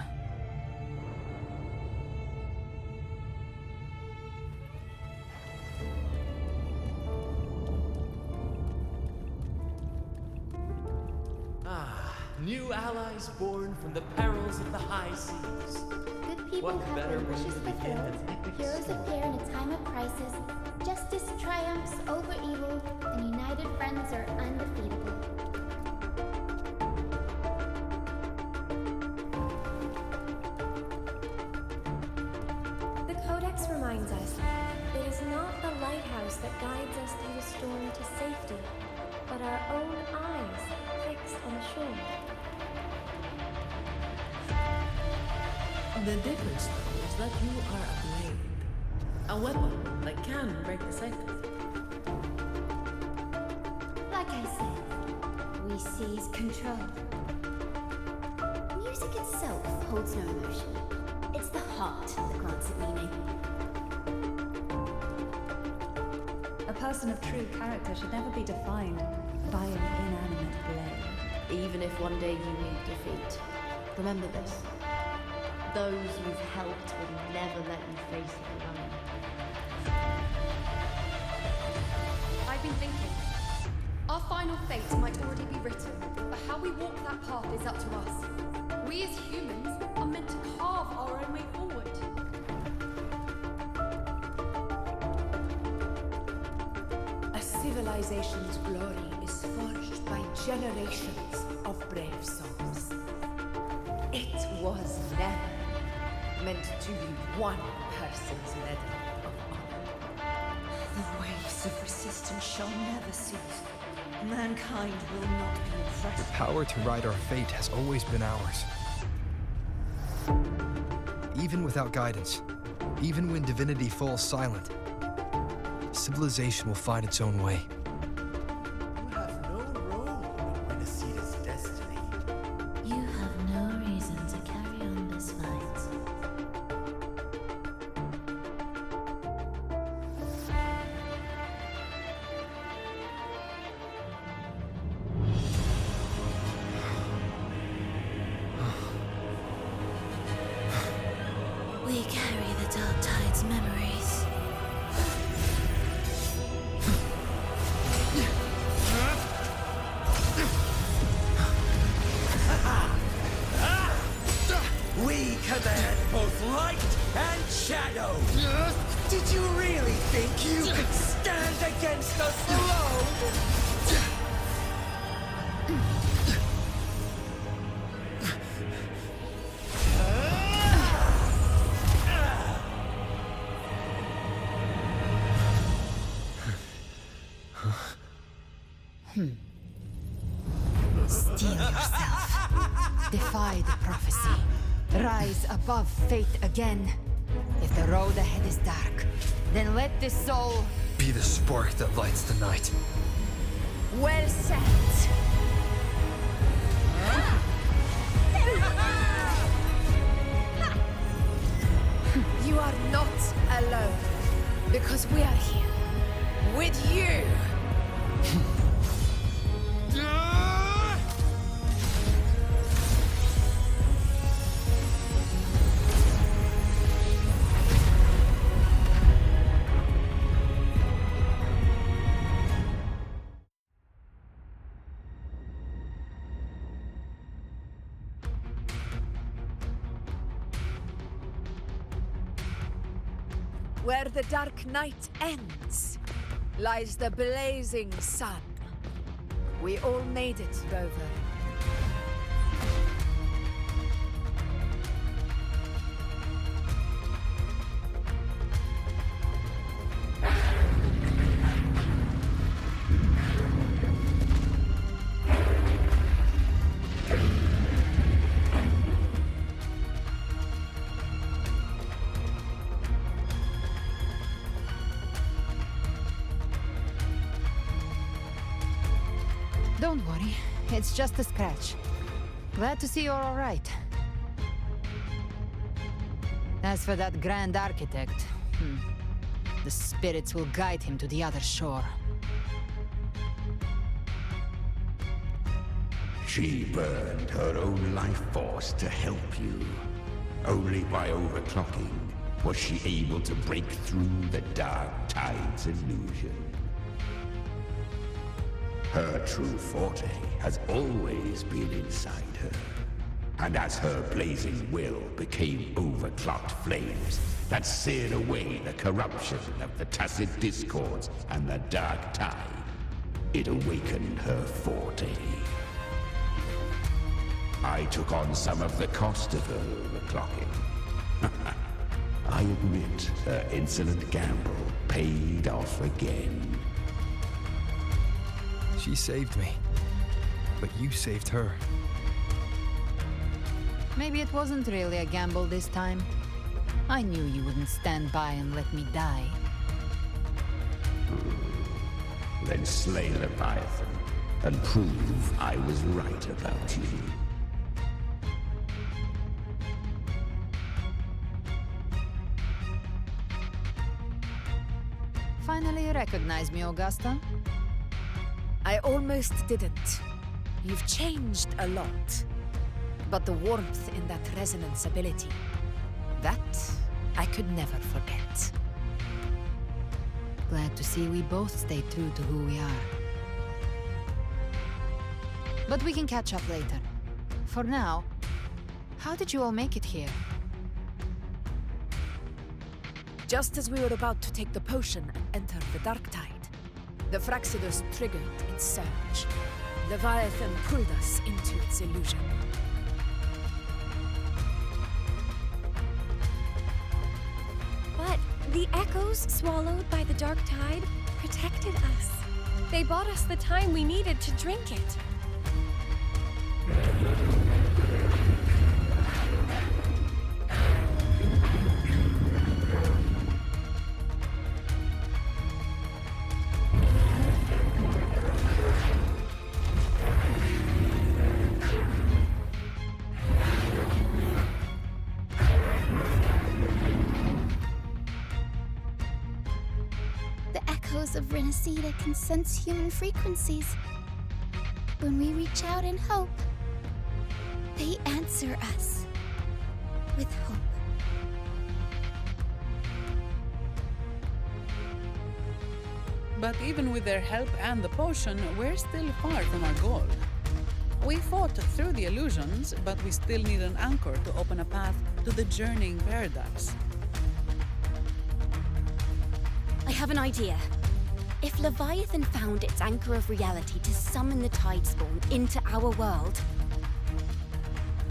Speaker 19: New allies born from the perils of the high seas.
Speaker 22: Good people
Speaker 19: What
Speaker 22: have
Speaker 19: better
Speaker 22: their
Speaker 19: way
Speaker 22: wishes
Speaker 19: to begin
Speaker 22: fulfilled.
Speaker 19: an epic
Speaker 22: Heroes
Speaker 19: story?
Speaker 22: appear in a time of crisis. Justice triumphs over evil, and united friends are undefeatable.
Speaker 23: The Codex reminds us, it is not the lighthouse that guides us through the storm to safety, but our own eyes fixed on the shore.
Speaker 20: The difference, though, is that you are a blade. A weapon that can break the cycle.
Speaker 22: Like I said, we seize control. Music itself holds no emotion. It's the heart that grants it meaning.
Speaker 2: A person of true character should never be defined by an inanimate blade.
Speaker 16: Even if one day you meet defeat, remember this. Those you've helped will never let you face it alone.
Speaker 10: I've been thinking. Our final fate might already be written, but how we walk that path is up to us. We as humans are meant to carve our own way forward.
Speaker 20: A civilization's glory is forged by generations of brave souls. It was never meant to be one person's medal of honor.
Speaker 2: The waves of resistance shall never cease. Mankind will not be
Speaker 1: The
Speaker 2: oppressed.
Speaker 1: power to ride our fate has always been ours. Even without guidance, even when divinity falls silent, civilization will find its own way.
Speaker 21: You have no role in Rinascita's destiny.
Speaker 22: You have no reason to carry on this fight. We carry the Dark Tide's memories.
Speaker 21: We command both light and shadow. Did you really think you could stand against us alone?
Speaker 14: Steel yourself. Defy the prophecy. Rise above fate again. If the road ahead is dark, then let this soul
Speaker 1: Be the spark that lights the night.
Speaker 14: well set.
Speaker 20: You are not alone, because we are here with you. Where the dark night ends, lies the blazing sun. We all made it, Rover.
Speaker 14: Don't worry, it's just a scratch. Glad to see you're all right. As for that Grand Architect, the spirits will guide him to the other shore.
Speaker 5: She burned her own life force to help you. Only by overclocking was she able to break through the Dark Tide's illusion. Her true forte has always been inside her. And as her blazing will became overclocked flames that seared away the corruption of the tacit discords and the Dark Tide, it awakened her forte. I took on some of the cost of her overclocking. I admit her insolent gamble paid off again.
Speaker 1: She saved me, but you saved her.
Speaker 14: Maybe it wasn't really a gamble this time. I knew you wouldn't stand by and let me die.
Speaker 5: Then slay Leviathan and prove I was right about you.
Speaker 14: Finally you recognize me, Augusta?
Speaker 20: I almost didn't. You've changed a lot. But the warmth in that resonance ability, that I could never forget.
Speaker 14: Glad to see we both stayed true to who we are. But we can catch up later. For now, how did you all make it here?
Speaker 20: Just as we were about to take the potion and enter the Dark Tide, the Fraxidus triggered its surge. Leviathan pulled us into its illusion.
Speaker 23: But the echoes swallowed by the Dark Tide protected us. They bought us the time we needed to drink it.
Speaker 22: Of Rinascita can sense human frequencies. When we reach out in hope, they answer us with hope.
Speaker 6: But even with their help and the potion, we're still far from our goal. We fought through the illusions, but we still need an anchor to open a path to the journeying paradise.
Speaker 13: I have an idea. If Leviathan found its anchor of reality to summon the Tidespawn into our world,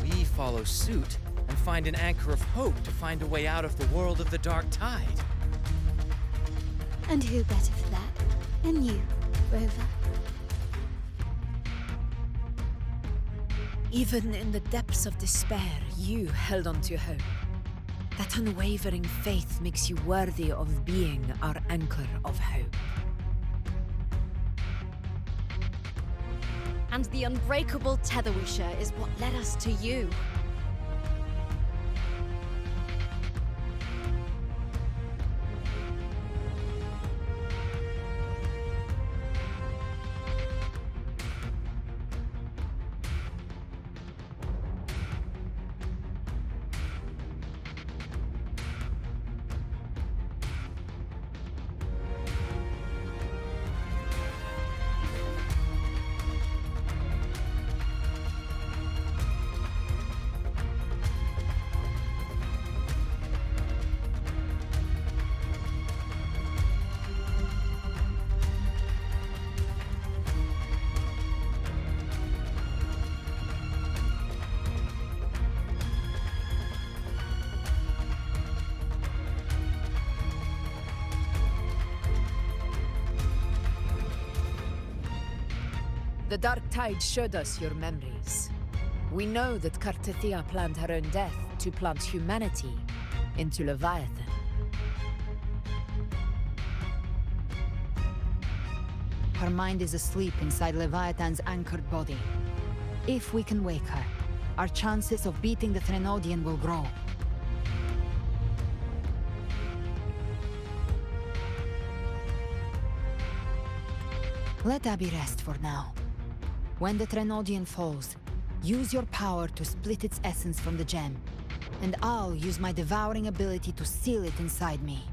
Speaker 8: we follow suit and find an anchor of hope to find a way out of the world of the Dark Tide.
Speaker 22: And who better for that than you, Rover?
Speaker 20: Even in the depths of despair, you held on to hope. That unwavering faith makes you worthy of being our anchor of hope.
Speaker 13: And the unbreakable tether we share is what led us to you.
Speaker 20: The Dark Tide showed us your memories. We know that Kartathea planned her own death to plant humanity into Leviathan.
Speaker 14: Her mind is asleep inside Leviathan's anchored body. If we can wake her, our chances of beating the Threnodian will grow. Let Abby rest for now. When the Threnodian falls, use your power to split its essence from the gem, and I'll use my devouring ability to seal it inside me.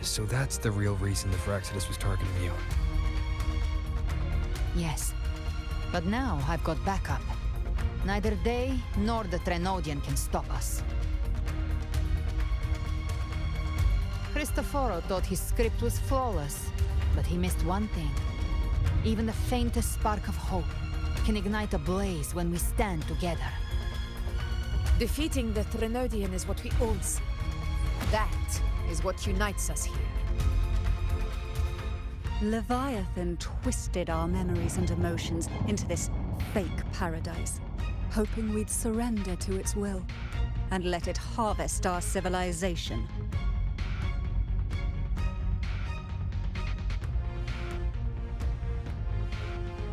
Speaker 1: So that's the real reason the Phyrexidas was targeting you.
Speaker 14: Yes, but now I've got backup. Neither they nor the Threnodian can stop us. Cristoforo thought his script was flawless, but he missed one thing. Even the faintest spark of hope can ignite a blaze when we stand together.
Speaker 20: Defeating the Threnodian is what we all see. That is what unites us here.
Speaker 2: Leviathan twisted our memories and emotions into this fake paradise, hoping we'd surrender to its will and let it harvest our civilization.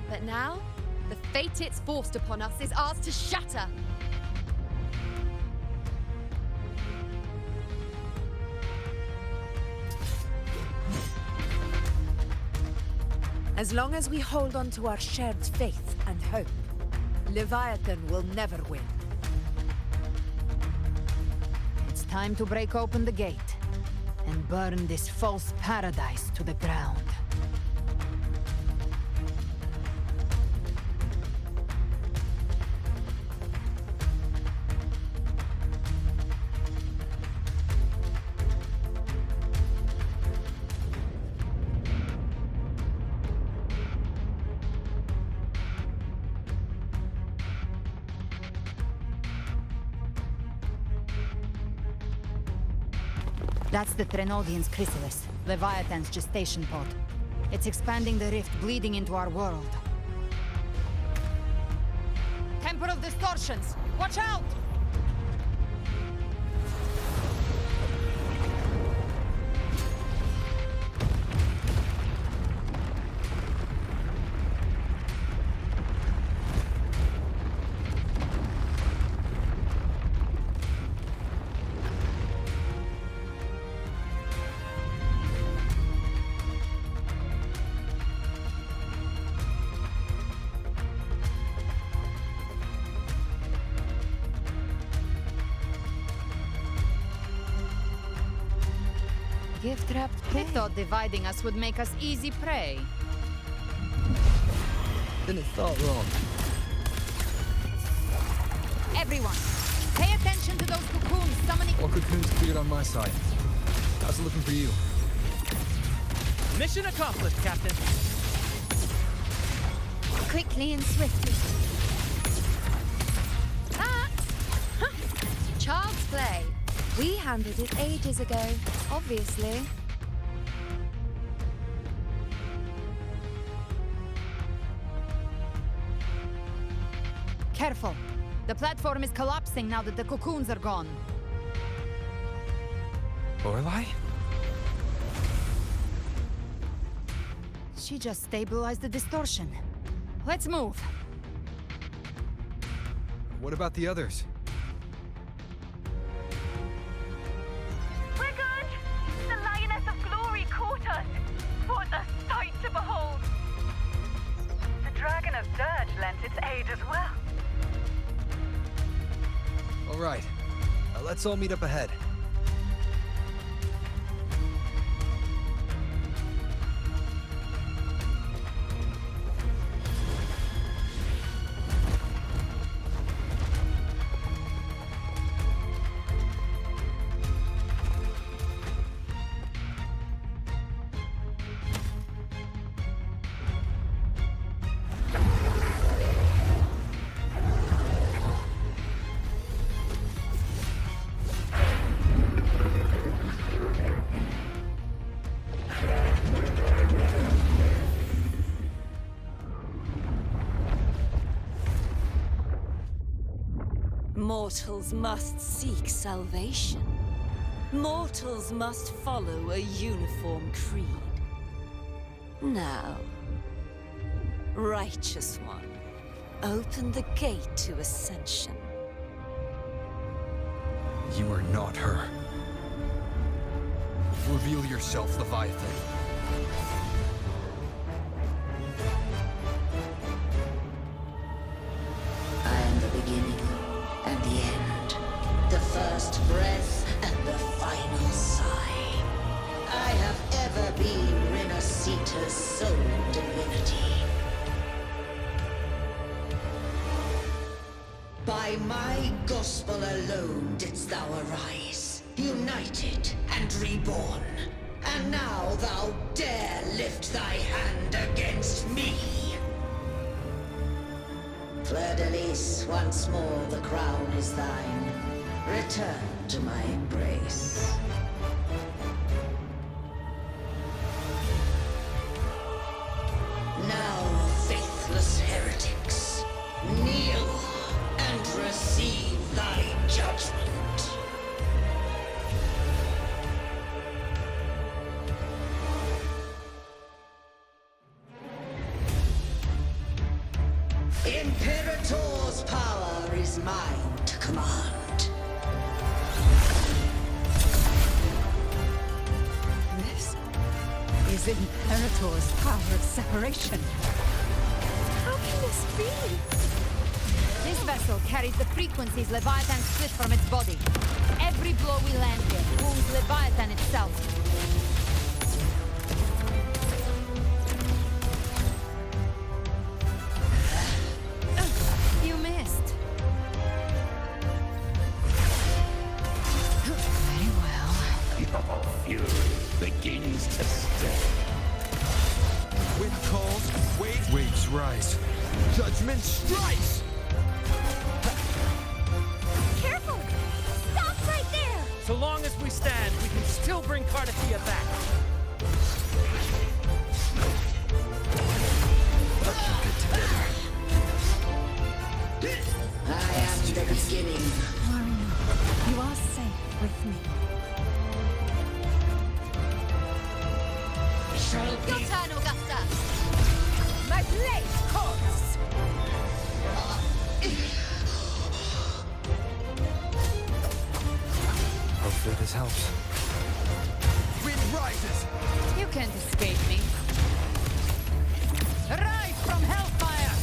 Speaker 10: But now, the fate it's forced upon us is ours to shatter.
Speaker 20: As long as we hold on to our shared faith and hope, Leviathan will never win.
Speaker 14: It's time to break open the gate and burn this false paradise to the ground. That's the Threnodian's chrysalis, Leviathan's gestation pod. It's expanding the rift, bleeding into our world. Temple of Distortions! Watch out! Gift-wrapped prey. They thought dividing us would make us easy prey.
Speaker 1: Then it thought wrong.
Speaker 14: Everyone, pay attention to those cocoons summoning—
Speaker 1: All cocoons cleared on my side. How's it looking for you?
Speaker 8: Mission accomplished, Captain.
Speaker 10: Quickly and swiftly. Child's play. We handled it ages ago, obviously.
Speaker 14: Careful. The platform is collapsing now that the cocoons are gone.
Speaker 1: Lorelei?
Speaker 14: She just stabilized the distortion. Let's move.
Speaker 1: What about the others?
Speaker 7: We're good! The Lioness of Glory caught us! What a sight to behold! The Dragon of Dirge lent its aid as well.
Speaker 1: All right. Let's all meet up ahead.
Speaker 12: Mortals must seek salvation. Mortals must follow a uniform creed. Now, Righteous One, open the gate to ascension.
Speaker 1: You are not her. Reveal yourself, Leviathan.
Speaker 5: I am the beginning and the end, the first breath and the final sigh. I have ever been Rinascita's sole divinity. By my gospel alone didst thou arise, united and reborn. And now thou dare lift thy hand against me. Fleur-de-Lis, once more the crown is thine. Return to my embrace. Now, faithless heretics, kneel and receive thy judgment. Imperator's power is mine to command.
Speaker 2: This is Imperator's power of separation.
Speaker 22: How can this be?
Speaker 14: This vessel carries the frequencies Leviathan split from its body. Every blow we land here wounds Leviathan itself. You missed. Very well.
Speaker 5: Your fury begins to stir.
Speaker 1: Wind calls, waves rise. Judgment strikes!
Speaker 22: Careful! Stop right there!
Speaker 19: So long as we stand, we can still bring Cardathia back.
Speaker 1: Let's keep it together.
Speaker 5: I am the beginning.
Speaker 2: Worry not. You are safe with me.
Speaker 22: Your turn, Augusta! My blade calls!
Speaker 1: Hopefully this helps. Wind rises!
Speaker 14: You can't escape me. Rise from hellfire!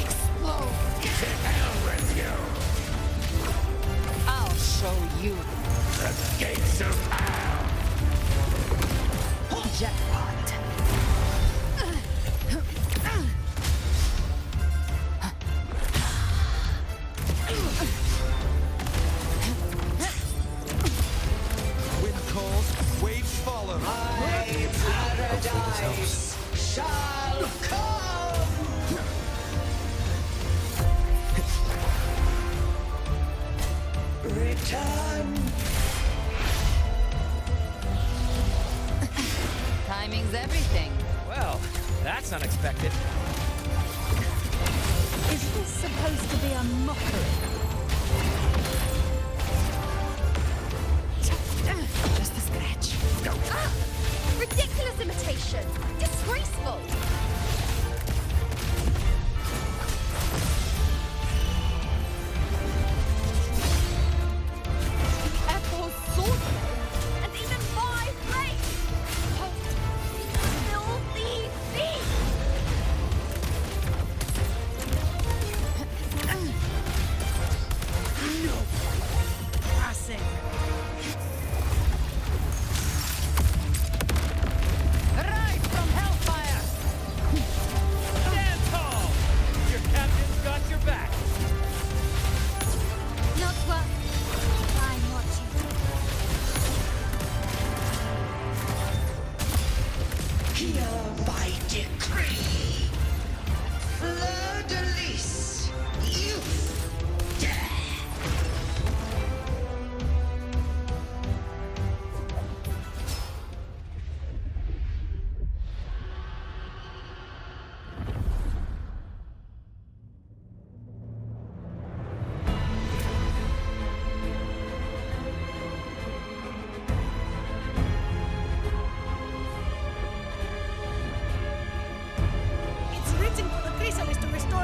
Speaker 14: Explode!
Speaker 5: To hell with you!
Speaker 14: I'll show you.
Speaker 5: The gates of hell!
Speaker 14: Jackpot.
Speaker 1: Wind calls, waves follow.
Speaker 5: My paradise shall come! Return!
Speaker 14: Timing's everything.
Speaker 8: Well, that's unexpected.
Speaker 2: Is this supposed to be a mockery?
Speaker 14: Just a scratch.
Speaker 22: Ah! Ridiculous imitation! Disgraceful!
Speaker 12: Ethel's sword and even my blade! Filthy thief!
Speaker 19: Passing.
Speaker 14: Rise from hellfire!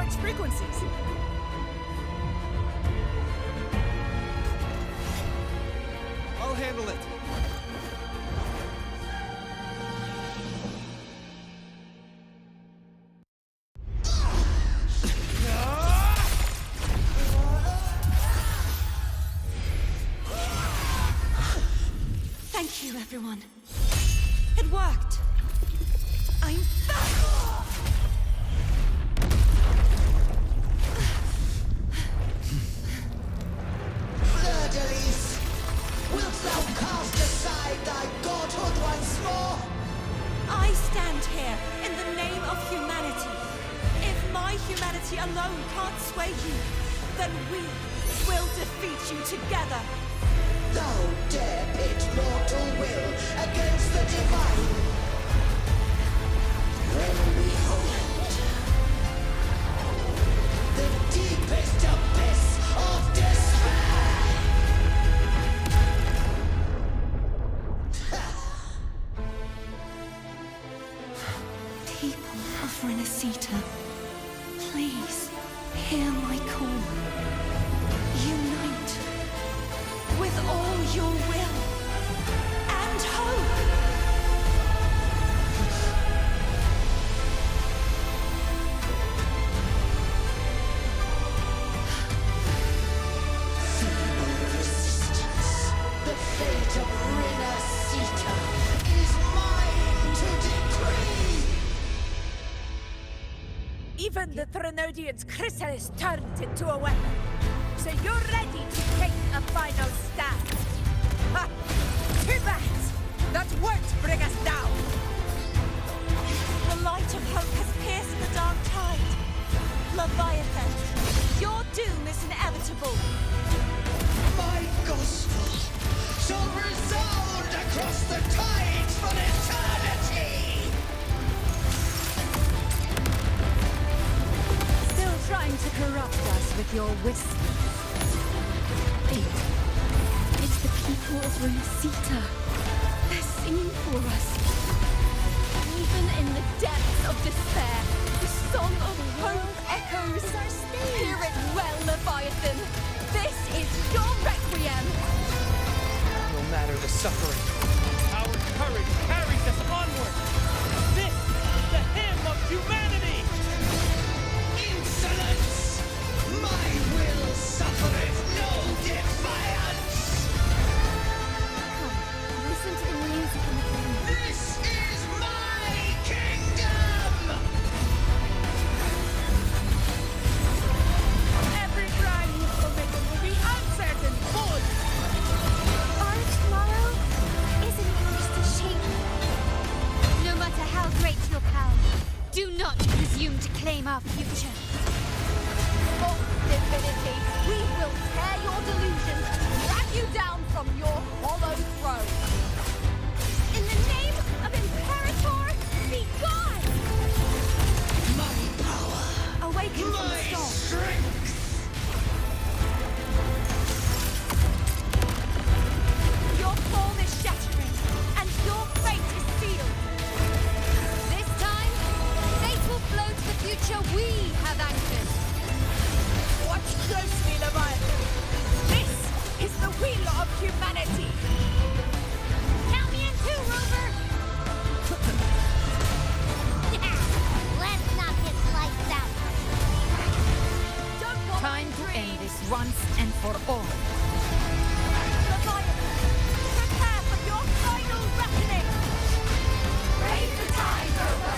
Speaker 20: its frequencies.
Speaker 1: I'll handle it.
Speaker 16: Thank you, everyone. It worked. I'm back!
Speaker 21: Fleur-de-lis, wilt thou cast aside thy godhood once more?
Speaker 16: I stand here in the name of humanity. If my humanity alone can't sway you, then we will defeat you together.
Speaker 21: Thou dare pit mortal will against the divine. When we hold the deepest abyss of despair.
Speaker 16: People of Rinascita, please hear my call. Unite with all your will and hope.
Speaker 21: Feeble resistance. The fate of Rinascita is mine to decree.
Speaker 20: Even the Trinodian's chrysalis turned into a weapon. So you're ready to take a final stand. Ha! Too bad! That won't bring us down!
Speaker 16: The light of hope has pierced the dark tide. Leviathan, your doom is inevitable.
Speaker 21: My gospel shall resound across the tides for eternity!
Speaker 2: Still trying to corrupt us with your whispers.
Speaker 16: It's the people of Rinascita. They're singing for us. Even in the depths of despair, the song of hope echoes. Hear it well, Leviathan. This is your requiem.
Speaker 19: No matter the suffering, our courage carries us onward. This is the hymn of humanity.
Speaker 21: Insolence! My will suffereth no defiance!
Speaker 22: Listen to the music in the room.
Speaker 21: This is my kingdom!
Speaker 20: Every crime you've committed will be answered in full!
Speaker 22: Our tomorrow isn't yours to shape.
Speaker 13: No matter how great your power, do not presume to claim our future.
Speaker 16: False divinity, we will tear your delusions, drag you down from your hollow throne. In the name of Imperator, be gone!
Speaker 21: My power!
Speaker 16: Awaken from the
Speaker 21: My
Speaker 16: storm.
Speaker 21: strength!
Speaker 16: Your form is shattering, and your fate is sealed.
Speaker 13: This time, fate will flow to the future we have anchored.
Speaker 20: Watch closely, Leviathan! This is the wheel of humanity!
Speaker 13: Count me in too, Rover!
Speaker 22: Let's knock his lights out.
Speaker 16: Don't go
Speaker 14: Time to end this once and for all.
Speaker 16: Leviathan, prepare for your final reckoning. Raise the tide, Rover.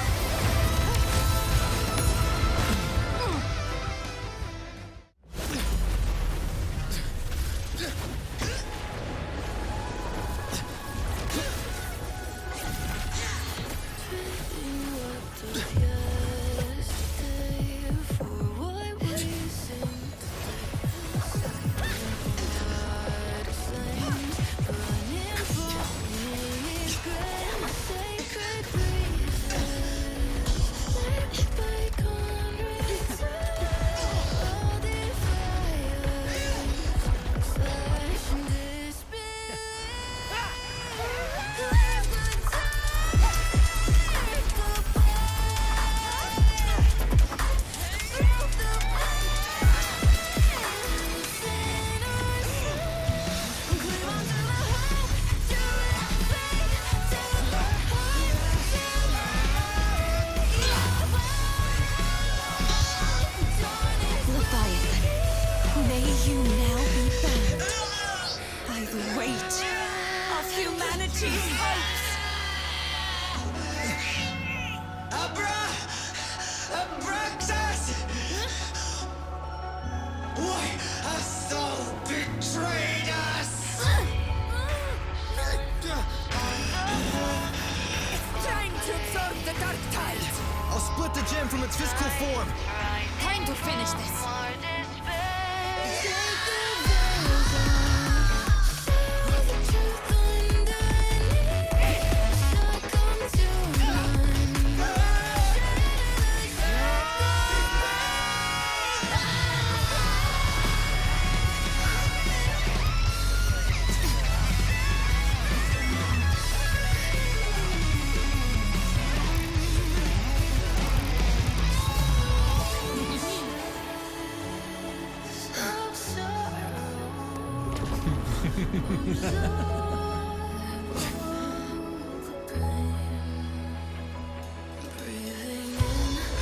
Speaker 16: you now be bound by the weight of humanity's hopes.
Speaker 21: Abraxas! Why hast thou betrayed us?
Speaker 20: It's time to absorb the dark tide.
Speaker 1: I'll split the gem from its physical form.
Speaker 10: Time to finish this.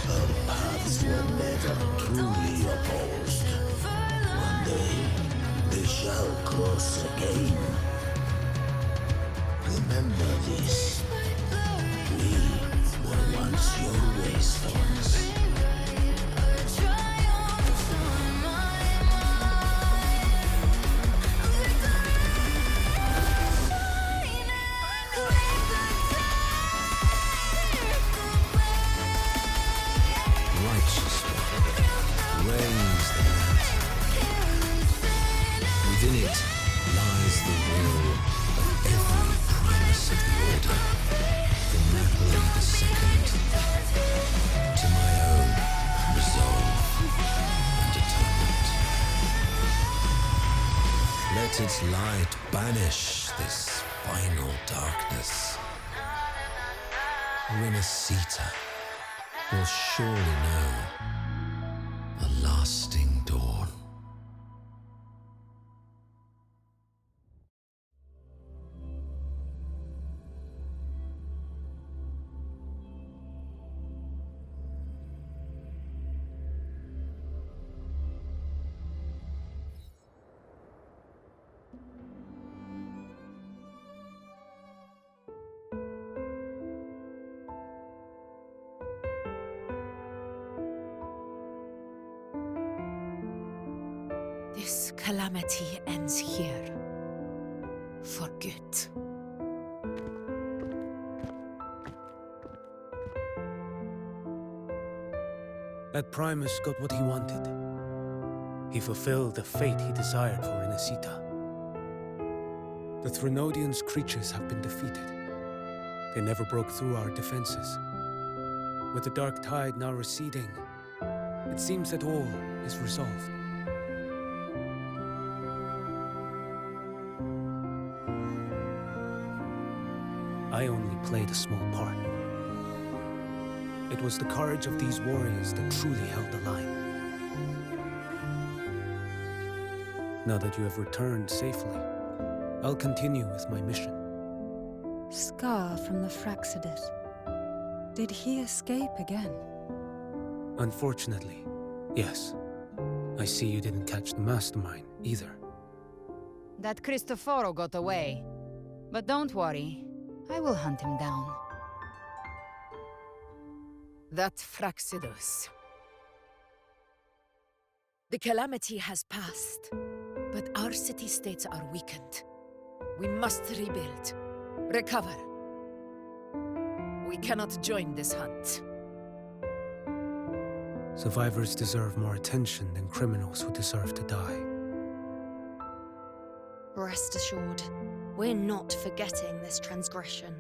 Speaker 5: Our paths were never truly opposed. One day, they shall cross again. Remember this. We were once your wastelands. Righteous one, reigns the land. Within it lies the will of every primus of the order, from Napoli II to my own resolve and atonement. Let its light banish this final darkness. Rinascita will surely know a lasting dawn.
Speaker 20: This calamity ends here. For good.
Speaker 15: That Primus got what he wanted. He fulfilled the fate he desired for Rinascita. The Threnodians' creatures have been defeated. They never broke through our defenses. With the dark tide now receding, it seems that all is resolved. I only played a small part. It was the courage of these warriors that truly held the line. Now that you have returned safely, I'll continue with my mission.
Speaker 2: Scar from the Fraxidus. Did he escape again?
Speaker 15: Unfortunately, yes. I see you didn't catch the mastermind either.
Speaker 14: That Cristoforo got away. But don't worry, I will hunt him down.
Speaker 20: That Fraxidus. The calamity has passed, but our city-states are weakened. We must rebuild, recover. We cannot join this hunt.
Speaker 15: Survivors deserve more attention than criminals who deserve to die.
Speaker 13: Rest assured, we're not forgetting this transgression.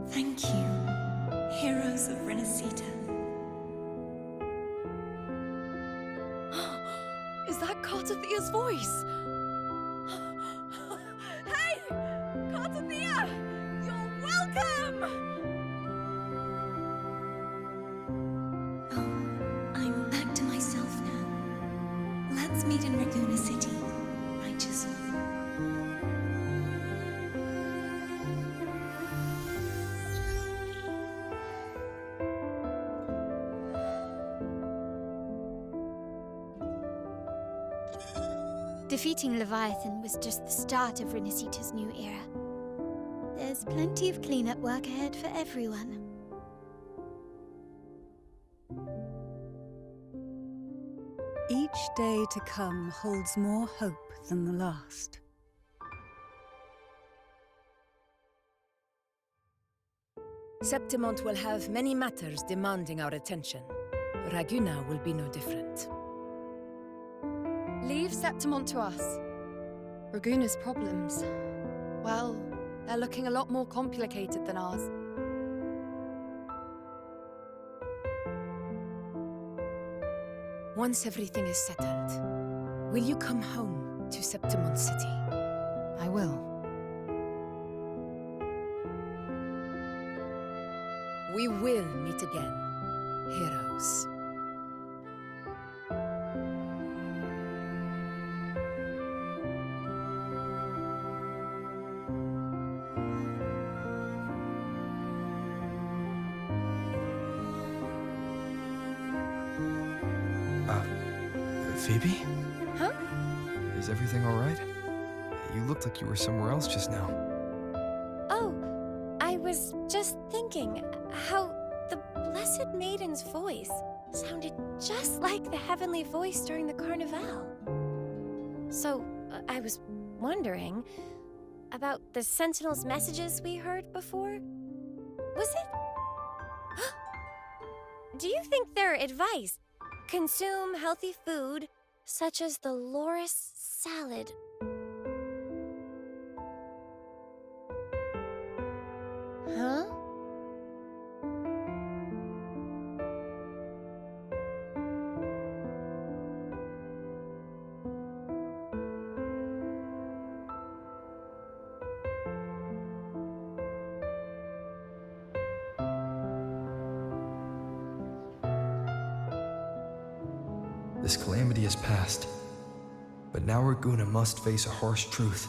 Speaker 16: Thank you, heroes of Rinascita.
Speaker 13: Is that Cartathia's voice? Hey! Cartathia! You're welcome!
Speaker 16: Oh, I'm back to myself now. Let's meet in Raguna City, righteous one.
Speaker 22: Defeating Leviathan was just the start of Rinascita's new era. There's plenty of cleanup work ahead for everyone.
Speaker 2: Each day to come holds more hope than the last.
Speaker 20: Septimont will have many matters demanding our attention. Raguna will be no different.
Speaker 10: Leave Septimont to us. Raguna's problems, well, they're looking a lot more complicated than ours.
Speaker 20: Once everything is settled, will you come home to Septimont City?
Speaker 14: I will.
Speaker 20: We will meet again, heroes.
Speaker 1: Phoebe?
Speaker 22: Huh?
Speaker 1: Is everything all right? You looked like you were somewhere else just now.
Speaker 22: Oh, I was just thinking how the Blessed Maiden's voice sounded just like the heavenly voice during the Carnival. So, I was wondering about the Sentinel's messages we heard before. Was it? Do you think their advice? Consume healthy food, such as the loris salad. Huh?
Speaker 1: This calamity has passed, but now Raguna must face a harsh truth.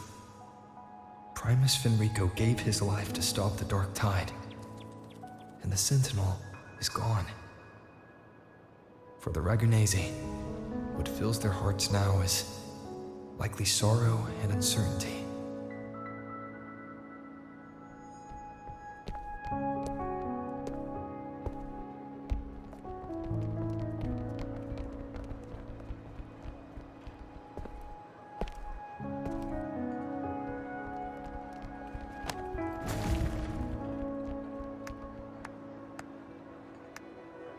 Speaker 1: Primus Fenrico gave his life to stop the Dark Tide, and the Sentinel is gone. For the Ragunesi, what fills their hearts now is likely sorrow and uncertainty.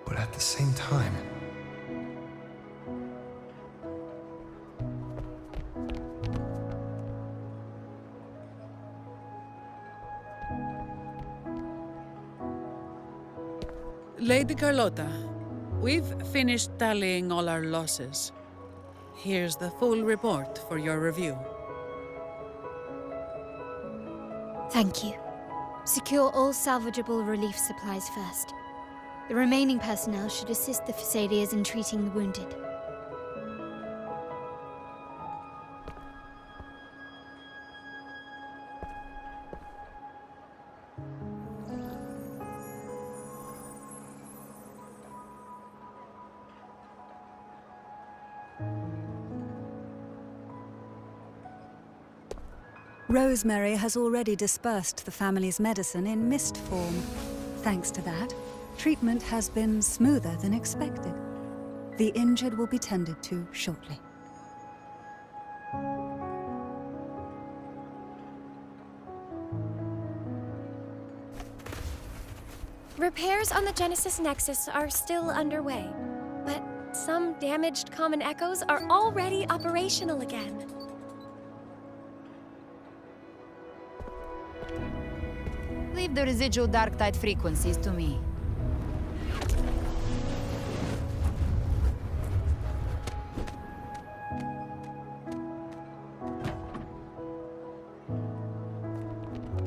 Speaker 1: But at the same time,
Speaker 6: Lady Carlotta, we've finished tallying all our losses. Here's the full report for your review.
Speaker 22: Thank you. Secure all salvageable relief supplies first. The remaining personnel should assist the Phasaelias in treating the wounded.
Speaker 2: Rosemary has already dispersed the family's medicine in mist form. Thanks to that, treatment has been smoother than expected. The injured will be tended to shortly.
Speaker 22: Repairs on the Genesis Nexus are still underway, but some damaged common echoes are already operational again.
Speaker 14: Leave the residual dark tide frequencies to me.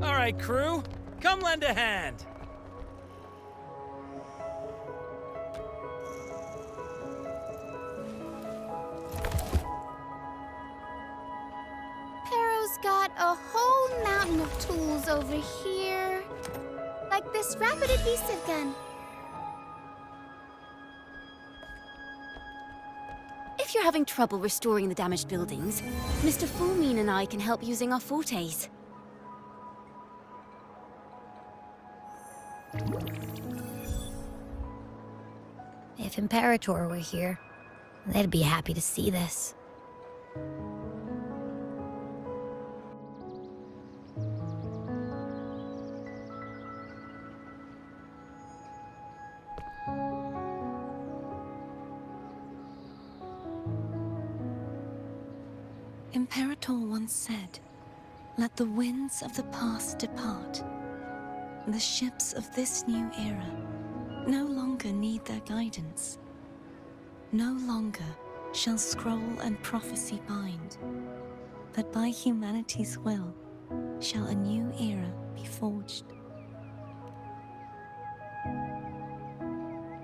Speaker 8: All right, crew, come lend a hand.
Speaker 22: Pero's got a whole mountain of tools over here. Like this rapid adhesive gun. If
Speaker 13: if you're having trouble restoring the damaged buildings, Mr. Fulmine and I can help using our fortes.
Speaker 3: If Imperator were here, they'd be happy to see this.
Speaker 16: Imperator once said, "Let the winds of the past depart. The ships of this new era no longer need their guidance. No longer shall scroll and prophecy bind, but by humanity's will shall a new era be forged."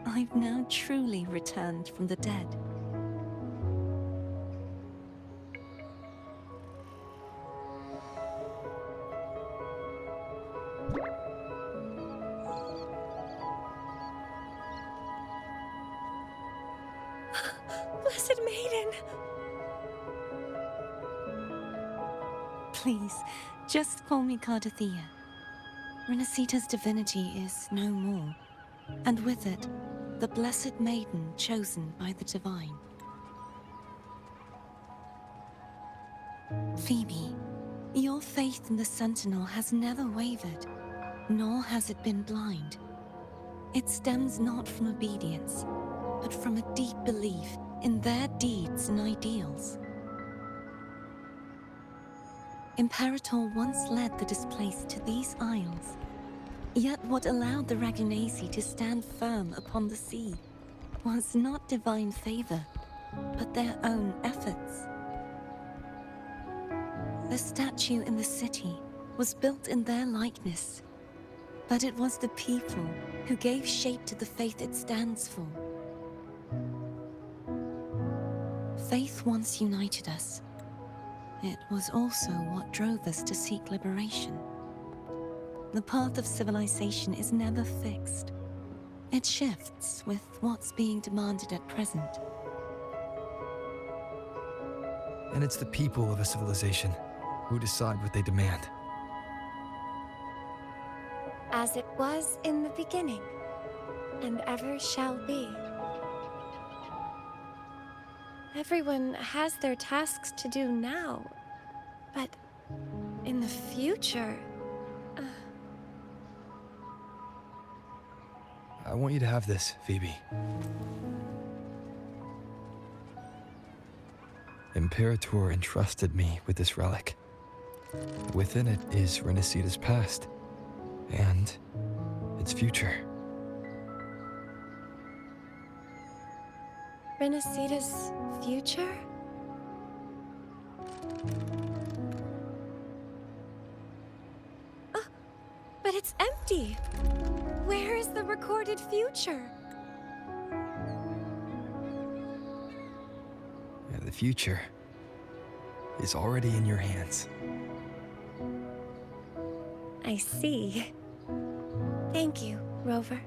Speaker 16: I've now truly returned from the dead.
Speaker 22: Blessed Maiden!
Speaker 16: Please, just call me Cardathea. Rinascita's divinity is no more, and with it, the Blessed Maiden chosen by the Divine. Phoebe, your faith in the Sentinel has never wavered, nor has it been blind. It stems not from obedience, but from a deep belief in their deeds and ideals. Imperator once led the displaced to these isles. Yet what allowed the Ragunasi to stand firm upon the sea was not divine favor, but their own efforts. The statue in the city was built in their likeness, but it was the people who gave shape to the faith it stands for. Faith once united us. It was also what drove us to seek liberation. The path of civilization is never fixed. It shifts with what's being demanded at present.
Speaker 1: And it's the people of a civilization who decide what they demand.
Speaker 23: As it was in the beginning, and ever shall be. Everyone has their tasks to do now, but in the future...
Speaker 1: I want you to have this, Phoebe. Imperator entrusted me with this relic. Within it is Rinascita's past, and its future.
Speaker 23: Rinascita's future? Oh, but it's empty! Where is the recorded future?
Speaker 1: The future is already in your hands.
Speaker 23: I see. Thank you, Rover.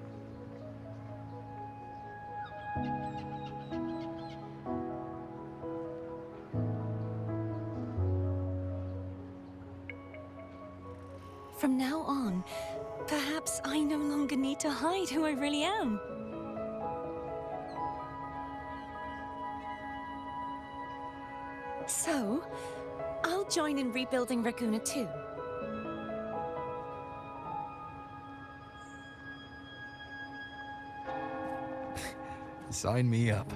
Speaker 16: From now on, perhaps I no longer need to hide who I really am. So, I'll join in rebuilding Raguna too.
Speaker 1: Sign me up.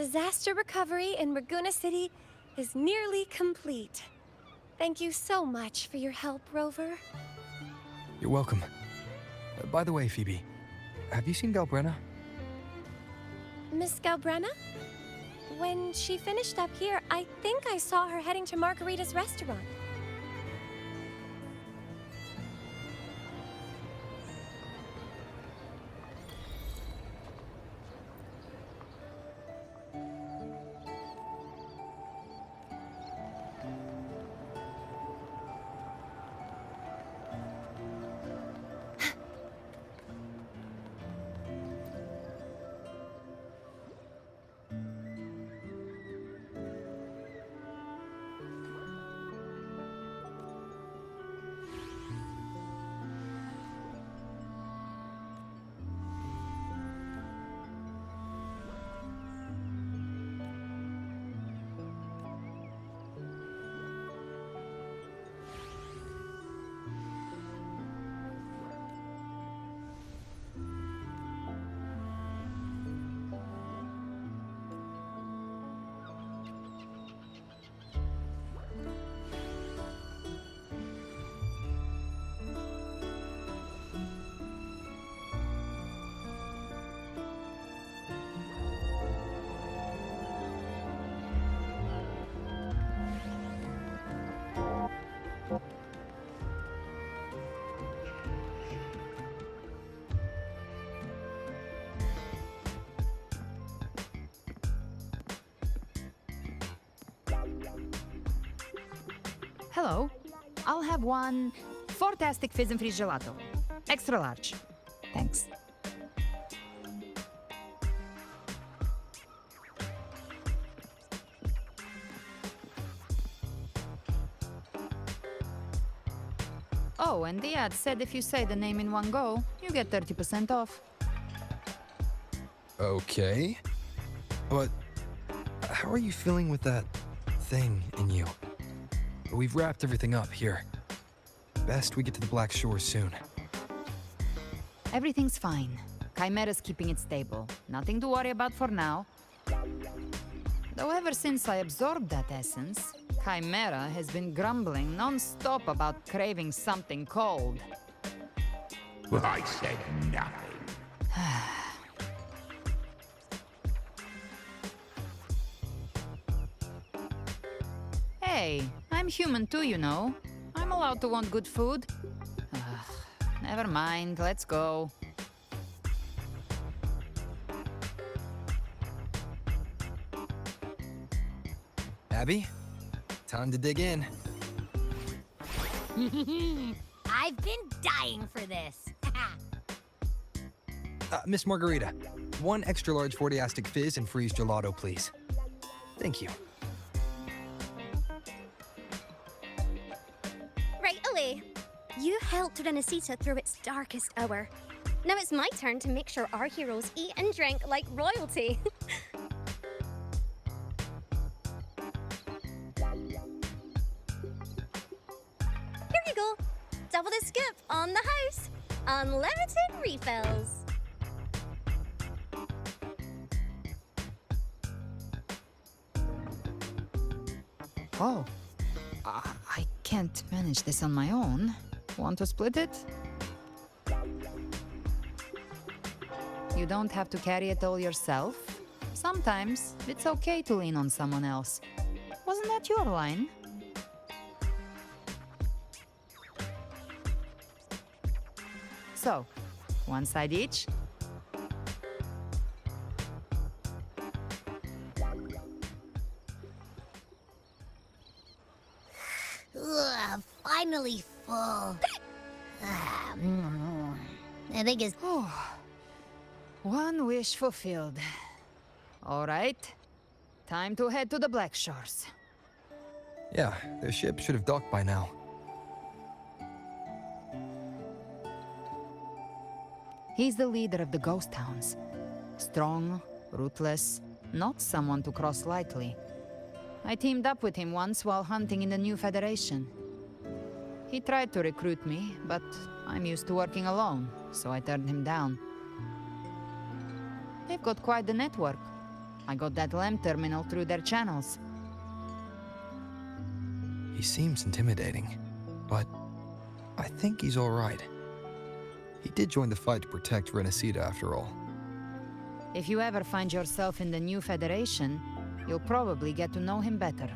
Speaker 22: Disaster recovery in Raguna City is nearly complete. Thank you so much for your help, Rover.
Speaker 1: You're welcome. By the way, Phoebe, have you seen Galbrenna?
Speaker 22: Miss Galbrenna? When she finished up here, I think I saw her heading to Margarita's restaurant.
Speaker 14: Hello. I'll have one fantastic fizz and freeze gelato. Extra large. Thanks. Oh, and the ad said if you say the name in one go, you get 30% off.
Speaker 1: Okay. But how are you feeling with that thing in you? We've wrapped everything up here. Best we get to the Black Shore soon.
Speaker 14: Everything's fine. Chimera's keeping it stable. Nothing to worry about for now. Though ever since I absorbed that essence, Chimera has been grumbling non-stop about craving something cold.
Speaker 5: Well, I said nothing.
Speaker 14: Hey, I'm human too, you know. I'm allowed to want good food. Never mind, let's go.
Speaker 1: Abby, time to dig in.
Speaker 3: I've been dying for this.
Speaker 1: Miss Margarita, one extra large 40-astic fizz and freeze gelato, please. Thank you.
Speaker 13: Right away. You helped Rinascita through its darkest hour. Now it's my turn to make sure our heroes eat and drink like royalty. Here you go. Double the scoop on the house. Unlimited refills.
Speaker 14: Oh. I can't manage this on my own. Want to split it? You don't have to carry it all yourself. Sometimes it's okay to lean on someone else. Wasn't that your line? So, one side each?
Speaker 3: Ugh, finally full. I think it's...
Speaker 14: One wish fulfilled. All right. Time to head to the Black Shores.
Speaker 1: Yeah, their ship should have docked by now.
Speaker 14: He's the leader of the ghost towns. Strong, ruthless, not someone to cross lightly. I teamed up with him once while hunting in the new Federation. He tried to recruit me, but I'm used to working alone, so I turned him down. They've got quite the network. I got that LEM terminal through their channels.
Speaker 1: He seems intimidating, but I think he's all right. He did join the fight to protect Rinascita after all.
Speaker 14: If you ever find yourself in the new Federation, you'll probably get to know him better.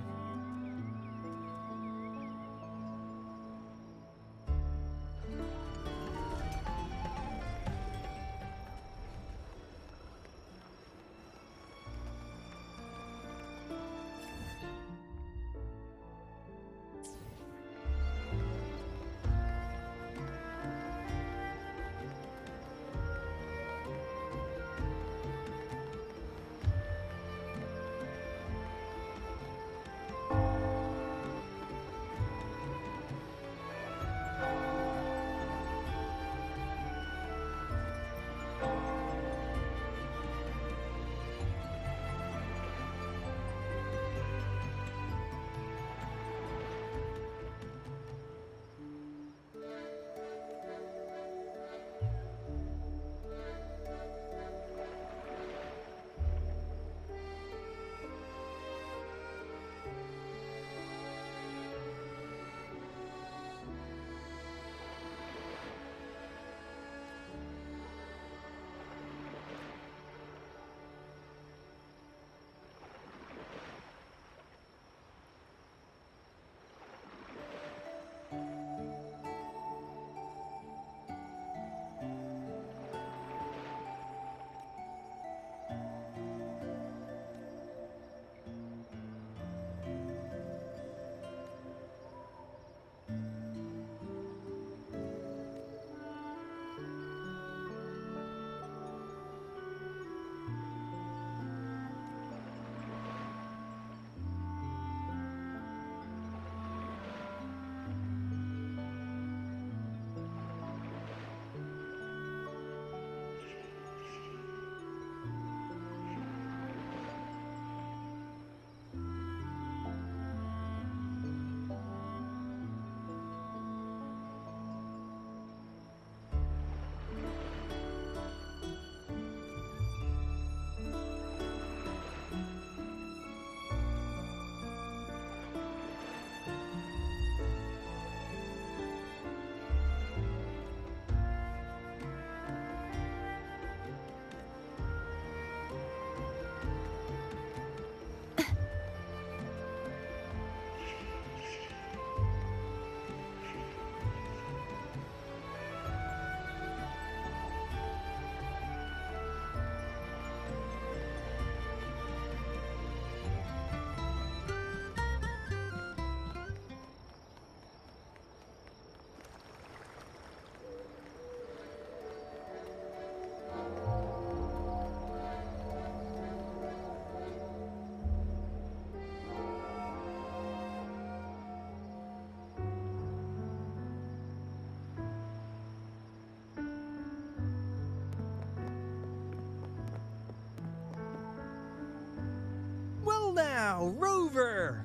Speaker 4: Well now, Rover!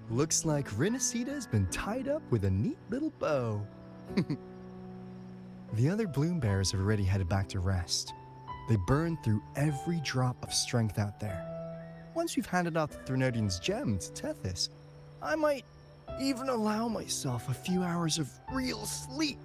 Speaker 4: Looks like Rinascita's been tied up with a neat little bow. The other bloom bearers have already headed back to rest. They burned through every drop of strength out there. Once we've handed out the Threnodian's gem to Tethys, I might even allow myself a few hours of real sleep.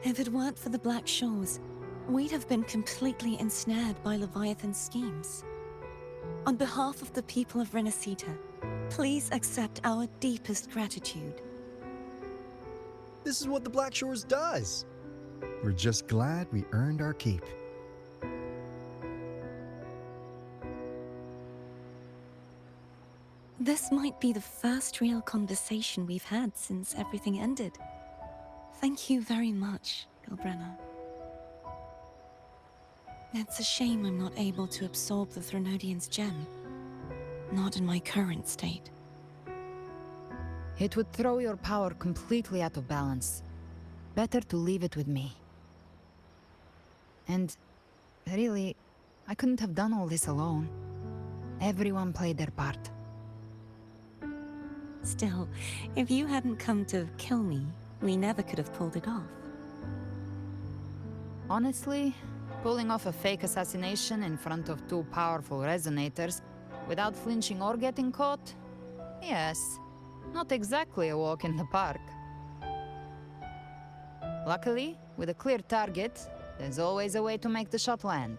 Speaker 16: If it weren't for the Black Shores, we'd have been completely ensnared by Leviathan's schemes. On behalf of the people of Rinascita, please accept our deepest gratitude.
Speaker 4: This is what the Black Shores does. We're just glad we earned our keep.
Speaker 16: This might be the first real conversation we've had since everything ended. Thank you very much, Gilbrenna. It's a shame I'm not able to absorb the Threnodian's gem. Not in my current state.
Speaker 14: It would throw your power completely out of balance. Better to leave it with me. And really, I couldn't have done all this alone. Everyone played their part.
Speaker 16: Still, if you hadn't come to kill me, we never could have pulled it off.
Speaker 14: Honestly, pulling off a fake assassination in front of two powerful resonators without flinching or getting caught? Yes, not exactly a walk in the park. Luckily, with a clear target, there's always a way to make the shot land.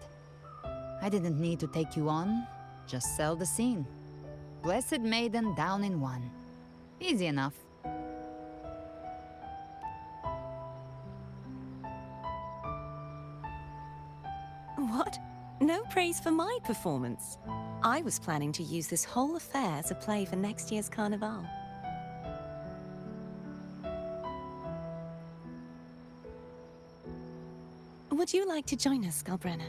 Speaker 14: I didn't need to take you on, just sell the scene. Blessed Maiden down in one. Easy enough.
Speaker 16: What? No praise for my performance. I was planning to use this whole affair as a play for next year's Carnival. Would you like to join us, Galbrenna?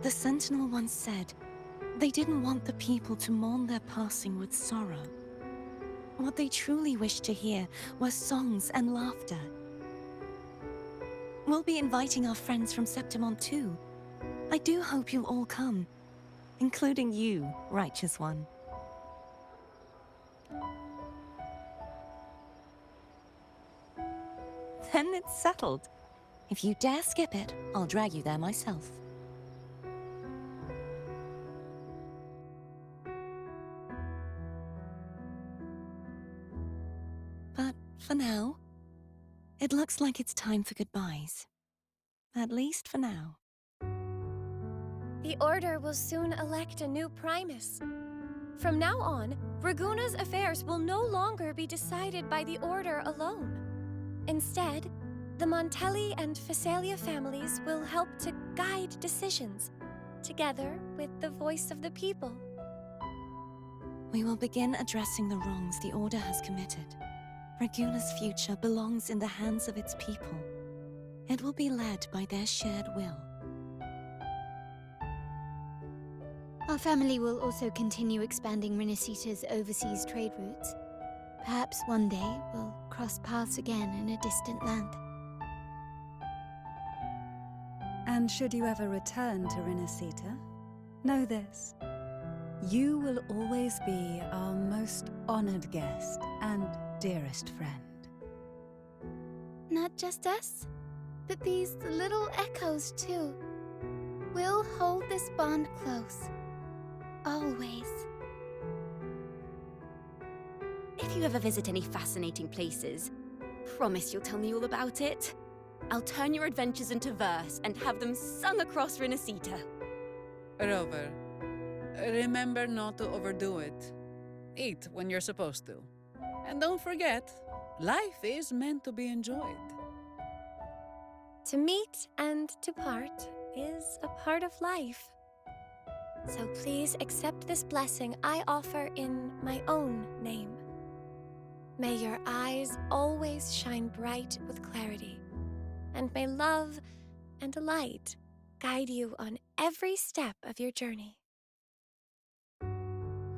Speaker 16: The Sentinel once said, they didn't want the people to mourn their passing with sorrow. What they truly wished to hear were songs and laughter. We'll be inviting our friends from Septimont too. I do hope you'll all come, including you, Righteous One. Then it's settled. If you dare skip it, I'll drag you there myself. But for now, it looks like it's time for goodbyes. At least for now.
Speaker 23: The Order will soon elect a new Primus. From now on, Raguna's affairs will no longer be decided by the Order alone. Instead, the Montelli and Phasalia families will help to guide decisions, together with the voice of the people.
Speaker 16: We will begin addressing the wrongs the Order has committed. Raguna's future belongs in the hands of its people. It will be led by their shared will.
Speaker 13: Our family will also continue expanding Rinascita's overseas trade routes. Perhaps one day we'll cross paths again in a distant land.
Speaker 2: And should you ever return to Rinascita, know this. You will always be our most honored guest and dearest friend.
Speaker 13: Not just us, but these little echoes too. We'll hold this bond close. Always.
Speaker 11: If you ever visit any fascinating places, promise you'll tell me all about it. I'll turn your adventures into verse and have them sung across Rinascita.
Speaker 6: Rover, remember not to overdo it. Eat when you're supposed to. And don't forget, life is meant to be enjoyed.
Speaker 23: To meet and to part is a part of life. So please accept this blessing I offer in my own name. May your eyes always shine bright with clarity, and may love and light guide you on every step of your journey.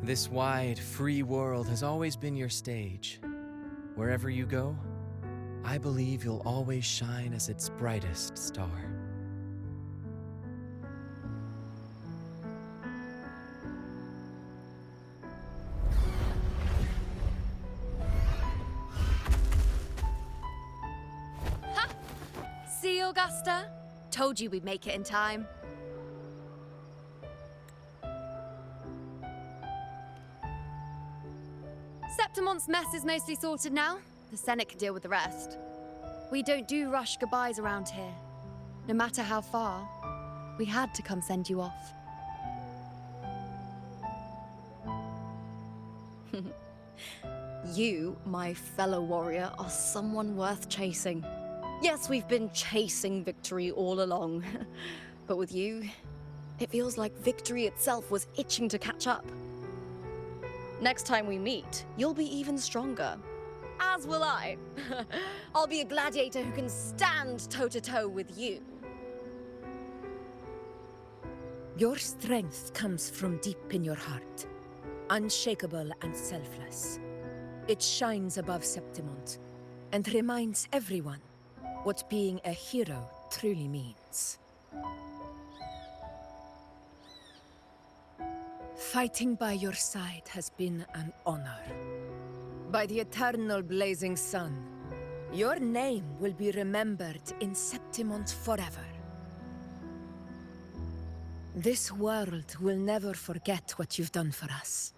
Speaker 8: This wide, free world has always been your stage. Wherever you go, I believe you'll always shine as its brightest star.
Speaker 11: Ha! See, Augusta? Told you we'd make it in time.
Speaker 10: Septimont's mess is mostly sorted now. The Senate can deal with the rest. We don't do rush goodbyes around here. No matter how far, we had to come send you off.
Speaker 11: You, my fellow warrior, are someone worth chasing. Yes, we've been chasing victory all along. But with you, it feels like victory itself was itching to catch up. Next time we meet, you'll be even stronger. As will I. I'll be a gladiator who can stand toe-to-toe with you.
Speaker 20: Your strength comes from deep in your heart, unshakable and selfless. It shines above Septimont and reminds everyone what being a hero truly means. Fighting by your side has been an honor. By the eternal blazing sun, your name will be remembered in Septimont forever. This world will never forget what you've done for us,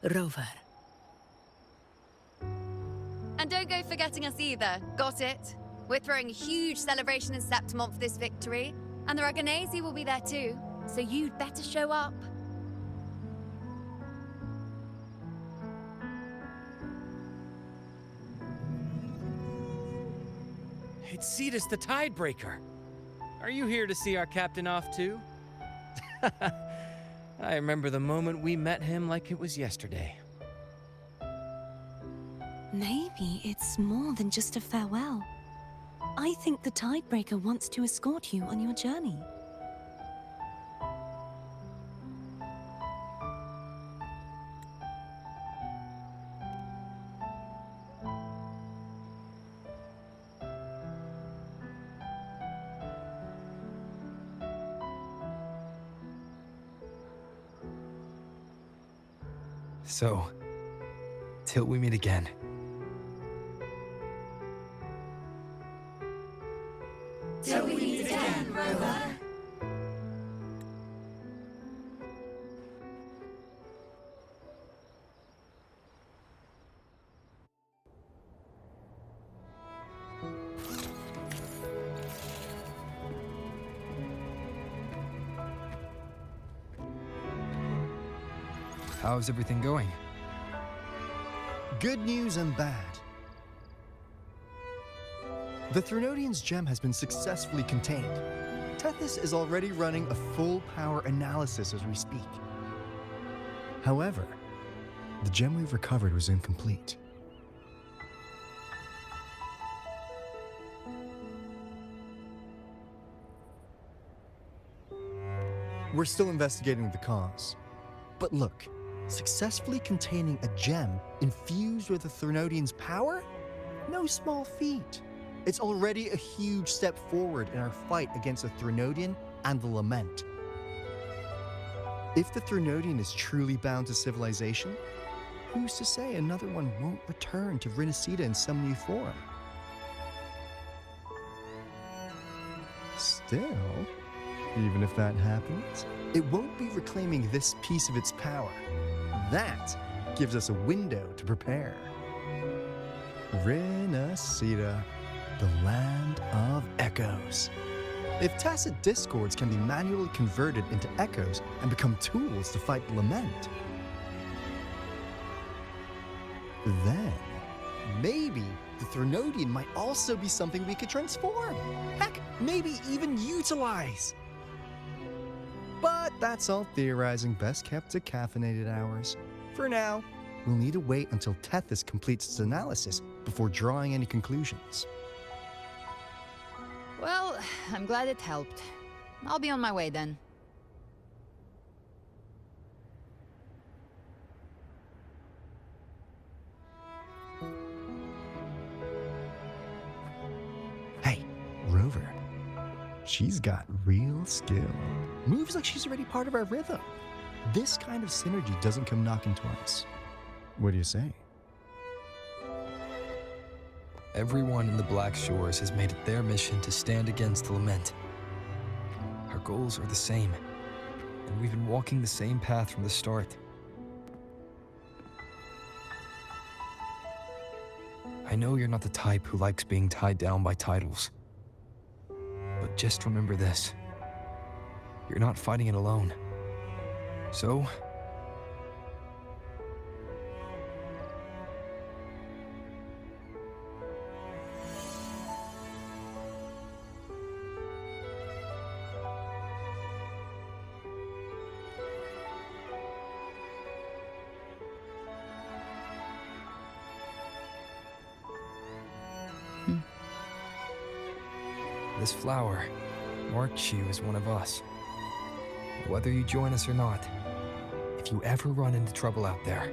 Speaker 20: Rover.
Speaker 10: And don't go forgetting us either, got it? We're throwing a huge celebration in Septimont for this victory, and the Raganesi will be there too, so you'd better show up.
Speaker 8: It's Cetus the Tidebreaker. Are you here to see our captain off too? I remember the moment we met him like it was yesterday.
Speaker 16: Maybe it's more than just a farewell. I think the Tidebreaker wants to escort you on your journey.
Speaker 1: So, till we meet again.
Speaker 2: Till we meet again, Rover.
Speaker 1: How's everything going?
Speaker 4: Good news and bad. The Threnodian's gem has been successfully contained. Tethys is already running a full power analysis as we speak. However, the gem we've recovered was incomplete. We're still investigating the cause. But look, successfully containing a gem infused with the Threnodian's power? No small feat. It's already a huge step forward in our fight against the Threnodian and the Lament. If the Threnodian is truly bound to civilization, who's to say another one won't return to Rinascita in some new form? Still, even if that happens, it won't be reclaiming this piece of its power. That gives us a window to prepare. Rinascita, the land of echoes. If tacit discords can be manually converted into echoes and become tools to fight the Lament, then maybe the Threnodian might also be something we could transform. Heck, maybe even utilize. But that's all theorizing, best kept to caffeinated hours. For now, we'll need to wait until Tethys completes its analysis before drawing any conclusions.
Speaker 14: Well, I'm glad it helped. I'll be on my way then.
Speaker 4: Hey, Rover. She's got real skill. Moves like she's already part of our rhythm. This kind of synergy doesn't come knocking twice. What do you say?
Speaker 1: Everyone in the Black Shores has made it their mission to stand against the Lament. Our goals are the same, and we've been walking the same path from the start. I know you're not the type who likes being tied down by titles. But just remember this. You're not fighting it alone. So, this flower marks you as one of us. Whether you join us or not, if you ever run into trouble out there,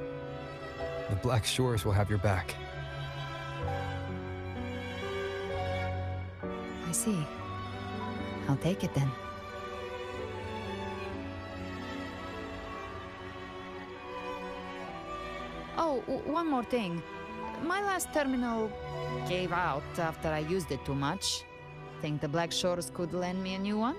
Speaker 1: the Black Shores will have your back.
Speaker 14: I see. I'll take it then. Oh, one more thing. My last terminal gave out after I used it too much. Think the Black Shores could lend me a new one?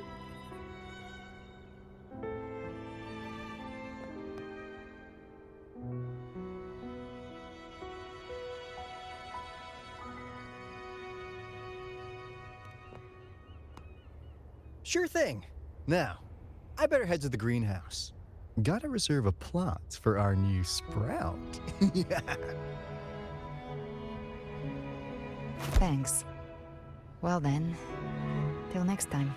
Speaker 4: Sure thing. Now, I better head to the greenhouse. Gotta reserve a plot for our new sprout. Yeah.
Speaker 14: Thanks. Well then, till next time.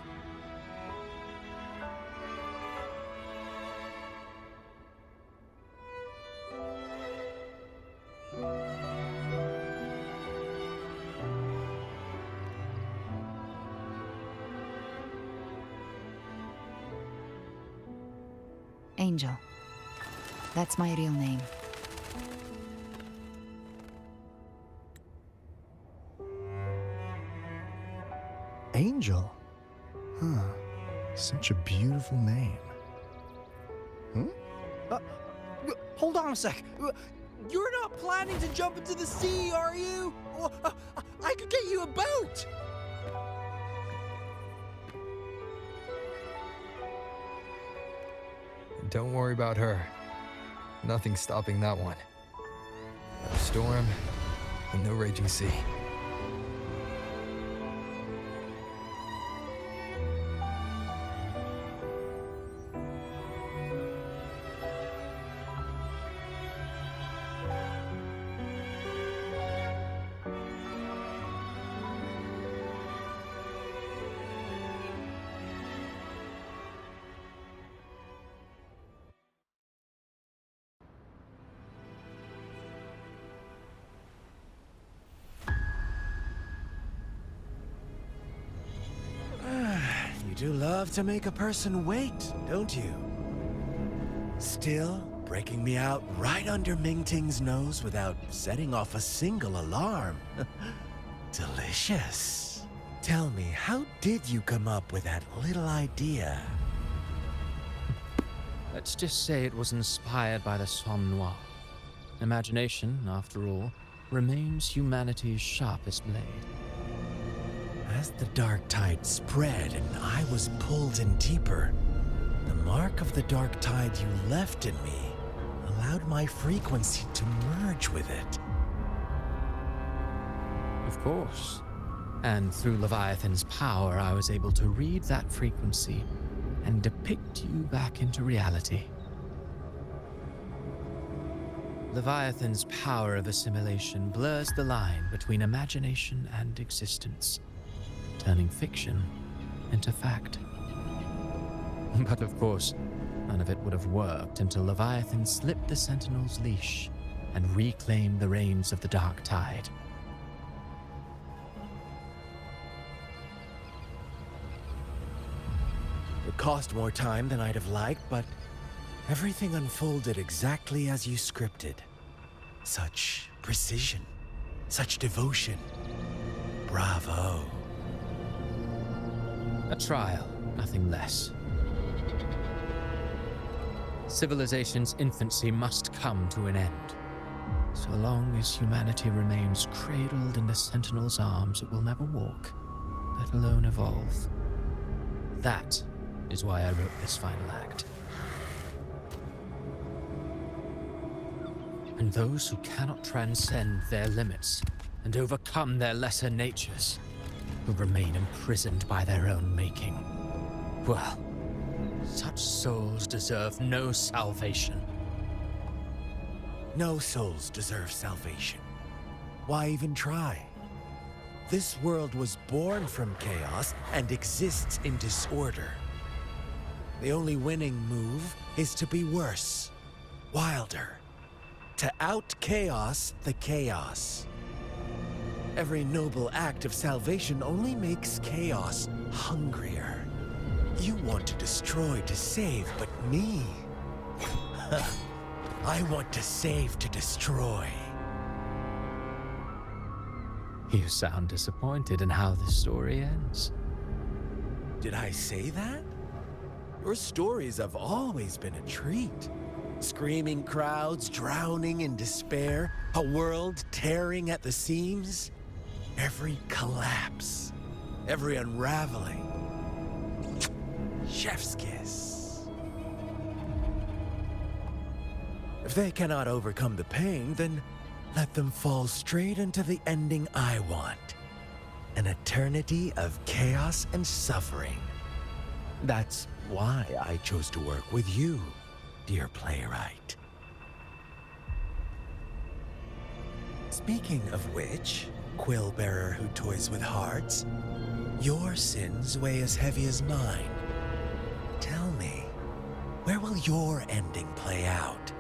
Speaker 14: Angel. That's my real name.
Speaker 4: Angel? Huh. Such a beautiful name.
Speaker 19: Hold on a sec. You're not planning to jump into the sea, are you? I could get you a boat!
Speaker 1: Don't worry about her. Nothing's stopping that one. No storm, and no raging sea.
Speaker 5: You do love to make a person wait, don't you? Still breaking me out right under Mingting's nose without setting off a single alarm. Delicious. Tell me, how did you come up with that little idea?
Speaker 8: Let's just say it was inspired by the Somme Noir. Imagination, after all, remains humanity's sharpest blade.
Speaker 5: As the dark tide spread and I was pulled in deeper, the mark of the dark tide you left in me allowed my frequency to merge with it.
Speaker 8: Of course. And through Leviathan's power, I was able to read that frequency and depict you back into reality. Leviathan's power of assimilation blurs the line between imagination and existence, turning fiction into fact. But of course, none of it would have worked until Leviathan slipped the Sentinel's leash and reclaimed the reins of the Dark Tide.
Speaker 5: It cost more time than I'd have liked, but everything unfolded exactly as you scripted. Such precision, such devotion. Bravo.
Speaker 8: A trial, nothing less. Civilization's infancy must come to an end. So long as humanity remains cradled in the Sentinel's arms, it will never walk, let alone evolve. That is why I wrote this final act. And those who cannot transcend their limits and overcome their lesser natures will remain imprisoned by their own making. Well, such souls deserve no salvation.
Speaker 5: No souls deserve salvation. Why even try? This world was born from chaos and exists in disorder. The only winning move is to be worse, wilder, to out-chaos the chaos. Every noble act of salvation only makes chaos hungrier.
Speaker 21: You want to destroy to save, but me? I want to save to destroy.
Speaker 8: You sound disappointed in how the story ends.
Speaker 21: Did I say that? Your stories have always been a treat. Screaming crowds drowning in despair, a world tearing at the seams. Every collapse, every unraveling. Chef's kiss. If they cannot overcome the pain, then let them fall straight into the ending I want. An eternity of chaos and suffering. That's why I chose to work with you, dear playwright. Speaking of which, quill bearer who toys with hearts, your sins weigh as heavy as mine. Tell me, where will your ending play out?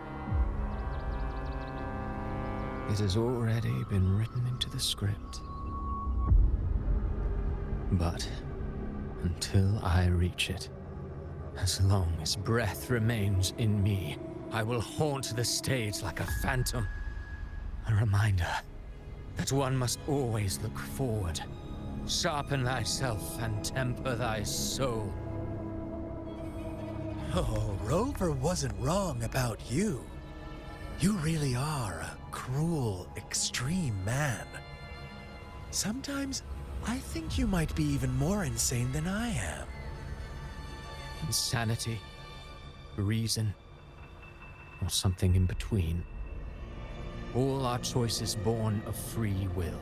Speaker 8: It has already been written into the script. But until I reach it, as long as breath remains in me, I will haunt the stage like a phantom. A reminder that one must always look forward. Sharpen thyself and temper thy soul.
Speaker 21: Oh, Rover wasn't wrong about you. You really are a cruel, extreme man. Sometimes I think you might be even more insane than I am.
Speaker 8: Insanity, reason, or something in between. All our choices born of free will,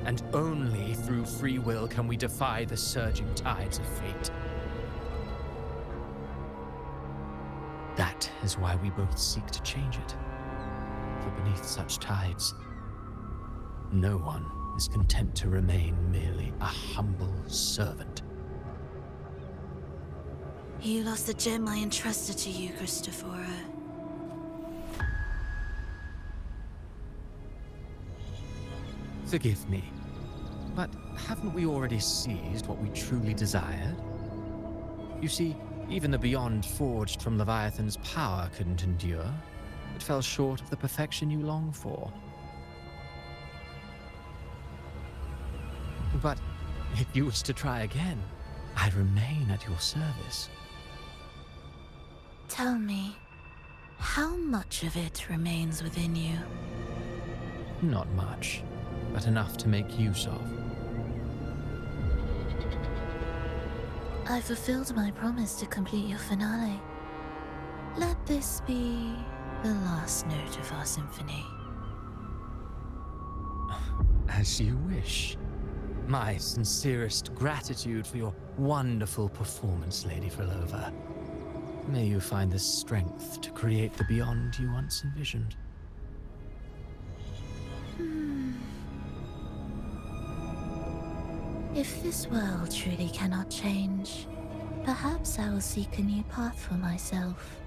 Speaker 8: and only through free will can we defy the surging tides of fate. That is why we both seek to change it. For beneath such tides, no one is content to remain merely a humble servant.
Speaker 16: You lost the gem I entrusted to you, Christophora.
Speaker 8: Forgive me, but haven't we already seized what we truly desired? You see, even the beyond forged from Leviathan's power couldn't endure. It fell short of the perfection you long for. But if you wish to try again, I remain at your service.
Speaker 16: Tell me, how much of it remains within you?
Speaker 8: Not much, but enough to make use of.
Speaker 16: I fulfilled my promise to complete your finale. Let this be the last note of our symphony.
Speaker 8: As you wish. My sincerest gratitude for your wonderful performance, Lady Frolova. May you find the strength to create the beyond you once envisioned.
Speaker 16: If this world truly cannot change, perhaps I will seek a new path for myself.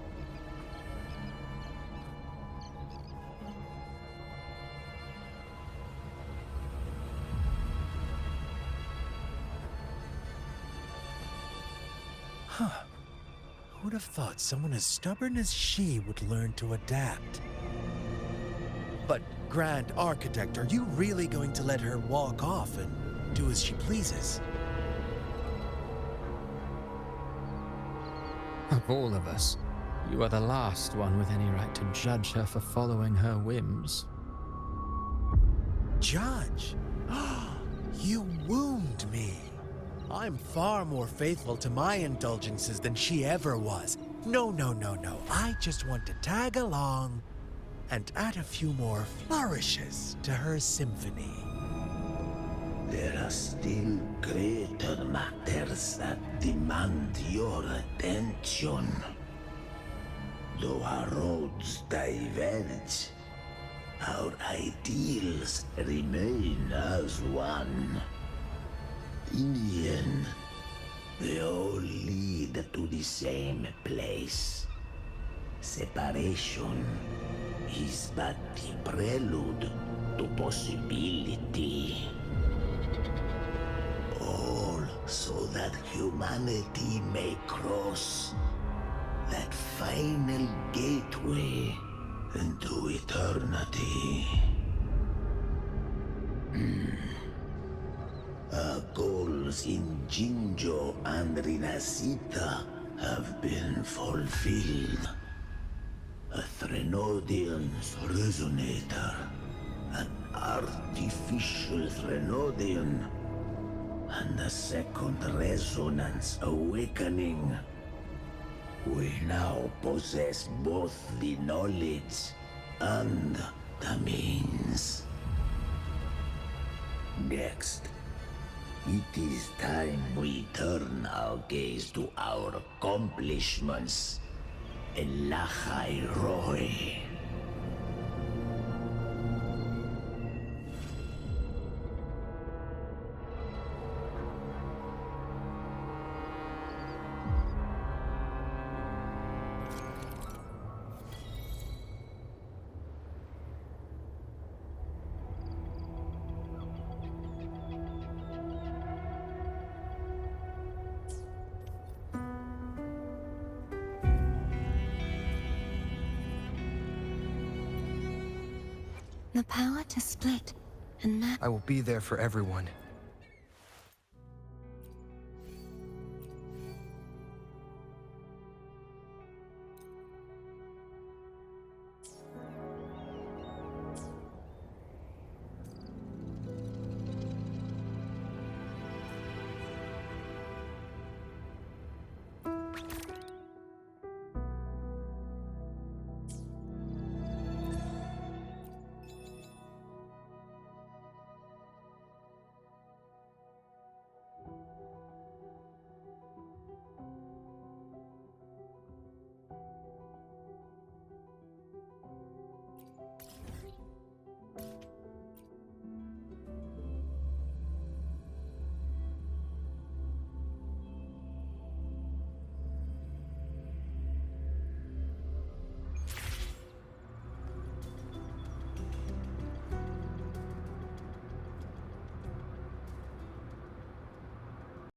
Speaker 21: Huh. Who would have thought someone as stubborn as she would learn to adapt? But, Grand Architect, are you really going to let her walk off and do as she pleases?
Speaker 8: Of all of us, you are the last one with any right to judge her for following her whims.
Speaker 21: Judge? You wound me. I'm far more faithful to my indulgences than she ever was. No. I just want to tag along and add a few more flourishes to her symphony.
Speaker 5: There are still greater matters that demand your attention. Though our roads diverge, our ideals remain as one. In the end, they all lead to the same place. Separation is but the prelude to possibility. All so that humanity may cross that final gateway into eternity. Our goals in Jinjo and Rinascita have been fulfilled. A Threnodian's resonator, an artificial Threnodian, and a second resonance awakening. We now possess both the knowledge and the means. Next, it is time we turn our gaze to our accomplishments in Lahai Roy.
Speaker 16: The power to split and
Speaker 1: I will be there for everyone.